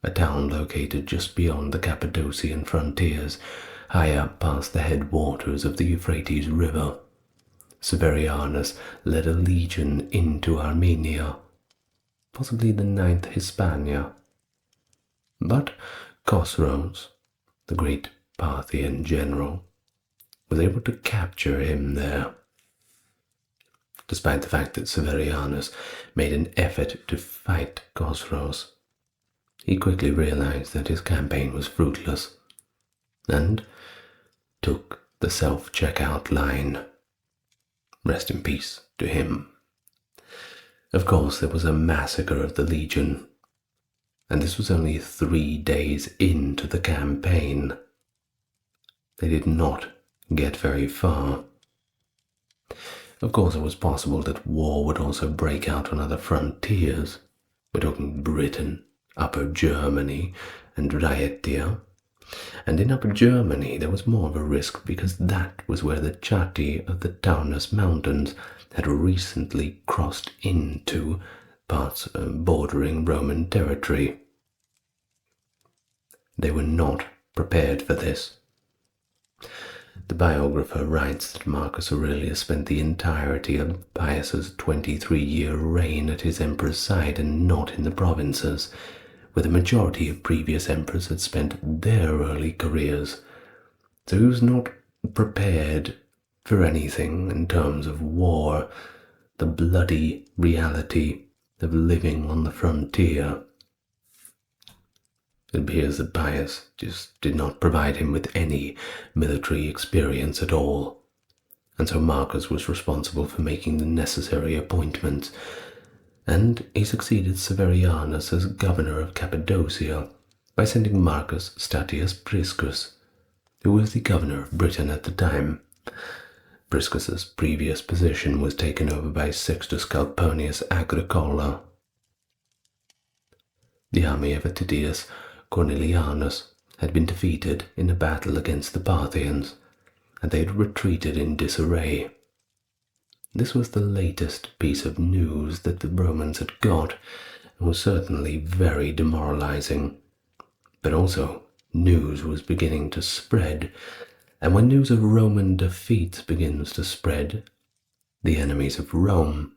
a town located just beyond the Cappadocian frontiers, high up past the headwaters of the Euphrates River. Severianus led a legion into Armenia, possibly the 9th Hispania. But Chosroes, the great Parthian general, was able to capture him there. Despite the fact that Severianus made an effort to fight Chosroes, he quickly realized that his campaign was fruitless and took the self-checkout line. Rest in peace to him. Of course, there was a massacre of the legion, and this was only 3 days into the campaign. They did not get very far. Of course, it was possible that war would also break out on other frontiers. We're talking Britain, Upper Germany, and Raetia. And in Upper Germany there was more of a risk because that was where the Chatti of the Taunus Mountains had recently crossed into parts bordering Roman territory. They were not prepared for this. The biographer writes that Marcus Aurelius spent the entirety of Pius's 23-year reign at his emperor's side and not in the provinces, where the majority of previous emperors had spent their early careers. So he was not prepared for anything in terms of war, the bloody reality of living on the frontier. It appears that Pius just did not provide him with any military experience at all, and so Marcus was responsible for making the necessary appointments, and he succeeded Severianus as governor of Cappadocia by sending Marcus Statius Priscus, who was the governor of Britain at the time. Priscus's previous position was taken over by Sextus Calpurnius Agricola. The army of Titus Cornelianus had been defeated in a battle against the Parthians, and they had retreated in disarray. This was the latest piece of news that the Romans had got, and was certainly very demoralizing. But also, news was beginning to spread, and when news of Roman defeats begins to spread, the enemies of Rome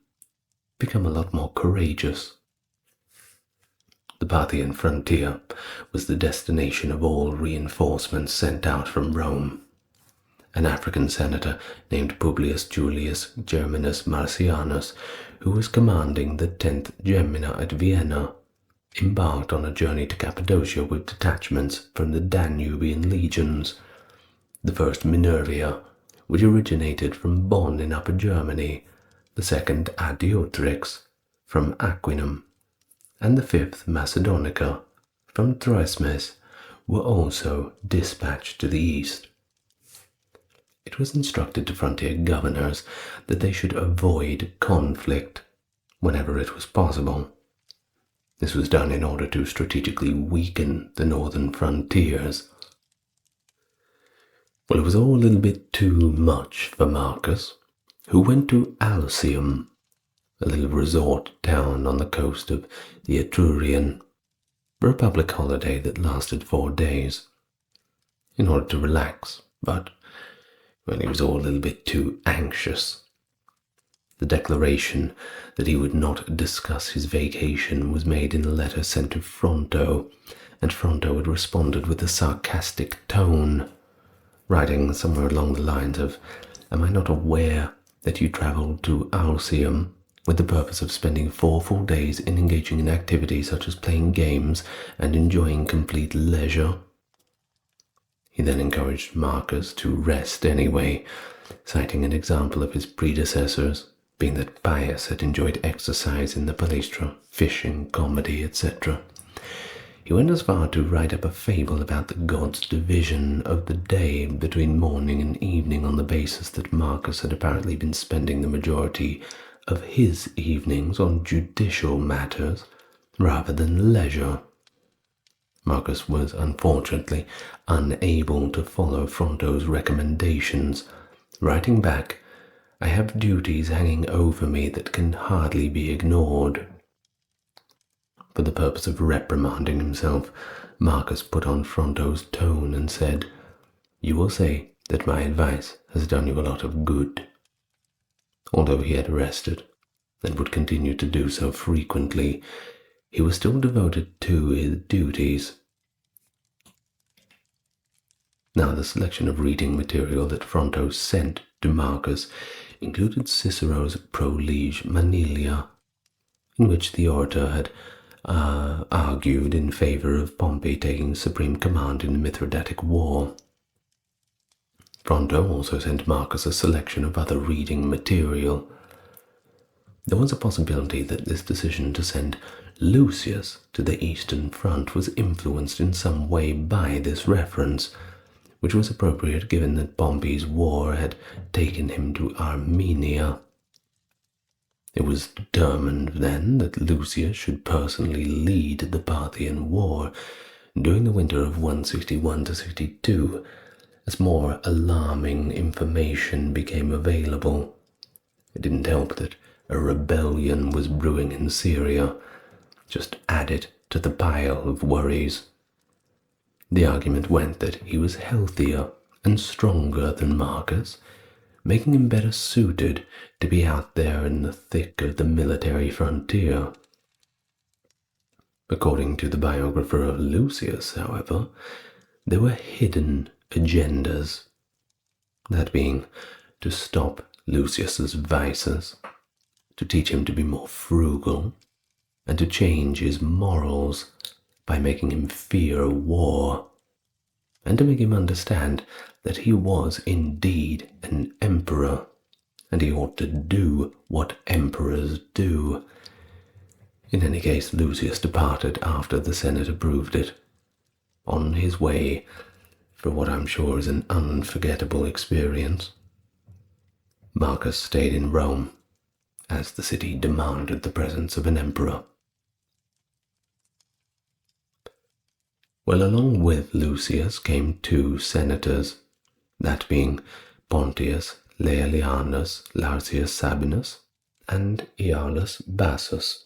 become a lot more courageous. The Parthian frontier was the destination of all reinforcements sent out from Rome. An African senator named Publius Julius Germanus Marcianus, who was commanding the 10th Gemina at Vienna, embarked on a journey to Cappadocia with detachments from the Danubian legions. The first Minervia, which originated from Bonn in Upper Germany, the second Adiotrix from Aquinum, and the fifth Macedonica from Troesmes were also dispatched to the east. It was instructed to frontier governors that they should avoid conflict whenever it was possible. This was done in order to strategically weaken the northern frontiers. Well, it was all a little bit too much for Marcus, who went to Alsium, a little resort town on the coast of the Etrurian, for a public holiday that lasted 4 days, in order to relax, but well, he was all a little bit too anxious. The declaration that he would not discuss his vacation was made in a letter sent to Fronto, and Fronto had responded with a sarcastic tone, writing somewhere along the lines of, "Am I not aware that you travelled to Alsium with the purpose of spending 4 full days in engaging in activities such as playing games and enjoying complete leisure?" He then encouraged Marcus to rest anyway, citing an example of his predecessors, being that Bias had enjoyed exercise in the palestra, fishing, comedy, etc. He went as far to write up a fable about the gods' division of the day between morning and evening, on the basis that Marcus had apparently been spending the majority of his evenings on judicial matters rather than leisure. Marcus was unfortunately unable to follow Fronto's recommendations, writing back, "I have duties hanging over me that can hardly be ignored." For the purpose of reprimanding himself, Marcus put on Fronto's tone and said, "You will say that my advice has done you a lot of good." Although he had rested, and would continue to do so frequently, he was still devoted to his duties. Now, the selection of reading material that Fronto sent to Marcus included Cicero's Prolege Manilia, in which the orator had argued in favor of Pompey taking supreme command in the Mithridatic War. Fronto also sent Marcus a selection of other reading material. There was a possibility that this decision to send Lucius to the Eastern Front was influenced in some way by this reference, which was appropriate given that Pompey's war had taken him to Armenia. It was determined then that Lucius should personally lead the Parthian War during the winter of 161–62, as more alarming information became available. It didn't help that a rebellion was brewing in Syria, just added to the pile of worries. The argument went that he was healthier and stronger than Marcus, making him better suited to be out there in the thick of the military frontier. According to the biographer of Lucius, however, there were hidden agendas, that being to stop Lucius's vices, to teach him to be more frugal, and to change his morals by making him fear war, and to make him understand that he was indeed an emperor and he ought to do what emperors do. In any case, Lucius departed after the Senate approved it, on his way for what I'm sure is an unforgettable experience. Marcus stayed in Rome, as the city demanded the presence of an emperor. Well, along with Lucius came two senators, that being Pontius Laelianus Larsius Sabinus and Iarlus Bassus,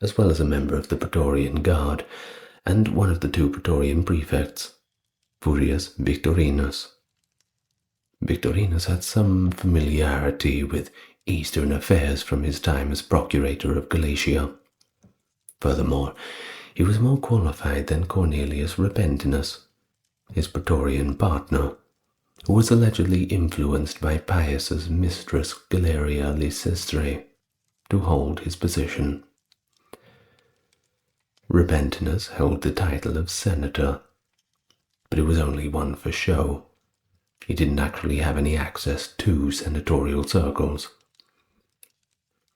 as well as a member of the Praetorian Guard and one of the two Praetorian prefects, Furius Victorinus. Victorinus had some familiarity with Eastern affairs from his time as procurator of Galatia. Furthermore, he was more qualified than Cornelius Repentinus, his Praetorian partner, who was allegedly influenced by Pius's mistress Galeria Lysistre to hold his position. Repentinus held the title of senator, but it was only one for show. He didn't actually have any access to senatorial circles.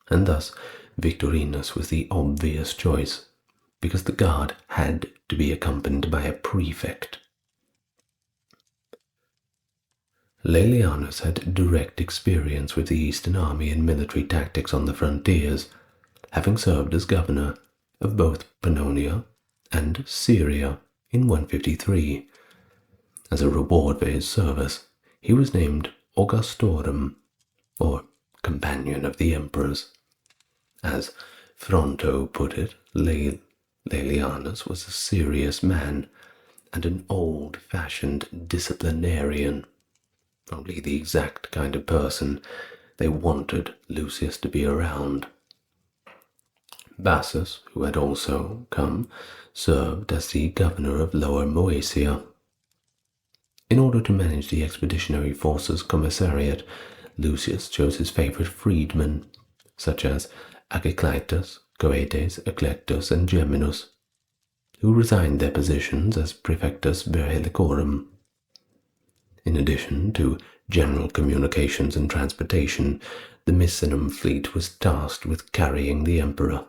And thus Victorinus was the obvious choice, because the guard had to be accompanied by a prefect. Laelianus had direct experience with the Eastern Army and military tactics on the frontiers, having served as governor of both Pannonia and Syria in 153. As a reward for his service, he was named Augustorum, or companion of the emperors. As Fronto put it, Laelianus was a serious man and an old-fashioned disciplinarian, only the exact kind of person they wanted Lucius to be around. Bassus, who had also come, served as the governor of Lower Moesia. In order to manage the expeditionary forces commissariat, Lucius chose his favorite freedmen, such as Agiclitus, Coetes, Eclectus, and Geminus, who resigned their positions as praefectus Verhelicorum. In addition to general communications and transportation, the Misenum fleet was tasked with carrying the emperor.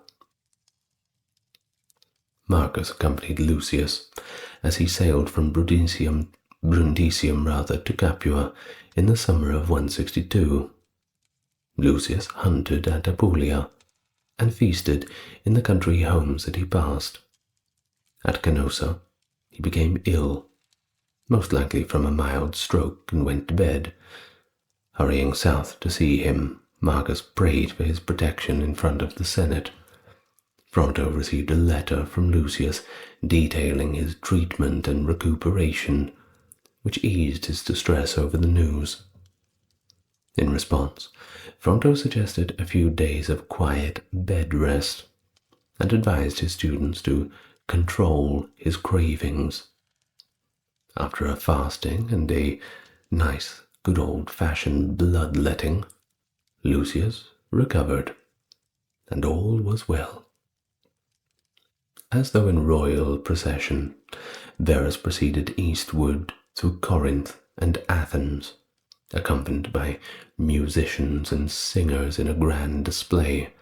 Marcus accompanied Lucius as he sailed from Brundisium to Capua in the summer of 162. Lucius hunted at Apulia and feasted in the country homes that he passed. At Canossa, he became ill, most likely from a mild stroke, and went to bed. Hurrying south to see him, Marcus prayed for his protection in front of the Senate. Fronto received a letter from Lucius detailing his treatment and recuperation, which eased his distress over the news. In response, Fronto suggested a few days of quiet bed rest and advised his students to control his cravings. After a fasting and a nice, good old-fashioned bloodletting, Lucius recovered, and all was well. As though in royal procession, Verus proceeded eastward through Corinth and Athens, accompanied by musicians and singers in a grand display,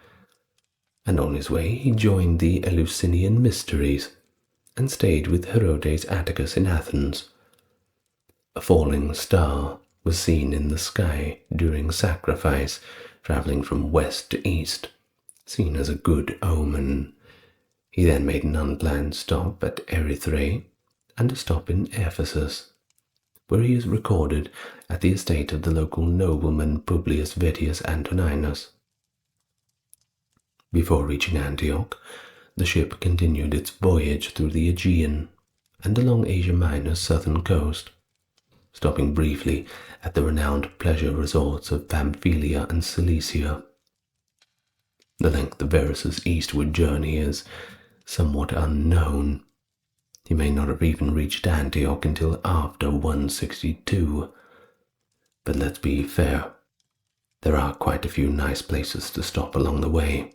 and on his way he joined the Eleusinian Mysteries and stayed with Herodes Atticus in Athens. A falling star was seen in the sky during sacrifice, traveling from west to east, seen as a good omen. He then made an unplanned stop at Erythrae and a stop in Ephesus, where he is recorded at the estate of the local nobleman Publius Vettius Antoninus. Before reaching Antioch, the ship continued its voyage through the Aegean and along Asia Minor's southern coast, stopping briefly at the renowned pleasure resorts of Pamphylia and Cilicia. The length of Verus's eastward journey is somewhat unknown. He may not have even reached Antioch until after 162. But let's be fair, there are quite a few nice places to stop along the way.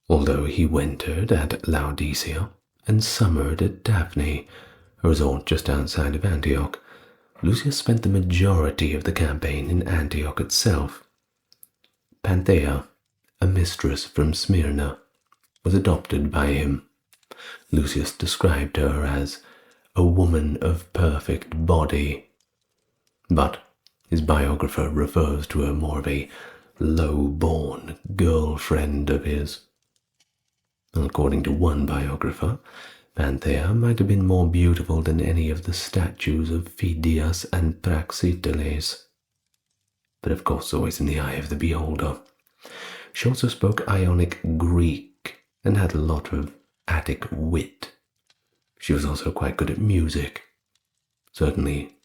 Although he wintered at Laodicea and summered at Daphne, a resort just outside of Antioch, Lucius spent the majority of the campaign in Antioch itself. Panthea, a mistress from Smyrna, was adopted by him. Lucius described her as a woman of perfect body, but his biographer refers to her more of a low-born girlfriend of his. According to one biographer, Panthea might have been more beautiful than any of the statues of Phidias and Praxiteles. But of course, always in the eye of the beholder. She also spoke Ionic Greek and had a lot of Attic wit. She was also quite good at music. Certainly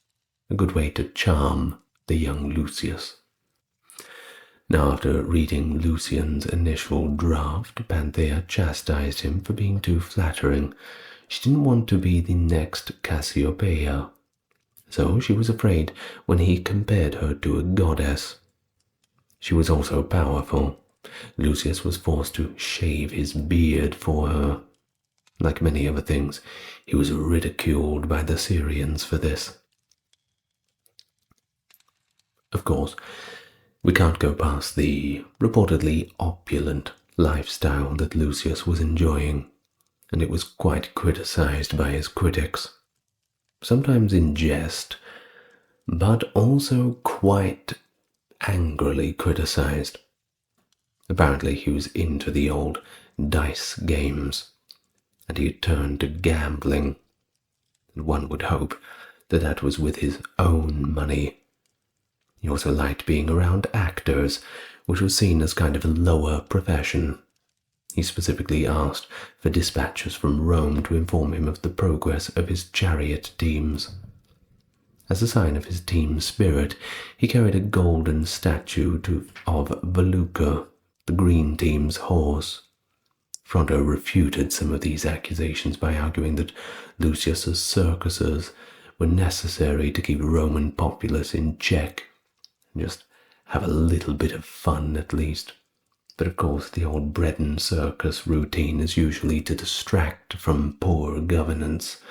a good way to charm the young Lucius. Now, after reading Lucian's initial draft, Panthea chastised him for being too flattering. She didn't want to be the next Cassiopeia, so she was afraid when he compared her to a goddess. She was also powerful. Lucius was forced to shave his beard for her. Like many other things, he was ridiculed by the Syrians for this. Of course, we can't go past the reportedly opulent lifestyle that Lucius was enjoying, and it was quite criticized by his critics, sometimes in jest, but also quite angrily criticized. Apparently he was into the old dice games, and he had turned to gambling, and one would hope that that was with his own money. He also liked being around actors, which was seen as kind of a lower profession. He specifically asked for dispatches from Rome to inform him of the progress of his chariot teams. As a sign of his team spirit, he carried a golden statue of Voluca, the green team's horse. Fronto refuted some of these accusations by arguing that Lucius's circuses were necessary to keep Roman populace in check, just have a little bit of fun at least. But of course the old bread and circus routine is usually to distract from poor governance.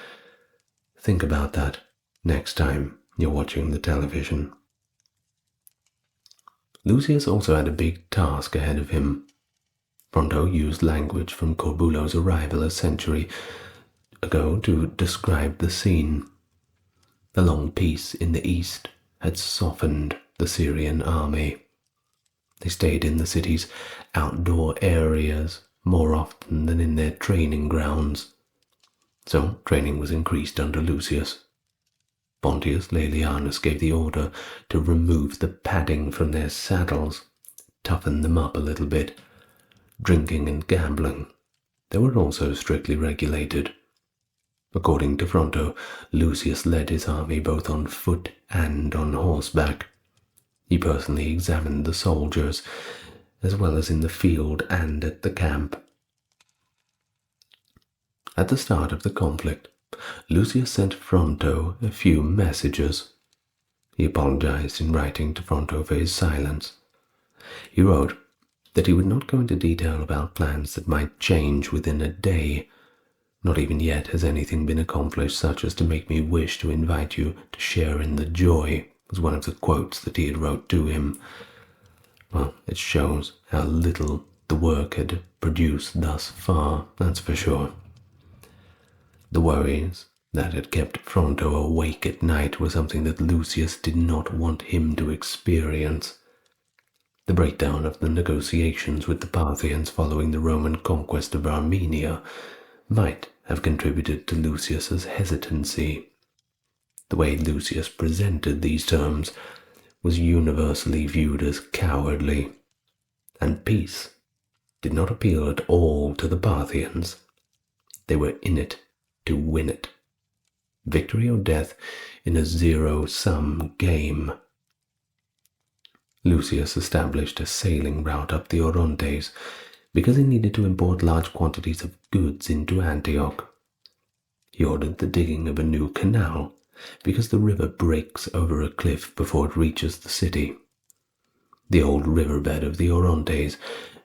Think about that next time you're watching the television. Lucius also had a big task ahead of him. Fronto used language from Corbulo's arrival a century ago to describe the scene. The long peace in the east had softened the Syrian army. They stayed in the city's outdoor areas more often than in their training grounds. So training was increased under Lucius. Pontius Laelianus gave the order to remove the padding from their saddles, toughen them up a little bit. Drinking and gambling, they were also strictly regulated. According to Fronto, Lucius led his army both on foot and on horseback. He personally examined the soldiers, as well as in the field and at the camp. At the start of the conflict, Lucius sent Fronto a few messages. He apologized in writing to Fronto for his silence. He wrote that he would not go into detail about plans that might change within a day. Not even yet has anything been accomplished such as to make me wish to invite you to share in the joy, was one of the quotes that he had wrote to him. Well, it shows how little the work had produced thus far, that's for sure. The worries that had kept Fronto awake at night were something that Lucius did not want him to experience. The breakdown of the negotiations with the Parthians following the Roman conquest of Armenia might have contributed to Lucius's hesitancy. The way Lucius presented these terms was universally viewed as cowardly, and peace did not appeal at all to the Parthians. They were in it to win it. Victory or death in a zero-sum game. Lucius established a sailing route up the Orontes because he needed to import large quantities of goods into Antioch. He ordered the digging of a new canal because the river breaks over a cliff before it reaches the city. The old riverbed of the Orontes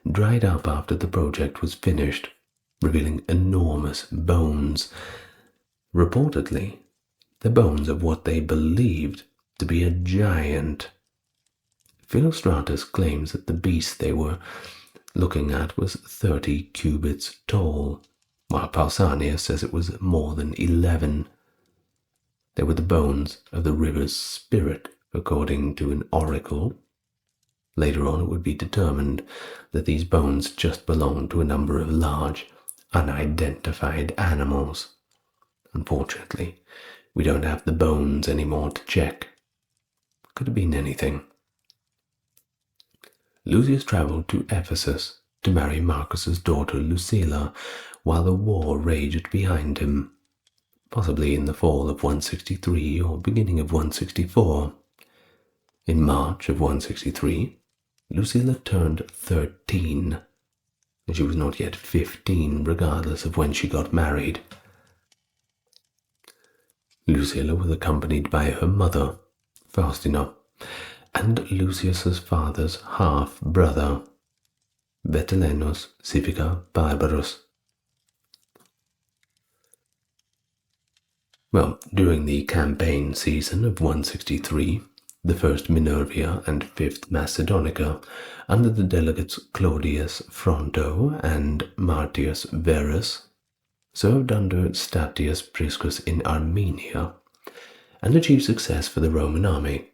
dried up after the project was finished, revealing enormous bones. Reportedly, the bones of what they believed to be a giant. Philostratus claims that the beast they were looking at was 30 cubits tall, while Pausanias says it was more than 11. They were the bones of the river's spirit, according to an oracle. Later on it would be determined that these bones just belonged to a number of large, unidentified animals. Unfortunately, we don't have the bones anymore to check. Could have been anything. Lucius travelled to Ephesus to marry Marcus's daughter Lucilla while the war raged behind him, possibly in the fall of 163 or beginning of 164. In March of 163, Lucilla turned 13, and she was not yet 15 regardless of when she got married. Lucilla was accompanied by her mother, Faustina, and Lucius's father's half-brother, Vetelenus Civica Barbarus. Well, during the campaign season of 163, the First Minervia and Fifth Macedonica, under the delegates Claudius Fronto and Martius Verus, served under Statius Priscus in Armenia, and achieved success for the Roman army,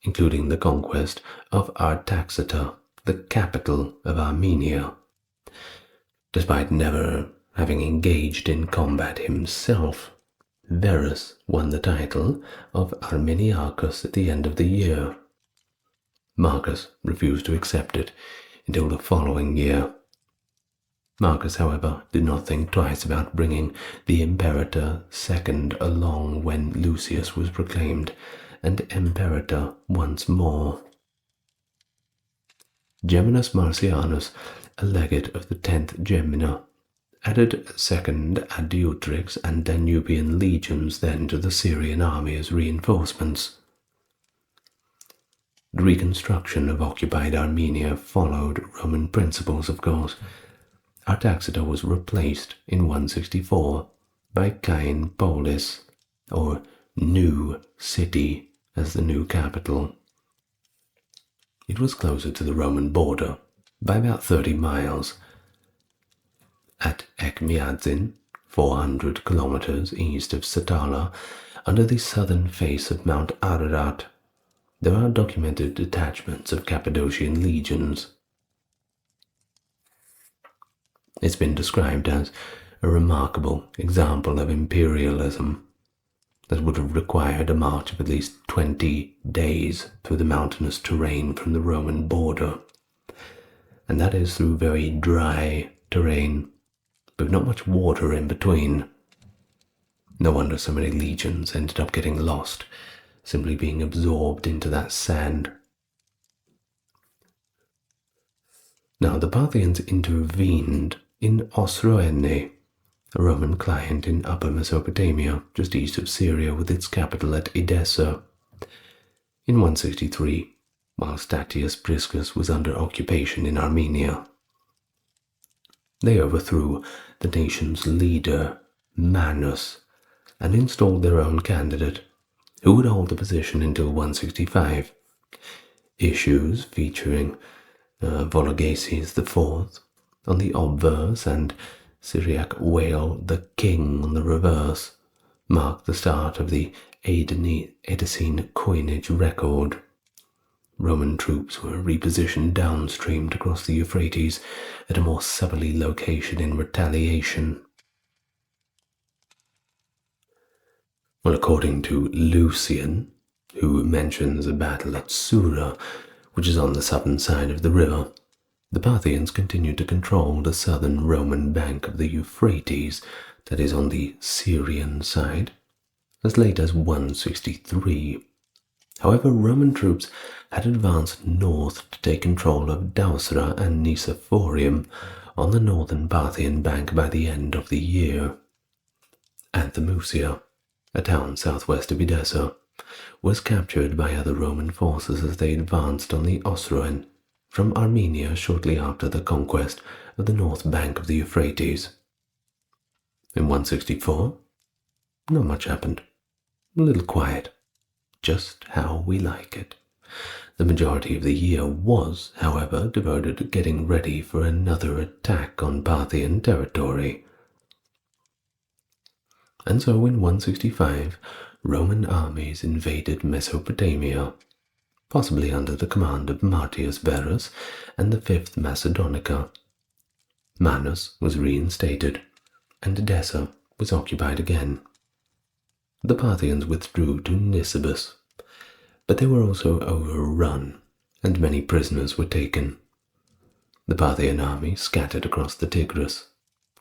including the conquest of Artaxata, the capital of Armenia. Despite never having engaged in combat himself, Verus won the title of Armeniacus at the end of the year. Marcus refused to accept it until the following year. Marcus, however, did not think twice about bringing the Imperator II along when Lucius was proclaimed and Imperator once more. Geminus Marcianus, a legate of the 10th Gemina, added 2nd Adeutrix and Danubian legions then to the Syrian army as reinforcements. The reconstruction of occupied Armenia followed Roman principles, of course. Artaxata was replaced in 164 by Cain Polis, or New City, as the new capital. It was closer to the Roman border by about 30 miles. At Ekmiadzin, 400 kilometers east of Satala, under the southern face of Mount Ararat, there are documented detachments of Cappadocian legions. It's been described as a remarkable example of imperialism that would have required a march of at least 20 days through the mountainous terrain from the Roman border, and that is through very dry terrain, but not much water in between. No wonder so many legions ended up getting lost, simply being absorbed into that sand. Now the Parthians intervened in Osroene, a Roman client in Upper Mesopotamia, just east of Syria, with its capital at Edessa, in 163, while Statius Priscus was under occupation in Armenia. They overthrew the nation's leader, Manus, and installed their own candidate, who would hold the position until 165. Issues featuring Vologases IV on the obverse and Syriac whale the king on the reverse marked the start of the Edessene coinage record. Roman troops were repositioned downstream to cross the Euphrates at a more southerly location in retaliation. Well, according to Lucian, who mentions a battle at Sura, which is on the southern side of the river, the Parthians continued to control the southern Roman bank of the Euphrates, that is on the Syrian side, as late as 163. However, Roman troops had advanced north to take control of Dausra and Nicephorium on the northern Parthian bank by the end of the year. Anthemusia, a town southwest of Edessa, was captured by other Roman forces as they advanced on the Osroene from Armenia shortly after the conquest of the north bank of the Euphrates. In 164, not much happened. a little quiet, just how we like it. The majority of the year was, however, devoted to getting ready for another attack on Parthian territory. And so in 165, Roman armies invaded Mesopotamia, possibly under the command of Lucius Verus and the 5th Macedonica. Manus was reinstated, and Edessa was occupied again. The Parthians withdrew to Nisibis, but they were also overrun, and many prisoners were taken. The Parthian army scattered across the Tigris.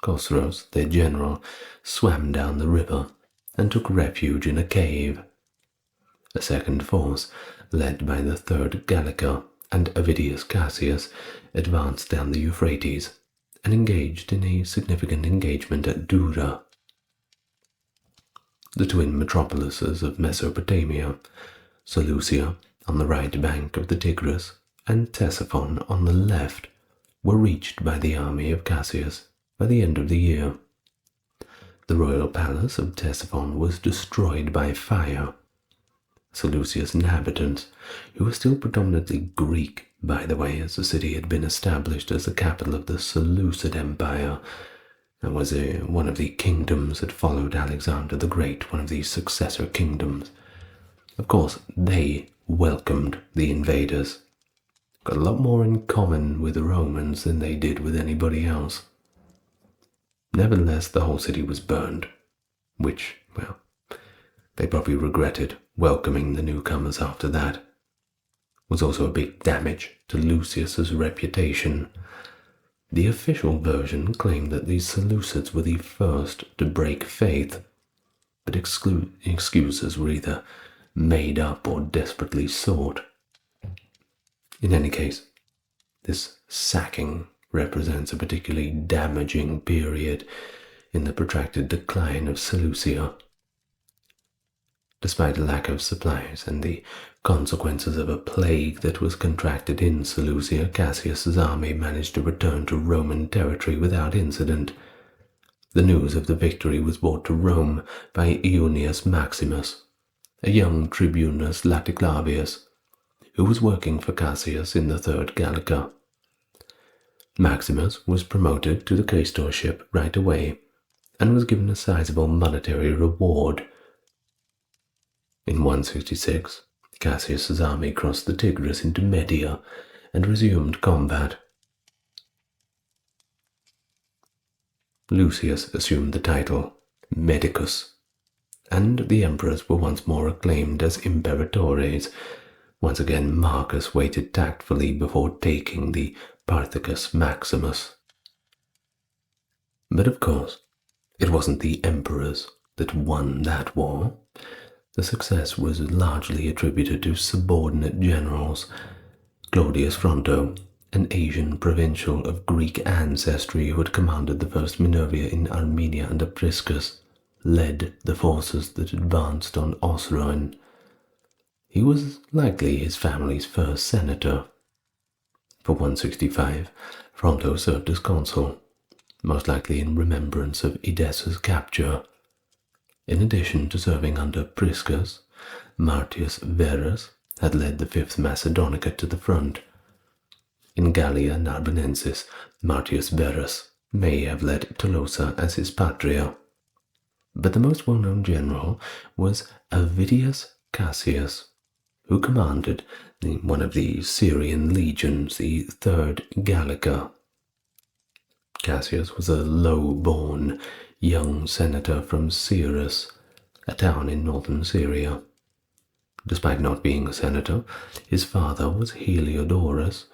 Khosroes, their general, swam down the river and took refuge in a cave. A second force, led by the 3rd Gallica and Avidius Cassius, advanced down the Euphrates and engaged in a significant engagement at Dura. The twin metropolises of Mesopotamia, Seleucia on the right bank of the Tigris and Ctesiphon on the left, were reached by the army of Cassius by the end of the year. The royal palace of Ctesiphon was destroyed by fire. Seleucia's inhabitants, who were still predominantly Greek, by the way, as the city had been established as the capital of the Seleucid Empire, and was one of the kingdoms that followed Alexander the Great, one of the successor kingdoms. Of course, they welcomed the invaders. Got a lot more in common with the Romans than they did with anybody else. Nevertheless, the whole city was burned, which, well, they probably regretted welcoming the newcomers after that. Was also a big damage to Lucius's reputation. The official version claimed that the Seleucids were the first to break faith, but excuses were either made up or desperately sought. In any case, this sacking represents a particularly damaging period in the protracted decline of Seleucia. Despite a lack of supplies and the consequences of a plague that was contracted in Seleucia, Cassius's army managed to return to Roman territory without incident. The news of the victory was brought to Rome by Iunius Maximus, a young tribunus Laticlavius, who was working for Cassius in the 3rd Gallica. Maximus was promoted to the quaestorship right away and was given a sizable monetary reward. In 166, Cassius's army crossed the Tigris into Media and resumed combat. Lucius assumed the title Medicus, and the emperors were once more acclaimed as imperatores. Once again, Marcus waited tactfully before taking the Parthicus Maximus. But of course, it wasn't the emperors that won that war. The success was largely attributed to subordinate generals. Claudius Fronto, an Asian provincial of Greek ancestry who had commanded the first Minervia in Armenia under Priscus, led the forces that advanced on Osroene. He was likely his family's first senator. For 165, Fronto served as consul, most likely in remembrance of Edessa's capture. In addition to serving under Priscus, Lucius Verus had led the 5th Macedonica to the front. In Gallia Narbonensis, Lucius Verus may have led Tolosa as his patria. But the most well-known general was Avidius Cassius, who commanded one of the Syrian legions, the 3rd Gallica. Cassius was a low-born young senator from Cyrrhus, a town in northern Syria. Despite not being a senator, his father was Heliodorus,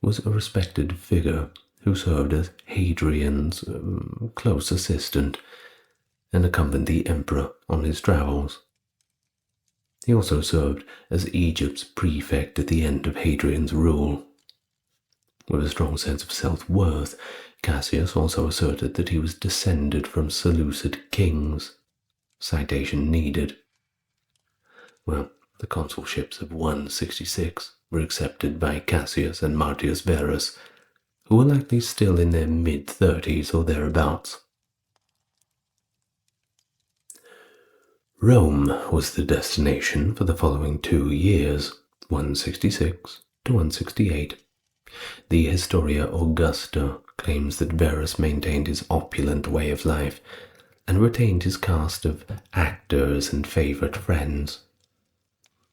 was a respected figure who served as Hadrian's close assistant and accompanied the emperor on his travels. He also served as Egypt's prefect at the end of Hadrian's rule. With a strong sense of self-worth, Cassius also asserted that he was descended from Seleucid kings. Citation needed. Well, the consulships of 166 were accepted by Cassius and Lucius Verus, who were likely still in their mid-30s or thereabouts. Rome was the destination for the following 2 years, 166 to 168. The Historia Augusta claims that Verus maintained his opulent way of life and retained his cast of actors and favourite friends.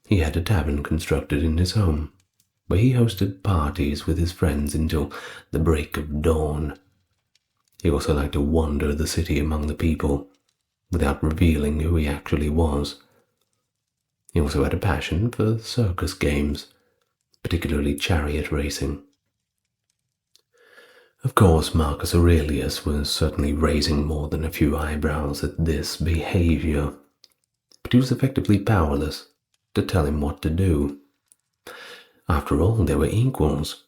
He had a tavern constructed in his home, where he hosted parties with his friends until the break of dawn. He also liked to wander the city among the people, without revealing who he actually was. He also had a passion for circus games, particularly chariot racing. Of course, Marcus Aurelius was certainly raising more than a few eyebrows at this behavior, but he was effectively powerless to tell him what to do. After all, they were equals.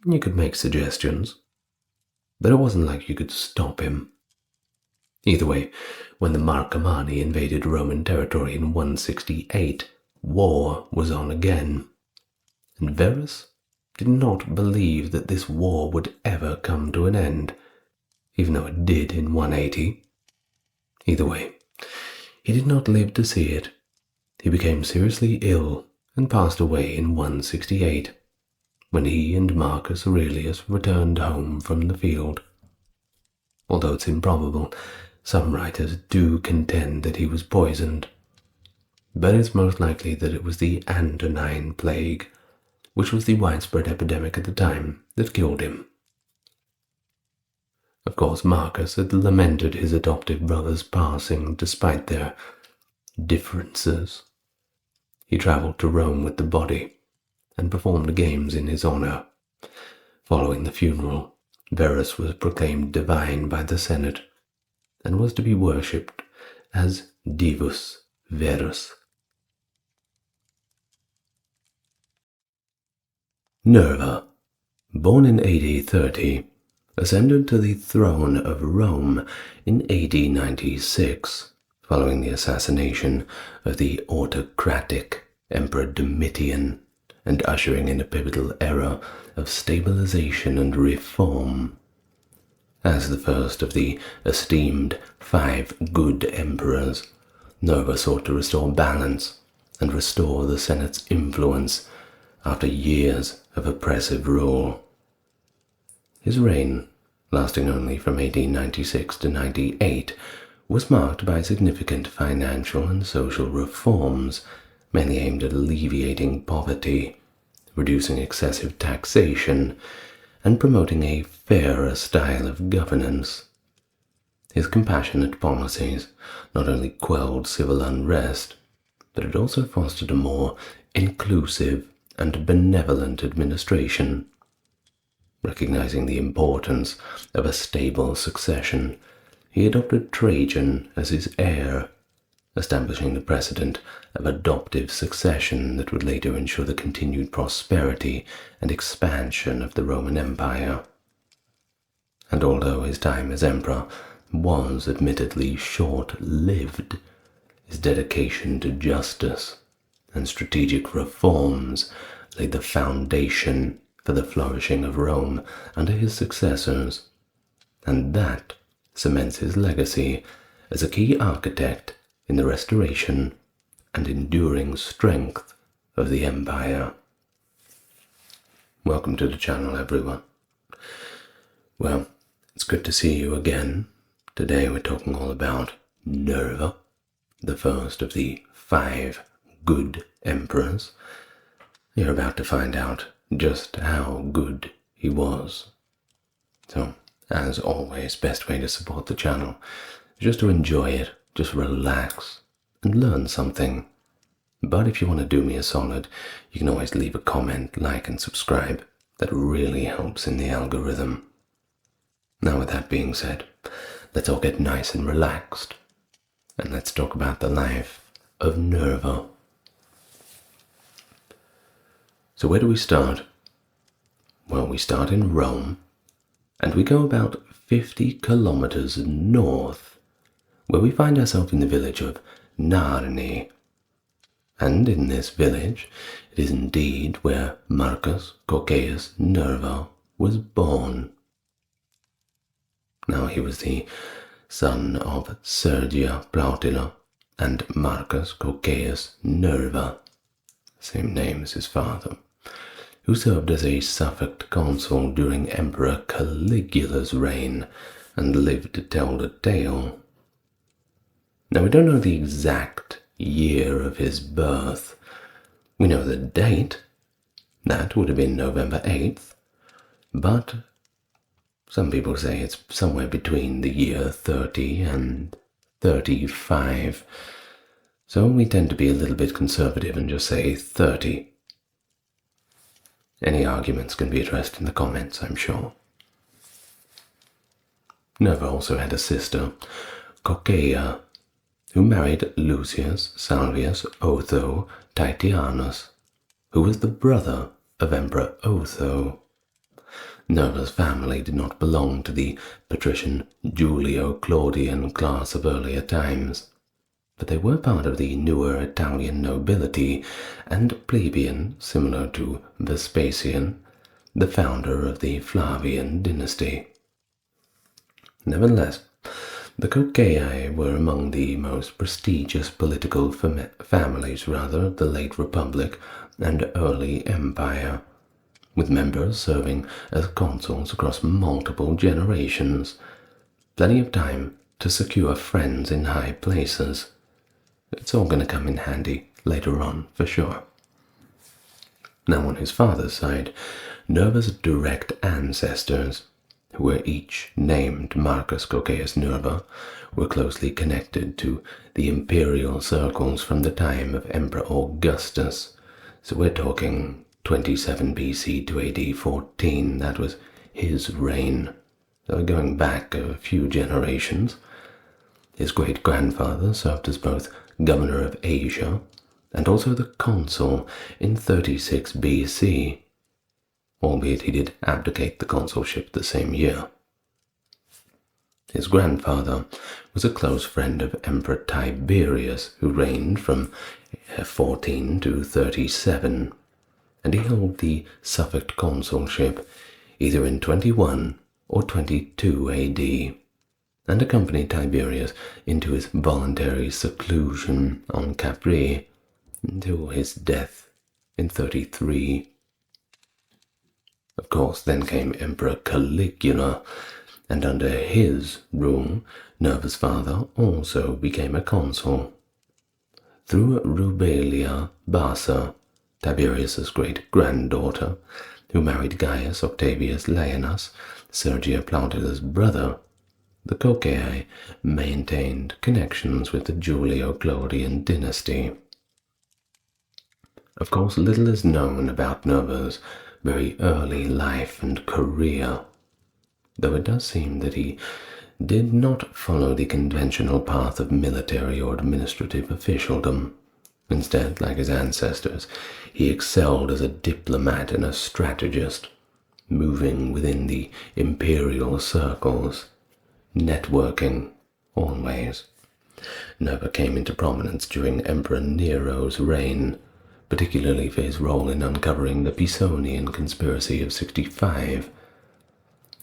You could make suggestions, but it wasn't like you could stop him. Either way, when the Marcomanni invaded Roman territory in 168, war was on again, and Verus did not believe that this war would ever come to an end, even though it did in 180. Either way, he did not live to see it. He became seriously ill and passed away in 168, when he and Marcus Aurelius returned home from the field. Although it's improbable, some writers do contend that he was poisoned, but it's most likely that it was the Antonine Plague, which was the widespread epidemic at the time, that killed him. Of course, Marcus had lamented his adopted brother's passing despite their differences. He travelled to Rome with the body and performed games in his honor. Following the funeral, Verus was proclaimed divine by the Senate and was to be worshipped as Divus Verus. Nerva, born in AD 30, ascended to the throne of Rome in AD 96, following the assassination of the autocratic Emperor Domitian and ushering in a pivotal era of stabilization and reform. As the first of the esteemed 5 good emperors, Nerva sought to restore balance and restore the Senate's influence after years of oppressive rule. His reign, lasting only from AD 96 to 98, was marked by significant financial and social reforms, mainly aimed at alleviating poverty, reducing excessive taxation, and promoting a fairer style of governance. His compassionate policies not only quelled civil unrest, but it also fostered a more inclusive and benevolent administration. Recognizing the importance of a stable succession, he adopted Trajan as his heir, establishing the precedent of adoptive succession that would later ensure the continued prosperity and expansion of the Roman Empire. And although his time as emperor was admittedly short-lived, his dedication to justice and strategic reforms laid the foundation for the flourishing of Rome under his successors, and that cements his legacy as a key architect in the restoration and enduring strength of the empire. Welcome to the channel, everyone. Well, it's good to see you again. Today we're talking all about Nerva, the first of the 5 good emperors. You're about to find out just how good he was. So, as always, best way to support the channel is just to enjoy it, just relax and learn something. But if you want to do me a solid, you can always leave a comment, like and subscribe. That really helps in the algorithm. Now with that being said, let's all get nice and relaxed, and let's talk about the life of Nerva. So where do we start? Well, we start in Rome, and we go about 50 kilometers north, where we find ourselves in the village of Narni. And in this village, it is indeed where Marcus Cocceius Nerva was born. Now he was the son of Sergia Plautilla and Marcus Cocceius Nerva, same name as his father, who served as a suffect consul during Emperor Caligula's reign and lived to tell the tale. Now, we don't know the exact year of his birth. We know the date. That would have been November 8th, but some people say it's somewhere between the year 30 and 35. So we tend to be a little bit conservative and just say 30. Any arguments can be addressed in the comments, I'm sure. Nerva also had a sister, Coccea, who married Lucius Salvius Otho Titianus, who was the brother of Emperor Otho. Nerva's family did not belong to the patrician Julio-Claudian class of earlier times, but they were part of the newer Italian nobility and plebeian, similar to Vespasian, the founder of the Flavian dynasty. Nevertheless, the Coccei were among the most prestigious political families of the late Republic and early Empire, with members serving as consuls across multiple generations. Plenty of time to secure friends in high places. It's all going to come in handy later on, for sure. Now, on his father's side, Nerva's direct ancestors, who were each named Marcus Cocceius Nerva, were closely connected to the imperial circles from the time of Emperor Augustus. So we're talking 27 BC to AD 14, that was his reign. So going back a few generations, his great-grandfather served as both governor of Asia and also the consul in 36 BC, albeit he did abdicate the consulship the same year. His grandfather was a close friend of Emperor Tiberius, who reigned from 14 to 37, and he held the suffect consulship either in 21 or 22 AD, and accompanied Tiberius into his voluntary seclusion on Capri until his death in 33. Of course, then came Emperor Caligula, and under his rule, Nerva's father also became a consul. Through Rubelia Bassa, Tiberius's great-granddaughter, who married Gaius Octavius Laenus, Sergia Plautida's brother, the Coccei maintained connections with the Julio-Claudian dynasty. Of course, little is known about Nerva's very early life and career, though it does seem that he did not follow the conventional path of military or administrative officialdom. Instead, like his ancestors, he excelled as a diplomat and a strategist, moving within the imperial circles, networking always. Nerva came into prominence during Emperor Nero's reign, particularly for his role in uncovering the Pisonian conspiracy of 65,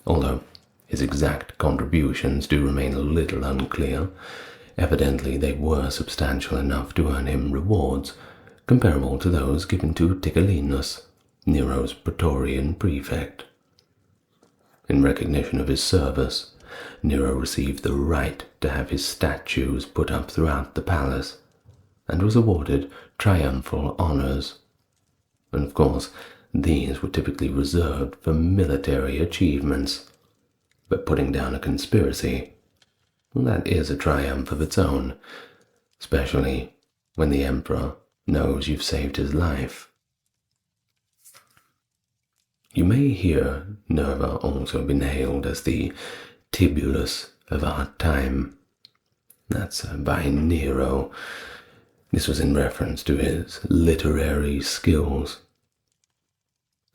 although his exact contributions do remain a little unclear. Evidently, they were substantial enough to earn him rewards comparable to those given to Tigellinus, Nero's Praetorian prefect. In recognition of his service, Nero received the right to have his statues put up throughout the palace, and was awarded triumphal honors. And of course, these were typically reserved for military achievements. But putting down a conspiracy, that is a triumph of its own, especially when the emperor knows you've saved his life. You may hear Nerva also been hailed as the Tibullus of our time. That's by Nero. This was in reference to his literary skills.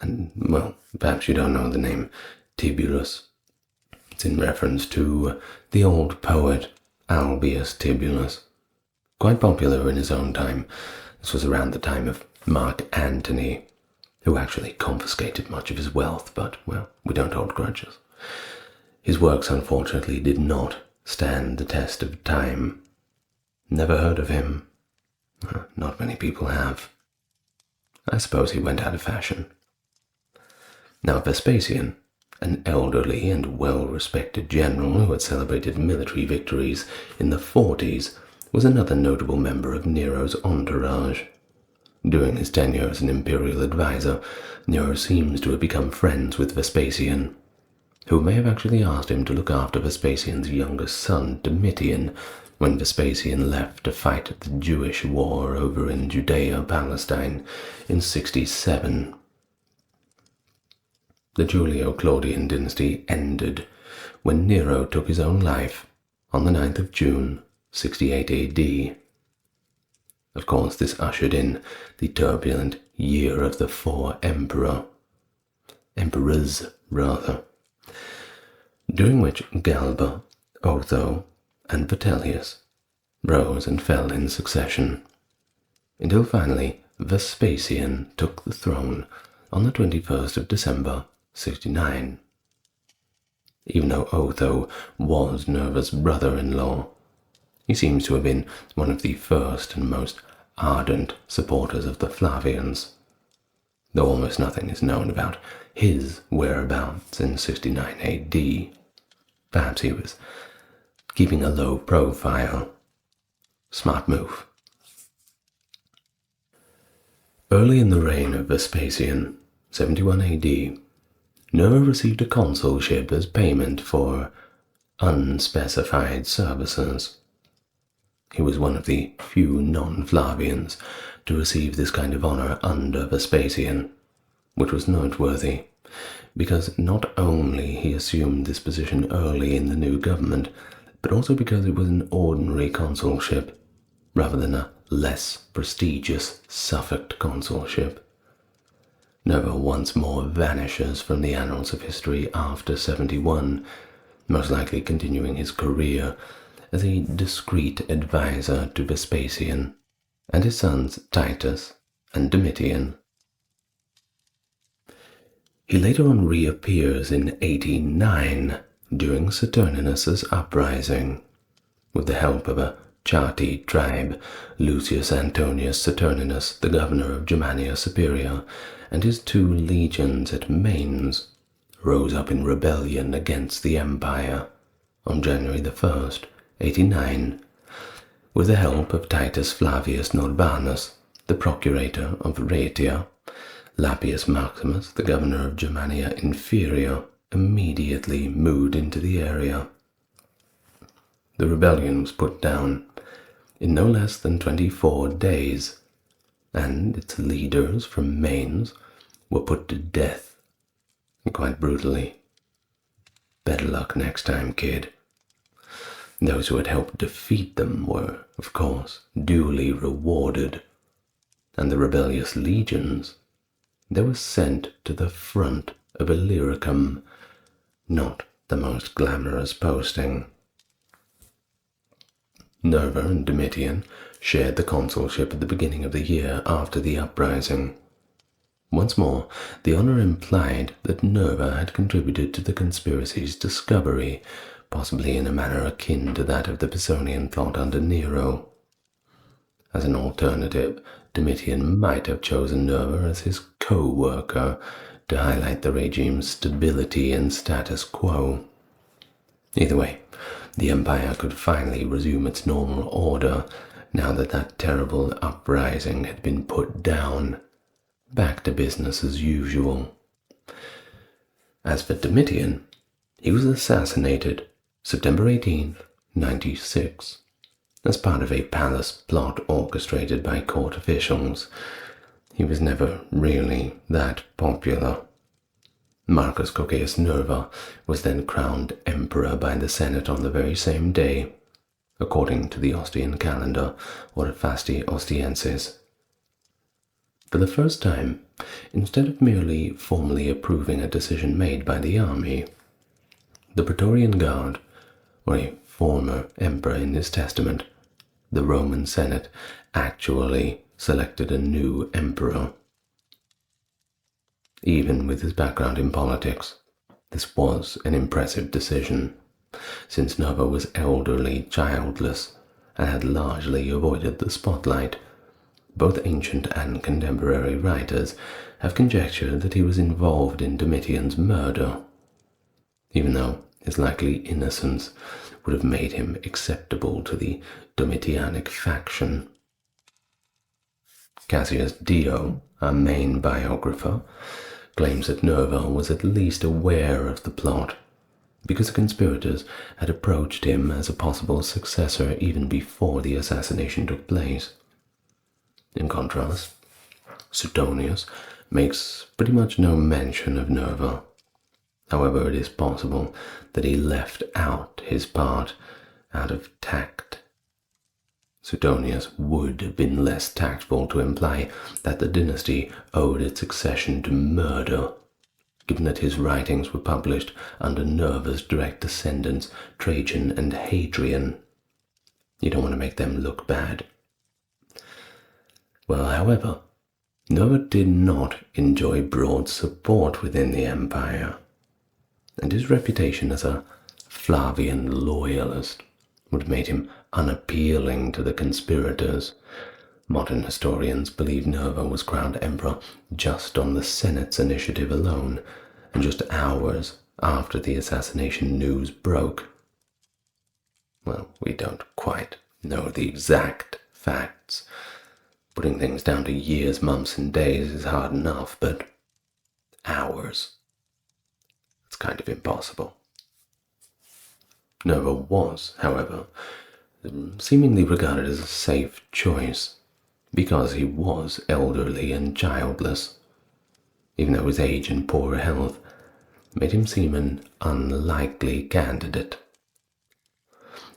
And, well, perhaps you don't know the name Tibullus. It's in reference to the old poet Albius Tibullus, quite popular in his own time. This was around the time of Mark Antony, who actually confiscated much of his wealth, but, well, we don't hold grudges. His works, unfortunately, did not stand the test of time. Never heard of him. Not many people have. I suppose he went out of fashion. Now Vespasian, an elderly and well-respected general who had celebrated military victories in the 40s, was another notable member of Nero's entourage. During his tenure as an imperial advisor, Nero seems to have become friends with Vespasian, who may have actually asked him to look after Vespasian's youngest son, Domitian, when Vespasian left to fight the Jewish war over in Judea-Palestine in 67. The Julio-Claudian dynasty ended when Nero took his own life on the 9th of June, 68 AD. Of course, this ushered in the turbulent Year of the Four Emperors, during which Galba, Otho, and Vitellius rose and fell in succession, until finally Vespasian took the throne on the 21st of December, 69. Even though Otho was Nerva's brother-in-law, he seems to have been one of the first and most ardent supporters of the Flavians, though almost nothing is known about his whereabouts in 69 AD. Perhaps he was keeping a low profile. Smart move. Early in the reign of Vespasian, 71 AD, Nerva received a consulship as payment for unspecified services. He was one of the few non-Flavians to receive this kind of honor under Vespasian, which was noteworthy, because not only he assumed this position early in the new government, but also because it was an ordinary consulship, rather than a less prestigious suffect consulship. Nerva once more vanishes from the annals of history after 71, most likely continuing his career as a discreet advisor to Vespasian and his sons Titus and Domitian. He later on reappears in 89 during Saturninus's uprising, with the help of a Chatti tribe. Lucius Antonius Saturninus, the governor of Germania Superior, and his 2 legions at Mainz rose up in rebellion against the empire on January the 1st, 89, with the help of Titus Flavius Norbanus, the procurator of Raetia. Lappius Maximus, the governor of Germania Inferior, immediately moved into the area. The rebellion was put down in no less than 24 days, and its leaders from Mainz were put to death, quite brutally. Better luck next time, kid. Those who had helped defeat them were, of course, duly rewarded, and the rebellious legions, they were sent to the front of Illyricum, not the most glamorous posting. Nerva and Domitian shared the consulship at the beginning of the year after the uprising. Once more, the honor implied that Nerva had contributed to the conspiracy's discovery, possibly in a manner akin to that of the Pisonian plot under Nero. As an alternative, Domitian might have chosen Nerva as his co-worker to highlight the regime's stability and status quo. Either way, the empire could finally resume its normal order now that that terrible uprising had been put down. Back to business as usual. As for Domitian, he was assassinated September 18th, 96, as part of a palace plot orchestrated by court officials. He was never really that popular. Marcus Cocceius Nerva was then crowned emperor by the Senate on the very same day, according to the Ostian calendar, or Fasti Ostiensis. For the first time, instead of merely formally approving a decision made by the army, the Praetorian Guard, or a former emperor in his testament, the Roman Senate, actually selected a new emperor. Even with his background in politics, this was an impressive decision, since Nerva was elderly, childless, and had largely avoided the spotlight. Both ancient and contemporary writers have conjectured that he was involved in Domitian's murder, even though his likely innocence would have made him acceptable to the Domitianic faction. Cassius Dio, our main biographer, claims that Nerva was at least aware of the plot, because the conspirators had approached him as a possible successor even before the assassination took place. In contrast, Suetonius makes pretty much no mention of Nerva. However, it is possible that he left out his part out of tact. Suetonius would have been less tactful to imply that the dynasty owed its succession to murder, given that his writings were published under Nerva's direct descendants, Trajan and Hadrian. You don't want to make them look bad. Well, however, Nerva did not enjoy broad support within the empire, and his reputation as a Flavian loyalist would have made him unappealing to the conspirators. Modern historians believe Nerva was crowned emperor just on the Senate's initiative alone, and just hours after the assassination news broke. Well, we don't quite know the exact facts. Putting things down to years, months, and days is hard enough, but hours, it's kind of impossible. Nerva was, however, seemingly regarded as a safe choice, because he was elderly and childless, even though his age and poor health made him seem an unlikely candidate.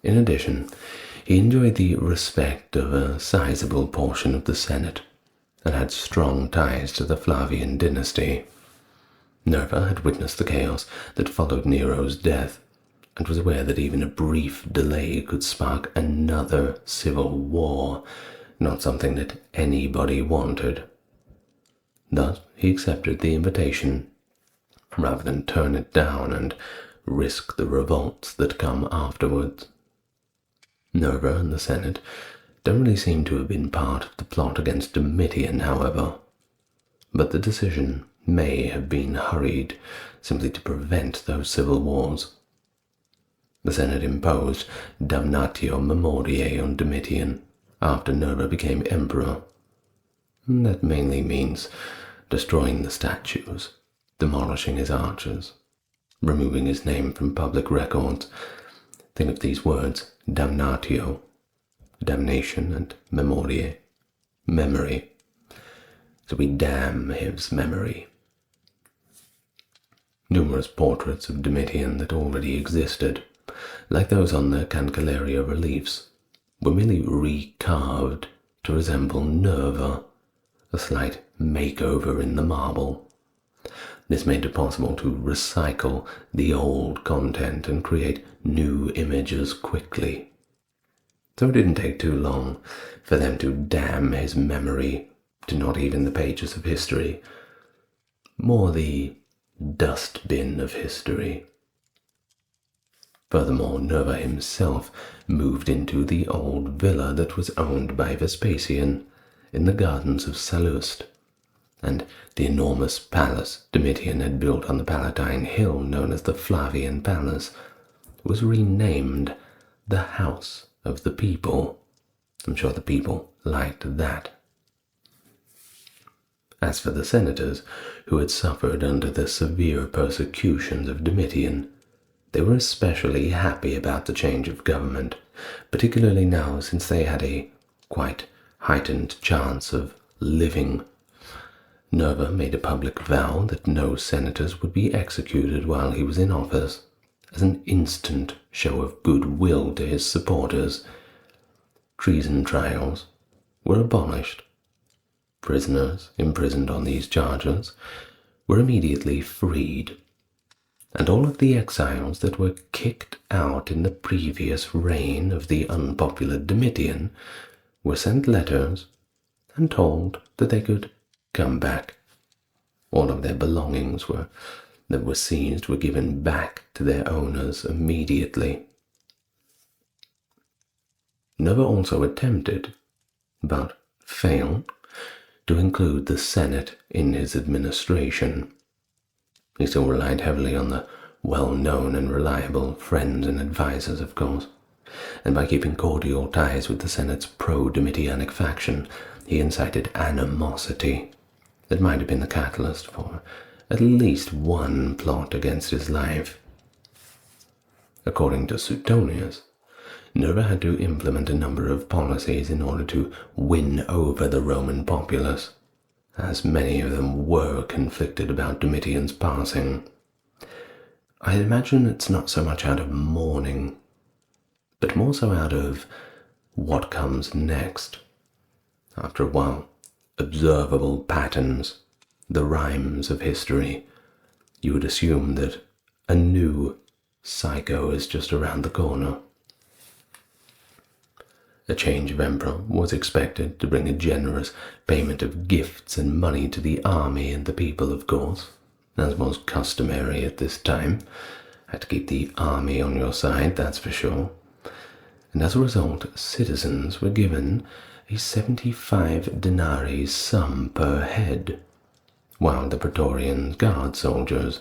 In addition, he enjoyed the respect of a sizable portion of the Senate, and had strong ties to the Flavian dynasty. Nerva had witnessed the chaos that followed Nero's death, and was aware that even a brief delay could spark another civil war, not something that anybody wanted. Thus, he accepted the invitation, rather than turn it down and risk the revolts that come afterwards. Nerva and the Senate don't really seem to have been part of the plot against Domitian, however, but the decision may have been hurried simply to prevent those civil wars. The Senate imposed damnatio memoriae on Domitian after Nerva became emperor. That mainly means destroying the statues, demolishing his arches, removing his name from public records. Think of these words, damnatio, damnation, and memoriae, memory. So we damn his memory. Numerous portraits of Domitian that already existed, like those on the Cancellaria reliefs, were merely recarved to resemble Nerva, a slight makeover in the marble. This made it possible to recycle the old content and create new images quickly. So it didn't take too long for them to damn his memory to not even the pages of history, more the dustbin of history. Furthermore, Nerva himself moved into the old villa that was owned by Vespasian in the gardens of Sallust, and the enormous palace Domitian had built on the Palatine Hill, known as the Flavian Palace, was renamed the House of the People. I'm sure the people liked that. As for the senators, who had suffered under the severe persecutions of Domitian, they were especially happy about the change of government, particularly now since they had a quite heightened chance of living. Nerva made a public vow that no senators would be executed while he was in office, as an instant show of goodwill to his supporters. Treason trials were abolished. Prisoners imprisoned on these charges were immediately freed, and all of the exiles that were kicked out in the previous reign of the unpopular Domitian were sent letters and told that they could come back. All of their belongings that were seized were given back to their owners immediately. Nerva also attempted, but failed, to include the Senate in his administration. He still relied heavily on the well-known and reliable friends and advisors, of course, and by keeping cordial ties with the Senate's pro-Domitianic faction, he incited animosity that might have been the catalyst for at least one plot against his life. According to Suetonius, Nerva had to implement a number of policies in order to win over the Roman populace, as many of them were conflicted about Domitian's passing. I imagine it's not so much out of mourning, but more so out of what comes next. After a while, observable patterns, the rhymes of history, you would assume that a new psycho is just around the corner. A change of emperor was expected to bring a generous payment of gifts and money to the army and the people, of course, as was customary at this time. Had to keep the army on your side, that's for sure. And as a result, citizens were given a 75 denarii sum per head, while the Praetorian Guard soldiers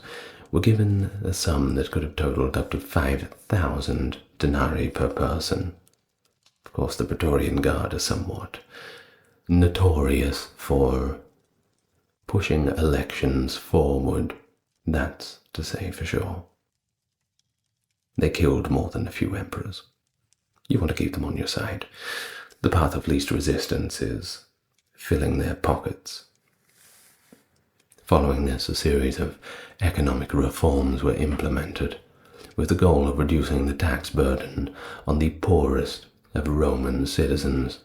were given a sum that could have totaled up to 5,000 denarii per person. Of course, the Praetorian Guard are somewhat notorious for pushing elections forward, that's to say for sure. They killed more than a few emperors. You want to keep them on your side. The path of least resistance is filling their pockets. Following this, a series of economic reforms were implemented, with the goal of reducing the tax burden on the poorest of Roman citizens.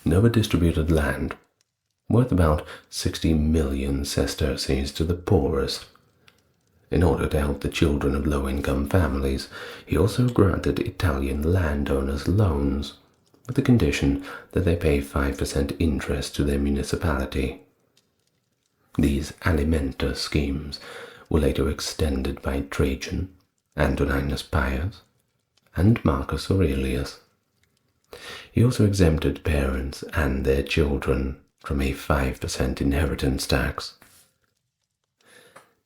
Nerva distributed land, worth about 60 million sesterces, to the poorest. In order to help the children of low-income families, he also granted Italian landowners loans, with the condition that they pay 5% interest to their municipality. These alimenta schemes were later extended by Trajan, Antoninus Pius, and Marcus Aurelius. He also exempted parents and their children from a 5% inheritance tax.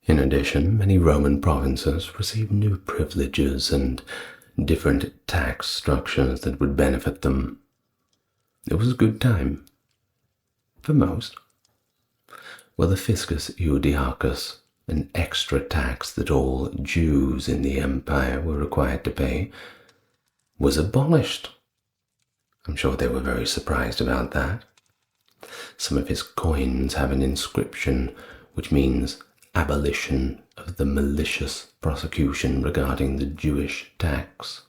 In addition, many Roman provinces received new privileges and different tax structures that would benefit them. It was a good time. For most. Well, the fiscus iudiacus, an extra tax that all Jews in the empire were required to pay, was abolished. I'm sure they were very surprised about that. Some of his coins have an inscription which means abolition of the malicious prosecution regarding the Jewish tax.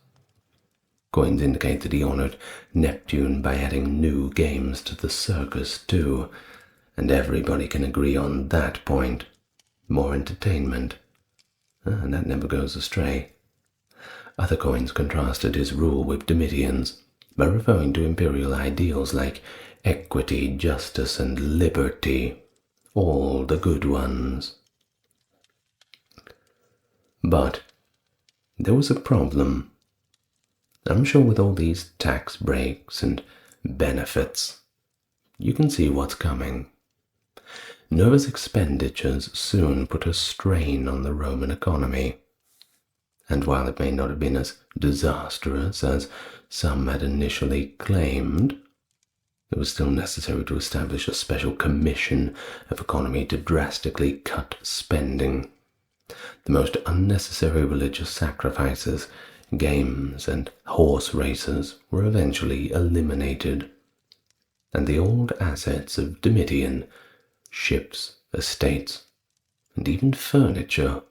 Coins indicate that he honored Neptune by adding new games to the circus too, and everybody can agree on that point. More entertainment. And that never goes astray. Other coins contrasted his rule with Domitian's by referring to imperial ideals like equity, justice, and liberty, all the good ones. But there was a problem. I'm sure with all these tax breaks and benefits, you can see what's coming. Nerva's expenditures soon put a strain on the Roman economy, and while it may not have been as disastrous as some had initially claimed, it was still necessary to establish a special commission of economy to drastically cut spending. The most unnecessary religious sacrifices, games, and horse races were eventually eliminated, and the old assets of Domitian, ships, estates, and even furniture,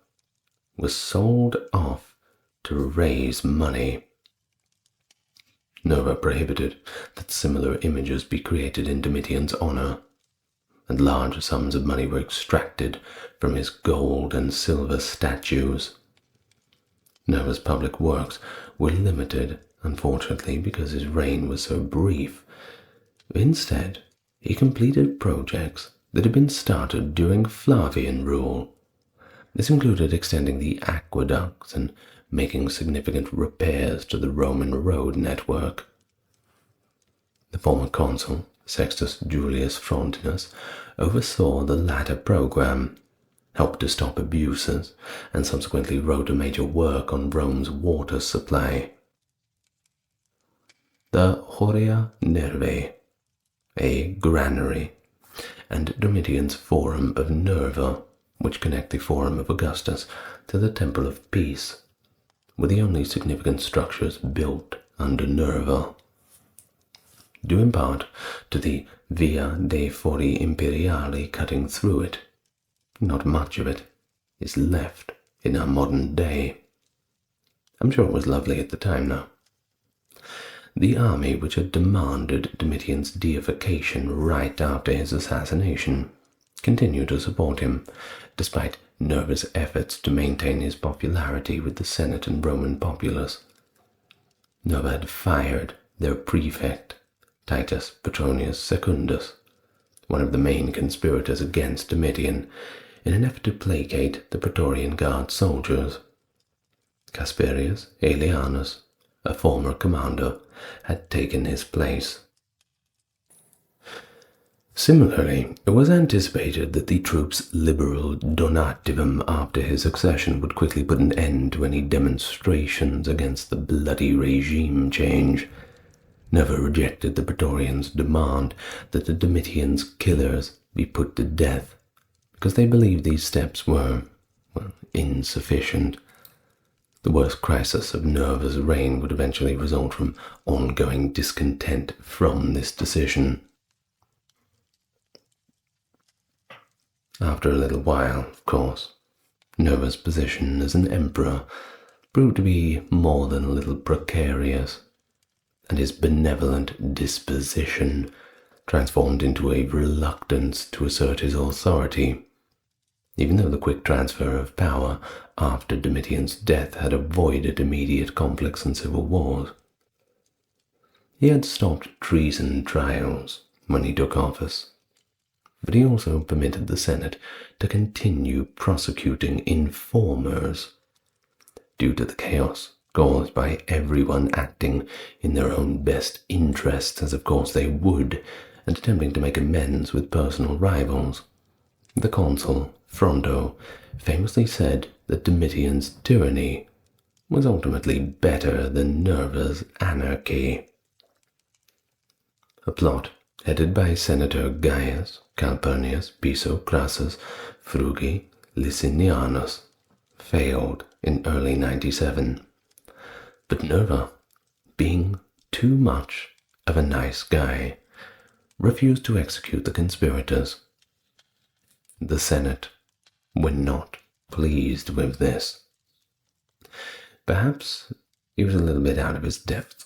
were sold off to raise money. Nerva prohibited that similar images be created in Domitian's honor, and large sums of money were extracted from his gold and silver statues. Nerva's public works were limited, unfortunately, because his reign was so brief. Instead, he completed projects that had been started during Flavian rule. This included extending the aqueducts and making significant repairs to the Roman road network. The former consul, Sextus Julius Frontinus, oversaw the latter program, helped to stop abuses, and subsequently wrote a major work on Rome's water supply. The Horia Nervae, a granary, and Domitian's Forum of Nerva, which connect the Forum of Augustus to the Temple of Peace, were the only significant structures built under Nerva, due in part to the Via dei Fori Imperiali cutting through it. Not much of it is left in our modern day. I'm sure it was lovely at the time, though. The army which had demanded Domitian's deification right after his assassination continued to support him, despite Nerva's efforts to maintain his popularity with the Senate and Roman populace. Nerva had fired their prefect, Titus Petronius Secundus, one of the main conspirators against Domitian, in an effort to placate the Praetorian Guard soldiers. Casperius Aelianus, a former commander, had taken his place. Similarly, it was anticipated that the troops' liberal donativum after his succession would quickly put an end to any demonstrations against the bloody regime change. Nerva rejected the Praetorians' demand that the Domitian's killers be put to death, because they believed these steps were, insufficient. The worst crisis of Nerva's reign would eventually result from ongoing discontent from this decision. After a little while, of course, Nerva's position as an emperor proved to be more than a little precarious, and his benevolent disposition transformed into a reluctance to assert his authority, even though the quick transfer of power after Domitian's death had avoided immediate conflicts and civil wars. He had stopped treason trials when he took office, but he also permitted the Senate to continue prosecuting informers. Due to the chaos caused by everyone acting in their own best interests, as of course they would, and attempting to make amends with personal rivals, the consul, Fronto, famously said that Domitian's tyranny was ultimately better than Nerva's anarchy. A plot headed by Senator Gaius Calpurnius Piso Crassus Frugi Licinianus failed in early 97, but Nerva, being too much of a nice guy, refused to execute the conspirators. The Senate were not pleased with this. Perhaps he was a little bit out of his depth.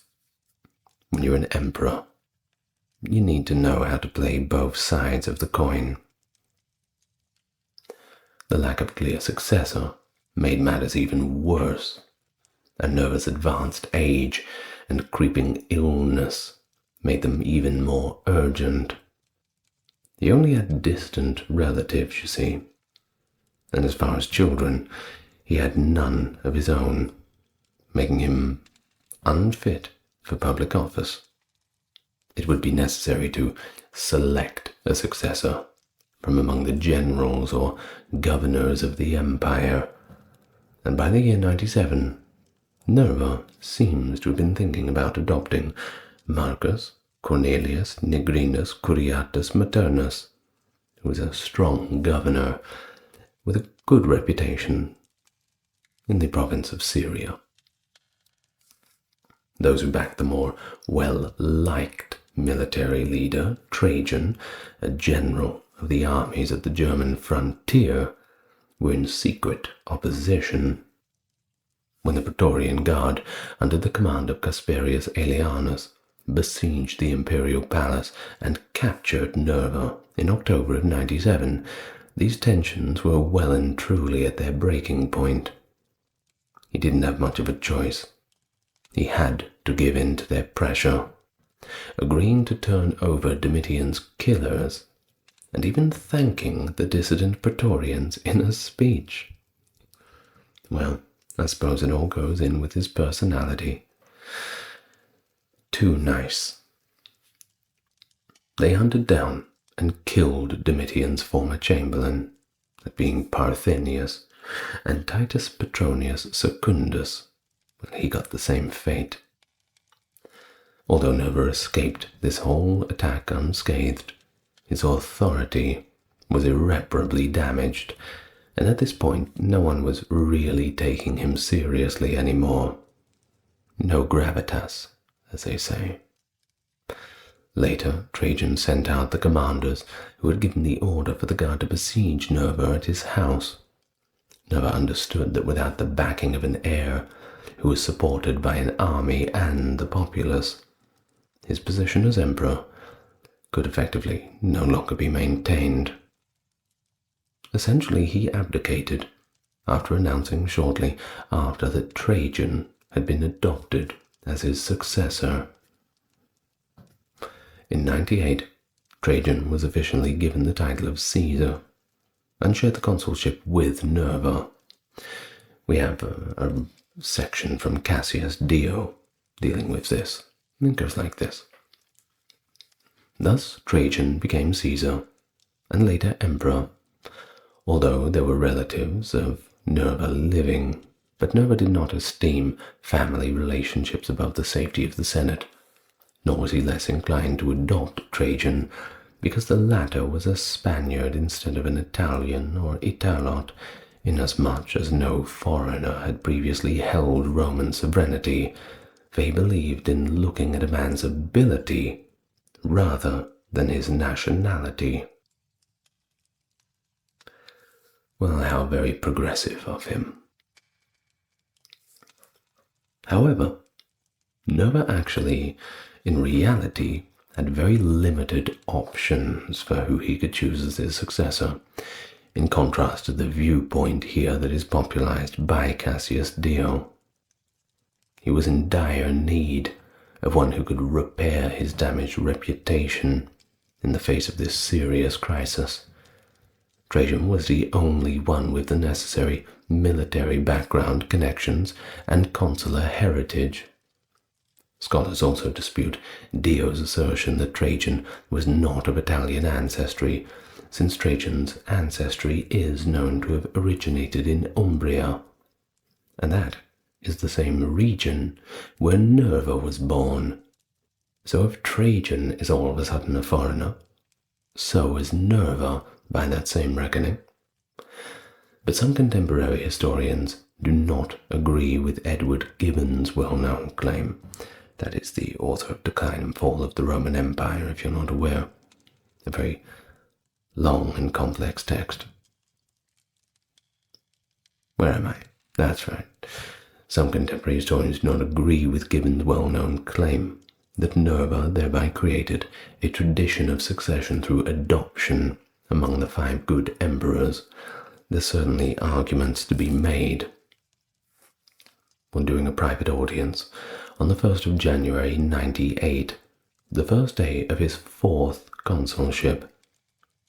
When you're an emperor, you need to know how to play both sides of the coin. The lack of a clear successor made matters even worse, and Nerva's advanced age and creeping illness made them even more urgent. He only had distant relatives, you see, and as far as children, he had none of his own, making him unfit for public office. It would be necessary to select a successor from among the generals or governors of the empire, and by the year 97, Nerva seems to have been thinking about adopting Marcus Cornelius Nigrinus Curiatus Maternus, who was a strong governor with a good reputation in the province of Syria. Those who backed the more well-liked military leader, Trajan, a general of the armies at the German frontier, were in secret opposition. When the Praetorian Guard, under the command of Casperius Aelianus, besieged the imperial palace and captured Nerva in October of 97, these tensions were well and truly at their breaking point. He didn't have much of a choice. He had to give in to their pressure, agreeing to turn over Domitian's killers, and even thanking the dissident Praetorians in a speech. Well, I suppose it all goes in with his personality. Too nice. They hunted down and killed Domitian's former chamberlain, that being Parthenius, and Titus Petronius Secundus. He got the same fate. Although Nerva escaped this whole attack unscathed, his authority was irreparably damaged, and at this point no one was really taking him seriously anymore. No gravitas, as they say. Later, Trajan sent out the commanders who had given the order for the guard to besiege Nerva at his house. Nerva understood that without the backing of an heir who was supported by an army and the populace, his position as emperor could effectively no longer be maintained. Essentially, he abdicated after announcing shortly after that Trajan had been adopted as his successor. In 98, Trajan was officially given the title of Caesar and shared the consulship with Nerva. We have a section from Cassius Dio dealing with this. It goes like this. Thus Trajan became Caesar and later emperor, although there were relatives of Nerva living, but Nerva did not esteem family relationships above the safety of the Senate, nor was he less inclined to adopt Trajan because the latter was a Spaniard instead of an Italian or Italot, inasmuch as no foreigner had previously held Roman sovereignty, for he believed in looking at a man's ability rather than his nationality. Well, how very progressive of him. However, Nerva actually, in reality, had very limited options for who he could choose as his successor, in contrast to the viewpoint here that is popularized by Cassius Dio. He was in dire need of one who could repair his damaged reputation in the face of this serious crisis. Trajan was the only one with the necessary military background, connections, and consular heritage. Scholars also dispute Dio's assertion that Trajan was not of Italian ancestry, since Trajan's ancestry is known to have originated in Umbria, and that is the same region where Nerva was born. So if Trajan is all of a sudden a foreigner, so is Nerva by that same reckoning. But some contemporary historians do not agree with Edward Gibbon's well-known claim. That is the author of Decline and Fall of the Roman Empire, if you're not aware. A very long and complex text. Where am I? That's right. Some contemporary historians do not agree with Gibbon's well-known claim that Nerva thereby created a tradition of succession through adoption among the 5 good emperors. There's certainly arguments to be made. When doing a private audience on the 1st of January 98, the first day of his 4th consulship,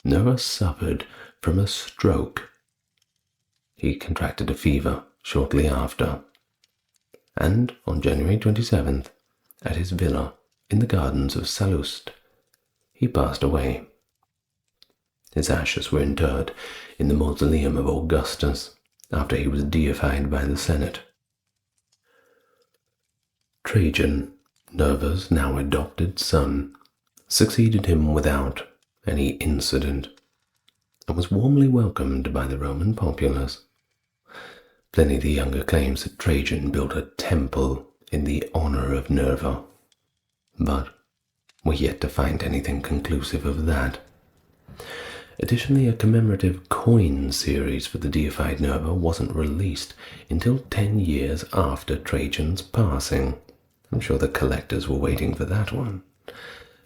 Nerva suffered from a stroke. He contracted a fever shortly after, and on January 27th, at his villa in the gardens of Sallust, he passed away. His ashes were interred in the mausoleum of Augustus after he was deified by the Senate. Trajan, Nerva's now adopted son, succeeded him without any incident and was warmly welcomed by the Roman populace. Pliny the Younger claims that Trajan built a temple in the honor of Nerva, but we're yet to find anything conclusive of that. Additionally, a commemorative coin series for the deified Nerva wasn't released until 10 years after Trajan's passing. I'm sure the collectors were waiting for that one.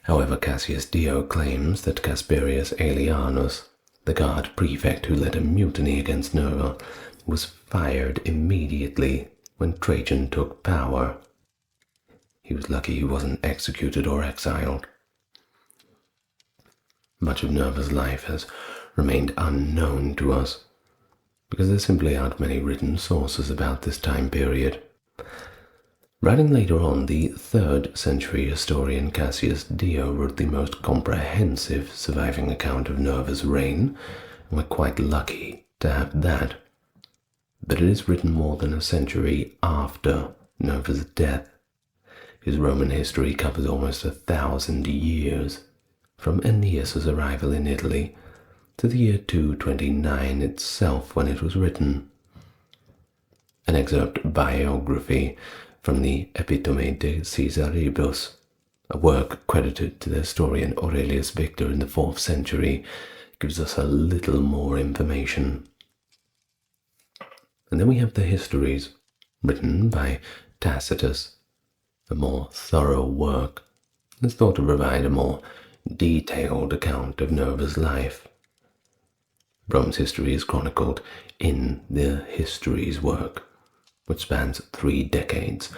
However, Cassius Dio claims that Casperius Aelianus, the guard prefect who led a mutiny against Nerva, was fired immediately when Trajan took power. He was lucky he wasn't executed or exiled. Much of Nerva's life has remained unknown to us, because there simply aren't many written sources about this time period. Writing later on, the 3rd century historian Cassius Dio wrote the most comprehensive surviving account of Nerva's reign, and we're quite lucky to have that. But it is written more than a century after Nerva's death. His Roman history covers almost 1,000 years, from Aeneas's arrival in Italy to the year 229 itself when it was written. An excerpt biography from the Epitome de Caesaribus, a work credited to the historian Aurelius Victor in the 4th century, gives us a little more information. And then we have the histories, written by Tacitus, a more thorough work. It's thought to provide a more detailed account of Nerva's life. Rome's history is chronicled in the Histories work, which spans 3 decades,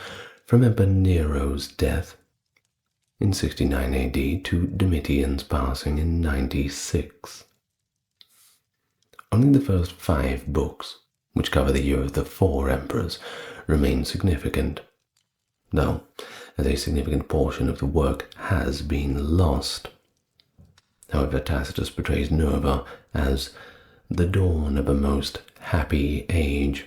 from Emperor Nero's death in 69 AD to Domitian's passing in 96. Only the first 5 books, which cover the year of the 4 emperors, remain significant, though as a significant portion of the work has been lost. However, Tacitus portrays Nerva as the dawn of a most happy age,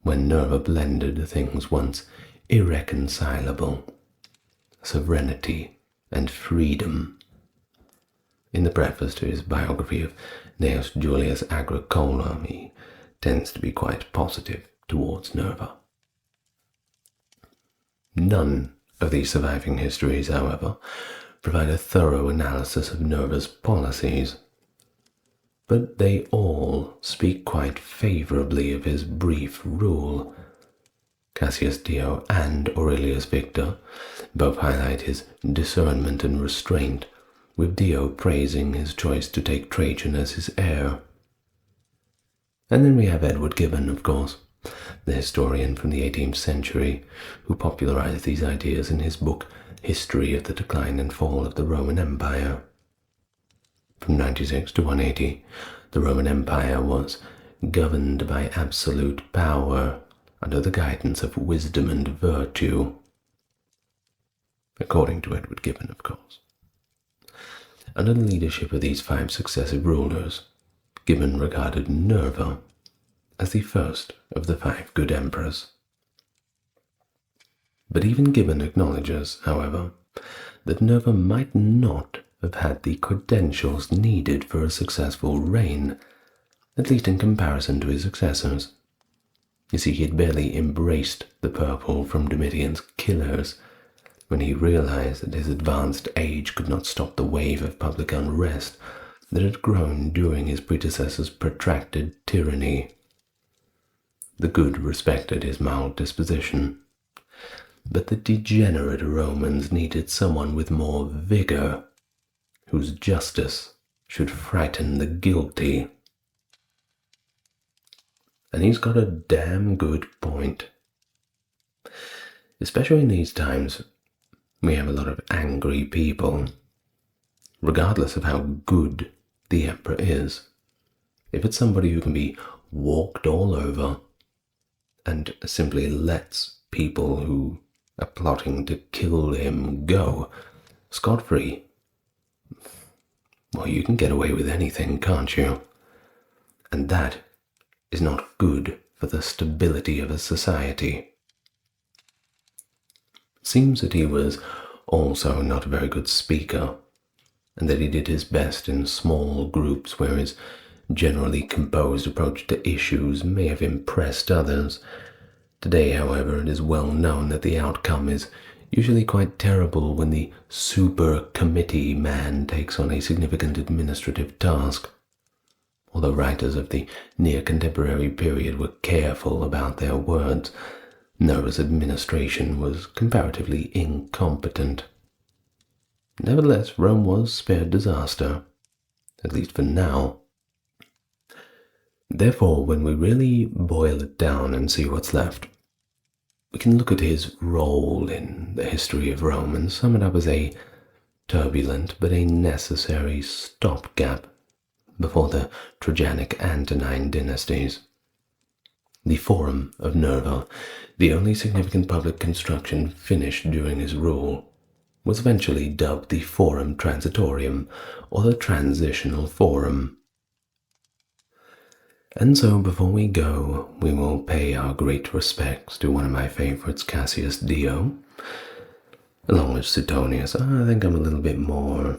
when Nerva blended things once irreconcilable, serenity and freedom. In the preface to his biography of Gnaeus Julius Agricola, he tends to be quite positive towards Nerva. None of these surviving histories, however, provide a thorough analysis of Nerva's policies, but they all speak quite favorably of his brief rule. Cassius Dio and Aurelius Victor both highlight his discernment and restraint, with Dio praising his choice to take Trajan as his heir. And then we have Edward Gibbon, of course, the historian from the 18th century, who popularized these ideas in his book History of the Decline and Fall of the Roman Empire. From 96 to 180, the Roman Empire was governed by absolute power under the guidance of wisdom and virtue, according to Edward Gibbon, of course. Under the leadership of these 5 successive rulers, Gibbon regarded Nerva as the first of the 5 good emperors. But even Gibbon acknowledges, however, that Nerva might not have had the credentials needed for a successful reign, at least in comparison to his successors. You see, he had barely embraced the purple from Domitian's killers when he realized that his advanced age could not stop the wave of public unrest that had grown during his predecessor's protracted tyranny. The good respected his mild disposition, but the degenerate Romans needed someone with more vigor, whose justice should frighten the guilty. And he's got a damn good point. Especially in these times, we have a lot of angry people, regardless of how good the emperor is. If it's somebody who can be walked all over and simply lets people who are plotting to kill him go scot-free, well, you can get away with anything, can't you? And that is not good for the stability of a society. It seems that he was also not a very good speaker, and that he did his best in small groups where his generally composed approach to issues may have impressed others. Today, however, it is well known that the outcome is usually quite terrible when the super committee man takes on a significant administrative task. Although writers of the near-contemporary period were careful about their words, Nerva's administration was comparatively incompetent. Nevertheless, Rome was spared disaster, at least for now. Therefore, when we really boil it down and see what's left, we can look at his role in the history of Rome and sum it up as a turbulent but a necessary stopgap before the Trajanic Antonine dynasties. The Forum of Nerva, the only significant public construction finished during his rule, was eventually dubbed the Forum Transitorium, or the Transitional Forum. And so before we go, we will pay our great respects to one of my favorites, Cassius Dio, along with Suetonius. I think I'm a little bit more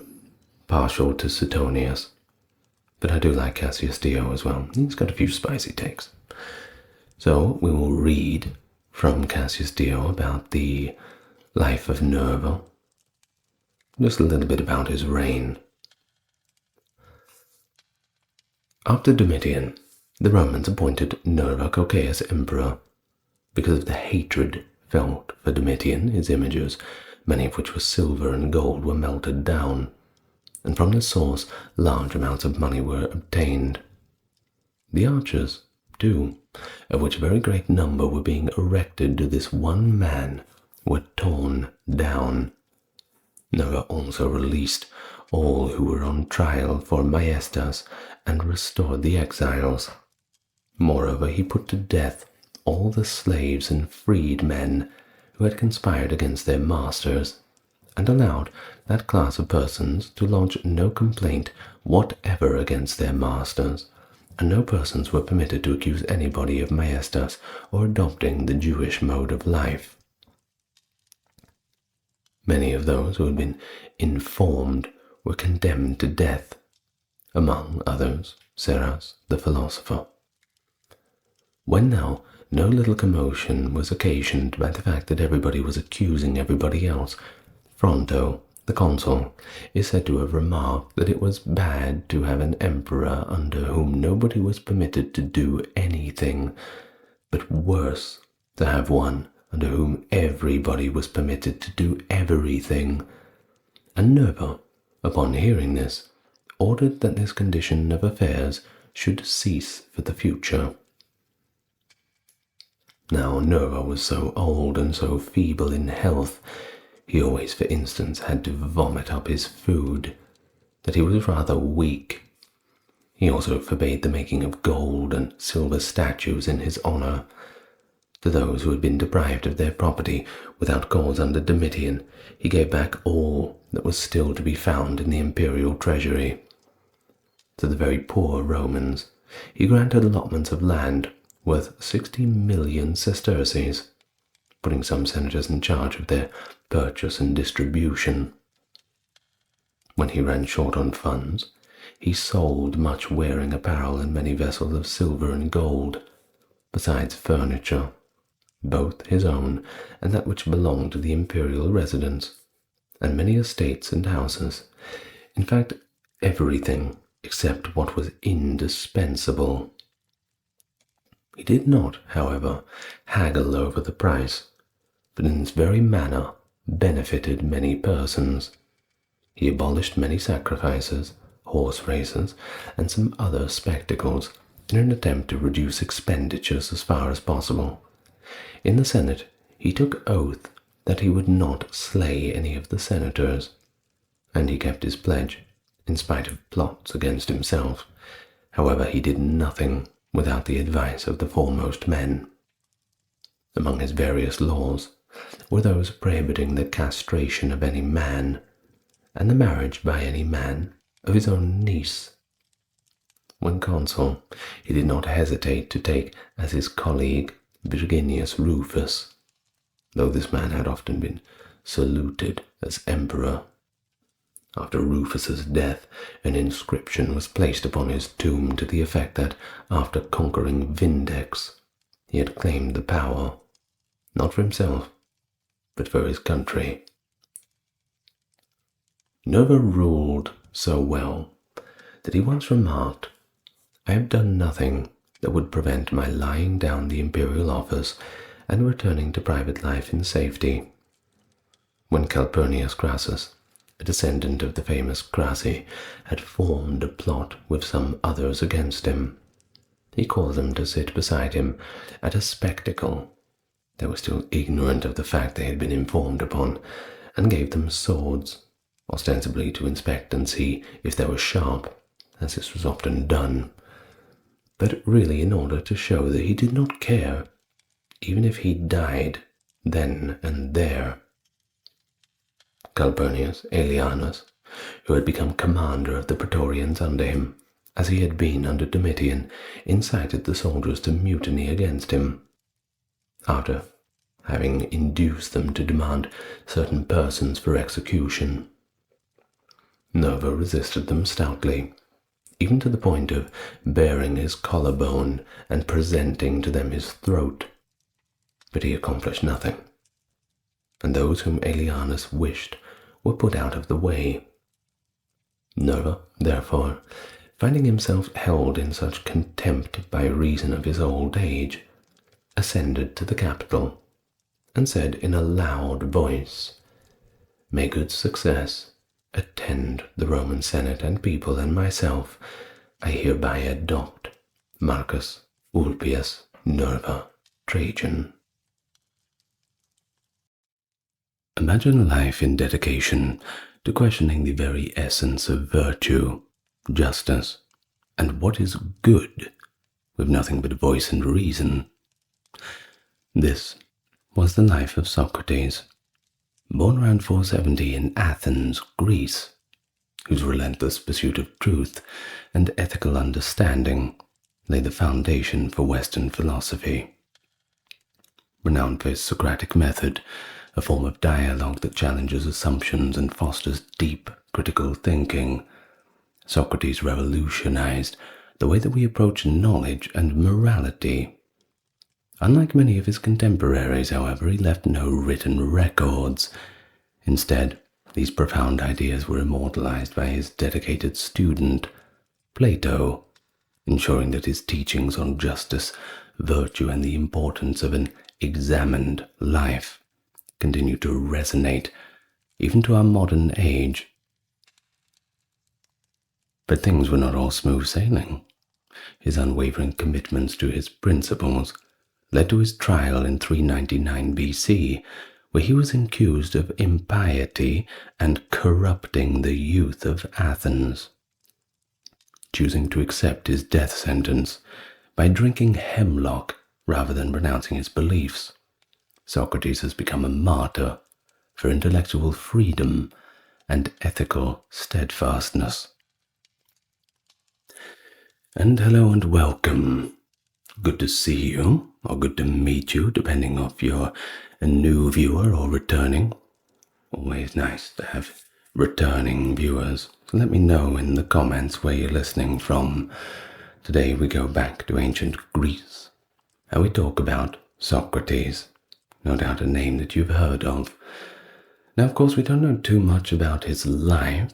partial to Suetonius, but I do like Cassius Dio as well. He's got a few spicy takes. So we will read from Cassius Dio about the life of Nerva, just a little bit about his reign. After Domitian, the Romans appointed Nerva Cocceius emperor because of the hatred felt for Domitian. His images, many of which were silver and gold, were melted down, and from this source large amounts of money were obtained. The archers, too, of which a very great number were being erected to this one man, were torn down. Nerva also released all who were on trial for majestas and restored the exiles. Moreover, he put to death all the slaves and freed men who had conspired against their masters, and allowed that class of persons to lodge no complaint whatever against their masters, and no persons were permitted to accuse anybody of majestas or adopting the Jewish mode of life. Many of those who had been informed were condemned to death, among others Verus the philosopher. When now no little commotion was occasioned by the fact that everybody was accusing everybody else, Fronto, the consul, is said to have remarked that it was bad to have an emperor under whom nobody was permitted to do anything, but worse to have one under whom everybody was permitted to do everything. And Nerva, upon hearing this, ordered that this condition of affairs should cease for the future. Now Nerva was so old and so feeble in health, he always, for instance, had to vomit up his food, that he was rather weak. He also forbade the making of gold and silver statues in his honor. To those who had been deprived of their property without cause under Domitian, he gave back all that was still to be found in the imperial treasury. To the very poor Romans, he granted allotments of land worth 60 million sesterces, putting some senators in charge of their purchase and distribution. When he ran short on funds, he sold much wearing apparel and many vessels of silver and gold, besides furniture, both his own and that which belonged to the imperial residence, and many estates and houses, in fact everything except what was indispensable. He did not, however, haggle over the price, but in this very manner benefited many persons. He abolished many sacrifices, horse races, and some other spectacles in an attempt to reduce expenditures as far as possible. In the Senate, he took oath that he would not slay any of the senators, and he kept his pledge, in spite of plots against himself. However, he did nothing without the advice of the foremost men. Among his various laws were those prohibiting the castration of any man, and the marriage by any man of his own niece. When consul, he did not hesitate to take as his colleague Virginius Rufus, though this man had often been saluted as emperor. After Rufus's death, an inscription was placed upon his tomb to the effect that, after conquering Vindex, he had claimed the power, not for himself, but for his country. Nerva ruled so well that he once remarked, "I have done nothing that would prevent my laying down the imperial office and returning to private life in safety." When Calpurnius Crassus, a descendant of the famous Crassi, had formed a plot with some others against him, he caused them to sit beside him at a spectacle. They were still ignorant of the fact they had been informed upon, and gave them swords, ostensibly to inspect and see if they were sharp, as this was often done, but really in order to show that he did not care, even if he died then and there. Calpurnius Aelianus, who had become commander of the Praetorians under him, as he had been under Domitian, incited the soldiers to mutiny against him. After having induced them to demand certain persons for execution, Nerva resisted them stoutly, even to the point of baring his collarbone and presenting to them his throat. But he accomplished nothing, and those whom Aelianus wished were put out of the way. Nerva, therefore, finding himself held in such contempt by reason of his old age, ascended to the Capitol, and said in a loud voice, "May good success attend the Roman Senate and people and myself. I hereby adopt Marcus Ulpius Nerva Trajan." Imagine a life in dedication to questioning the very essence of virtue, justice, and what is good, with nothing but voice and reason. This was the life of Socrates, born around 470 in Athens, Greece, whose relentless pursuit of truth and ethical understanding laid the foundation for Western philosophy. Renowned for his Socratic method, a form of dialogue that challenges assumptions and fosters deep critical thinking, Socrates revolutionized the way that we approach knowledge and morality. Unlike many of his contemporaries, however, he left no written records. Instead, these profound ideas were immortalized by his dedicated student, Plato, ensuring that his teachings on justice, virtue, and the importance of an examined life continue to resonate even to our modern age. But things were not all smooth sailing. His unwavering commitments to his principles led to his trial in 399 BC, where he was accused of impiety and corrupting the youth of Athens. Choosing to accept his death sentence by drinking hemlock rather than renouncing his beliefs, Socrates has become a martyr for intellectual freedom and ethical steadfastness. And hello and welcome. Good to see you, or good to meet you, depending if you're a new viewer or returning. Always nice to have returning viewers. So let me know in the comments where you're listening from. Today we go back to ancient Greece, and we talk about Socrates. No doubt a name that you've heard of. Now, of course, we don't know too much about his life,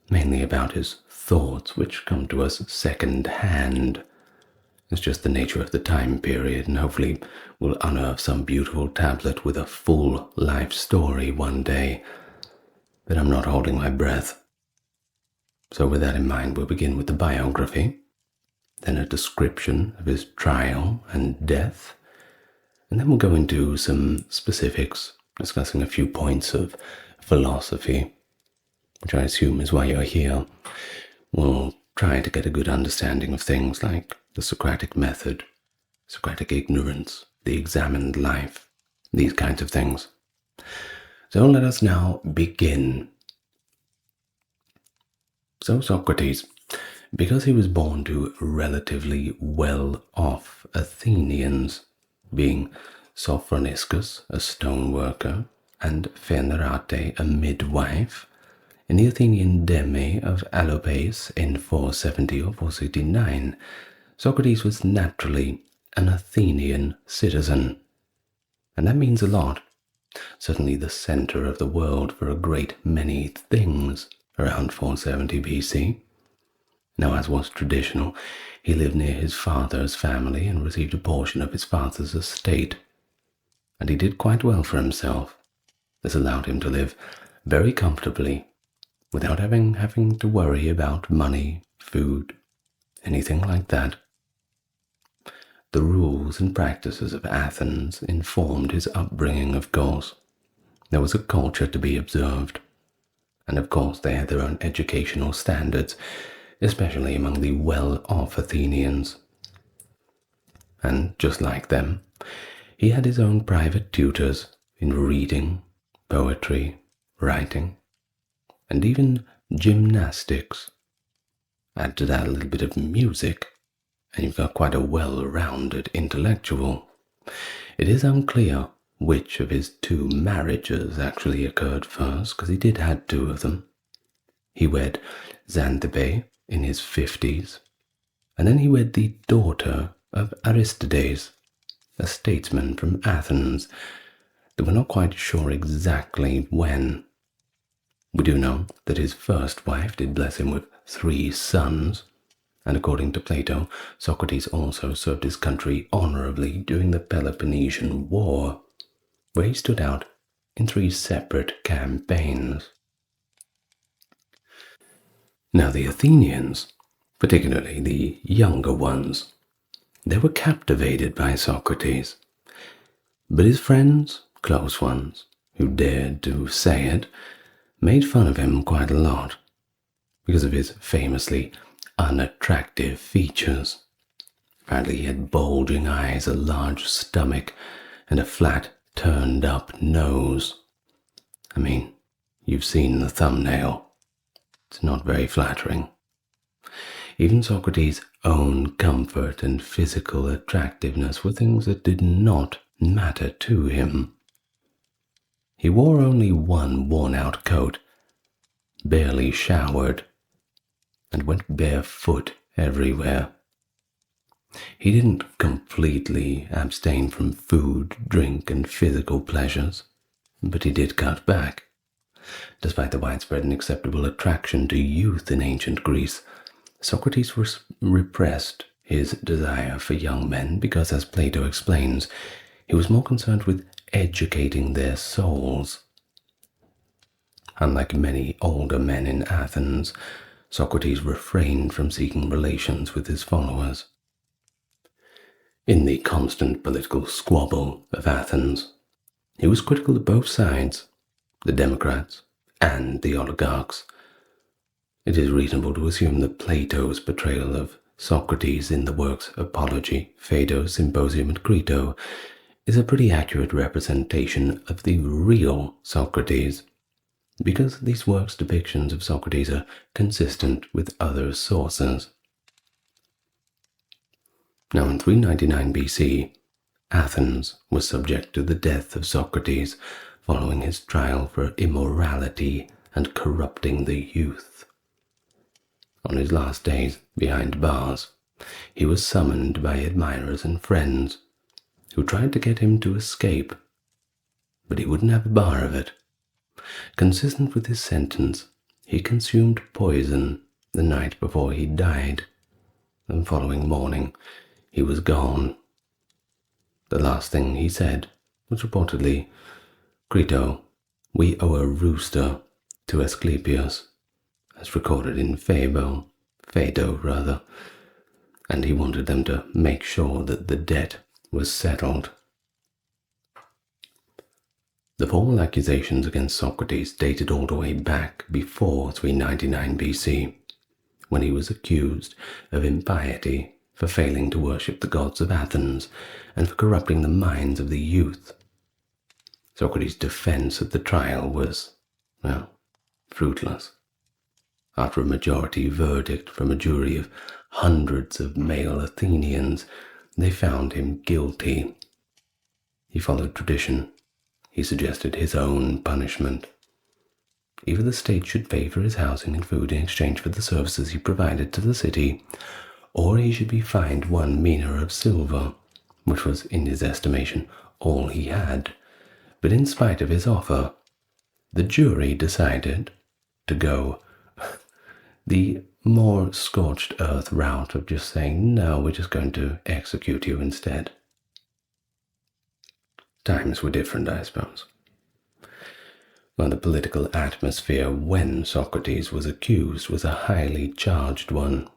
mainly about his thoughts, which come to us second hand. It's just the nature of the time period, and hopefully we'll unearth some beautiful tablet with a full life story one day. But I'm not holding my breath. So with that in mind, we'll begin with the biography, then a description of his trial and death, and then we'll go into some specifics, discussing a few points of philosophy, which I assume is why you're here. We'll try to get a good understanding of things like the Socratic method, Socratic ignorance, the examined life, these kinds of things. So let us now begin. So Socrates, because he was born to relatively well-off Athenians, being Sophroniscus, a stoneworker, and Phanerate, a midwife, in the Athenian deme of Alopes in 470 or 469, Socrates was naturally an Athenian citizen. And that means a lot. Certainly the center of the world for a great many things around 470 BC. Now, as was traditional, he lived near his father's family and received a portion of his father's estate. And he did quite well for himself. This allowed him to live very comfortably, without having to worry about money, food, anything like that. The rules and practices of Athens informed his upbringing, of course. There was a culture to be observed. And of course they had their own educational standards, especially among the well-off Athenians. And just like them, he had his own private tutors in reading, poetry, writing, and even gymnastics. Add to that a little bit of music, and you've got quite a well-rounded intellectual. It is unclear which of his two marriages actually occurred first, because he did have two of them. He wed Xanthippe in his 50s, and then he wed the daughter of Aristides, a statesman from Athens, that we're not quite sure exactly when. We do know that his first wife did bless him with 3 sons, and according to Plato, Socrates also served his country honorably during the Peloponnesian War, where he stood out in 3 separate campaigns. Now the Athenians, particularly the younger ones, they were captivated by Socrates, but his friends, close ones, who dared to say it, made fun of him quite a lot because of his famously unattractive features. Apparently he had bulging eyes, a large stomach, and a flat, turned-up nose. I mean, you've seen the thumbnail. It's not very flattering. Even Socrates' own comfort and physical attractiveness were things that did not matter to him. He wore only one worn-out coat, barely showered, and went barefoot everywhere. He didn't completely abstain from food, drink, and physical pleasures, but he did cut back. Despite the widespread and acceptable attraction to youth in ancient Greece, Socrates repressed his desire for young men because, as Plato explains, he was more concerned with educating their souls. Unlike many older men in Athens, Socrates refrained from seeking relations with his followers. In the constant political squabble of Athens, he was critical of both sides, the democrats and the oligarchs. It is reasonable to assume that Plato's portrayal of Socrates in the works Apology, Phaedo, Symposium, and Crito is a pretty accurate representation of the real Socrates, because these works' depictions of Socrates are consistent with other sources. Now in 399 BC, Athens was subject to the death of Socrates following his trial for immorality and corrupting the youth. On his last days behind bars, he was summoned by admirers and friends who tried to get him to escape, but he wouldn't have a bar of it. Consistent with his sentence, he consumed poison the night before he died. The following morning, he was gone. The last thing he said was reportedly, "Crito, we owe a rooster to Asclepius," as recorded in Phaedo, and he wanted them to make sure that the debt was settled. The formal accusations against Socrates dated all the way back before 399 BC, when he was accused of impiety for failing to worship the gods of Athens and for corrupting the minds of the youth. Socrates' defense at the trial was, fruitless. After a majority verdict from a jury of hundreds of male Athenians, they found him guilty. He followed tradition. He suggested his own punishment. Either the state should pay for his housing and food in exchange for the services he provided to the city, or he should be fined 1 mina of silver, which was, in his estimation, all he had. But in spite of his offer, the jury decided to go the more scorched earth route of just saying, no, we're just going to execute you instead. Times were different, I suppose. Well, the political atmosphere when Socrates was accused was a highly charged one.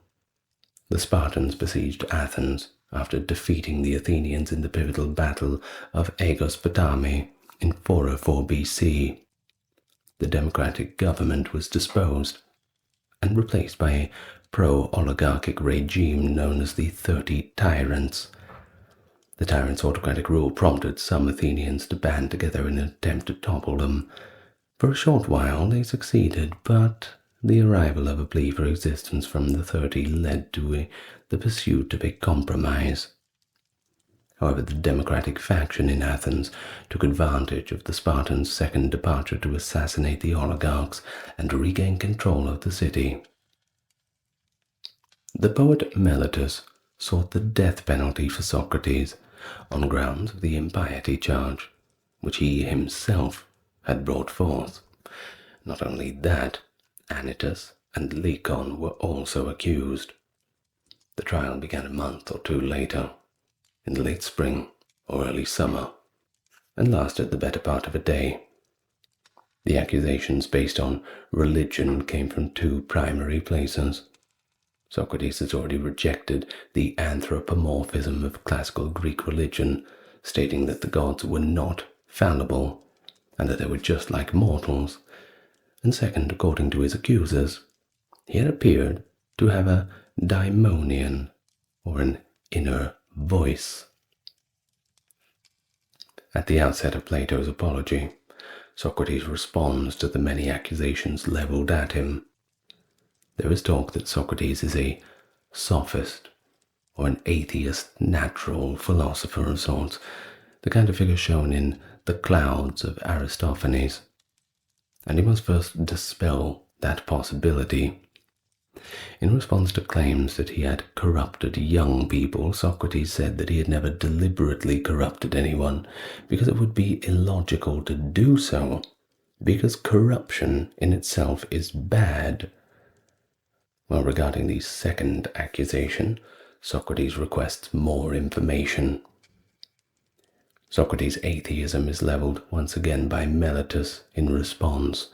The Spartans besieged Athens after defeating the Athenians in the pivotal battle of Mesopotamia in 404 BC. The democratic government was disposed and replaced by a pro-oligarchic regime known as the 30 Tyrants. The tyrants' autocratic rule prompted some Athenians to band together in an attempt to topple them. For a short while they succeeded, but the arrival of a plea for existence from the 30 led to the pursuit of a compromise. However, the democratic faction in Athens took advantage of the Spartans' second departure to assassinate the oligarchs and regain control of the city. The poet Meletus sought the death penalty for Socrates on grounds of the impiety charge, which he himself had brought forth. Not only that, Anytus and Lycon were also accused. The trial began a month or two later, in the late spring or early summer, and lasted the better part of a day. The accusations based on religion came from two primary places. Socrates has already rejected the anthropomorphism of classical Greek religion, stating that the gods were not fallible and that they were just like mortals. And second, according to his accusers, he had appeared to have a daimonion, or an inner voice. At the outset of Plato's apology, Socrates responds to the many accusations leveled at him. There is talk that Socrates is a sophist, or an atheist natural philosopher of sorts, the kind of figure shown in The Clouds of Aristophanes, and he must first dispel that possibility. In response to claims that he had corrupted young people, Socrates said that he had never deliberately corrupted anyone, because it would be illogical to do so, because corruption in itself is bad. Well, regarding the second accusation, Socrates requests more information. Socrates' atheism is leveled once again by Meletus in response.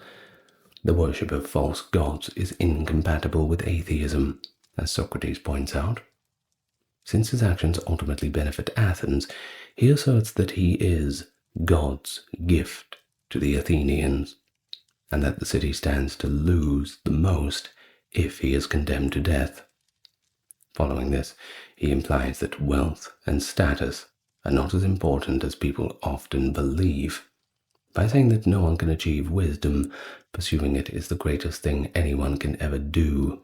The worship of false gods is incompatible with atheism, as Socrates points out. Since his actions ultimately benefit Athens, he asserts that he is God's gift to the Athenians, and that the city stands to lose the most if he is condemned to death. Following this, he implies that wealth and status are not as important as people often believe, by saying that no one can achieve wisdom, pursuing it is the greatest thing anyone can ever do.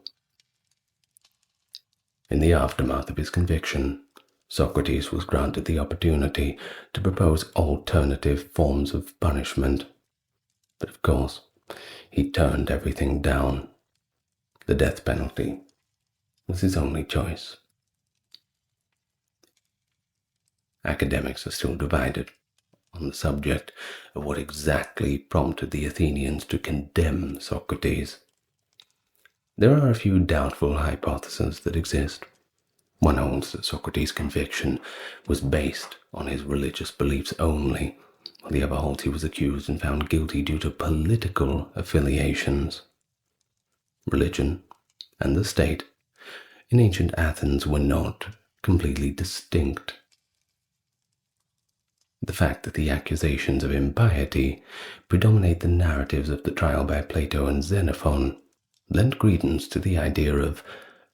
In the aftermath of his conviction, Socrates was granted the opportunity to propose alternative forms of punishment. But of course, he turned everything down. The death penalty was his only choice. Academics are still divided on the subject of what exactly prompted the Athenians to condemn Socrates. There are a few doubtful hypotheses that exist. One holds that Socrates' conviction was based on his religious beliefs only, while the other holds he was accused and found guilty due to political affiliations. Religion and the state in ancient Athens were not completely distinct. The fact that the accusations of impiety predominate the narratives of the trial by Plato and Xenophon lent credence to the idea of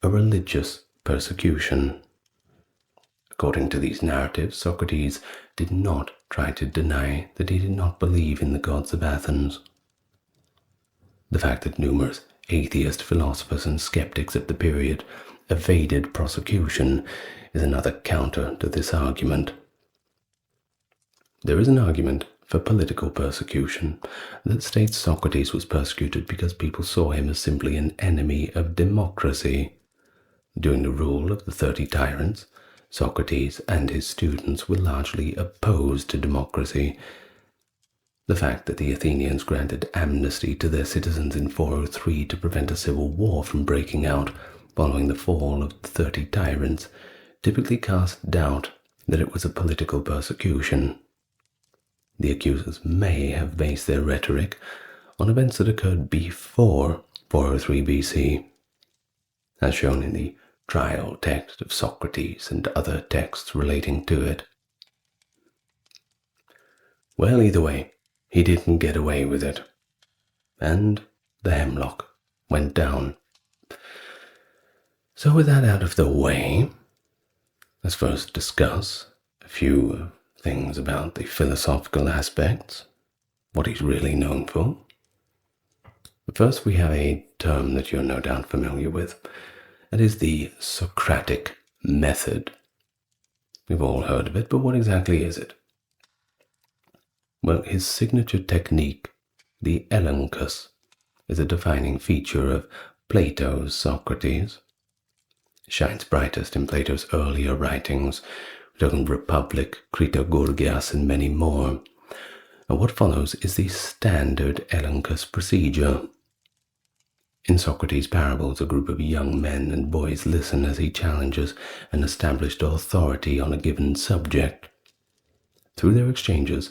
a religious persecution. According to these narratives, Socrates did not try to deny that he did not believe in the gods of Athens. The fact that numerous atheist philosophers and skeptics of the period evaded prosecution is another counter to this argument. There is an argument for political persecution that states Socrates was persecuted because people saw him as simply an enemy of democracy. During the rule of the 30 tyrants, Socrates and his students were largely opposed to democracy. The fact that the Athenians granted amnesty to their citizens in 403 to prevent a civil war from breaking out following the fall of the 30 tyrants typically cast doubt that it was a political persecution. The accusers may have based their rhetoric on events that occurred before 403 BC, as shown in the trial text of Socrates and other texts relating to it. Well, either way, he didn't get away with it, and the hemlock went down. So with that out of the way, let's first discuss a few things about the philosophical aspects, what he's really known for. But first we have a term that you're no doubt familiar with. That is the Socratic method. We've all heard of it, but what exactly is it? Well, his signature technique, the elenchus, is a defining feature of Plato's Socrates. It shines brightest in Plato's earlier writings, Token Republic, Critogorgias, and many more. And what follows is the standard elenchus procedure. In Socrates' parables, a group of young men and boys listen as he challenges an established authority on a given subject. Through their exchanges,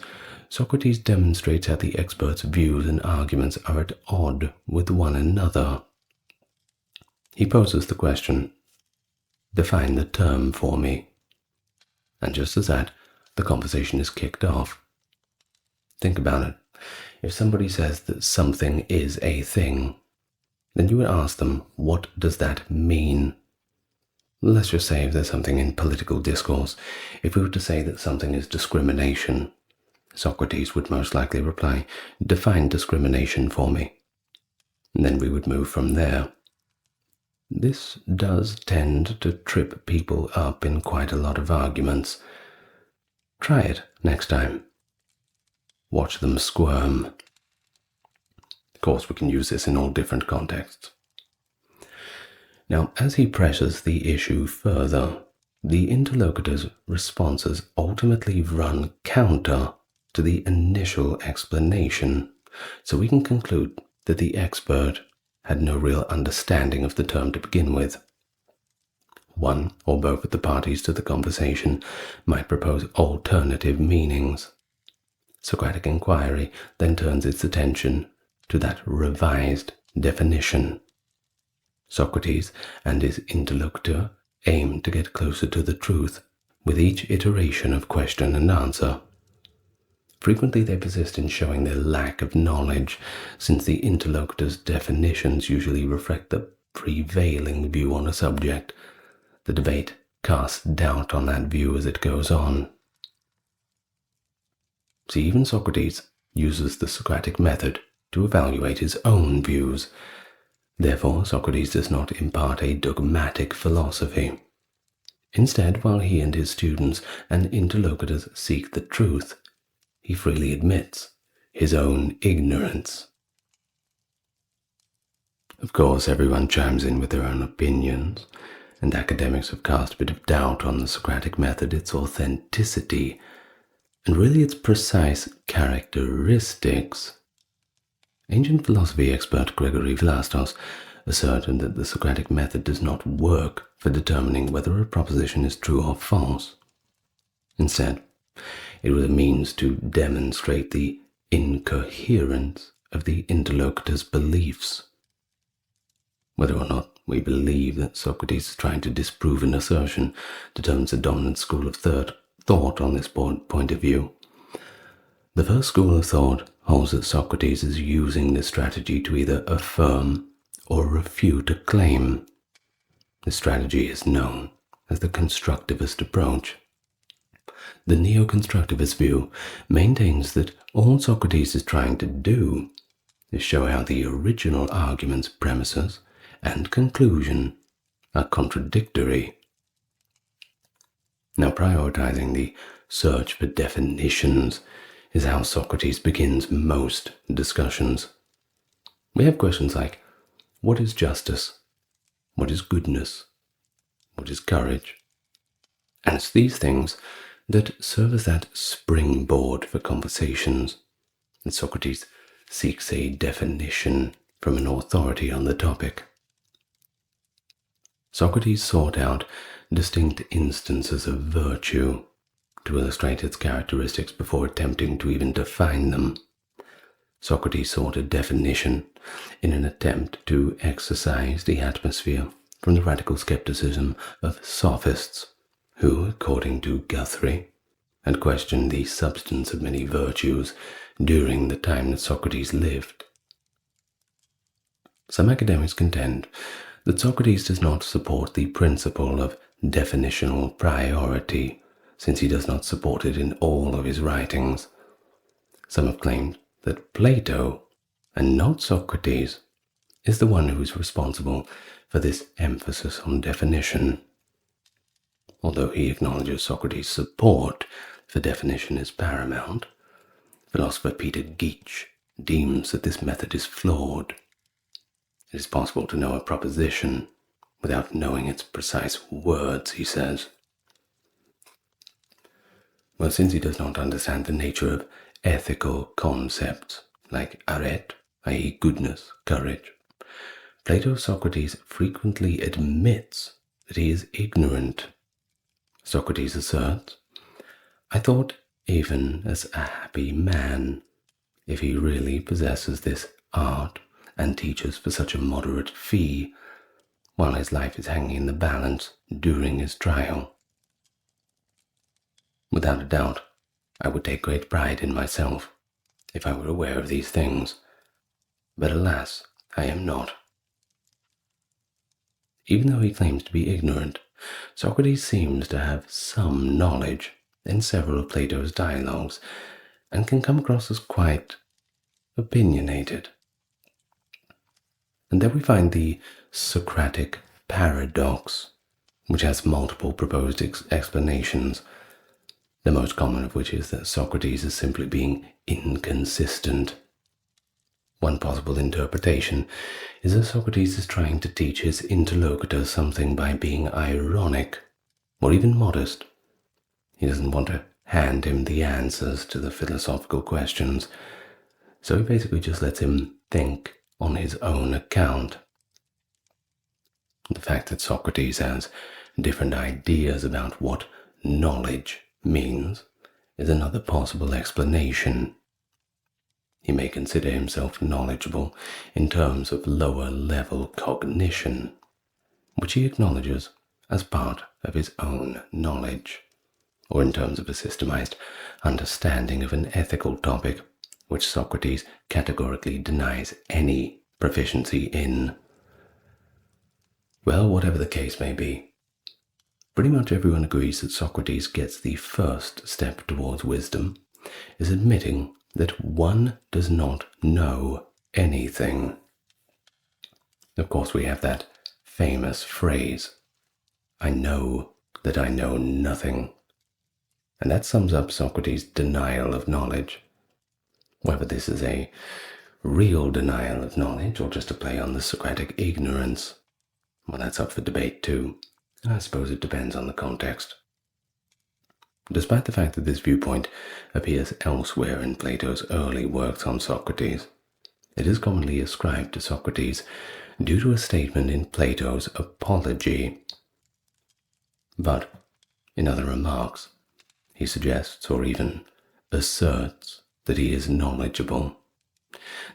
Socrates demonstrates how the expert's views and arguments are at odds with one another. He poses the question, "Define the term for me." And just as that, the conversation is kicked off. Think about it. If somebody says that something is a thing, then you would ask them, what does that mean? Let's just say if there's something in political discourse, if we were to say that something is discrimination, Socrates would most likely reply, "Define discrimination for me." And then we would move from there. This does tend to trip people up in quite a lot of arguments. Try it next time. Watch them squirm. Of course, we can use this in all different contexts. Now, as he presses the issue further, the interlocutor's responses ultimately run counter to the initial explanation, so we can conclude that the expert had no real understanding of the term to begin with. One or both of the parties to the conversation might propose alternative meanings. Socratic inquiry then turns its attention to that revised definition. Socrates and his interlocutor aim to get closer to the truth with each iteration of question and answer. Frequently they persist in showing their lack of knowledge, since the interlocutor's definitions usually reflect the prevailing view on a subject. The debate casts doubt on that view as it goes on. See, even Socrates uses the Socratic method to evaluate his own views. Therefore, Socrates does not impart a dogmatic philosophy. Instead, while he and his students and interlocutors seek the truth, he freely admits his own ignorance. Of course, everyone chimes in with their own opinions, and academics have cast a bit of doubt on the Socratic method, its authenticity, and really its precise characteristics. Ancient philosophy expert Gregory Vlastos asserted that the Socratic method does not work for determining whether a proposition is true or false. Instead, it was a means to demonstrate the incoherence of the interlocutor's beliefs. Whether or not we believe that Socrates is trying to disprove an assertion determines the dominant school of thought on this point of view. The first school of thought holds that Socrates is using this strategy to either affirm or refute a claim. This strategy is known as the constructivist approach. The neo-constructivist view maintains that all Socrates is trying to do is show how the original argument's premises and conclusion are contradictory. Now, prioritizing the search for definitions is how Socrates begins most discussions. We have questions like, what is justice? What is goodness? What is courage? And it's these things that serve as that springboard for conversations. And Socrates seeks a definition from an authority on the topic. Socrates sought out distinct instances of virtue to illustrate its characteristics before attempting to even define them. Socrates sought a definition in an attempt to exorcise the atmosphere from the radical skepticism of sophists, who, according to Guthrie, had questioned the substance of many virtues during the time that Socrates lived. Some academics contend that Socrates does not support the principle of definitional priority, since he does not support it in all of his writings. Some have claimed that Plato, and not Socrates, is the one who is responsible for this emphasis on definition. Although he acknowledges Socrates' support for definition is paramount, philosopher Peter Geach deems that this method is flawed. It is possible to know a proposition without knowing its precise words, he says. Well, since he does not understand the nature of ethical concepts like arete, i.e. goodness, courage, Plato's Socrates frequently admits that he is ignorant. Socrates asserts, "I thought even as a happy man, if he really possesses this art and teaches for such a moderate fee, while his life is hanging in the balance during his trial. Without a doubt, I would take great pride in myself if I were aware of these things, but alas, I am not." Even though he claims to be ignorant, Socrates seems to have some knowledge in several of Plato's dialogues and can come across as quite opinionated. And then we find the Socratic paradox, which has multiple proposed explanations, the most common of which is that Socrates is simply being inconsistent. One possible interpretation is that Socrates is trying to teach his interlocutor something by being ironic or even modest. He doesn't want to hand him the answers to the philosophical questions, so he basically just lets him think on his own account. The fact that Socrates has different ideas about what knowledge means is another possible explanation. He may consider himself knowledgeable in terms of lower-level cognition, which he acknowledges as part of his own knowledge, or in terms of a systemized understanding of an ethical topic, which Socrates categorically denies any proficiency in. Well, whatever the case may be, pretty much everyone agrees that Socrates gets the first step towards wisdom, is admitting that one does not know anything. Of course, we have that famous phrase, "I know that I know nothing," and that sums up Socrates' denial of knowledge. Whether this is a real denial of knowledge or just a play on the Socratic ignorance, well, that's up for debate too. I suppose it depends on the context. Despite the fact that this viewpoint appears elsewhere in Plato's early works on Socrates, it is commonly ascribed to Socrates due to a statement in Plato's Apology. But in other remarks, he suggests or even asserts that he is knowledgeable.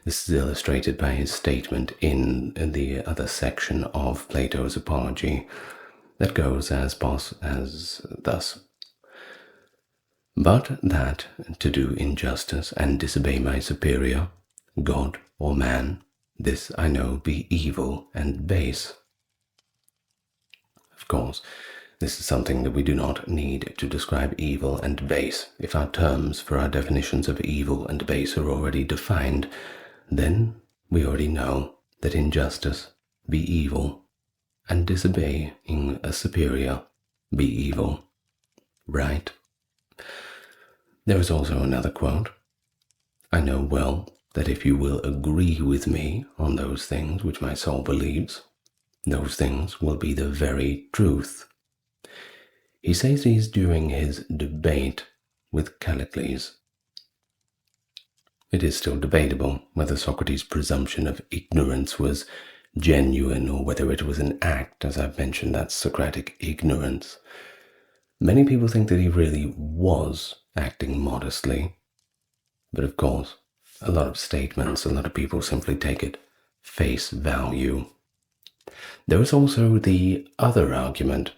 This is illustrated by his statement in the other section of Plato's Apology that goes as thus. "But that to do injustice and disobey my superior, God or man, this I know be evil and base." Of course, this is something that we do not need to describe evil and base. If our terms for our definitions of evil and base are already defined, then we already know that injustice be evil and disobeying a superior be evil, right? There is also another quote, "I know well that if you will agree with me on those things which my soul believes, those things will be the very truth." He says these during his debate with Callicles. It is still debatable whether Socrates' presumption of ignorance was genuine or whether it was an act, as I've mentioned, that Socratic ignorance. Many people think that he really was acting modestly, but of course, a lot of people simply take it face value. There is also the other argument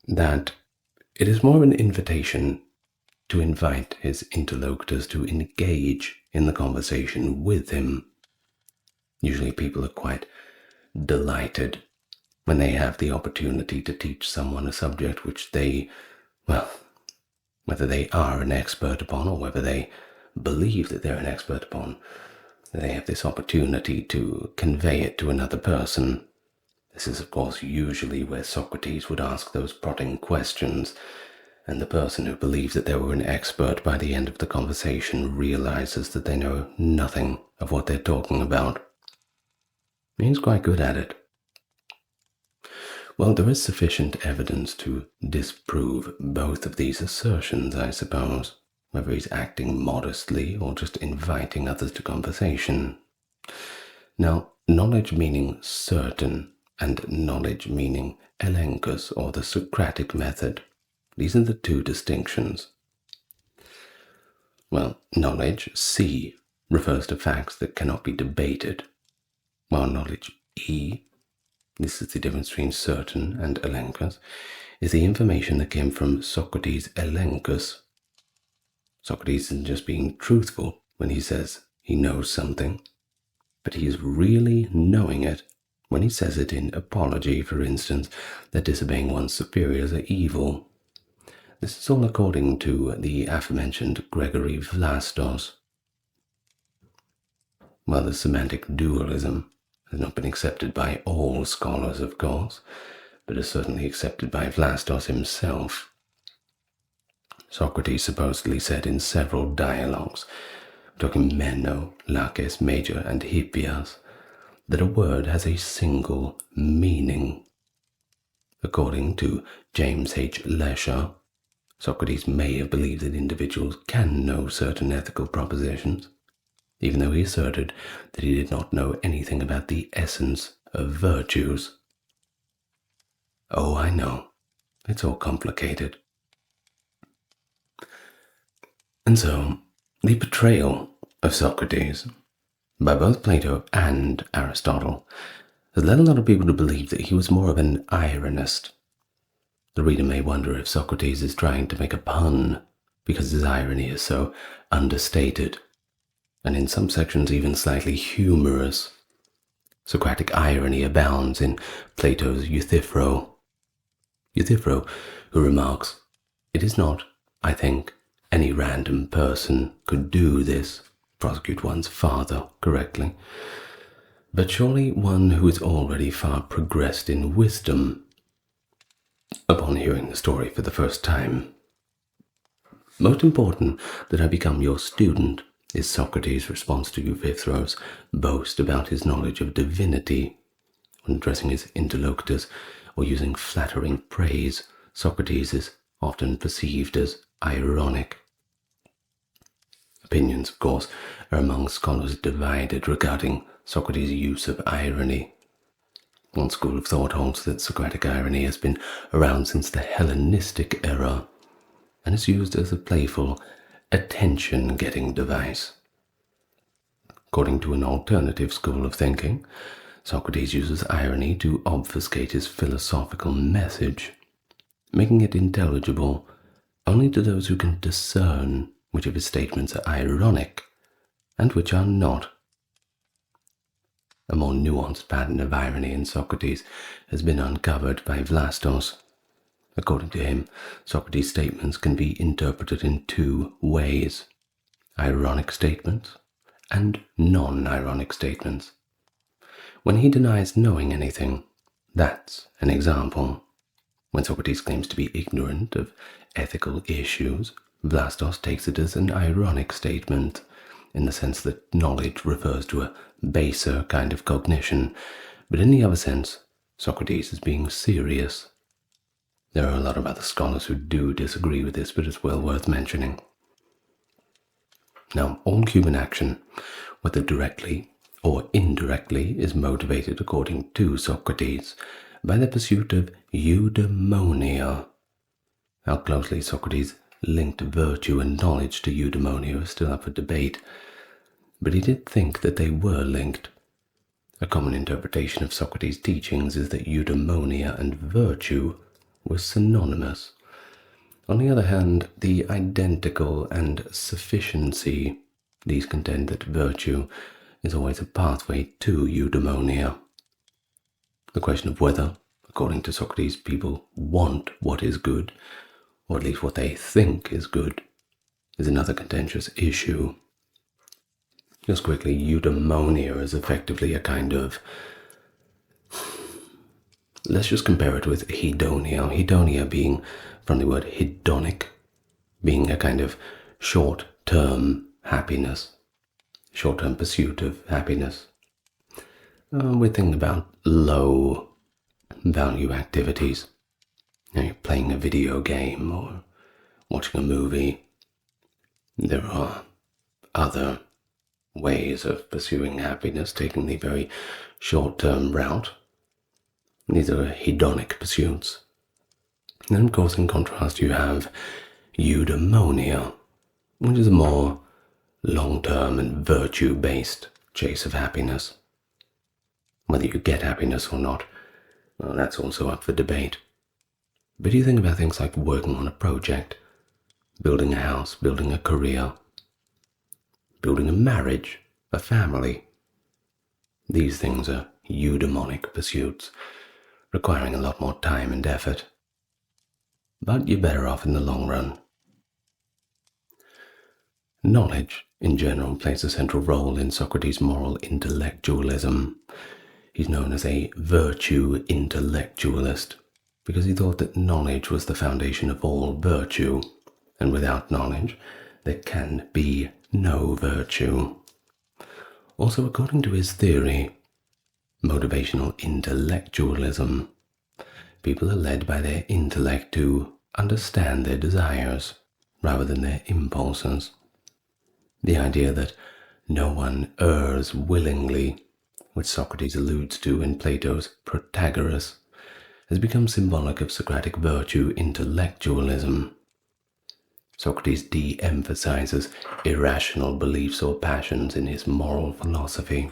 that it is more an invitation to invite his interlocutors to engage in the conversation with him. Usually people are quite delighted when they have the opportunity to teach someone a subject which they, well, whether they are an expert upon or whether they believe that they're an expert upon, they have this opportunity to convey it to another person. This is, of course, usually where Socrates would ask those prodding questions, and the person who believes that they were an expert by the end of the conversation realizes that they know nothing of what they're talking about. He's quite good at it. Well, there is sufficient evidence to disprove both of these assertions, I suppose, whether he's acting modestly or just inviting others to conversation. Now, knowledge meaning certain and knowledge meaning elenchus, or the Socratic method, these are the two distinctions. Well, knowledge, C, refers to facts that cannot be debated, while knowledge, E, this is the difference between certain and elenchus, is the information that came from Socrates' elenchus. Socrates isn't just being truthful when he says he knows something, but he is really knowing it when he says it in apology, for instance, that disobeying one's superiors are evil. This is all according to the aforementioned Gregory Vlastos. Well, the semantic dualism has not been accepted by all scholars, of course, but is certainly accepted by Vlastos himself. Socrates supposedly said in several dialogues, talking Meno, Laches, Major, and Hippias, that a word has a single meaning. According to James H. Lesher, Socrates may have believed that individuals can know certain ethical propositions, even though he asserted that he did not know anything about the essence of virtues. Oh, I know, it's all complicated. And so, the portrayal of Socrates by both Plato and Aristotle has led a lot of people to believe that he was more of an ironist. The reader may wonder if Socrates is trying to make a pun because his irony is so understated, and in some sections even slightly humorous. Socratic irony abounds in Plato's Euthyphro. Euthyphro, who remarks, "It is not, I think, any random person could do this, prosecute one's father correctly, but surely one who is already far progressed in wisdom." Upon hearing the story for the first time, "Most important that I become your student," is Socrates' response to Euthyphro's boast about his knowledge of divinity. When addressing his interlocutors or using flattering praise, Socrates is often perceived as ironic. Opinions, of course, are among scholars divided regarding Socrates' use of irony. One school of thought holds that Socratic irony has been around since the Hellenistic era and is used as a playful, attention-getting device. According to an alternative school of thinking, Socrates uses irony to obfuscate his philosophical message, making it intelligible only to those who can discern which of his statements are ironic and which are not. A more nuanced pattern of irony in Socrates has been uncovered by Vlastos. According to him, Socrates' statements can be interpreted in two ways: ironic statements and non-ironic statements. When he denies knowing anything, that's an example. When Socrates claims to be ignorant of ethical issues, Vlastos takes it as an ironic statement, in the sense that knowledge refers to a baser kind of cognition, but in the other sense, Socrates is being serious. There are a lot of other scholars who do disagree with this, but it's well worth mentioning. Now, all human action, whether directly or indirectly, is motivated, according to Socrates, by the pursuit of eudaimonia. How closely Socrates linked virtue and knowledge to eudaimonia is still up for debate, but he did think that they were linked. A common interpretation of Socrates' teachings is that eudaimonia and virtue were synonymous. On the other hand, the identical and sufficiency, these contend that virtue is always a pathway to eudaimonia. The question of whether According to Socrates, people want what is good, or at least what they think is good, is another contentious issue. Just quickly, eudaimonia is effectively a kind of, let's just compare it with hedonia. Hedonia being from the word hedonic, being a kind of short-term happiness, short-term pursuit of happiness. We're thinking about low-value activities. You're playing a video game or watching a movie. There are other ways of pursuing happiness, taking the very short-term route. These are hedonic pursuits. And then, of course, in contrast, you have eudaimonia, which is a more long-term and virtue-based chase of happiness. Whether you get happiness or not, well, that's also up for debate. But you think about things like working on a project, building a house, building a career, building a marriage, a family. These things are eudaimonic pursuits, requiring a lot more time and effort. But you're better off in the long run. Knowledge, in general, plays a central role in Socrates' moral intellectualism. He's known as a virtue intellectualist because he thought that knowledge was the foundation of all virtue, and without knowledge, there can be no virtue. Also, according to his theory, motivational intellectualism, people are led by their intellect to understand their desires rather than their impulses. The idea that no one errs willingly, which Socrates alludes to in Plato's Protagoras, has become symbolic of Socratic virtue intellectualism. Socrates de-emphasizes irrational beliefs or passions in his moral philosophy,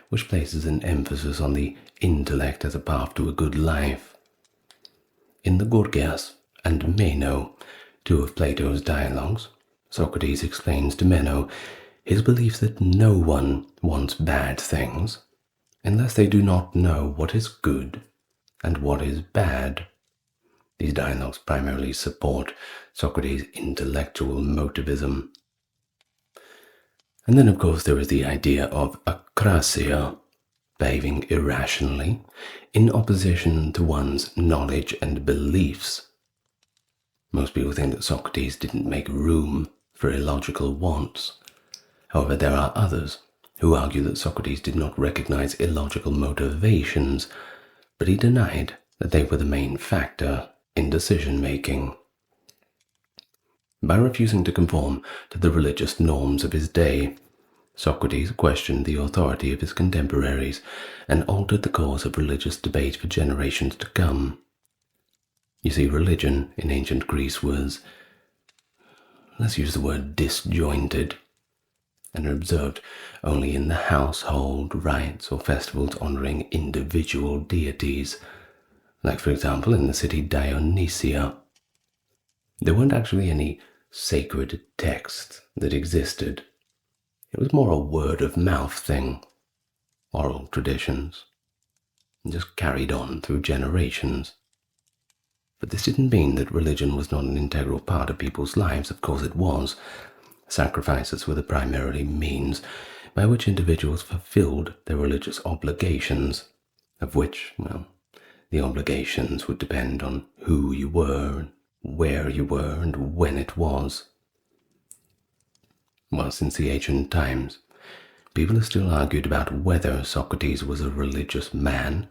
which places an emphasis on the intellect as a path to a good life. In the Gorgias and Meno, two of Plato's dialogues, Socrates explains to Meno his belief that no one wants bad things unless they do not know what is good and what is bad. These dialogues primarily support Socrates' intellectual motivism. And then, of course, there is the idea of akrasia, behaving irrationally, in opposition to one's knowledge and beliefs. Most people think that Socrates didn't make room for illogical wants. However, there are others who argue that Socrates did not recognize illogical motivations, but he denied that they were the main factor in decision-making. By refusing to conform to the religious norms of his day, Socrates questioned the authority of his contemporaries and altered the course of religious debate for generations to come. You see, religion in ancient Greece was, let's use the word disjointed, and observed only in the household rites or festivals honoring individual deities, like for example in the city Dionysia. There weren't actually any sacred texts that existed. It was more a word-of-mouth thing, oral traditions, and just carried on through generations. But this didn't mean that religion was not an integral part of people's lives. Of course it was. Sacrifices were the primary means by which individuals fulfilled their religious obligations, of which, well, the obligations would depend on who you were, where you were, and when it was. Well, since the ancient times, people have still argued about whether Socrates was a religious man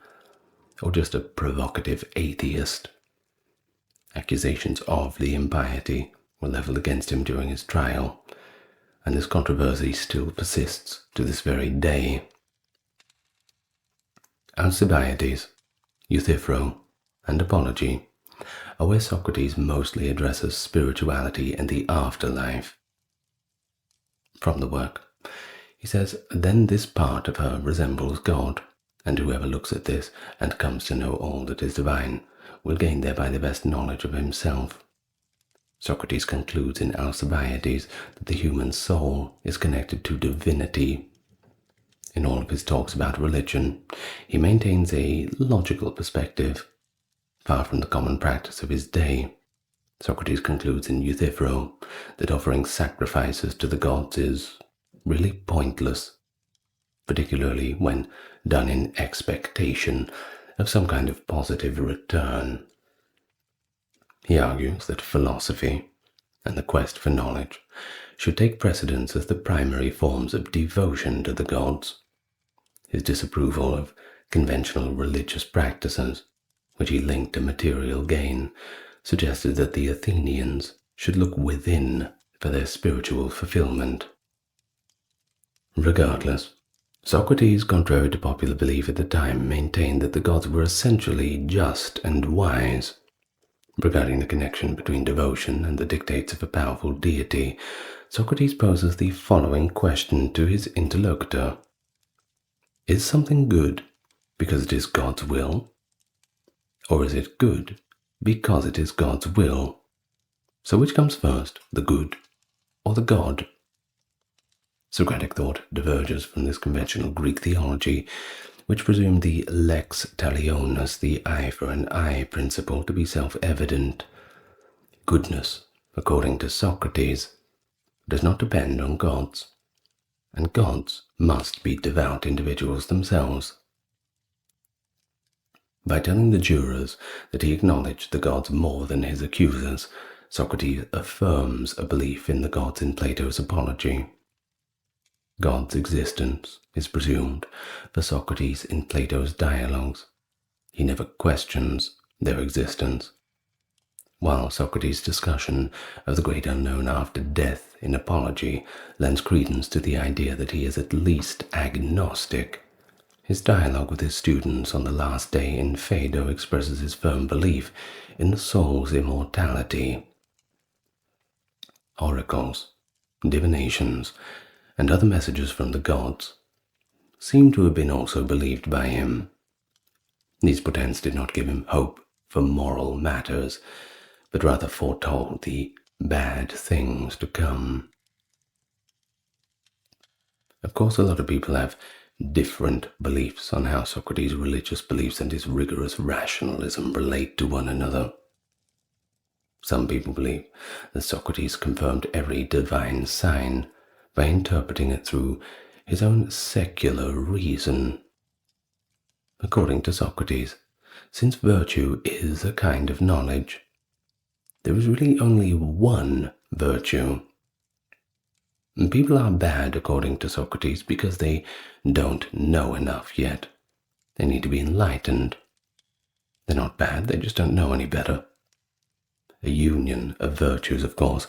or just a provocative atheist. Accusations of the impiety were leveled against him during his trial, and this controversy still persists to this very day. Alcibiades, Euthyphro, and Apology are where Socrates mostly addresses spirituality and the afterlife. From the work, he says, "Then this part of her resembles God, and whoever looks at this and comes to know all that is divine will gain thereby the best knowledge of himself." Socrates concludes in Alcibiades that the human soul is connected to divinity. In all of his talks about religion, he maintains a logical perspective, Far from the common practice of his day, Socrates concludes in Euthyphro that offering sacrifices to the gods is really pointless, particularly when done in expectation of some kind of positive return. He argues that philosophy and the quest for knowledge should take precedence as the primary forms of devotion to the gods. His disapproval of conventional religious practices, which he linked to material gain, suggested that the Athenians should look within for their spiritual fulfillment. Regardless, Socrates, contrary to popular belief at the time, maintained that the gods were essentially just and wise. Regarding the connection between devotion and the dictates of a powerful deity, Socrates poses the following question to his interlocutor. Is something good because it is God's will? Or is it good because it is God's will? So which comes first, the good or the God? Socratic thought diverges from this conventional Greek theology, which presumed the lex talionis, the eye for an eye principle, to be self-evident. Goodness, according to Socrates, does not depend on gods, and gods must be devout individuals themselves. By telling the jurors that he acknowledged the gods more than his accusers, Socrates affirms a belief in the gods in Plato's Apology. God's existence is presumed for Socrates in Plato's dialogues. He never questions their existence. While Socrates' discussion of the great unknown after death in Apology lends credence to the idea that he is at least agnostic, his dialogue with his students on the last day in Phaedo expresses his firm belief in the soul's immortality. Oracles, divinations, and other messages from the gods seem to have been also believed by him. These portents did not give him hope for moral matters, but rather foretold the bad things to come. Of course, a lot of people have different beliefs on how Socrates' religious beliefs and his rigorous rationalism relate to one another. Some people believe that Socrates confirmed every divine sign by interpreting it through his own secular reason. According to Socrates, since virtue is a kind of knowledge, there is really only one virtue. And people are bad, according to Socrates, because they don't know enough yet. They need to be enlightened. They're not bad, they just don't know any better. A union of virtues, of course,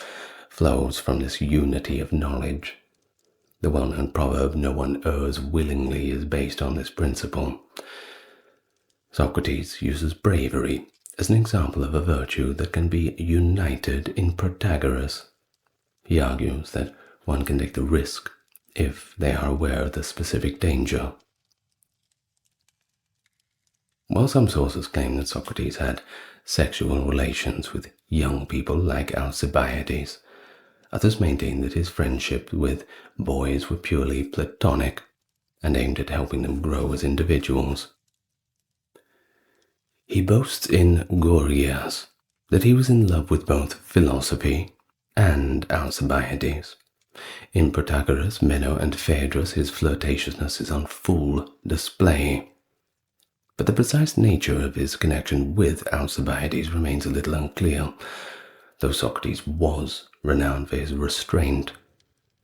flows from this unity of knowledge. The well-known proverb, "No one errs willingly," is based on this principle. Socrates uses bravery as an example of a virtue that can be united in Protagoras. He argues that one can take the risk if they are aware of the specific danger. While some sources claim that Socrates had sexual relations with young people like Alcibiades, others maintain that his friendship with boys were purely platonic and aimed at helping them grow as individuals. He boasts in Gorgias that he was in love with both philosophy and Alcibiades. In Protagoras, Meno, and Phaedrus, his flirtatiousness is on full display. But the precise nature of his connection with Alcibiades remains a little unclear, though Socrates was renowned for his restraint,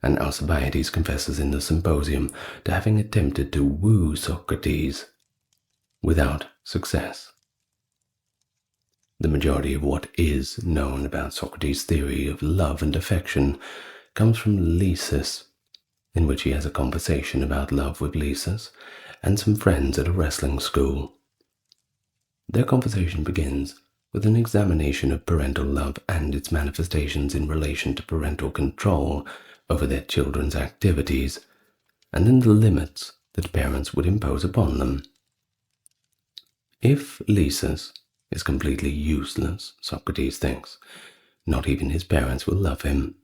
and Alcibiades confesses in the Symposium to having attempted to woo Socrates without success. The majority of what is known about Socrates' theory of love and affection comes from Lysis, in which he has a conversation about love with Lysis and some friends at a wrestling school. Their conversation begins with an examination of parental love and its manifestations in relation to parental control over their children's activities, and then the limits that parents would impose upon them. If Lysis is completely useless, Socrates thinks, not even his parents will love him.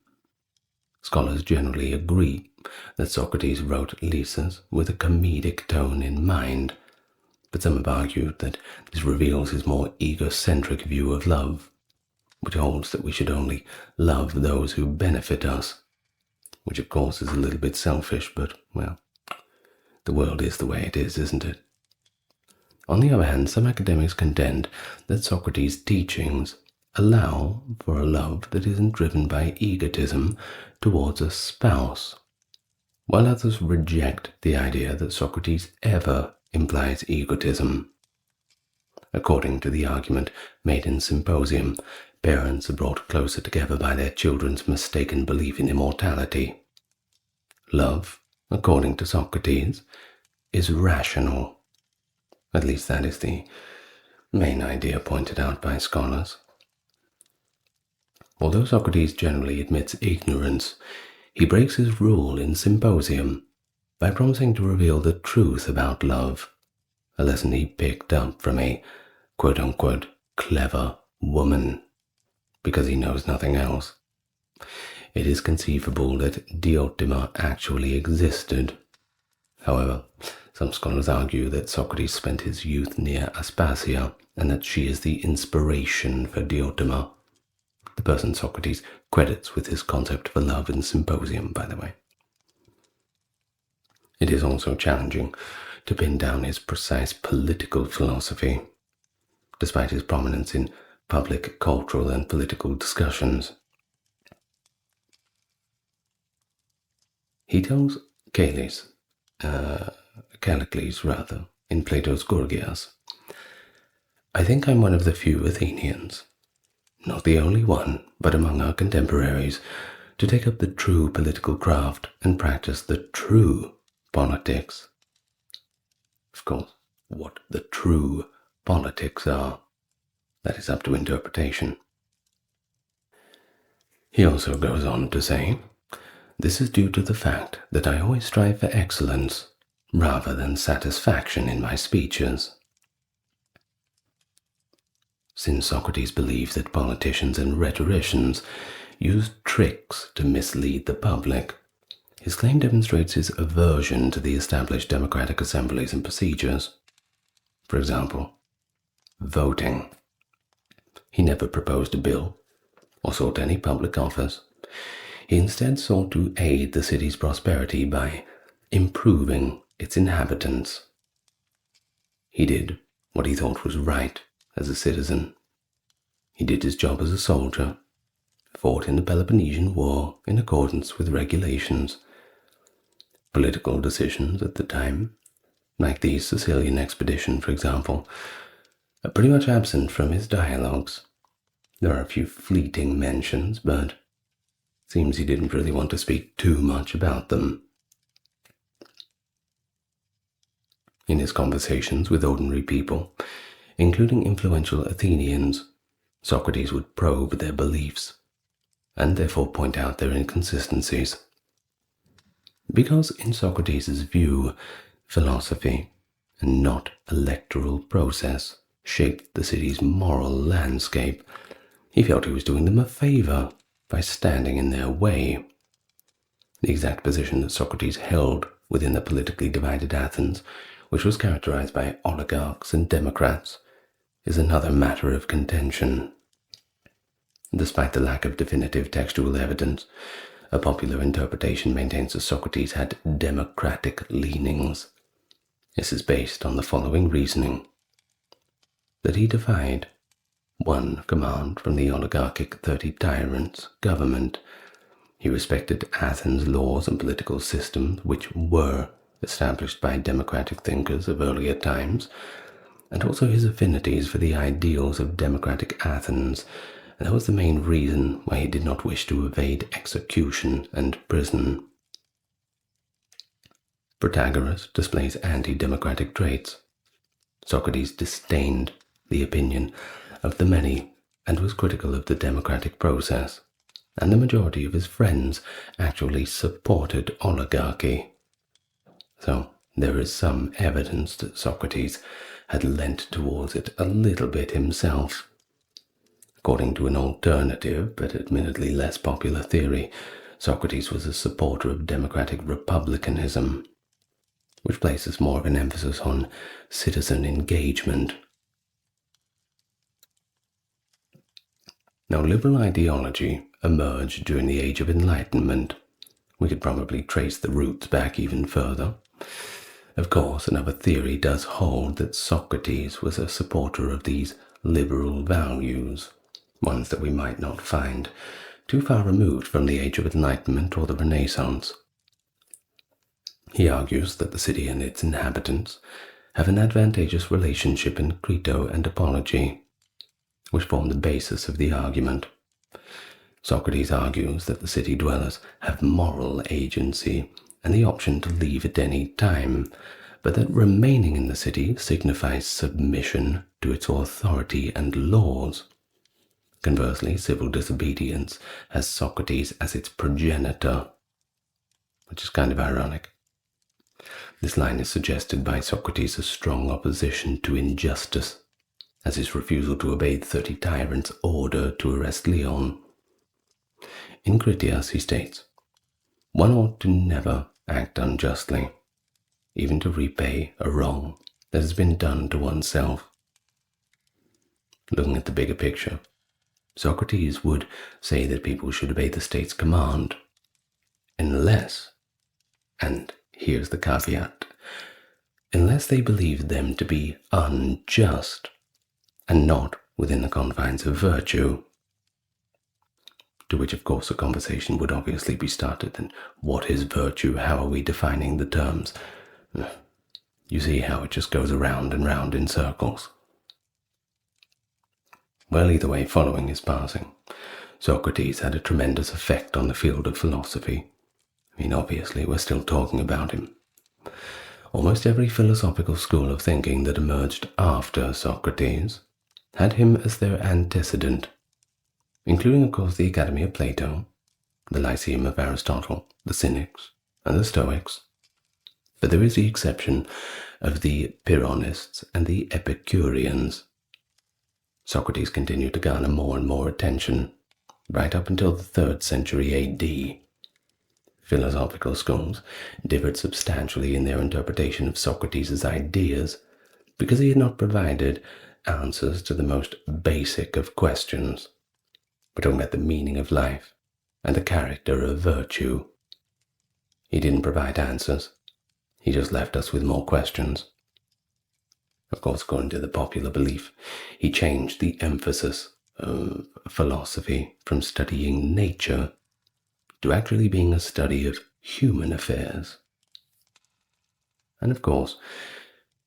Scholars generally agree that Socrates wrote Lysis with a comedic tone in mind, but some have argued that this reveals his more egocentric view of love, which holds that we should only love those who benefit us, which of course is a little bit selfish, but, well, the world is the way it is, isn't it? On the other hand, some academics contend that Socrates' teachings allow for a love that isn't driven by egotism towards a spouse, while others reject the idea that Socrates ever implies egotism. According to the argument made in Symposium, parents are brought closer together by their children's mistaken belief in immortality. Love, according to Socrates, is rational. At least that is the main idea pointed out by scholars. Although Socrates generally admits ignorance, he breaks his rule in Symposium by promising to reveal the truth about love, a lesson he picked up from a quote-unquote clever woman, because he knows nothing else. It is conceivable that Diotima actually existed. However, some scholars argue that Socrates spent his youth near Aspasia and that she is the inspiration for Diotima, the person Socrates credits with his concept for love in Symposium, by the way. It is also challenging to pin down his precise political philosophy, despite his prominence in public cultural and political discussions. He tells Callicles, in Plato's Gorgias, "I think I'm one of the few Athenians, not the only one, but among our contemporaries, to take up the true political craft and practice the true politics." Of course, what the true politics are, that is up to interpretation. He also goes on to say, "This is due to the fact that I always strive for excellence rather than satisfaction in my speeches." Since Socrates believed that politicians and rhetoricians use tricks to mislead the public, his claim demonstrates his aversion to the established democratic assemblies and procedures. For example, voting. He never proposed a bill or sought any public office. He instead sought to aid the city's prosperity by improving its inhabitants. He did what he thought was right as a citizen. He did his job as a soldier, fought in the Peloponnesian War in accordance with regulations. Political decisions at the time, like the Sicilian expedition, for example, are pretty much absent from his dialogues. There are a few fleeting mentions, but it seems he didn't really want to speak too much about them. In his conversations with ordinary people, including influential Athenians, Socrates would probe their beliefs, and therefore point out their inconsistencies. Because in Socrates' view, philosophy, and not electoral process, shaped the city's moral landscape, he felt he was doing them a favor by standing in their way. The exact position that Socrates held within the politically divided Athens, which was characterized by oligarchs and democrats, is another matter of contention. Despite the lack of definitive textual evidence, a popular interpretation maintains that Socrates had democratic leanings. This is based on the following reasoning: that he defied one command from the oligarchic 30 tyrants' government. He respected Athens' laws and political systems, which were established by democratic thinkers of earlier times, and also his affinities for the ideals of democratic Athens, and that was the main reason why he did not wish to evade execution and prison. Protagoras displays anti-democratic traits. Socrates disdained the opinion of the many and was critical of the democratic process, and the majority of his friends actually supported oligarchy. So there is some evidence that Socrates had leant towards it a little bit himself. According to an alternative, but admittedly less popular theory, Socrates was a supporter of democratic republicanism. which places more of an emphasis on citizen engagement. Now, liberal ideology emerged during the Age of Enlightenment. We could probably trace the roots back even further. Of course, another theory does hold that Socrates was a supporter of these liberal values, ones that we might not find too far removed from the Age of Enlightenment or the Renaissance. He argues that the city and its inhabitants have an advantageous relationship in credo and apology, which form the basis of the argument. Socrates argues that the city dwellers have moral agency and the option to leave at any time, but that remaining in the city signifies submission to its authority and laws. Conversely, civil disobedience has Socrates as its progenitor, which is kind of ironic. This line is suggested by Socrates' strong opposition to injustice, as his refusal to obey the 30 tyrants' order to arrest Leon. In Critias, he states, "One ought to never act unjustly, even to repay a wrong that has been done to oneself." Looking at the bigger picture, Socrates would say that people should obey the state's command, unless, and here's the caveat, unless they believe them to be unjust and not within the confines of virtue. To which, of course, a conversation would obviously be started. And what is virtue? How are we defining the terms? You see how it just goes around and round in circles. Well, either way, following his passing, Socrates had a tremendous effect on the field of philosophy. I mean, obviously, we're still talking about him. Almost every philosophical school of thinking that emerged after Socrates had him as their antecedent, including, of course, the Academy of Plato, the Lyceum of Aristotle, the Cynics, and the Stoics. But there is the exception of the Pyrrhonists and the Epicureans. Socrates continued to garner more and more attention, right up until the 3rd century AD. Philosophical schools differed substantially in their interpretation of Socrates' ideas because he had not provided answers to the most basic of questions. We're talking about the meaning of life and the character of virtue. He didn't provide answers. He just left us with more questions. Of course, according to the popular belief, he changed the emphasis of philosophy from studying nature to actually being a study of human affairs. And of course,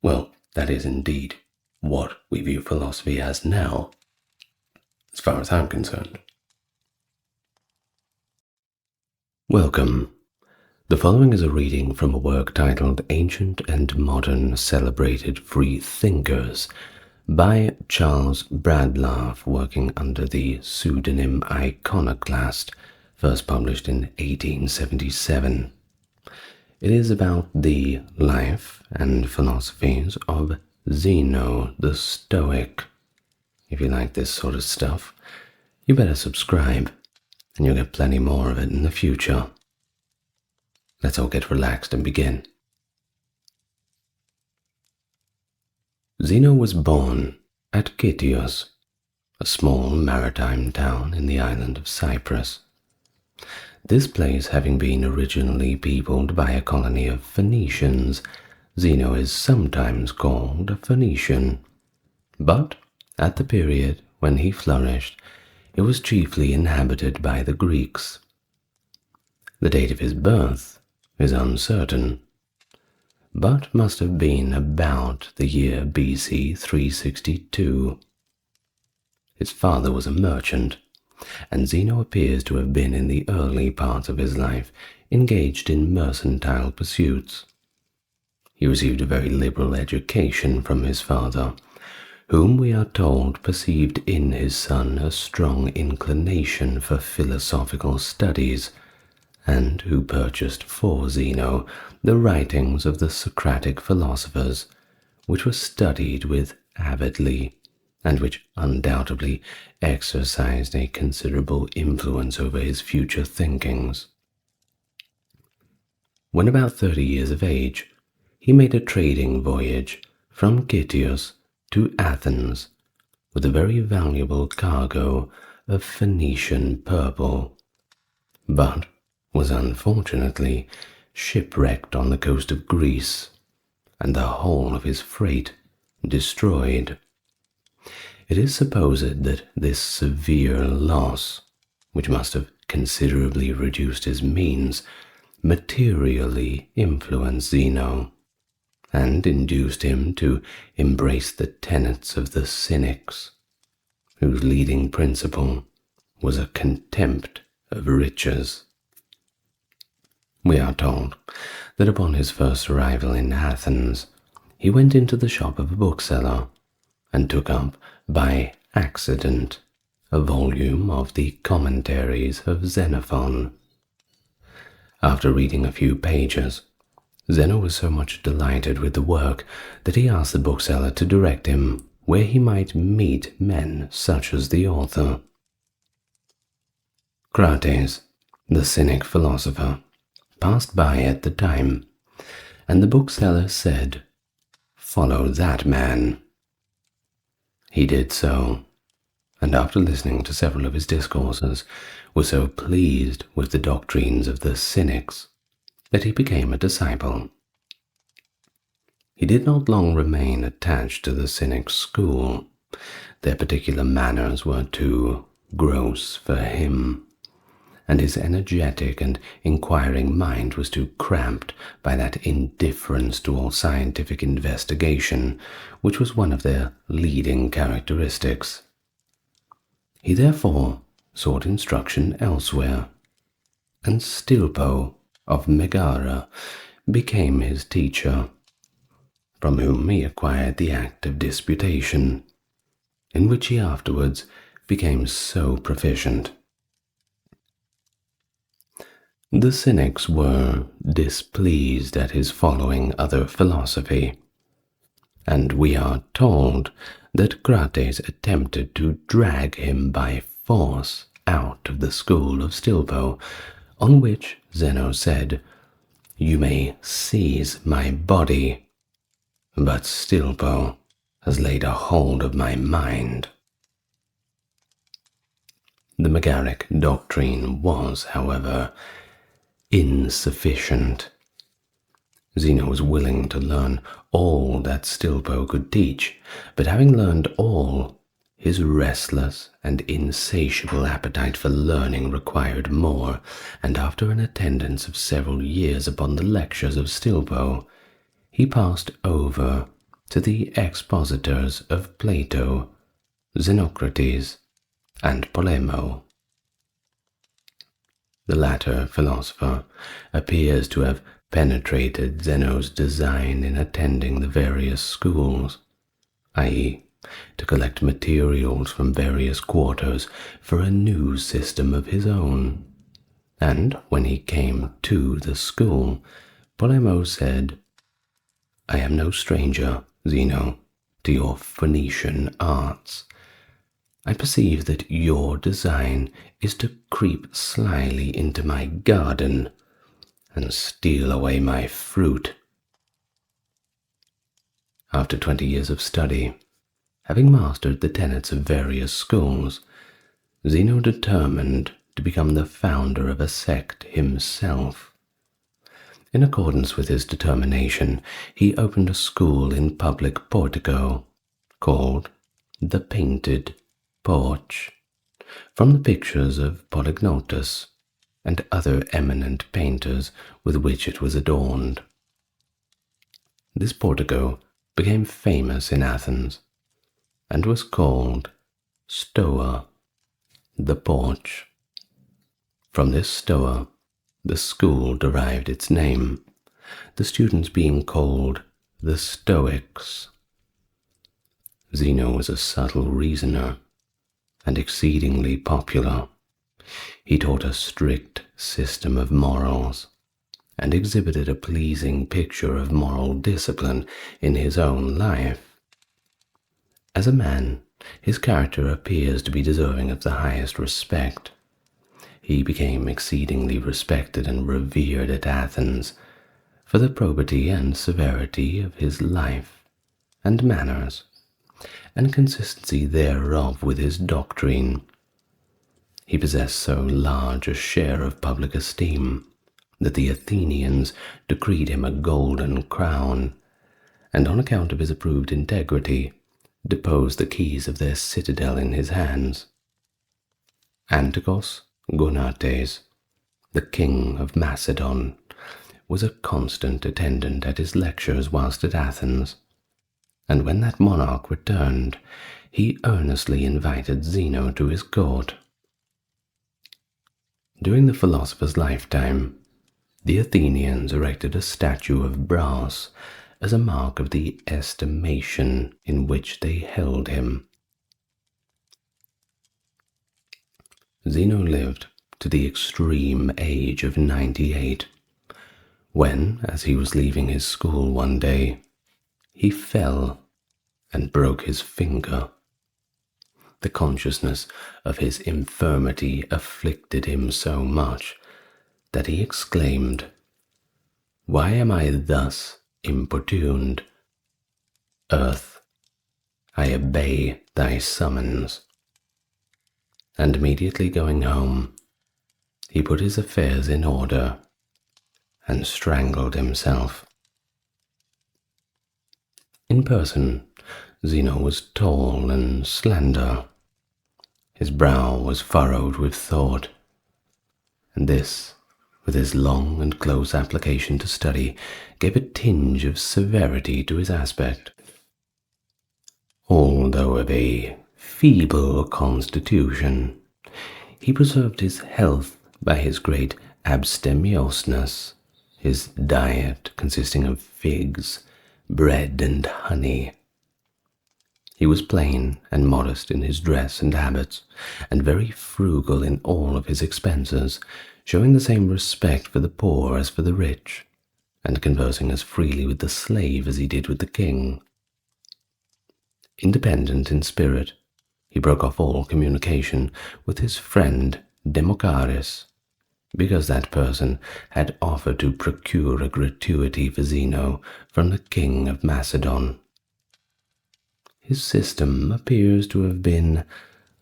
well, that is indeed what we view philosophy as now, as far as I'm concerned. Welcome. The following is a reading from a work titled Ancient and Modern Celebrated Free Thinkers by Charles Bradlaugh, working under the pseudonym Iconoclast, first published in 1877. It is about the life and philosophies of Zeno the Stoic. If you like this sort of stuff, you better subscribe, and you'll get plenty more of it in the future. Let's all get relaxed and begin. Zeno was born at Citius, a small maritime town in the island of Cyprus. This place having been originally peopled by a colony of Phoenicians, Zeno is sometimes called a Phoenician. But at the period when he flourished, it was chiefly inhabited by the Greeks. The date of his birth is uncertain, but must have been about the year BC 362. His father was a merchant, and Zeno appears to have been in the early part of his life engaged in mercantile pursuits. He received a very liberal education from his father, whom we are told perceived in his son a strong inclination for philosophical studies, and who purchased for Zeno the writings of the Socratic philosophers, which were studied with avidly, and which undoubtedly exercised a considerable influence over his future thinkings. When about 30 years of age, he made a trading voyage from Titus to Athens with a very valuable cargo of Phoenician purple, but was unfortunately shipwrecked on the coast of Greece, and the whole of his freight destroyed. It is supposed that this severe loss, which must have considerably reduced his means, materially influenced Zeno, and induced him to embrace the tenets of the Cynics, whose leading principle was a contempt of riches. We are told that upon his first arrival in Athens, he went into the shop of a bookseller and took up by accident a volume of the commentaries of Xenophon. After reading a few pages, Zeno was so much delighted with the work that he asked the bookseller to direct him where he might meet men such as the author. Crates, the Cynic philosopher, passed by at the time, and the bookseller said, "Follow that man." He did so, and after listening to several of his discourses, was so pleased with the doctrines of the Cynics that he became a disciple. He did not long remain attached to the Cynic school. Their particular manners were too gross for him, and his energetic and inquiring mind was too cramped by that indifference to all scientific investigation which was one of their leading characteristics. He therefore sought instruction elsewhere, and Stilpo of Megara became his teacher, from whom he acquired the act of disputation, in which he afterwards became so proficient. The Cynics were displeased at his following other philosophy, and we are told that Crates attempted to drag him by force out of the school of Stilpo, on which Zeno said, "You may seize my body, but Stilpo has laid a hold of my mind." The Megaric doctrine was, however, insufficient. Zeno was willing to learn all that Stilpo could teach, but having learned all, his restless and insatiable appetite for learning required more, and after an attendance of several years upon the lectures of Stilpo, he passed over to the expositors of Plato, Xenocrates, and Polemo. The latter philosopher appears to have penetrated Zeno's design in attending the various schools, i.e., to collect materials from various quarters for a new system of his own. And when he came to the school, Polemo said, "I am no stranger, Zeno, to your Phoenician arts. I perceive that your design is to creep slyly into my garden and steal away my fruit." After 20 years of study, having mastered the tenets of various schools, Zeno determined to become the founder of a sect himself. In accordance with his determination, he opened a school in public Portico, called the Painted Porch, from the pictures of Polygnotus and other eminent painters with which it was adorned. This portico became famous in Athens, and was called Stoa, the porch. From this Stoa, the school derived its name, the students being called the Stoics. Zeno was a subtle reasoner, and exceedingly popular. He taught a strict system of morals, and exhibited a pleasing picture of moral discipline in his own life. As a man, his character appears to be deserving of the highest respect. He became exceedingly respected and revered at Athens, for the probity and severity of his life and manners, and consistency thereof with his doctrine. He possessed so large a share of public esteem that the Athenians decreed him a golden crown, and on account of his approved integrity, deposed the keys of their citadel in his hands. Antichos Gonates, the king of Macedon, was a constant attendant at his lectures whilst at Athens, and when that monarch returned, he earnestly invited Zeno to his court. During the philosopher's lifetime, the Athenians erected a statue of brass as a mark of the estimation in which they held him. Zeno lived to the extreme age of 98, when, as he was leaving his school one day, he fell and broke his finger. The consciousness of his infirmity afflicted him so much that he exclaimed, "Why am I thus importuned? Earth, I obey thy summons." And immediately going home, he put his affairs in order and strangled himself. In person, Zeno was tall and slender. His brow was furrowed with thought, and this, with his long and close application to study, gave a tinge of severity to his aspect. Although of a feeble constitution, he preserved his health by his great abstemiousness, his diet consisting of figs, bread, and honey. He was plain and modest in his dress and habits, and very frugal in all of his expenses, showing the same respect for the poor as for the rich, and conversing as freely with the slave as he did with the king. Independent in spirit, he broke off all communication with his friend Democharis, because that person had offered to procure a gratuity for Zeno from the king of Macedon. His system appears to have been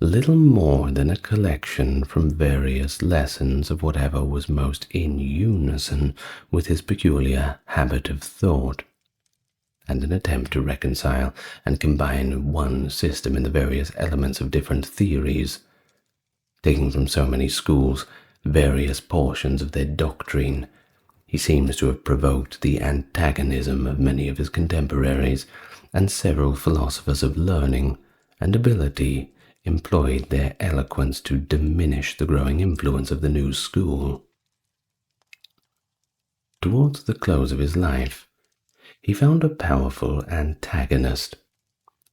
little more than a collection from various lessons of whatever was most in unison with his peculiar habit of thought, and an attempt to reconcile and combine one system in the various elements of different theories, taking from so many schools various portions of their doctrine. He seems to have provoked the antagonism of many of his contemporaries, and several philosophers of learning and ability employed their eloquence to diminish the growing influence of the new school. Towards the close of his life, he found a powerful antagonist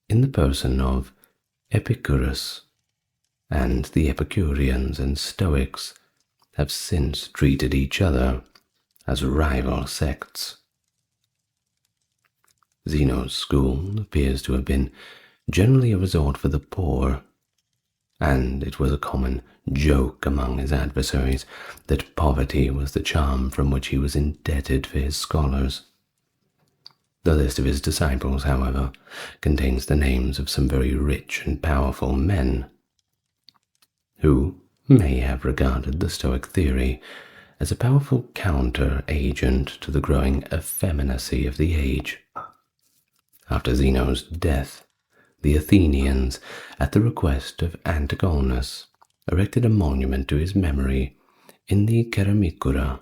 in the person of Epicurus, and the Epicureans and Stoics have since treated each other as rival sects. Zeno's school appears to have been generally a resort for the poor, and it was a common joke among his adversaries that poverty was the charm from which he was indebted for his scholars. The list of his disciples, however, contains the names of some very rich and powerful men, who may have regarded the Stoic theory as a powerful counter-agent to the growing effeminacy of the age. After Zeno's death, the Athenians, at the request of Antigonus, erected a monument to his memory in the Keramikura.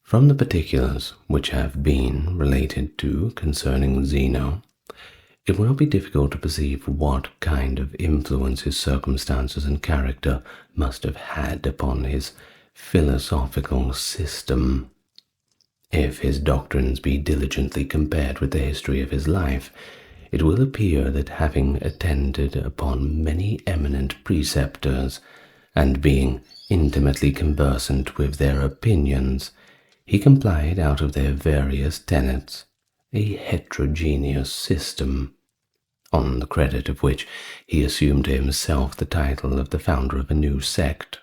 From the particulars which have been related to concerning Zeno, it will not be difficult to perceive what kind of influence his circumstances and character must have had upon his philosophical system. If his doctrines be diligently compared with the history of his life, it will appear that, having attended upon many eminent preceptors, and being intimately conversant with their opinions, he complied out of their various tenets a heterogeneous system, on the credit of which he assumed to himself the title of the founder of a new sect.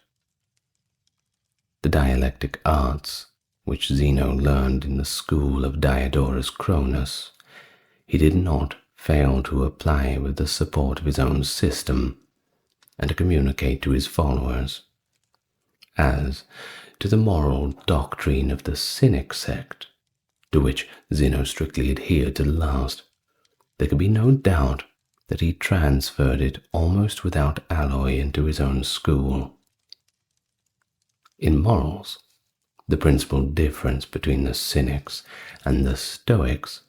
The dialectic arts, which Zeno learned in the school of Diodorus Cronus, he did not fail to apply with the support of his own system and to communicate to his followers. As to the moral doctrine of the Cynic sect, to which Zeno strictly adhered to the last, there could be no doubt that he transferred it almost without alloy into his own school. In morals, the principal difference between the Cynics and the Stoics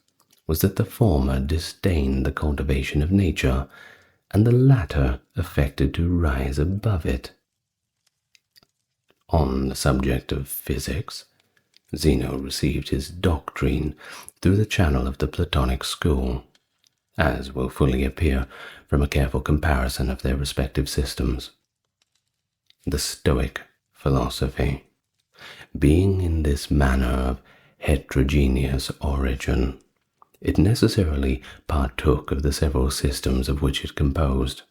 was that the former disdained the cultivation of nature, and the latter affected to rise above it. On the subject of physics, Zeno received his doctrine through the channel of the Platonic school, as will fully appear from a careful comparison of their respective systems. The Stoic philosophy, being in this manner of heterogeneous origin, it necessarily partook of the several systems of which it composed.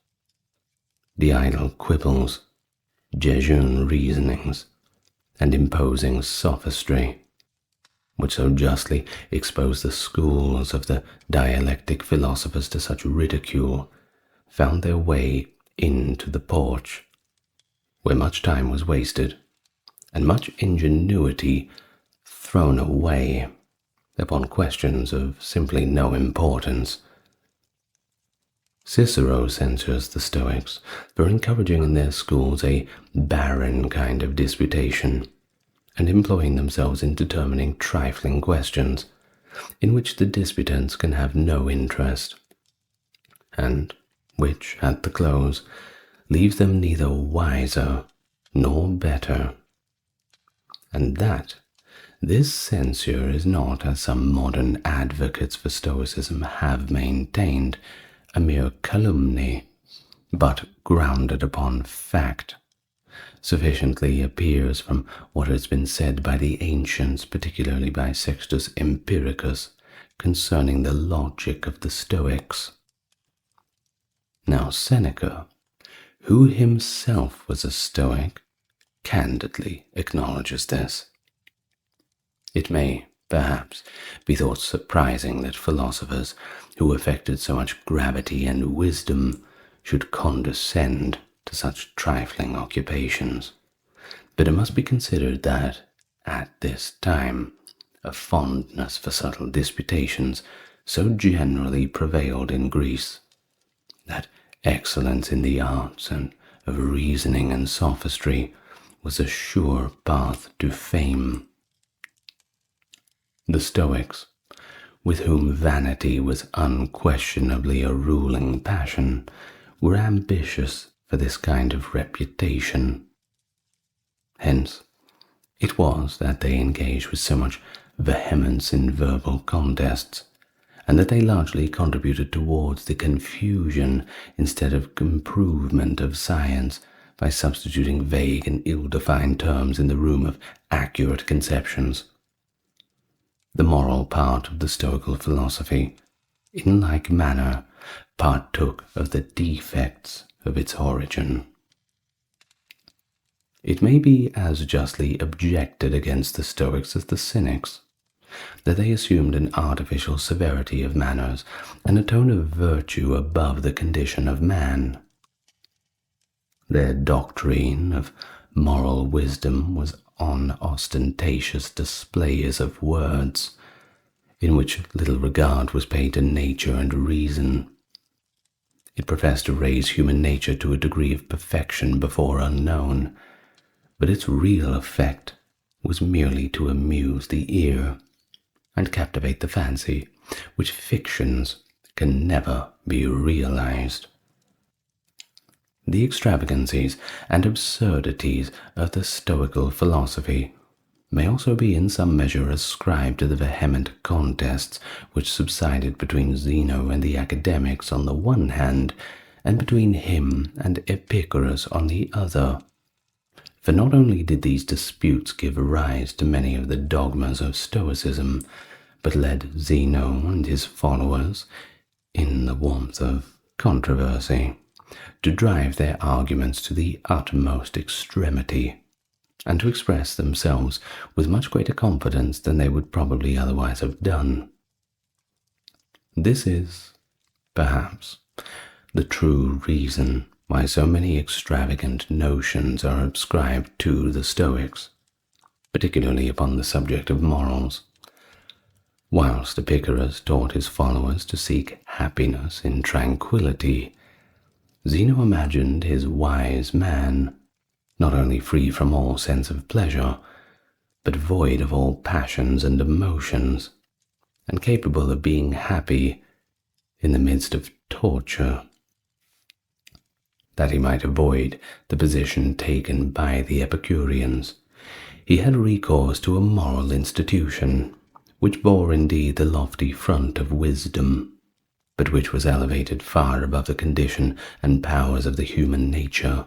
The idle quibbles, jejune reasonings, and imposing sophistry, which so justly exposed the schools of the dialectic philosophers to such ridicule, found their way into the porch, where much time was wasted, and much ingenuity thrown away upon questions of simply no importance. Cicero censures the Stoics for encouraging in their schools a barren kind of disputation, and employing themselves in determining trifling questions, in which the disputants can have no interest, and which, at the close, leaves them neither wiser nor better. And that this censure is not, as some modern advocates for Stoicism have maintained, a mere calumny, but grounded upon fact, sufficiently appears from what has been said by the ancients, particularly by Sextus Empiricus, concerning the logic of the Stoics. Now Seneca, who himself was a Stoic, candidly acknowledges this. It may, perhaps, be thought surprising that philosophers who affected so much gravity and wisdom should condescend to such trifling occupations, but it must be considered that, at this time, a fondness for subtle disputations so generally prevailed in Greece, that excellence in the arts and of reasoning and sophistry was a sure path to fame. The Stoics, with whom vanity was unquestionably a ruling passion, were ambitious for this kind of reputation. Hence, it was that they engaged with so much vehemence in verbal contests, and that they largely contributed towards the confusion instead of improvement of science by substituting vague and ill-defined terms in the room of accurate conceptions. The moral part of the Stoical philosophy, in like manner, partook of the defects of its origin. It may be as justly objected against the Stoics as the Cynics, that they assumed an artificial severity of manners and a tone of virtue above the condition of man. Their doctrine of moral wisdom was on ostentatious displays of words, in which little regard was paid to nature and reason. It professed to raise human nature to a degree of perfection before unknown, but its real effect was merely to amuse the ear and captivate the fancy, which fictions can never be realized. The extravagancies and absurdities of the Stoical philosophy may also be in some measure ascribed to the vehement contests which subsided between Zeno and the academics on the one hand, and between him and Epicurus on the other. For not only did these disputes give rise to many of the dogmas of Stoicism, but led Zeno and his followers, in the warmth of controversy, to drive their arguments to the utmost extremity, and to express themselves with much greater confidence than they would probably otherwise have done. This is, perhaps, the true reason why so many extravagant notions are ascribed to the Stoics, particularly upon the subject of morals. Whilst Epicurus taught his followers to seek happiness in tranquility, Zeno imagined his wise man not only free from all sense of pleasure, but void of all passions and emotions, and capable of being happy in the midst of torture. That he might avoid the position taken by the Epicureans, he had recourse to a moral institution, which bore indeed the lofty front of wisdom, but which was elevated far above the condition and powers of the human nature.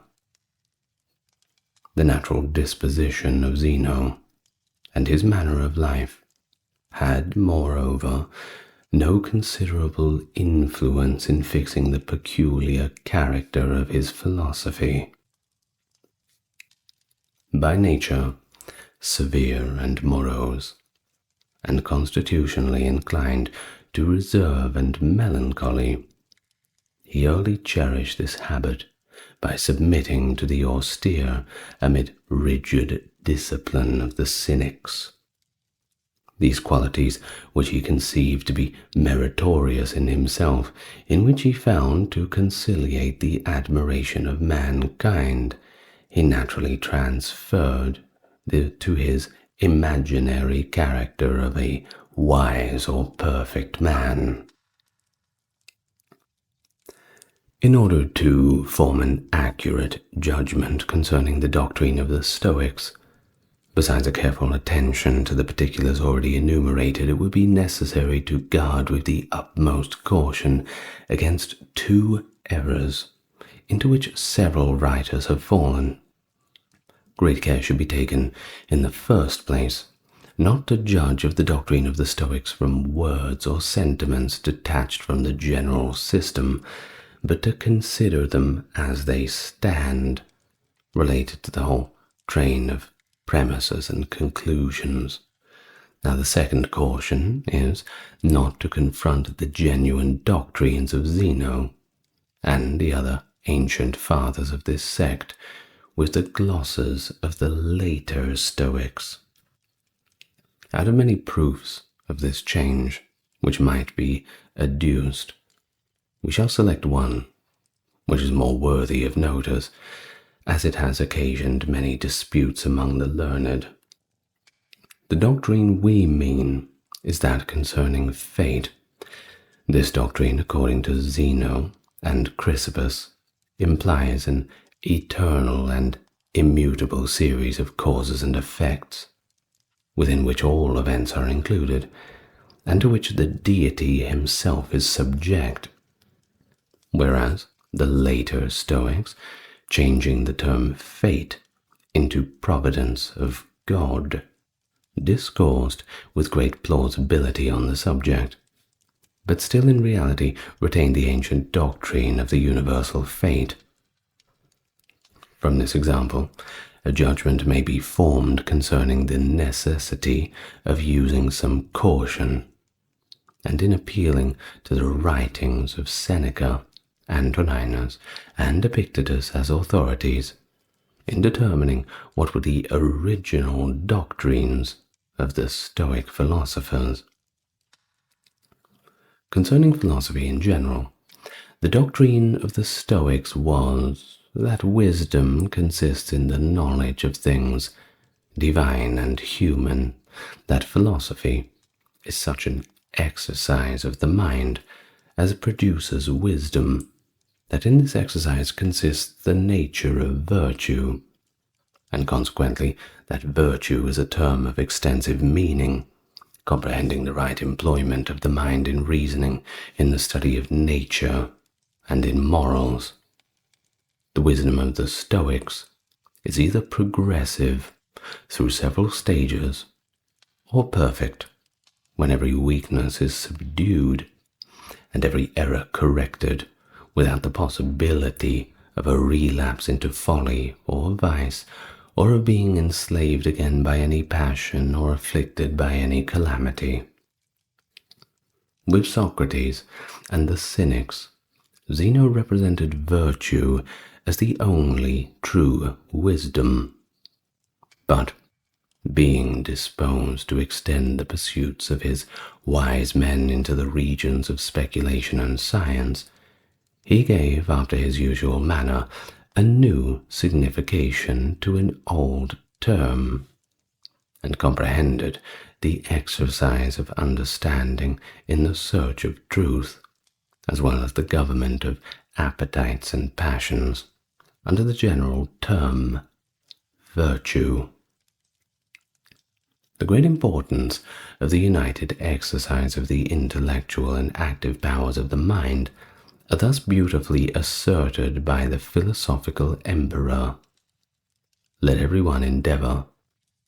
The natural disposition of Zeno, and his manner of life, had, moreover, no considerable influence in fixing the peculiar character of his philosophy. By nature, severe and morose, and constitutionally inclined to reserve and melancholy, he early cherished this habit by submitting to the austere amid rigid discipline of the Cynics. These qualities, which he conceived to be meritorious in himself, in which he found to conciliate the admiration of mankind, he naturally transferred to his imaginary character of a wise or perfect man. In order to form an accurate judgment concerning the doctrine of the Stoics, besides a careful attention to the particulars already enumerated, it would be necessary to guard with the utmost caution against two errors into which several writers have fallen. Great care should be taken, in the first place, not to judge of the doctrine of the Stoics from words or sentiments detached from the general system, but to consider them as they stand, related to the whole train of premises and conclusions. Now, the second caution is not to confront the genuine doctrines of Zeno and the other ancient fathers of this sect with the glosses of the later Stoics. Out of many proofs of this change which might be adduced, we shall select one which is more worthy of notice, as it has occasioned many disputes among the learned. The doctrine we mean is that concerning fate. This doctrine, according to Zeno and Chrysippus, implies an eternal and immutable series of causes and effects, within which all events are included, and to which the deity himself is subject, whereas the later Stoics, changing the term fate into providence of God, discoursed with great plausibility on the subject, but still in reality retained the ancient doctrine of the universal fate. From this example, a judgment may be formed concerning the necessity of using some caution, and in appealing to the writings of Seneca, Antoninus, and Epictetus as authorities, in determining what were the original doctrines of the Stoic philosophers. Concerning philosophy in general, the doctrine of the Stoics was that wisdom consists in the knowledge of things divine and human, that philosophy is such an exercise of the mind as produces wisdom, that in this exercise consists the nature of virtue, and consequently that virtue is a term of extensive meaning, comprehending the right employment of the mind in reasoning, in the study of nature, and in morals. The wisdom of the Stoics is either progressive through several stages, or perfect when every weakness is subdued and every error corrected without the possibility of a relapse into folly or vice or of being enslaved again by any passion or afflicted by any calamity. With Socrates and the Cynics, Zeno represented virtue as the only true wisdom. But being disposed to extend the pursuits of his wise men into the regions of speculation and science, he gave, after his usual manner, a new signification to an old term, and comprehended the exercise of understanding in the search of truth, as well as the government of appetites and passions, under the general term virtue. The great importance of the united exercise of the intellectual and active powers of the mind are thus beautifully asserted by the philosophical emperor. Let everyone endeavor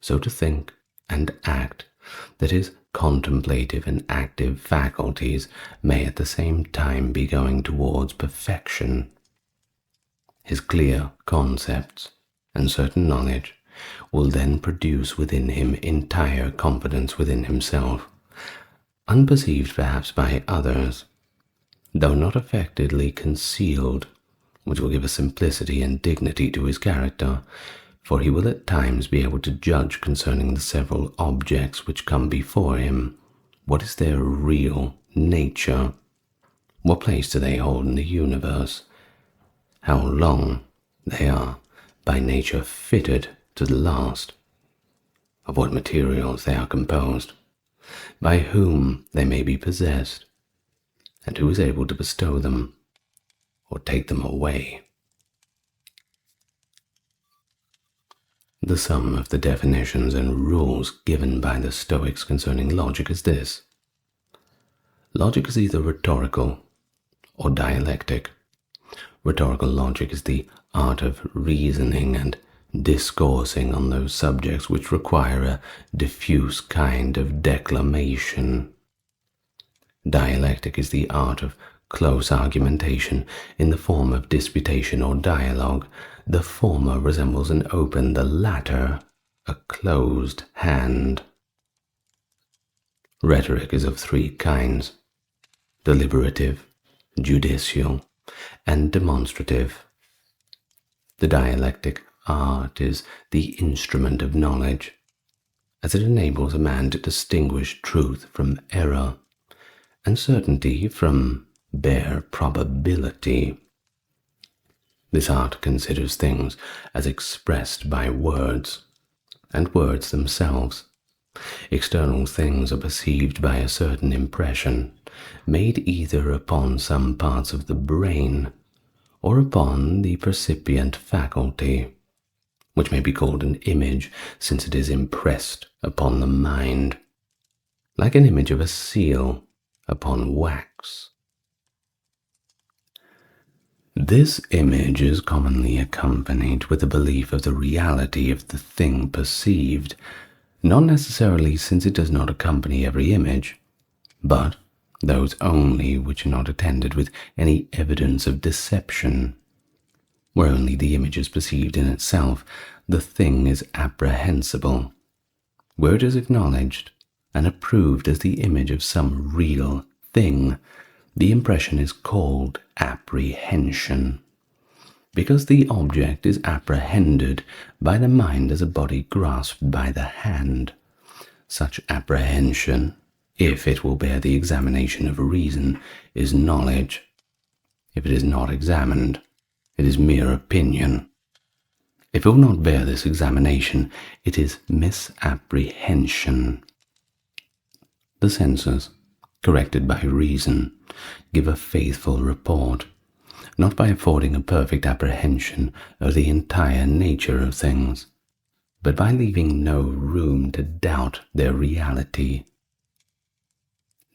so to think and act that his contemplative and active faculties may at the same time be going towards perfection. His clear concepts and certain knowledge will then produce within him entire confidence within himself, unperceived perhaps by others, though not affectedly concealed, which will give a simplicity and dignity to his character, for he will at times be able to judge concerning the several objects which come before him, what is their real nature, what place do they hold in the universe, how long they are by nature fitted to the last, of what materials they are composed, by whom they may be possessed, and who is able to bestow them or take them away. The sum of the definitions and rules given by the Stoics concerning logic is this. Logic is either rhetorical or dialectic. Rhetorical logic is the art of reasoning and discoursing on those subjects which require a diffuse kind of declamation. Dialectic is the art of close argumentation in the form of disputation or dialogue. The former resembles an open, the latter a closed hand. Rhetoric is of three kinds: deliberative, judicial, and demonstrative. The dialectic art is the instrument of knowledge, as it enables a man to distinguish truth from error, and certainty from bare probability. This art considers things as expressed by words, and words themselves. External things are perceived by a certain impression, made either upon some parts of the brain or upon the percipient faculty, which may be called an image, since it is impressed upon the mind, like an image of a seal upon wax. This image is commonly accompanied with a belief of the reality of the thing perceived, not necessarily, since it does not accompany every image, but those only which are not attended with any evidence of deception. Where only the image is perceived in itself, the thing is apprehensible. Where it is acknowledged and approved as the image of some real thing, the impression is called apprehension, because the object is apprehended by the mind as a body grasped by the hand. Such apprehension, if it will bear the examination of reason, is knowledge. If it is not examined, it is mere opinion. If it will not bear this examination, it is misapprehension. The senses, corrected by reason, give a faithful report, not by affording a perfect apprehension of the entire nature of things, but by leaving no room to doubt their reality.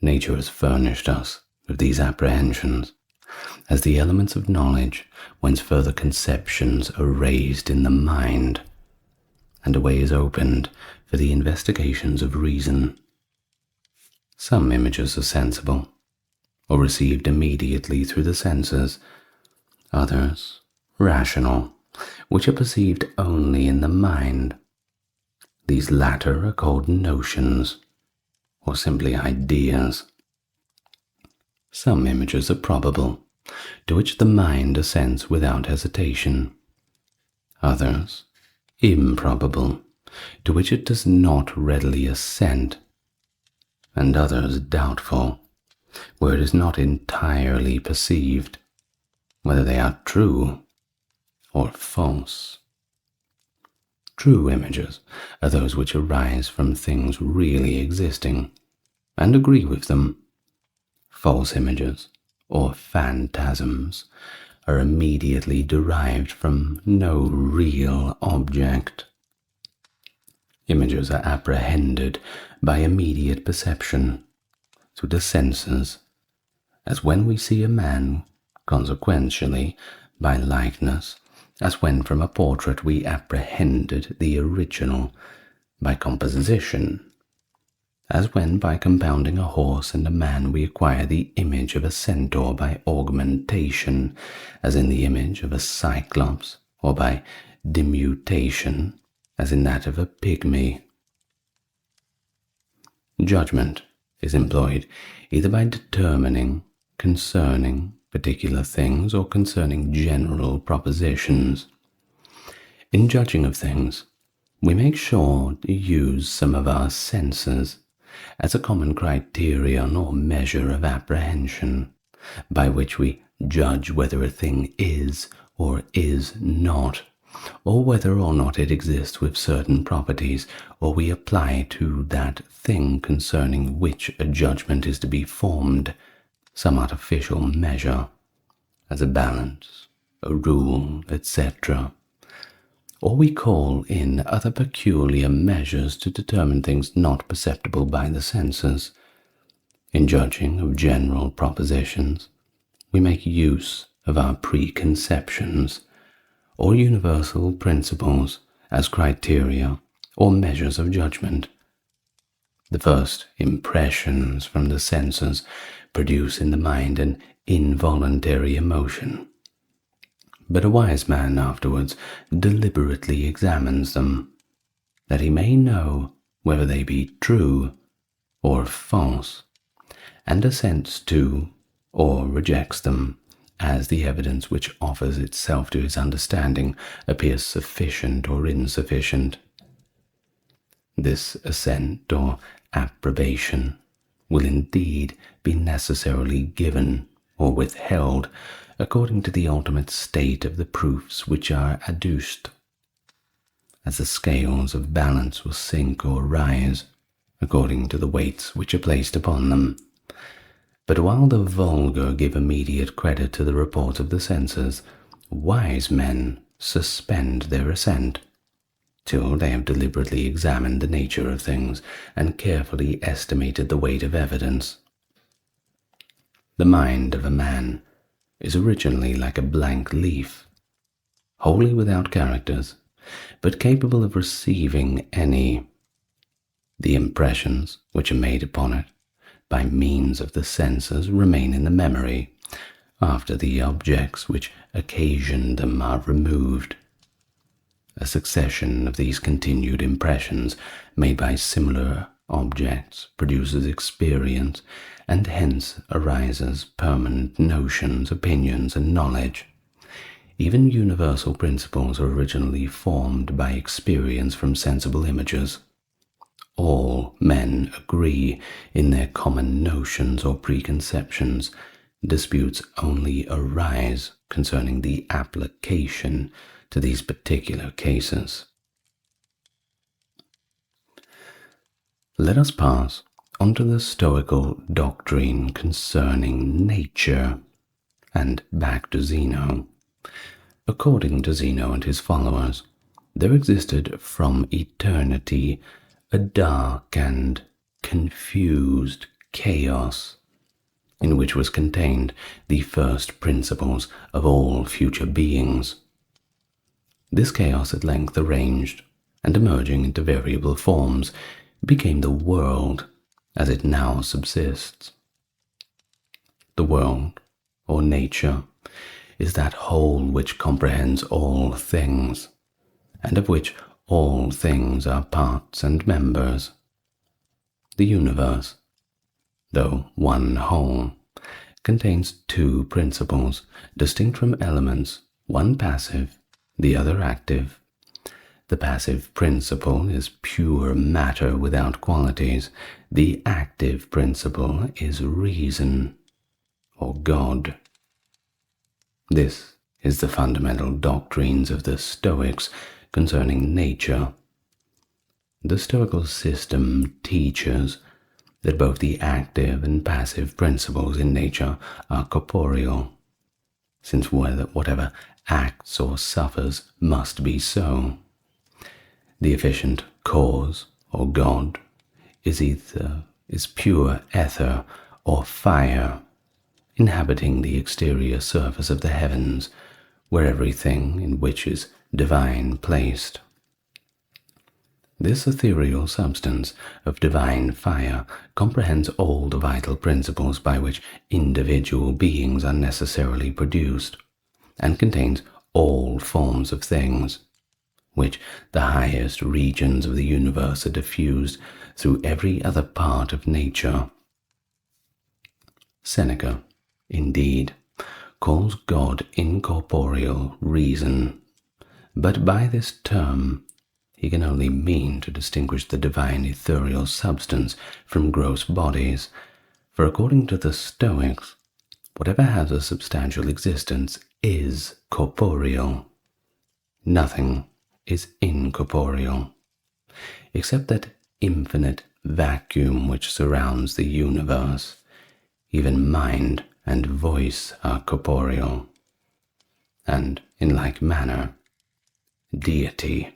Nature has furnished us with these apprehensions as the elements of knowledge, whence further conceptions are raised in the mind, and a way is opened for the investigations of reason. Some images are sensible, or received immediately through the senses, others rational, which are perceived only in the mind. These latter are called notions, or simply ideas. Some images are probable, to which the mind assents without hesitation. Others, improbable, to which it does not readily assent, and others doubtful, where it is not entirely perceived, whether they are true or false. True images are those which arise from things really existing and agree with them. False images, or phantasms, are immediately derived from no real object. Images are apprehended by immediate perception through the senses, as when we see a man, consequentially by likeness, as when from a portrait we apprehended the original by composition, as when by compounding a horse and a man we acquire the image of a centaur by augmentation, as in the image of a cyclops, or by dimutation, as in that of a pygmy. Judgment is employed either by determining concerning particular things or concerning general propositions. In judging of things, we make sure to use some of our senses as a common criterion or measure of apprehension, by which we judge whether a thing is or is not, or whether or not it exists with certain properties, or we apply to that thing concerning which a judgment is to be formed some artificial measure, as a balance, a rule, etc. Or we call in other peculiar measures to determine things not perceptible by the senses. In judging of general propositions, we make use of our preconceptions, or universal principles, as criteria or measures of judgment. The first impressions from the senses produce in the mind an involuntary emotion, but a wise man afterwards deliberately examines them, that he may know whether they be true or false, and assents to or rejects them as the evidence which offers itself to his understanding appears sufficient or insufficient. This assent or approbation will indeed be necessarily given or withheld according to the ultimate state of the proofs which are adduced, as the scales of balance will sink or rise according to the weights which are placed upon them. But while the vulgar give immediate credit to the report of the senses, wise men suspend their assent till they have deliberately examined the nature of things and carefully estimated the weight of evidence. The mind of a man is originally like a blank leaf, wholly without characters, but capable of receiving any. The impressions which are made upon it by means of the senses remain in the memory after the objects which occasioned them are removed. A succession of these continued impressions made by similar objects produces experience, and hence arises permanent notions, opinions, and knowledge. Even universal principles are originally formed by experience from sensible images. All men agree in their common notions or preconceptions. Disputes only arise concerning the application to these particular cases. Let us pass on to the Stoical doctrine concerning nature, and back to Zeno. According to Zeno and his followers, there existed from eternity a dark and confused chaos, in which was contained the first principles of all future beings. This chaos at length arranged, and emerging into variable forms, became the world as it now subsists. The world, or nature, is that whole which comprehends all things, and of which all things are parts and members. The universe, though one whole, contains two principles, distinct from elements, one passive, the other active. The passive principle is pure matter without qualities. The active principle is reason, or God. This is the fundamental doctrines of the Stoics concerning nature. The Stoical system teaches that both the active and passive principles in nature are corporeal, since whatever acts or suffers must be so. The efficient cause, or God, is pure ether or fire, inhabiting the exterior surface of the heavens, where everything in which is divine placed. This ethereal substance of divine fire comprehends all the vital principles by which individual beings are necessarily produced, and contains all forms of things, which the highest regions of the universe are diffused through every other part of nature. Seneca, indeed, calls God incorporeal reason, but by this term he can only mean to distinguish the divine ethereal substance from gross bodies, for according to the Stoics, whatever has a substantial existence is corporeal. Nothing is incorporeal, except that infinite vacuum which surrounds the universe. Even mind and voice are corporeal, and in like manner, deity.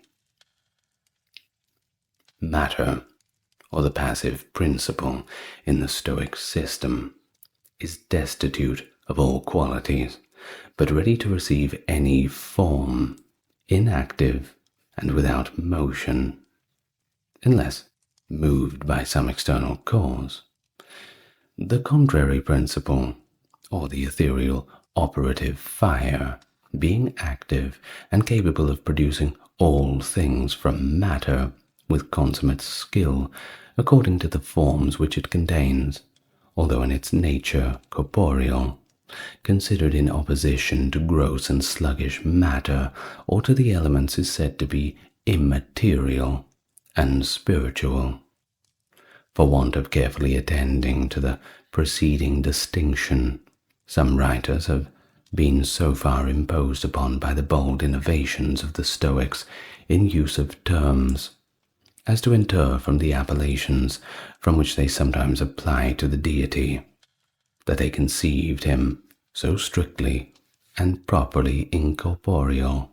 Matter, or the passive principle in the Stoic system, is destitute of all qualities, but ready to receive any form, inactive and without motion, unless moved by some external cause. The contrary principle, or the ethereal operative fire, being active and capable of producing all things from matter with consummate skill, according to the forms which it contains, although in its nature corporeal, considered in opposition to gross and sluggish matter or to the elements, is said to be immaterial and spiritual. For want of carefully attending to the preceding distinction, some writers have been so far imposed upon by the bold innovations of the Stoics in use of terms as to inter from the appellations from which they sometimes apply to the deity, that they conceived him so strictly and properly incorporeal.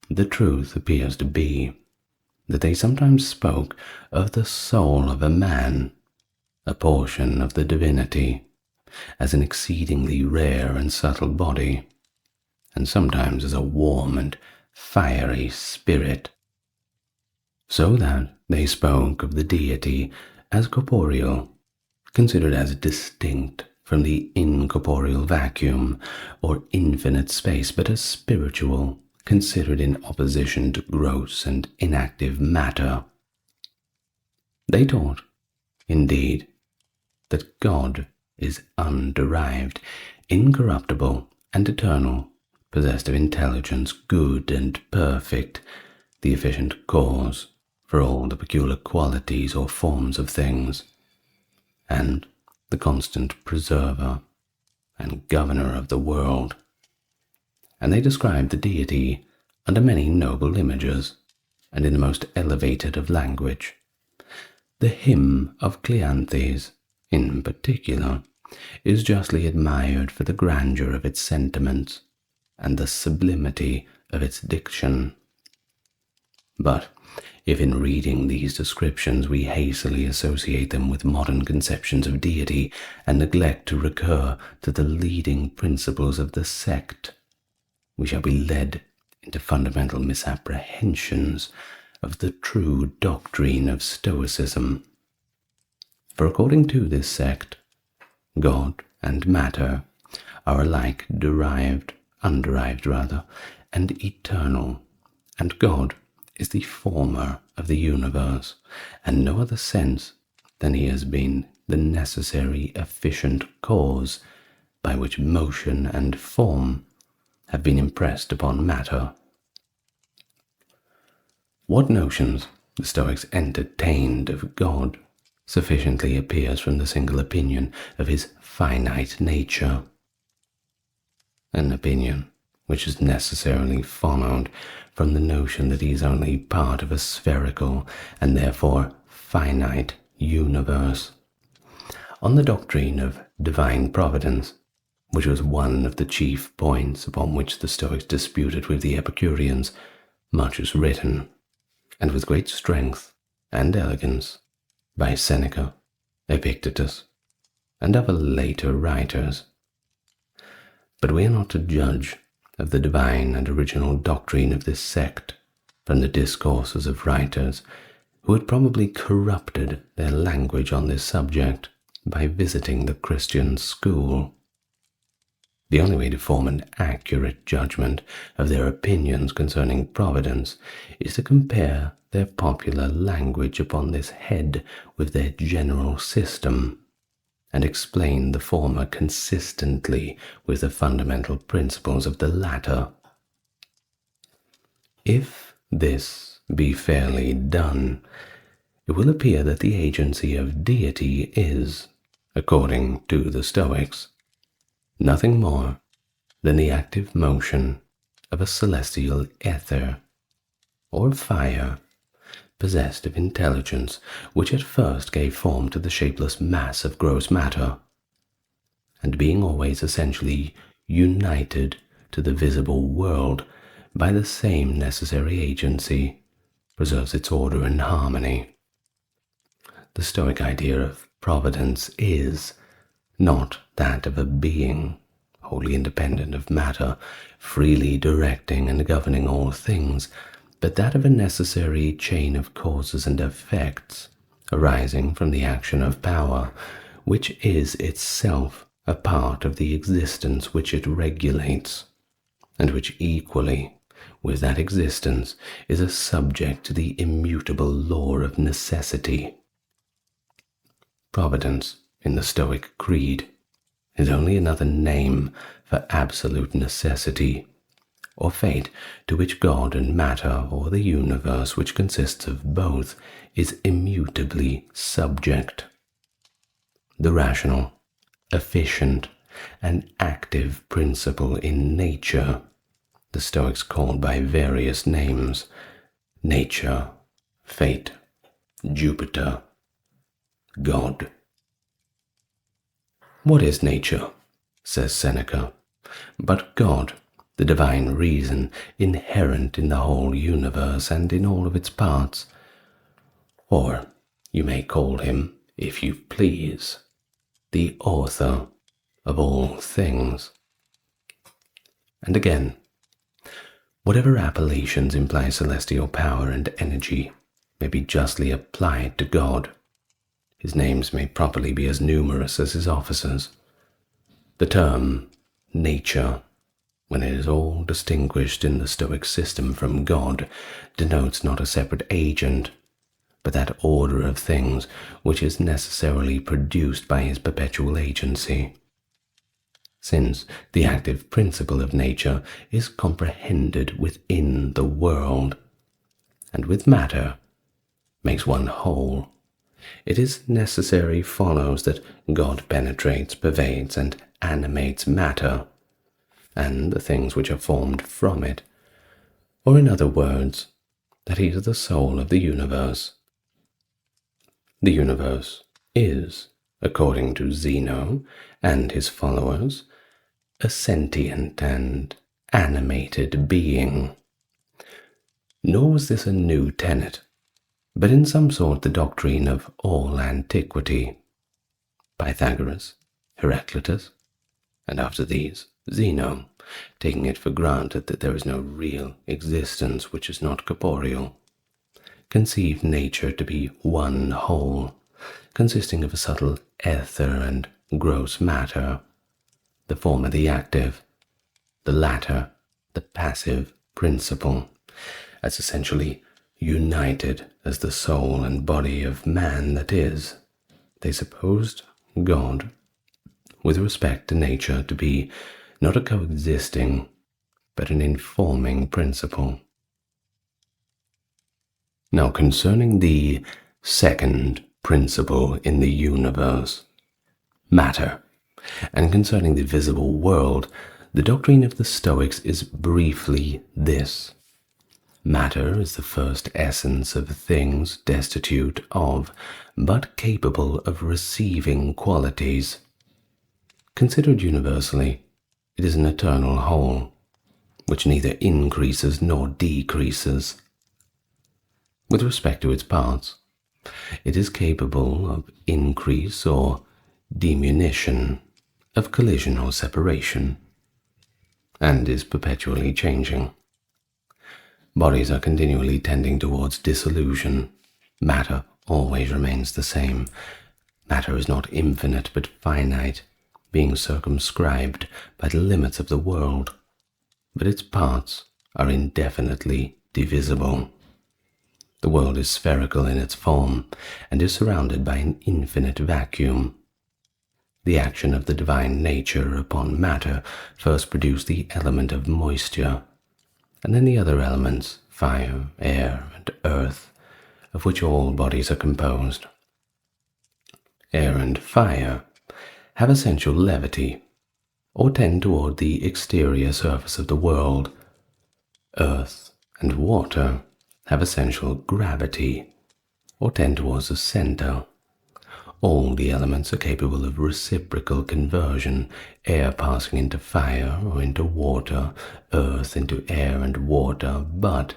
The truth appears to be that they sometimes spoke of the soul of a man, a portion of the divinity, as an exceedingly rare and subtle body, and sometimes as a warm and fiery spirit, so that they spoke of the deity as corporeal, considered as distinct from the incorporeal vacuum or infinite space, but as spiritual, considered in opposition to gross and inactive matter. They taught, indeed, that God is underived, incorruptible and eternal, possessed of intelligence, good and perfect, the efficient cause for all the peculiar qualities or forms of things, and the constant preserver and governor of the world. And they described the deity under many noble images, and in the most elevated of language. The hymn of Cleanthes, in particular, is justly admired for the grandeur of its sentiments and the sublimity of its diction. But if in reading these descriptions we hastily associate them with modern conceptions of deity and neglect to recur to the leading principles of the sect, we shall be led into fundamental misapprehensions of the true doctrine of Stoicism. For according to this sect, God and matter are alike underived rather, and eternal, and God is the former of the universe, and no other sense than he has been the necessary efficient cause by which motion and form have been impressed upon matter. What notions the Stoics entertained of God sufficiently appears from the single opinion of his finite nature, an opinion which is necessarily followed from the notion that he is only part of a spherical and therefore finite universe. On the doctrine of divine providence, which was one of the chief points upon which the Stoics disputed with the Epicureans, much is written, and with great strength and elegance, by Seneca, Epictetus, and other later writers. But we are not to judge of the divine and original doctrine of this sect from the discourses of writers who had probably corrupted their language on this subject by visiting the Christian school. The only way to form an accurate judgment of their opinions concerning providence is to compare their popular language upon this head with their general system, and explain the former consistently with the fundamental principles of the latter. If this be fairly done, it will appear that the agency of deity is, according to the Stoics, nothing more than the active motion of a celestial ether, or fire, possessed of intelligence, which at first gave form to the shapeless mass of gross matter, and being always essentially united to the visible world by the same necessary agency, preserves its order and harmony. The Stoic idea of providence is not that of a being, wholly independent of matter, freely directing and governing all things, but that of a necessary chain of causes and effects arising from the action of power, which is itself a part of the existence which it regulates, and which equally with that existence is a subject to the immutable law of necessity. Providence, in the Stoic creed, is only another name for absolute necessity, or fate to which God and matter, or the universe which consists of both, is immutably subject. The rational, efficient, and active principle in nature, the Stoics called by various names: nature, fate, Jupiter, God. What is nature, says Seneca, but God, the divine reason inherent in the whole universe and in all of its parts? Or you may call him, if you please, the author of all things. And again, whatever appellations imply celestial power and energy may be justly applied to God. His names may properly be as numerous as his officers. The term nature, when it is all distinguished in the Stoic system from God, denotes not a separate agent, but that order of things which is necessarily produced by his perpetual agency. Since the active principle of nature is comprehended within the world, and with matter makes one whole, it is necessary follows that God penetrates, pervades, and animates matter, and the things which are formed from it, or in other words, that he is the soul of the universe. The universe is, according to Zeno and his followers, a sentient and animated being. Nor was this a new tenet, but in some sort the doctrine of all antiquity. Pythagoras, Heraclitus, and after these, Zeno, taking it for granted that there is no real existence which is not corporeal, conceived nature to be one whole, consisting of a subtle ether and gross matter, the former the active, the latter the passive principle, as essentially united as the soul and body of man that is, they supposed God, with respect to nature, to be not a coexisting, but an informing principle. Now concerning the second principle in the universe, matter, and concerning the visible world, the doctrine of the Stoics is briefly this. Matter is the first essence of things destitute of, but capable of receiving qualities. Considered universally, it is an eternal whole, which neither increases nor decreases. With respect to its parts, it is capable of increase or diminution, of collision or separation, and is perpetually changing. Bodies are continually tending towards dissolution. Matter always remains the same. Matter is not infinite but finite, being circumscribed by the limits of the world, but its parts are indefinitely divisible. The world is spherical in its form and is surrounded by an infinite vacuum. The action of the divine nature upon matter first produced the element of moisture, and then the other elements, fire, air, and earth, of which all bodies are composed. Air and fire have essential levity, or tend toward the exterior surface of the world. Earth and water have essential gravity, or tend towards the center. All the elements are capable of reciprocal conversion, air passing into fire or into water, earth into air and water, but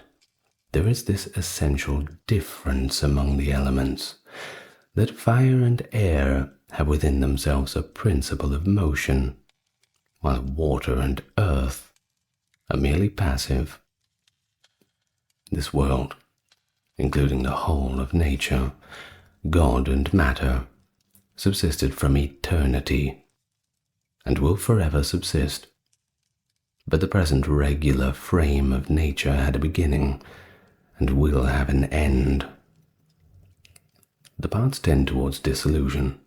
there is this essential difference among the elements, that fire and air have within themselves a principle of motion, while water and earth are merely passive. This world, including the whole of nature, God and matter, subsisted from eternity, and will forever subsist. But the present regular frame of nature had a beginning, and will have an end. The parts tend towards dissolution,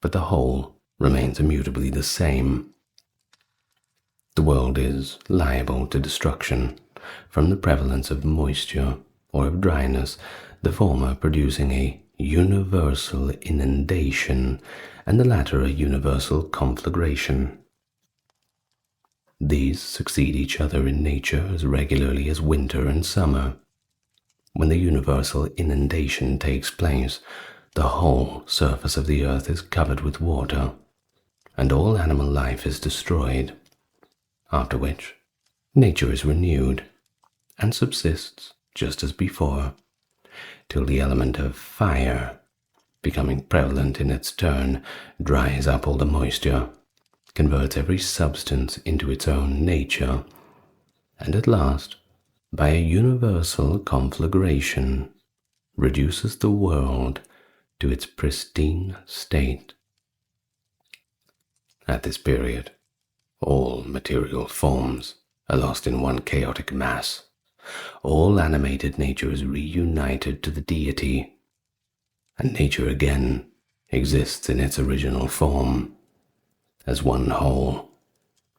but the whole remains immutably the same. The world is liable to destruction from the prevalence of moisture or of dryness, the former producing a universal inundation and the latter a universal conflagration. These succeed each other in nature as regularly as winter and summer. When the universal inundation takes place, the whole surface of the earth is covered with water, and all animal life is destroyed, after which nature is renewed and subsists just as before, till the element of fire, becoming prevalent in its turn, dries up all the moisture, converts every substance into its own nature, and at last, by a universal conflagration, reduces the world to its pristine state. At this period, all material forms are lost in one chaotic mass. All animated nature is reunited to the deity, and nature again exists in its original form, as one whole,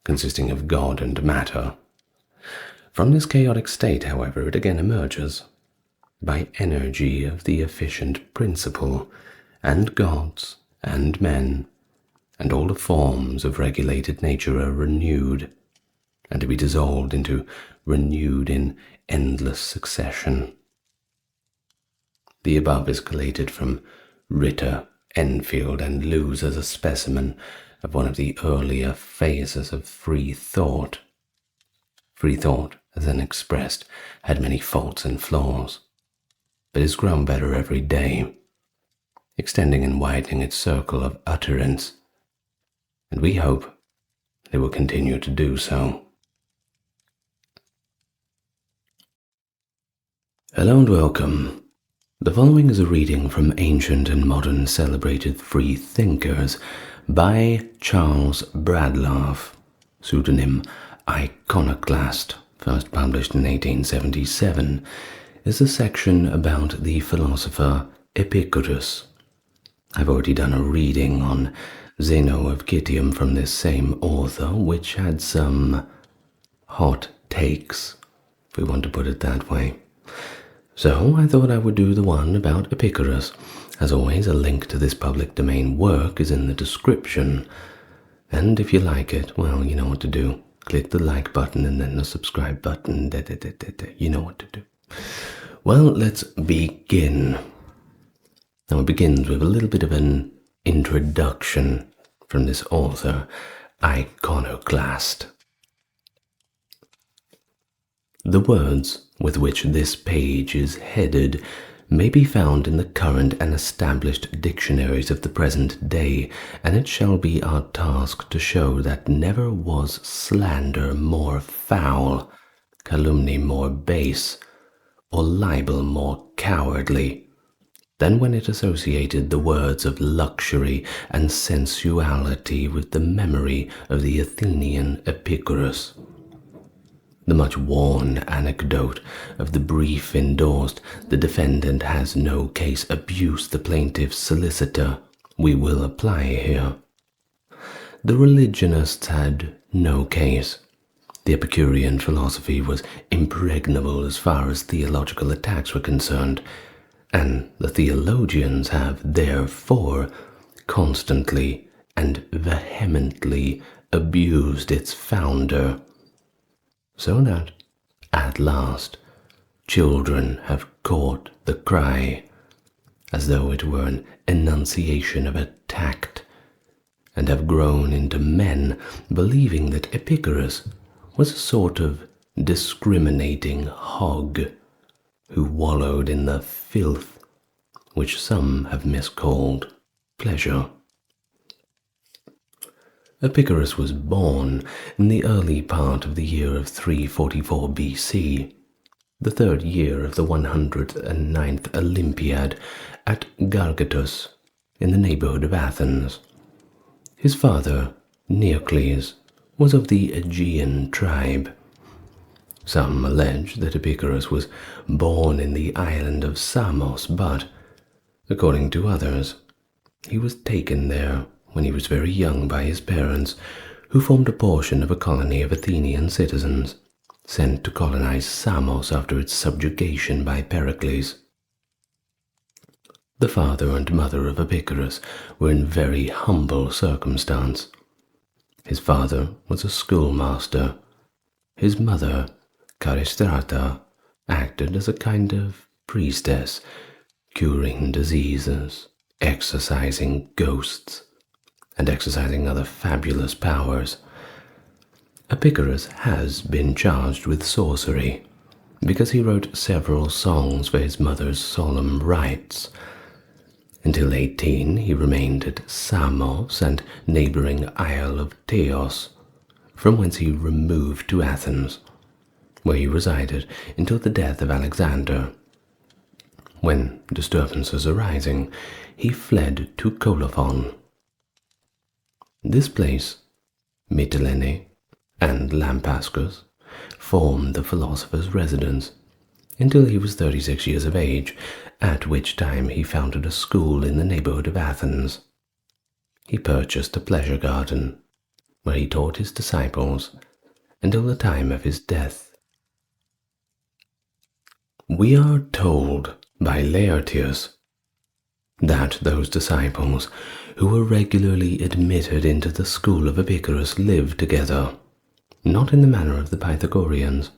consisting of God and matter. From this chaotic state, however, it again emerges, by energy of the efficient principle, and gods and men, and all the forms of regulated nature are renewed, and to be dissolved into renewed in endless succession. The above is collated from Ritter, Enfield, and Lewes as a specimen of one of the earlier phases of free thought. Free thought, as then expressed, had many faults and flaws, but has grown better every day, extending and widening its circle of utterance, and we hope it will continue to do so. Hello and welcome. The following is a reading from ancient and modern celebrated free thinkers by Charles Bradlaugh, pseudonym Iconoclast, first published in 1877, is a section about the philosopher Epicurus. I've already done a reading on Zeno of Citium from this same author, which had some hot takes, if we want to put it that way. So I thought I would do the one about Epicurus. As always, a link to this public domain work is in the description. And if you like it, well, you know what to do. Click the like button and then the subscribe button. You know what to do. Well, let's begin. Now it begins with a little bit of an introduction from this author, Iconoclast. The words with which this page is headed may be found in the current and established dictionaries of the present day, and it shall be our task to show that never was slander more foul, calumny more base, or libel more cowardly, than when it associated the words of luxury and sensuality with the memory of the Athenian Epicurus. The much worn anecdote of the brief endorsed, "The defendant has no case, abuse the plaintiff's solicitor," we will apply here. The religionists had no case. The Epicurean philosophy was impregnable as far as theological attacks were concerned, and the theologians have therefore constantly and vehemently abused its founder, so that, at last, children have caught the cry, as though it were an enunciation of a tact, and have grown into men believing that Epicurus was a sort of discriminating hog who wallowed in the filth which some have miscalled pleasure. Epicurus was born in the early part of the year of 344 BC, the third year of the 109th Olympiad, at Gargatus, in the neighborhood of Athens. His father, Neocles, was of the Aegean tribe. Some allege that Epicurus was born in the island of Samos, but, according to others, he was taken there when he was very young by his parents, who formed a portion of a colony of Athenian citizens, sent to colonize Samos after its subjugation by Pericles. The father and mother of Epicurus were in very humble circumstance. His father was a schoolmaster. His mother, Charistrata, acted as a kind of priestess, curing diseases, exorcising ghosts, and exercising other fabulous powers. Epicurus has been charged with sorcery, because he wrote several songs for his mother's solemn rites. Until 18, he remained at Samos and neighboring Isle of Teos, from whence he removed to Athens, where he resided until the death of Alexander. When disturbances arising, he fled to Colophon. This place, Mytilene, and Lampascus formed the philosopher's residence until he was 36 years of age, at which time he founded a school in the neighborhood of Athens. He purchased a pleasure garden, where he taught his disciples until the time of his death. We are told by Laertius that those disciples who were regularly admitted into the school of Epicurus lived together, not in the manner of the Pythagoreans,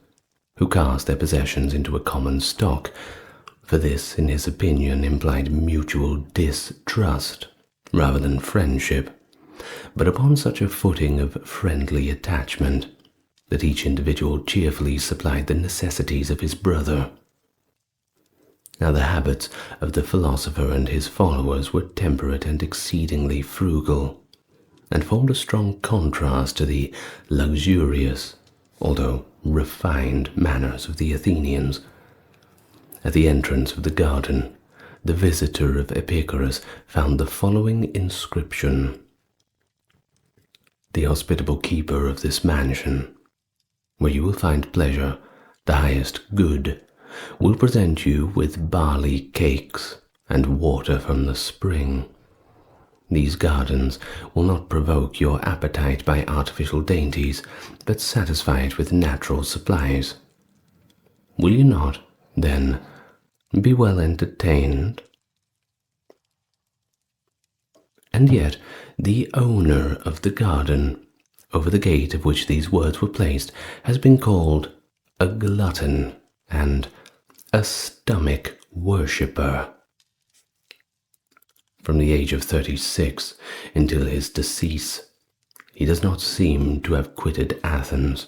who cast their possessions into a common stock, for this, in his opinion, implied mutual distrust rather than friendship, but upon such a footing of friendly attachment that each individual cheerfully supplied the necessities of his brother. Now the habits of the philosopher and his followers were temperate and exceedingly frugal, and formed a strong contrast to the luxurious, although refined, manners of the Athenians. At the entrance of the garden, the visitor of Epicurus found the following inscription: the hospitable keeper of this mansion, where you will find pleasure, the highest good, will present you with barley cakes and water from the spring. These gardens will not provoke your appetite by artificial dainties, but satisfy it with natural supplies. Will you not, then, be well entertained? And yet the owner of the garden, over the gate of which these words were placed, has been called a glutton and a stomach worshipper. From the age of 36 until his decease, he does not seem to have quitted Athens,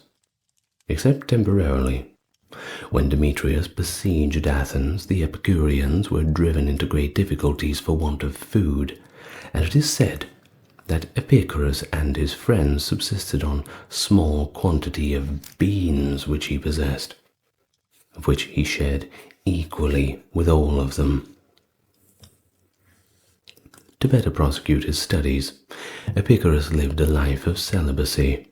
except temporarily. When Demetrius besieged Athens, the Epicureans were driven into great difficulties for want of food, and it is said that Epicurus and his friends subsisted on small quantity of beans which he possessed, of which he shared equally with all of them. To better prosecute his studies, Epicurus lived a life of celibacy.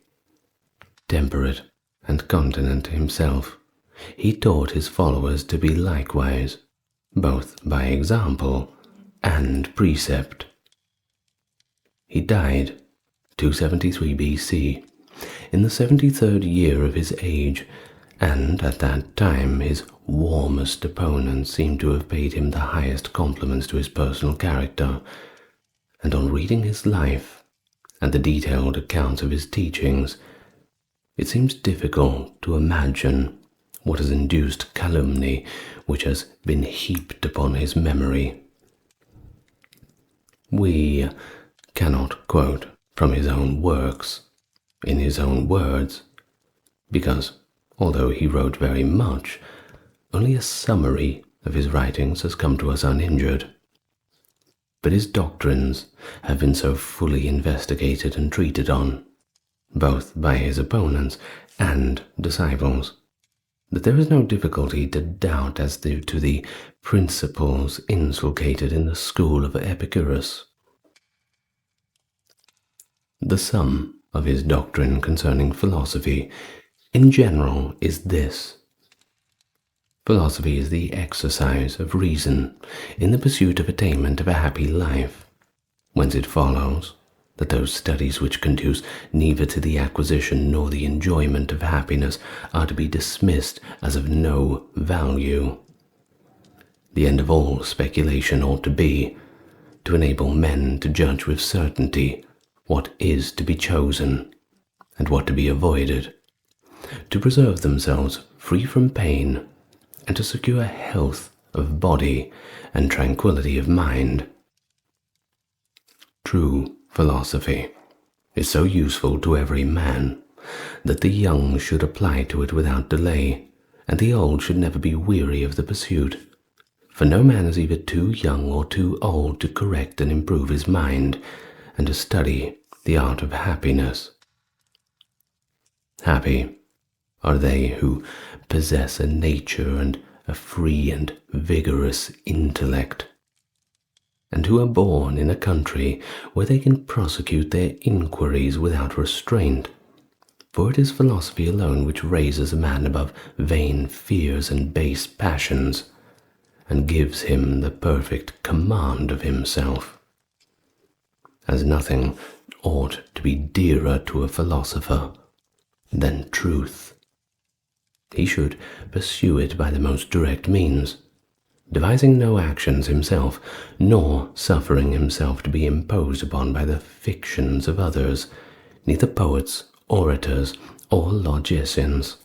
Temperate and continent himself, he taught his followers to be likewise, both by example and precept. He died 273 BC, in the 73rd year of his age, and at that time his warmest opponents seem to have paid him the highest compliments to his personal character, and on reading his life and the detailed accounts of his teachings, it seems difficult to imagine what has induced calumny which has been heaped upon his memory. We cannot quote from his own works, in his own words, because, although he wrote very much, only a summary of his writings has come to us uninjured. But his doctrines have been so fully investigated and treated on, both by his opponents and disciples, that there is no difficulty to doubt as to the principles inculcated in the school of Epicurus. The sum of his doctrine concerning philosophy in general is this: philosophy is the exercise of reason in the pursuit of attainment of a happy life, whence it follows that those studies which conduce neither to the acquisition nor the enjoyment of happiness are to be dismissed as of no value. The end of all speculation ought to be to enable men to judge with certainty what is to be chosen and what to be avoided, to preserve themselves free from pain, and to secure health of body and tranquility of mind. True philosophy is so useful to every man that the young should apply to it without delay, and the old should never be weary of the pursuit, for no man is either too young or too old to correct and improve his mind, and to study the art of happiness. Happy are they who possess a nature and a free and vigorous intellect, and who are born in a country where they can prosecute their inquiries without restraint, for it is philosophy alone which raises a man above vain fears and base passions, and gives him the perfect command of himself. As nothing ought to be dearer to a philosopher than truth, he should pursue it by the most direct means, devising no actions himself, nor suffering himself to be imposed upon by the fictions of others, neither poets, orators, or logicians,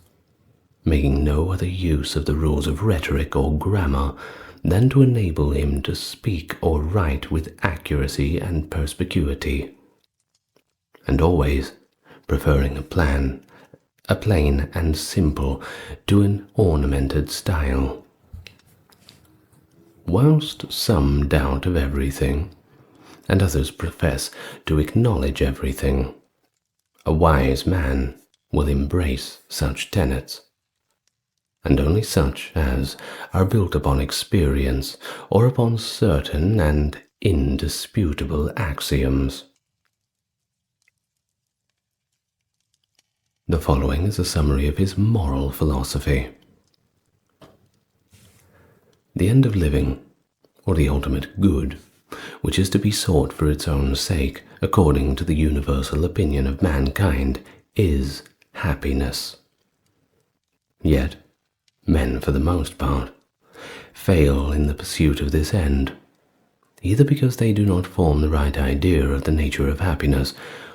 making no other use of the rules of rhetoric or grammar than to enable him to speak or write with accuracy and perspicuity, and always preferring a plain and simple to an ornamented style. Whilst some doubt of everything, and others profess to acknowledge everything, a wise man will embrace such tenets, and only such as are built upon experience or upon certain and indisputable axioms. The following is a summary of his moral philosophy. The end of living, or the ultimate good, which is to be sought for its own sake, according to the universal opinion of mankind, is happiness. Yet, men, for the most part, fail in the pursuit of this end, either because they do not form the right idea of the nature of happiness,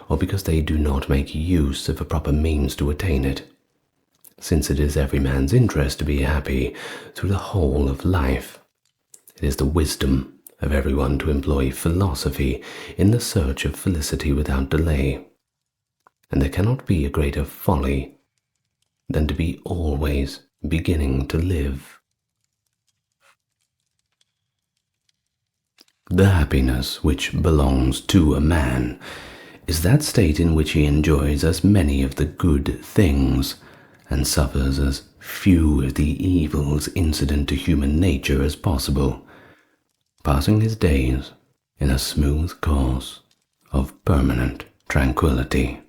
or because they do not make use of a proper means to attain it, since it is every man's interest to be happy through the whole of life. It is the wisdom of everyone to employ philosophy in the search of felicity without delay, and there cannot be a greater folly than to be always beginning to live. The happiness which belongs to a man is that state in which he enjoys as many of the good things and suffers as few of the evils incident to human nature as possible, passing his days in a smooth course of permanent tranquility.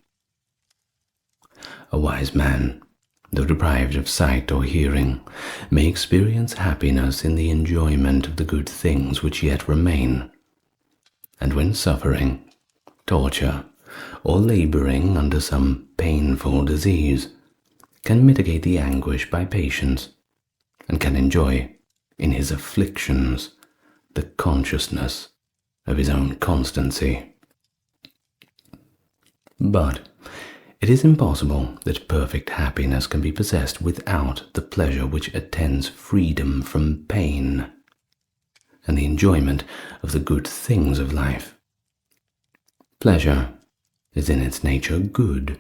A wise man, though deprived of sight or hearing, may experience happiness in the enjoyment of the good things which yet remain, and when suffering, torture, or laboring under some painful disease, can mitigate the anguish by patience, and can enjoy, in his afflictions, the consciousness of his own constancy. But it is impossible that perfect happiness can be possessed without the pleasure which attends freedom from pain, and the enjoyment of the good things of life. Pleasure is in its nature good,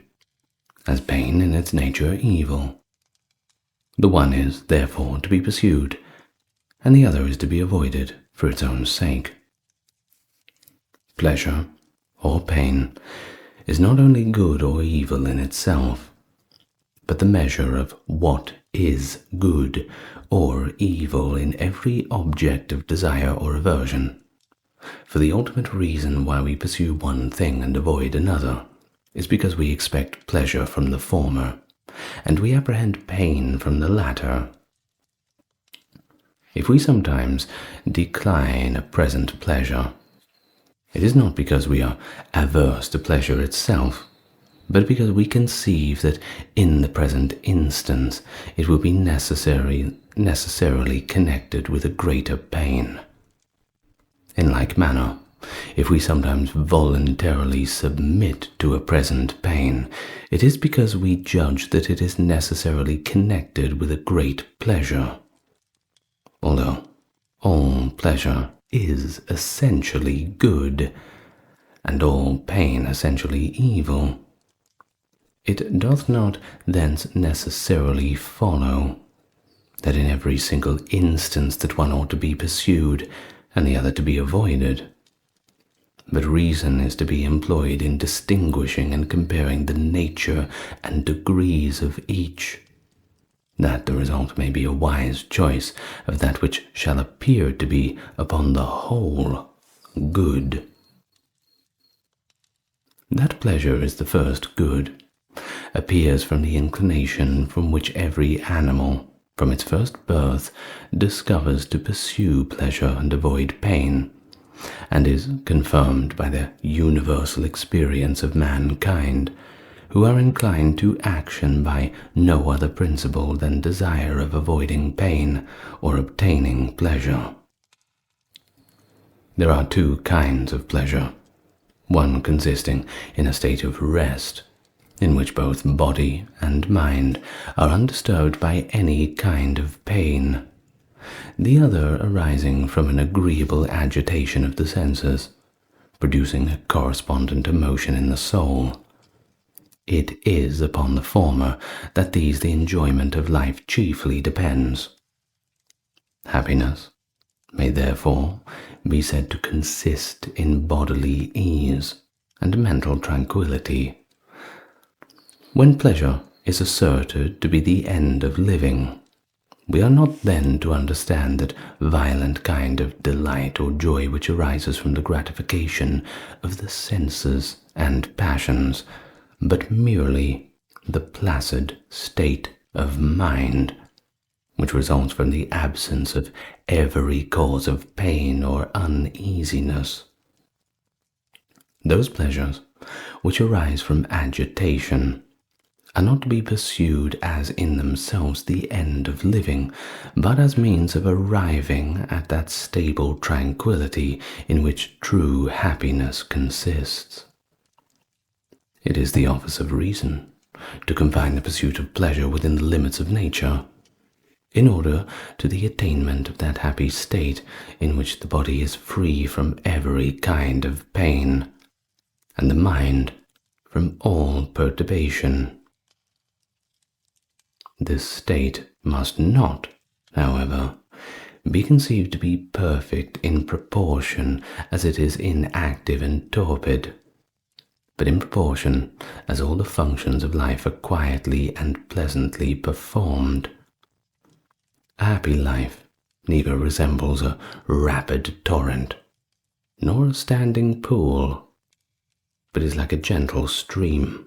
as pain in its nature evil. The one is, therefore, to be pursued, and the other is to be avoided for its own sake. Pleasure, or pain, is not only good or evil in itself, but the measure of what is good or evil in every object of desire or aversion. For the ultimate reason why we pursue one thing and avoid another is because we expect pleasure from the former, and we apprehend pain from the latter. If we sometimes decline a present pleasure, it is not because we are averse to pleasure itself, but because we conceive that in the present instance it will be necessarily connected with a greater pain. In like manner, if we sometimes voluntarily submit to a present pain, it is because we judge that it is necessarily connected with a great pleasure. Although all pleasure is essentially good, and all pain essentially evil, it doth not thence necessarily follow that in every single instance that one ought to be pursued and the other to be avoided. But reason is to be employed in distinguishing and comparing the nature and degrees of each, that the result may be a wise choice of that which shall appear to be, upon the whole, good. That pleasure is the first good, appears from the inclination from which every animal, from its first birth, discovers to pursue pleasure and avoid pain, and is confirmed by the universal experience of mankind, who are inclined to action by no other principle than desire of avoiding pain or obtaining pleasure. There are two kinds of pleasure, one consisting in a state of rest, in which both body and mind are undisturbed by any kind of pain, the other arising from an agreeable agitation of the senses, producing a correspondent emotion in the soul. It is upon the former that the enjoyment of life chiefly depends. Happiness may therefore be said to consist in bodily ease and mental tranquility. When pleasure is asserted to be the end of living, we are not then to understand that violent kind of delight or joy which arises from the gratification of the senses and passions, but merely the placid state of mind, which results from the absence of every cause of pain or uneasiness. Those pleasures which arise from agitation are not to be pursued as in themselves the end of living, but as means of arriving at that stable tranquillity in which true happiness consists. It is the office of reason to confine the pursuit of pleasure within the limits of nature, in order to the attainment of that happy state in which the body is free from every kind of pain, and the mind from all perturbation. This state must not, however, be conceived to be perfect in proportion as it is inactive and torpid, but in proportion as all the functions of life are quietly and pleasantly performed. A happy life neither resembles a rapid torrent, nor a standing pool, but is like a gentle stream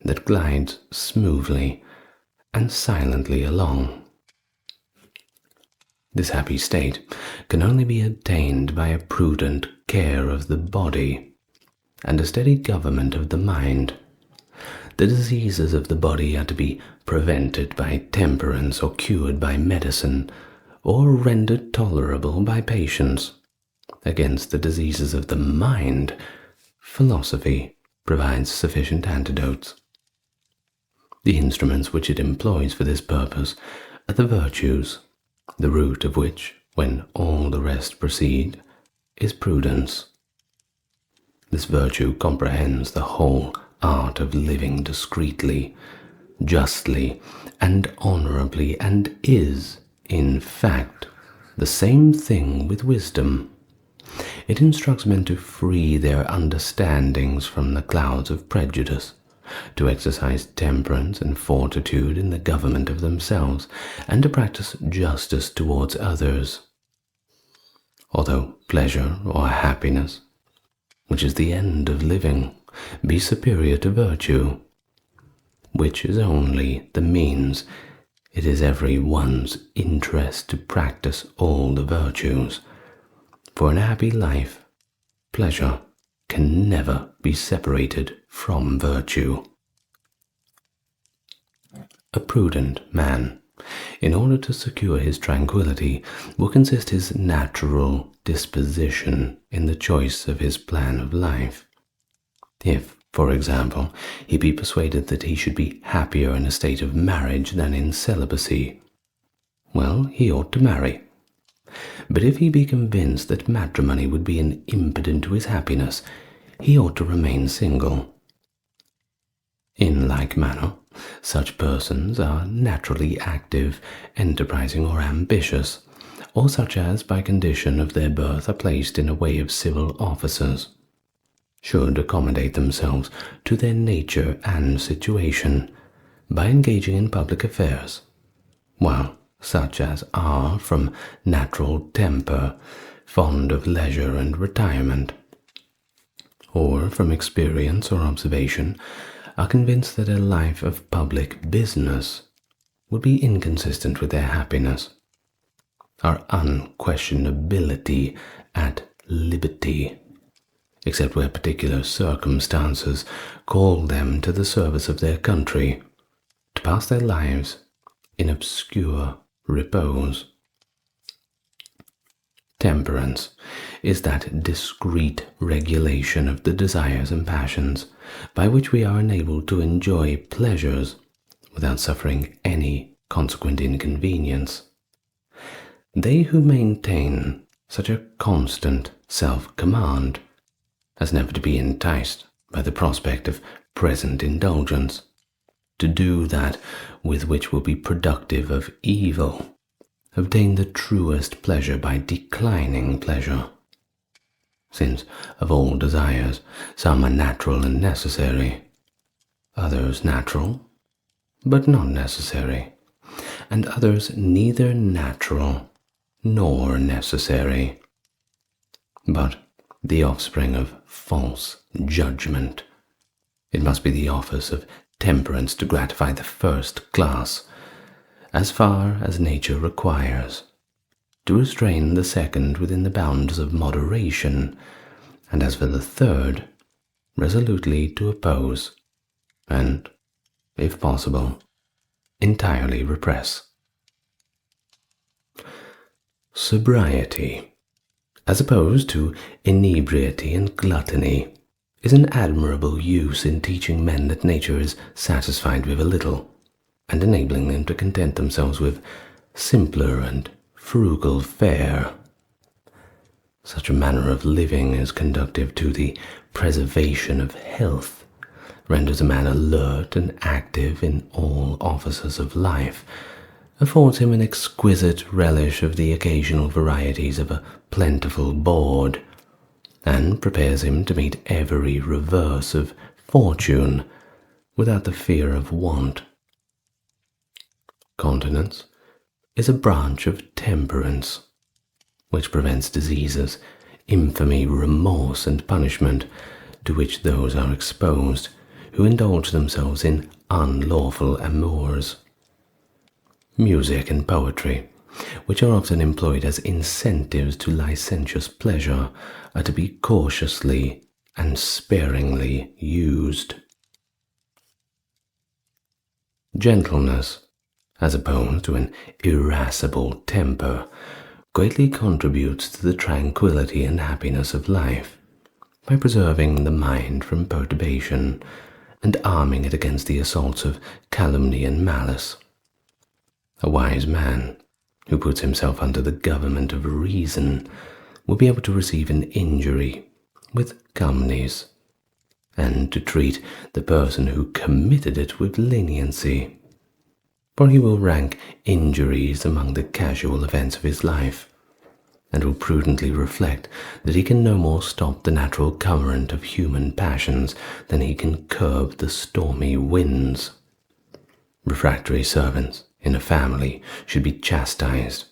that glides smoothly and silently along. This happy state can only be attained by a prudent care of the body and a steady government of the mind. The diseases of the body are to be prevented by temperance or cured by medicine, or rendered tolerable by patience. Against the diseases of the mind, philosophy provides sufficient antidotes. The instruments which it employs for this purpose are the virtues, the root of which, when all the rest proceed, is prudence. This virtue comprehends the whole art of living discreetly, justly, and honorably, and is, in fact, the same thing with wisdom. It instructs men to free their understandings from the clouds of prejudice, to exercise temperance and fortitude in the government of themselves, and to practice justice towards others. Although pleasure or happiness, which is the end of living, be superior to virtue, which is only the means, it is every one's interest to practice all the virtues, for in a happy life, pleasure can never be separated from virtue. A prudent man, in order to secure his tranquillity, will consist his natural disposition in the choice of his plan of life. If, for example, he be persuaded that he should be happier in a state of marriage than in celibacy, well, he ought to marry. But if he be convinced that matrimony would be an impediment to his happiness, he ought to remain single. In like manner, such persons are naturally active, enterprising, or ambitious, or such as by condition of their birth are placed in a way of civil officers, should accommodate themselves to their nature and situation by engaging in public affairs, while such as are from natural temper fond of leisure and retirement, or from experience or observation are convinced that a life of public business would be inconsistent with their happiness, are unquestionability at liberty, except where particular circumstances call them to the service of their country, to pass their lives in obscure repose. Temperance is that discreet regulation of the desires and passions by which we are enabled to enjoy pleasures without suffering any consequent inconvenience. They who maintain such a constant self-command as never to be enticed by the prospect of present indulgence, to do that with which will be productive of evil, obtain the truest pleasure by declining pleasure, since of all desires some are natural and necessary, others natural but not necessary, and others neither natural nor necessary, but the offspring of false judgment. It must be the office of temperance to gratify the first class, as far as nature requires, to restrain the second within the bounds of moderation, and as for the third, resolutely to oppose, and, if possible, entirely repress. Sobriety, as opposed to inebriety and gluttony, is an admirable use in teaching men that nature is satisfied with a little, and enabling them to content themselves with simpler and frugal fare. Such a manner of living is conducive to the preservation of health, renders a man alert and active in all offices of life, affords him an exquisite relish of the occasional varieties of a plentiful board, and prepares him to meet every reverse of fortune without the fear of want. Continence is a branch of temperance, which prevents diseases, infamy, remorse, and punishment to which those are exposed who indulge themselves in unlawful amours. Music and poetry, which are often employed as incentives to licentious pleasure, are to be cautiously and sparingly used. Gentleness, as opposed to an irascible temper, greatly contributes to the tranquillity and happiness of life, by preserving the mind from perturbation, and arming it against the assaults of calumny and malice. A wise man, who puts himself under the government of reason, will be able to receive an injury with calumnies, and to treat the person who committed it with leniency, for he will rank injuries among the casual events of his life, and will prudently reflect that he can no more stop the natural current of human passions than he can curb the stormy winds. Refractory servants in a family should be chastised,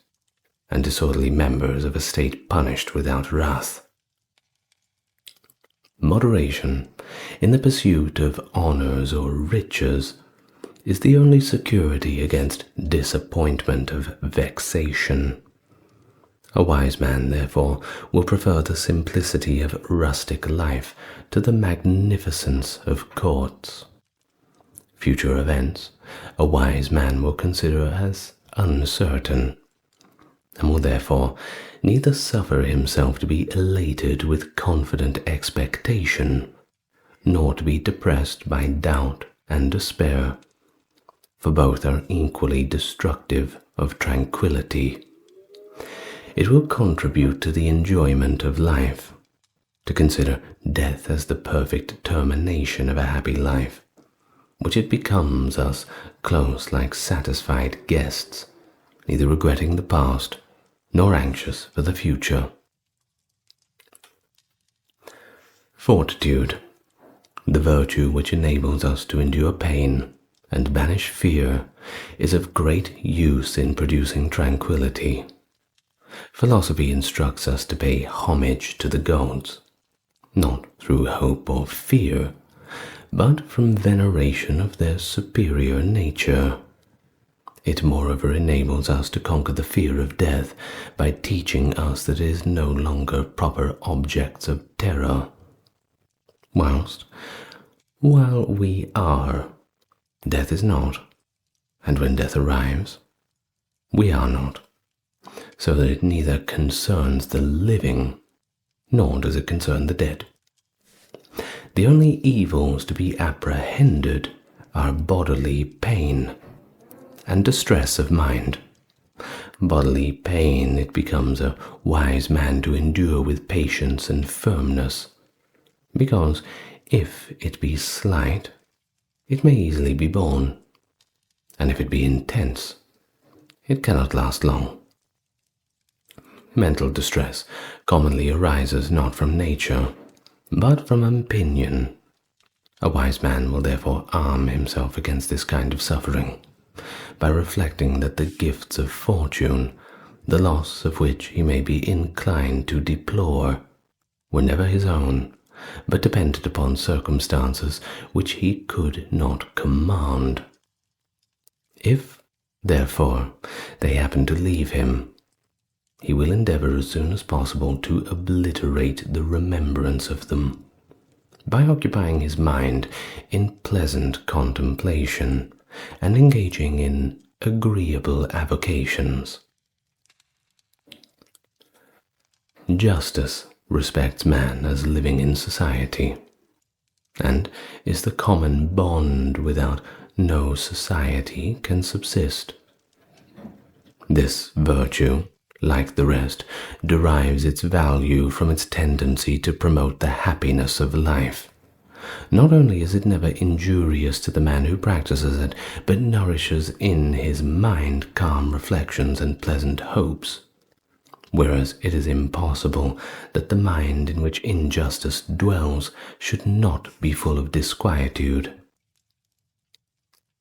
and disorderly members of a state punished without wrath. Moderation in the pursuit of honors or riches is the only security against disappointment of vexation. A wise man, therefore, will prefer the simplicity of rustic life to the magnificence of courts. Future events a wise man will consider as uncertain, and will therefore neither suffer himself to be elated with confident expectation, nor to be depressed by doubt and despair, for both are equally destructive of tranquillity. It will contribute to the enjoyment of life, to consider death as the perfect termination of a happy life, which it becomes us close like satisfied guests, neither regretting the past nor anxious for the future. Fortitude, the virtue which enables us to endure pain and banish fear, is of great use in producing tranquillity. Philosophy instructs us to pay homage to the gods, not through hope or fear, but from veneration of their superior nature. It moreover enables us to conquer the fear of death by teaching us that it is no longer proper objects of terror, while we are, death is not, and when death arrives, we are not, so that it neither concerns the living, nor does it concern the dead. The only evils to be apprehended are bodily pain and distress of mind. Bodily pain it becomes a wise man to endure with patience and firmness, because if it be slight, it may easily be borne, and if it be intense, it cannot last long. Mental distress commonly arises not from nature, but from opinion. A wise man will therefore arm himself against this kind of suffering, by reflecting that the gifts of fortune, the loss of which he may be inclined to deplore, were never his own, but depended upon circumstances which he could not command. If, therefore, they happen to leave him, he will endeavor as soon as possible to obliterate the remembrance of them, by occupying his mind in pleasant contemplation and engaging in agreeable avocations. Justice respects man as living in society, and is the common bond without no society can subsist. This virtue, like the rest, derives its value from its tendency to promote the happiness of life. Not only is it never injurious to the man who practices it, but nourishes in his mind calm reflections and pleasant hopes, whereas it is impossible that the mind in which injustice dwells should not be full of disquietude.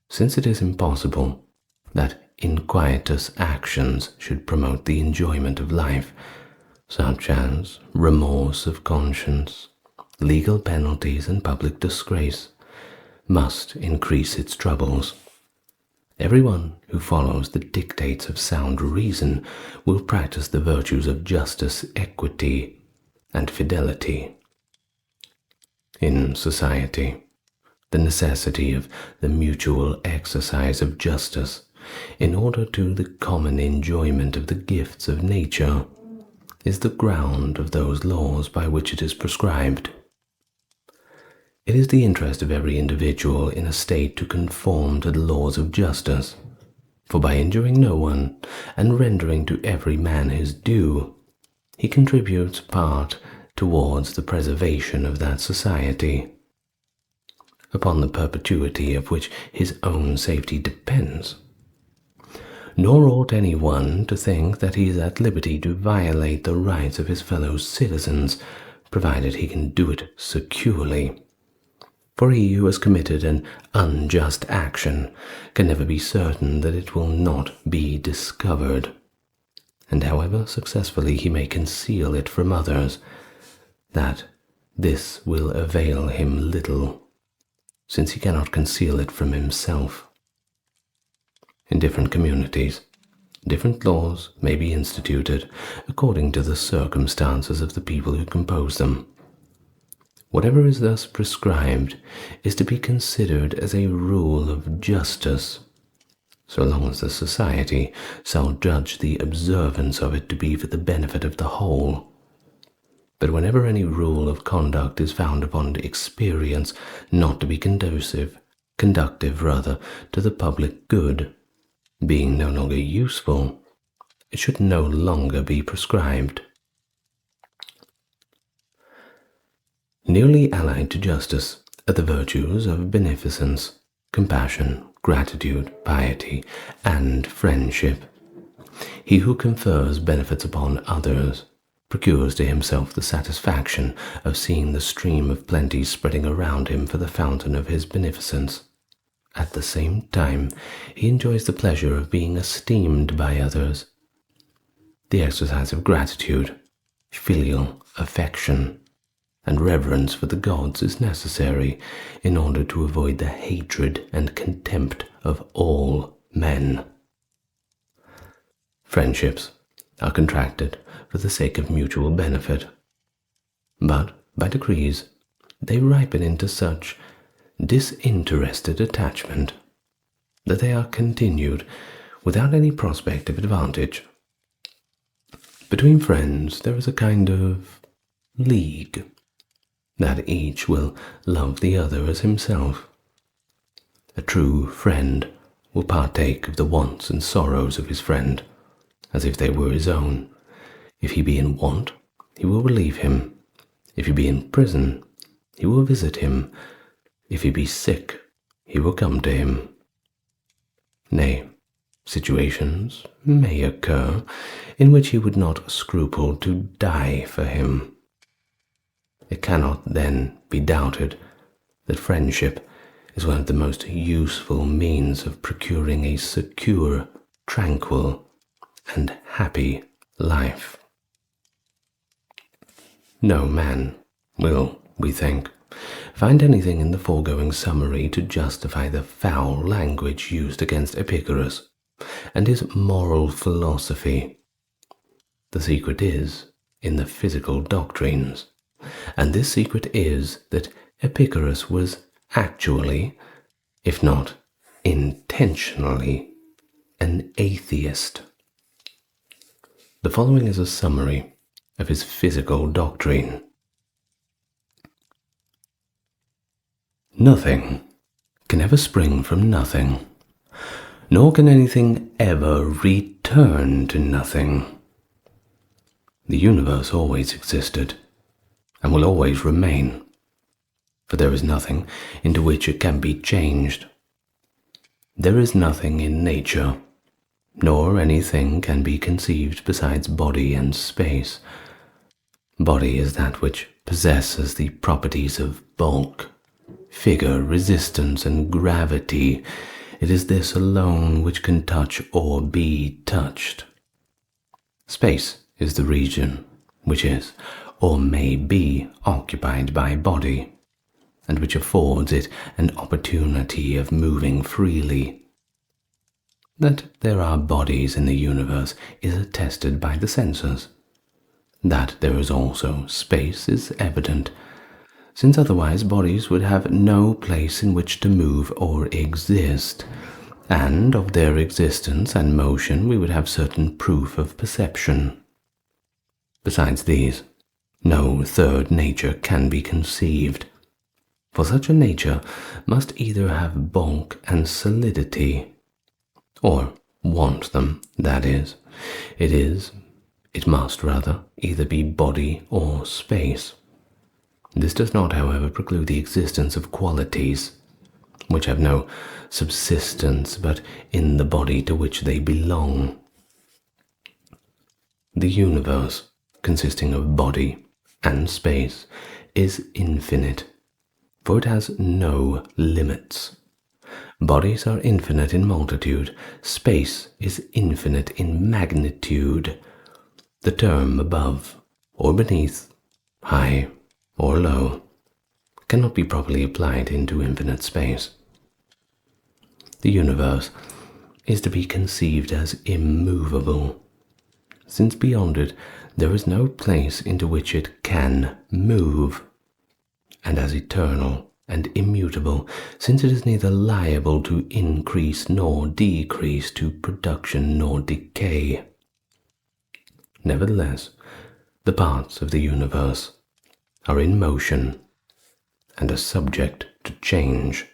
Since it is impossible that inquietus actions should promote the enjoyment of life, such as remorse of conscience, legal penalties, and public disgrace, must increase its troubles. Everyone who follows the dictates of sound reason will practice the virtues of justice, equity, and fidelity. In society, the necessity of the mutual exercise of justice in order to the common enjoyment of the gifts of nature is the ground of those laws by which it is prescribed. It is the interest of every individual in a state to conform to the laws of justice, for by injuring no one and rendering to every man his due, he contributes part towards the preservation of that society, upon the perpetuity of which his own safety depends. Nor ought any one to think that he is at liberty to violate the rights of his fellow citizens, provided he can do it securely. For he who has committed an unjust action can never be certain that it will not be discovered, and however successfully he may conceal it from others, that this will avail him little, since he cannot conceal it from himself. In different communities, different laws may be instituted according to the circumstances of the people who compose them. Whatever is thus prescribed is to be considered as a rule of justice, so long as the society shall judge the observance of it to be for the benefit of the whole. But whenever any rule of conduct is found upon experience not to be conducive to the public good, being no longer useful, it should no longer be prescribed. Nearly allied to justice are the virtues of beneficence, compassion, gratitude, piety, and friendship. He who confers benefits upon others procures to himself the satisfaction of seeing the stream of plenty spreading around him for the fountain of his beneficence. At the same time, he enjoys the pleasure of being esteemed by others. The exercise of gratitude, filial affection, and reverence for the gods is necessary in order to avoid the hatred and contempt of all men. Friendships are contracted for the sake of mutual benefit, but by degrees they ripen into such disinterested attachment that they are continued without any prospect of advantage. Between friends there is a kind of league, that each will love the other as himself. A true friend will partake of the wants and sorrows of his friend, as if they were his own. If he be in want, he will relieve him. If he be in prison, he will visit him. If he be sick, he will come to him. Nay, situations may occur in which he would not scruple to die for him. It cannot then be doubted that friendship is one of the most useful means of procuring a secure, tranquil, and happy life. No man will we think, find anything in the foregoing summary to justify the foul language used against Epicurus and his moral philosophy. The secret is in the physical doctrines, and this secret is that Epicurus was actually, if not intentionally, an atheist. The following is a summary of his physical doctrine. Nothing can ever spring from nothing, nor can anything ever return to nothing. The universe always existed, and will always remain, for there is nothing into which it can be changed. There is nothing in nature, nor anything can be conceived besides body and space. Body is that which possesses the properties of bulk, figure, resistance, and gravity. It is this alone which can touch or be touched. Space is the region which is or may be occupied by body, and which affords it an opportunity of moving freely. That there are bodies in the universe is attested by the senses. That there is also space is evident, since otherwise bodies would have no place in which to move or exist, and of their existence and motion we would have certain proof of perception. Besides these, no third nature can be conceived, for such a nature must either have bulk and solidity, or want them, that is, it must rather either be body or space. This does not, however, preclude the existence of qualities, which have no subsistence but in the body to which they belong. The universe, consisting of body and space, is infinite, for it has no limits. Bodies are infinite in multitude, space is infinite in magnitude. The term above or beneath, high or low, cannot be properly applied into infinite space. The universe is to be conceived as immovable, since beyond it there is no place into which it can move, and as eternal and immutable, since it is neither liable to increase nor decrease, to production nor decay. Nevertheless, the parts of the universe are in motion and are subject to change.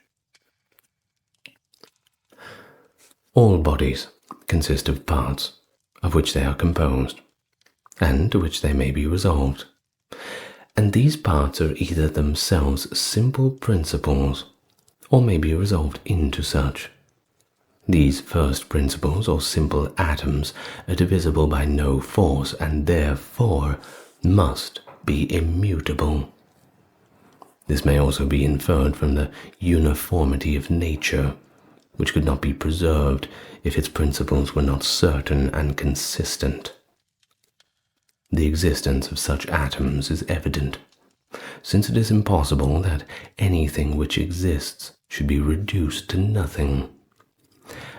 All bodies consist of parts of which they are composed, and to which they may be resolved, and these parts are either themselves simple principles, or may be resolved into such. These first principles, or simple atoms, are divisible by no force, and therefore must be immutable. This may also be inferred from the uniformity of nature, which could not be preserved if its principles were not certain and consistent. The existence of such atoms is evident, since it is impossible that anything which exists should be reduced to nothing.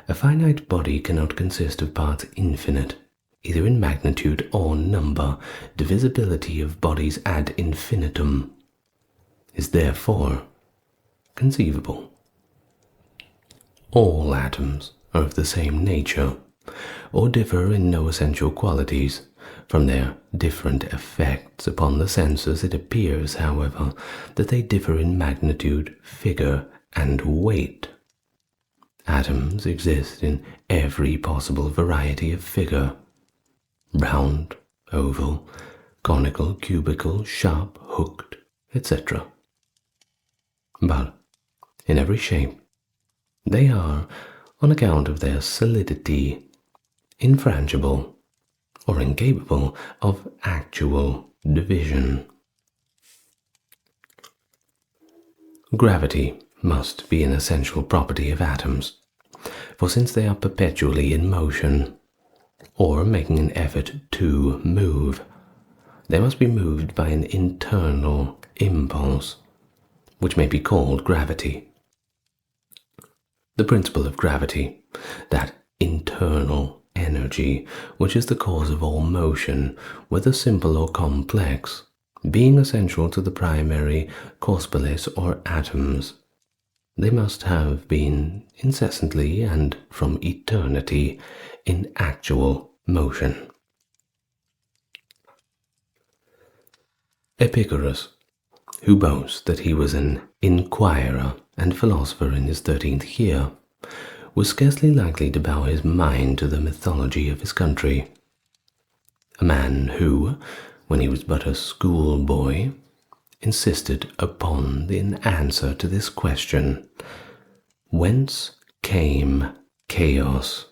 A finite body cannot consist of parts infinite, either in magnitude or number. Divisibility of bodies ad infinitum is therefore conceivable. All atoms are of the same nature, or differ in no essential qualities. From their different effects upon the senses, it appears, however, that they differ in magnitude, figure, and weight. Atoms exist in every possible variety of figure: round, oval, conical, cubical, sharp, hooked, etc. But in every shape, they are, on account of their solidity, infrangible, or incapable of actual division. Gravity must be an essential property of atoms, for since they are perpetually in motion, or making an effort to move, they must be moved by an internal impulse, which may be called gravity. The principle of gravity, that internal energy which is the cause of all motion, whether simple or complex, being essential to the primary corpuscles or atoms, they must have been incessantly and from eternity in actual motion. Epicurus, who boasts that he was an inquirer and philosopher in his 13th year, was scarcely likely to bow his mind to the mythology of his country. A man who, when he was but a schoolboy, insisted upon an answer to this question: whence came chaos?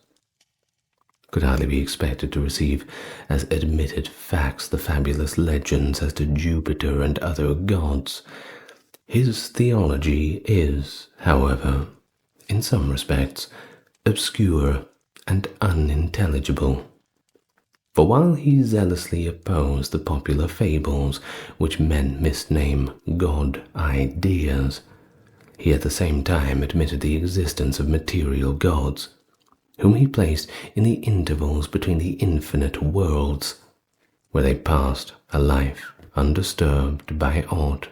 Could hardly be expected to receive as admitted facts the fabulous legends as to Jupiter and other gods. His theology is, however, in some respects, obscure and unintelligible. For while he zealously opposed the popular fables which men misname god ideas, he at the same time admitted the existence of material gods, whom he placed in the intervals between the infinite worlds, where they passed a life undisturbed by aught,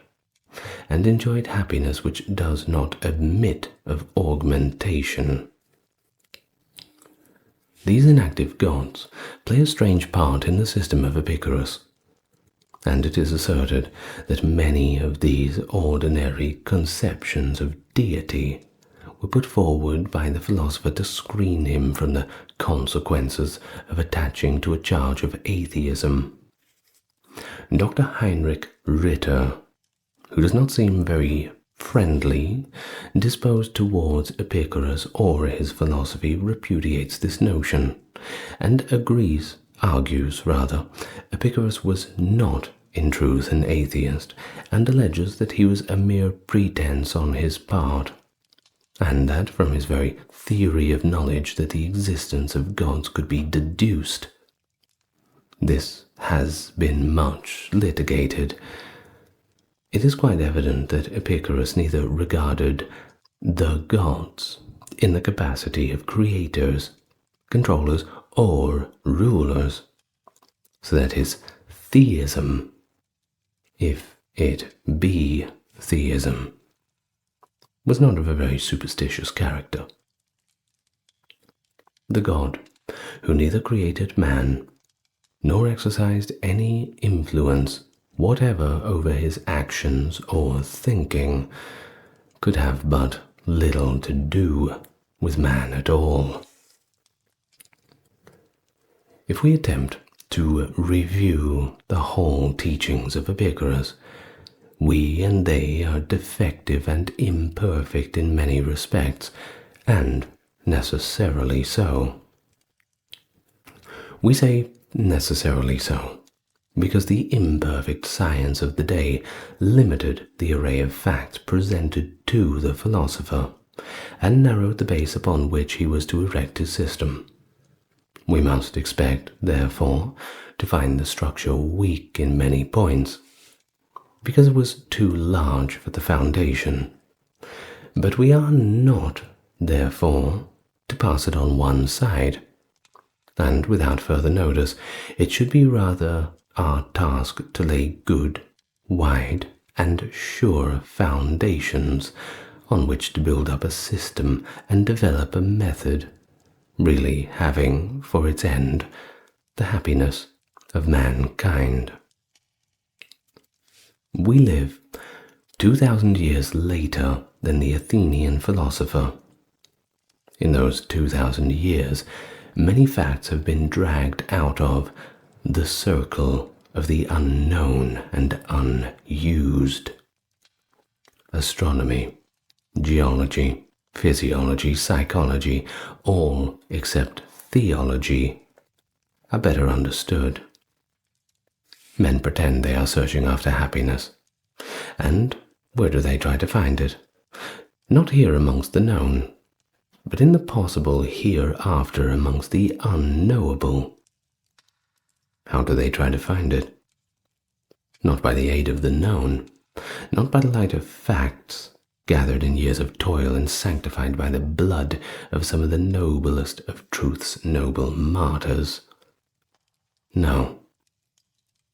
and enjoyed happiness which does not admit of augmentation. These inactive gods play a strange part in the system of Epicurus, and it is asserted that many of these ordinary conceptions of deity were put forward by the philosopher to screen him from the consequences of attaching to a charge of atheism. Dr. Heinrich Ritter, who does not seem very friendly disposed towards Epicurus or his philosophy, repudiates this notion, and argues, Epicurus was not in truth an atheist, and alleges that he was a mere pretense on his part, and that from his very theory of knowledge that the existence of gods could be deduced. This has been much litigated. It is quite evident that Epicurus neither regarded the gods in the capacity of creators, controllers, or rulers, so that his theism, if it be theism, was not of a very superstitious character. The god, who neither created man, nor exercised any influence whatever over his actions or thinking, could have but little to do with man at all. If we attempt to review the whole teachings of Epicurus, we and they are defective and imperfect in many respects, and necessarily so. We say necessarily so because the imperfect science of the day limited the array of facts presented to the philosopher, and narrowed the base upon which he was to erect his system. We must expect, therefore, to find the structure weak in many points, because it was too large for the foundation. But we are not, therefore, to pass it on one side, and without further notice, it should be rather our task to lay good, wide, and sure foundations on which to build up a system and develop a method, really having for its end the happiness of mankind. We live 2,000 years later than the Athenian philosopher. In those 2,000 years, many facts have been dragged out of the circle of the unknown and unused. Astronomy, geology, physiology, psychology, all except theology, are better understood. Men pretend they are searching after happiness. And where do they try to find it? Not here amongst the known, but in the possible hereafter amongst the unknowable. How do they try to find it? not by the aid of the known, not by the light of facts, gathered in years of toil and sanctified by the blood of some of the noblest of truth's noble martyrs. No,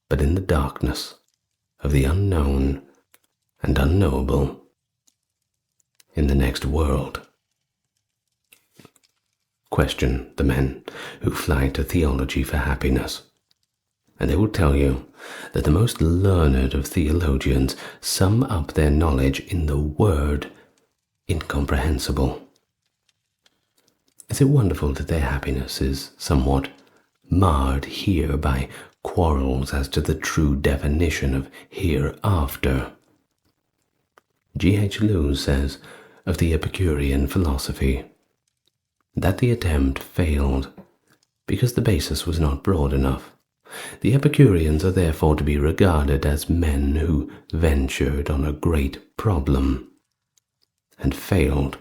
but in the darkness of the unknown and unknowable, in the next world. Question the men who fly to theology for happiness, and they will tell you that the most learned of theologians sum up their knowledge in the word incomprehensible. Is it wonderful that their happiness is somewhat marred here by quarrels as to the true definition of hereafter? G.H. Lewes says of the Epicurean philosophy that the attempt failed because the basis was not broad enough. The Epicureans are therefore to be regarded as men who ventured on a great problem and failed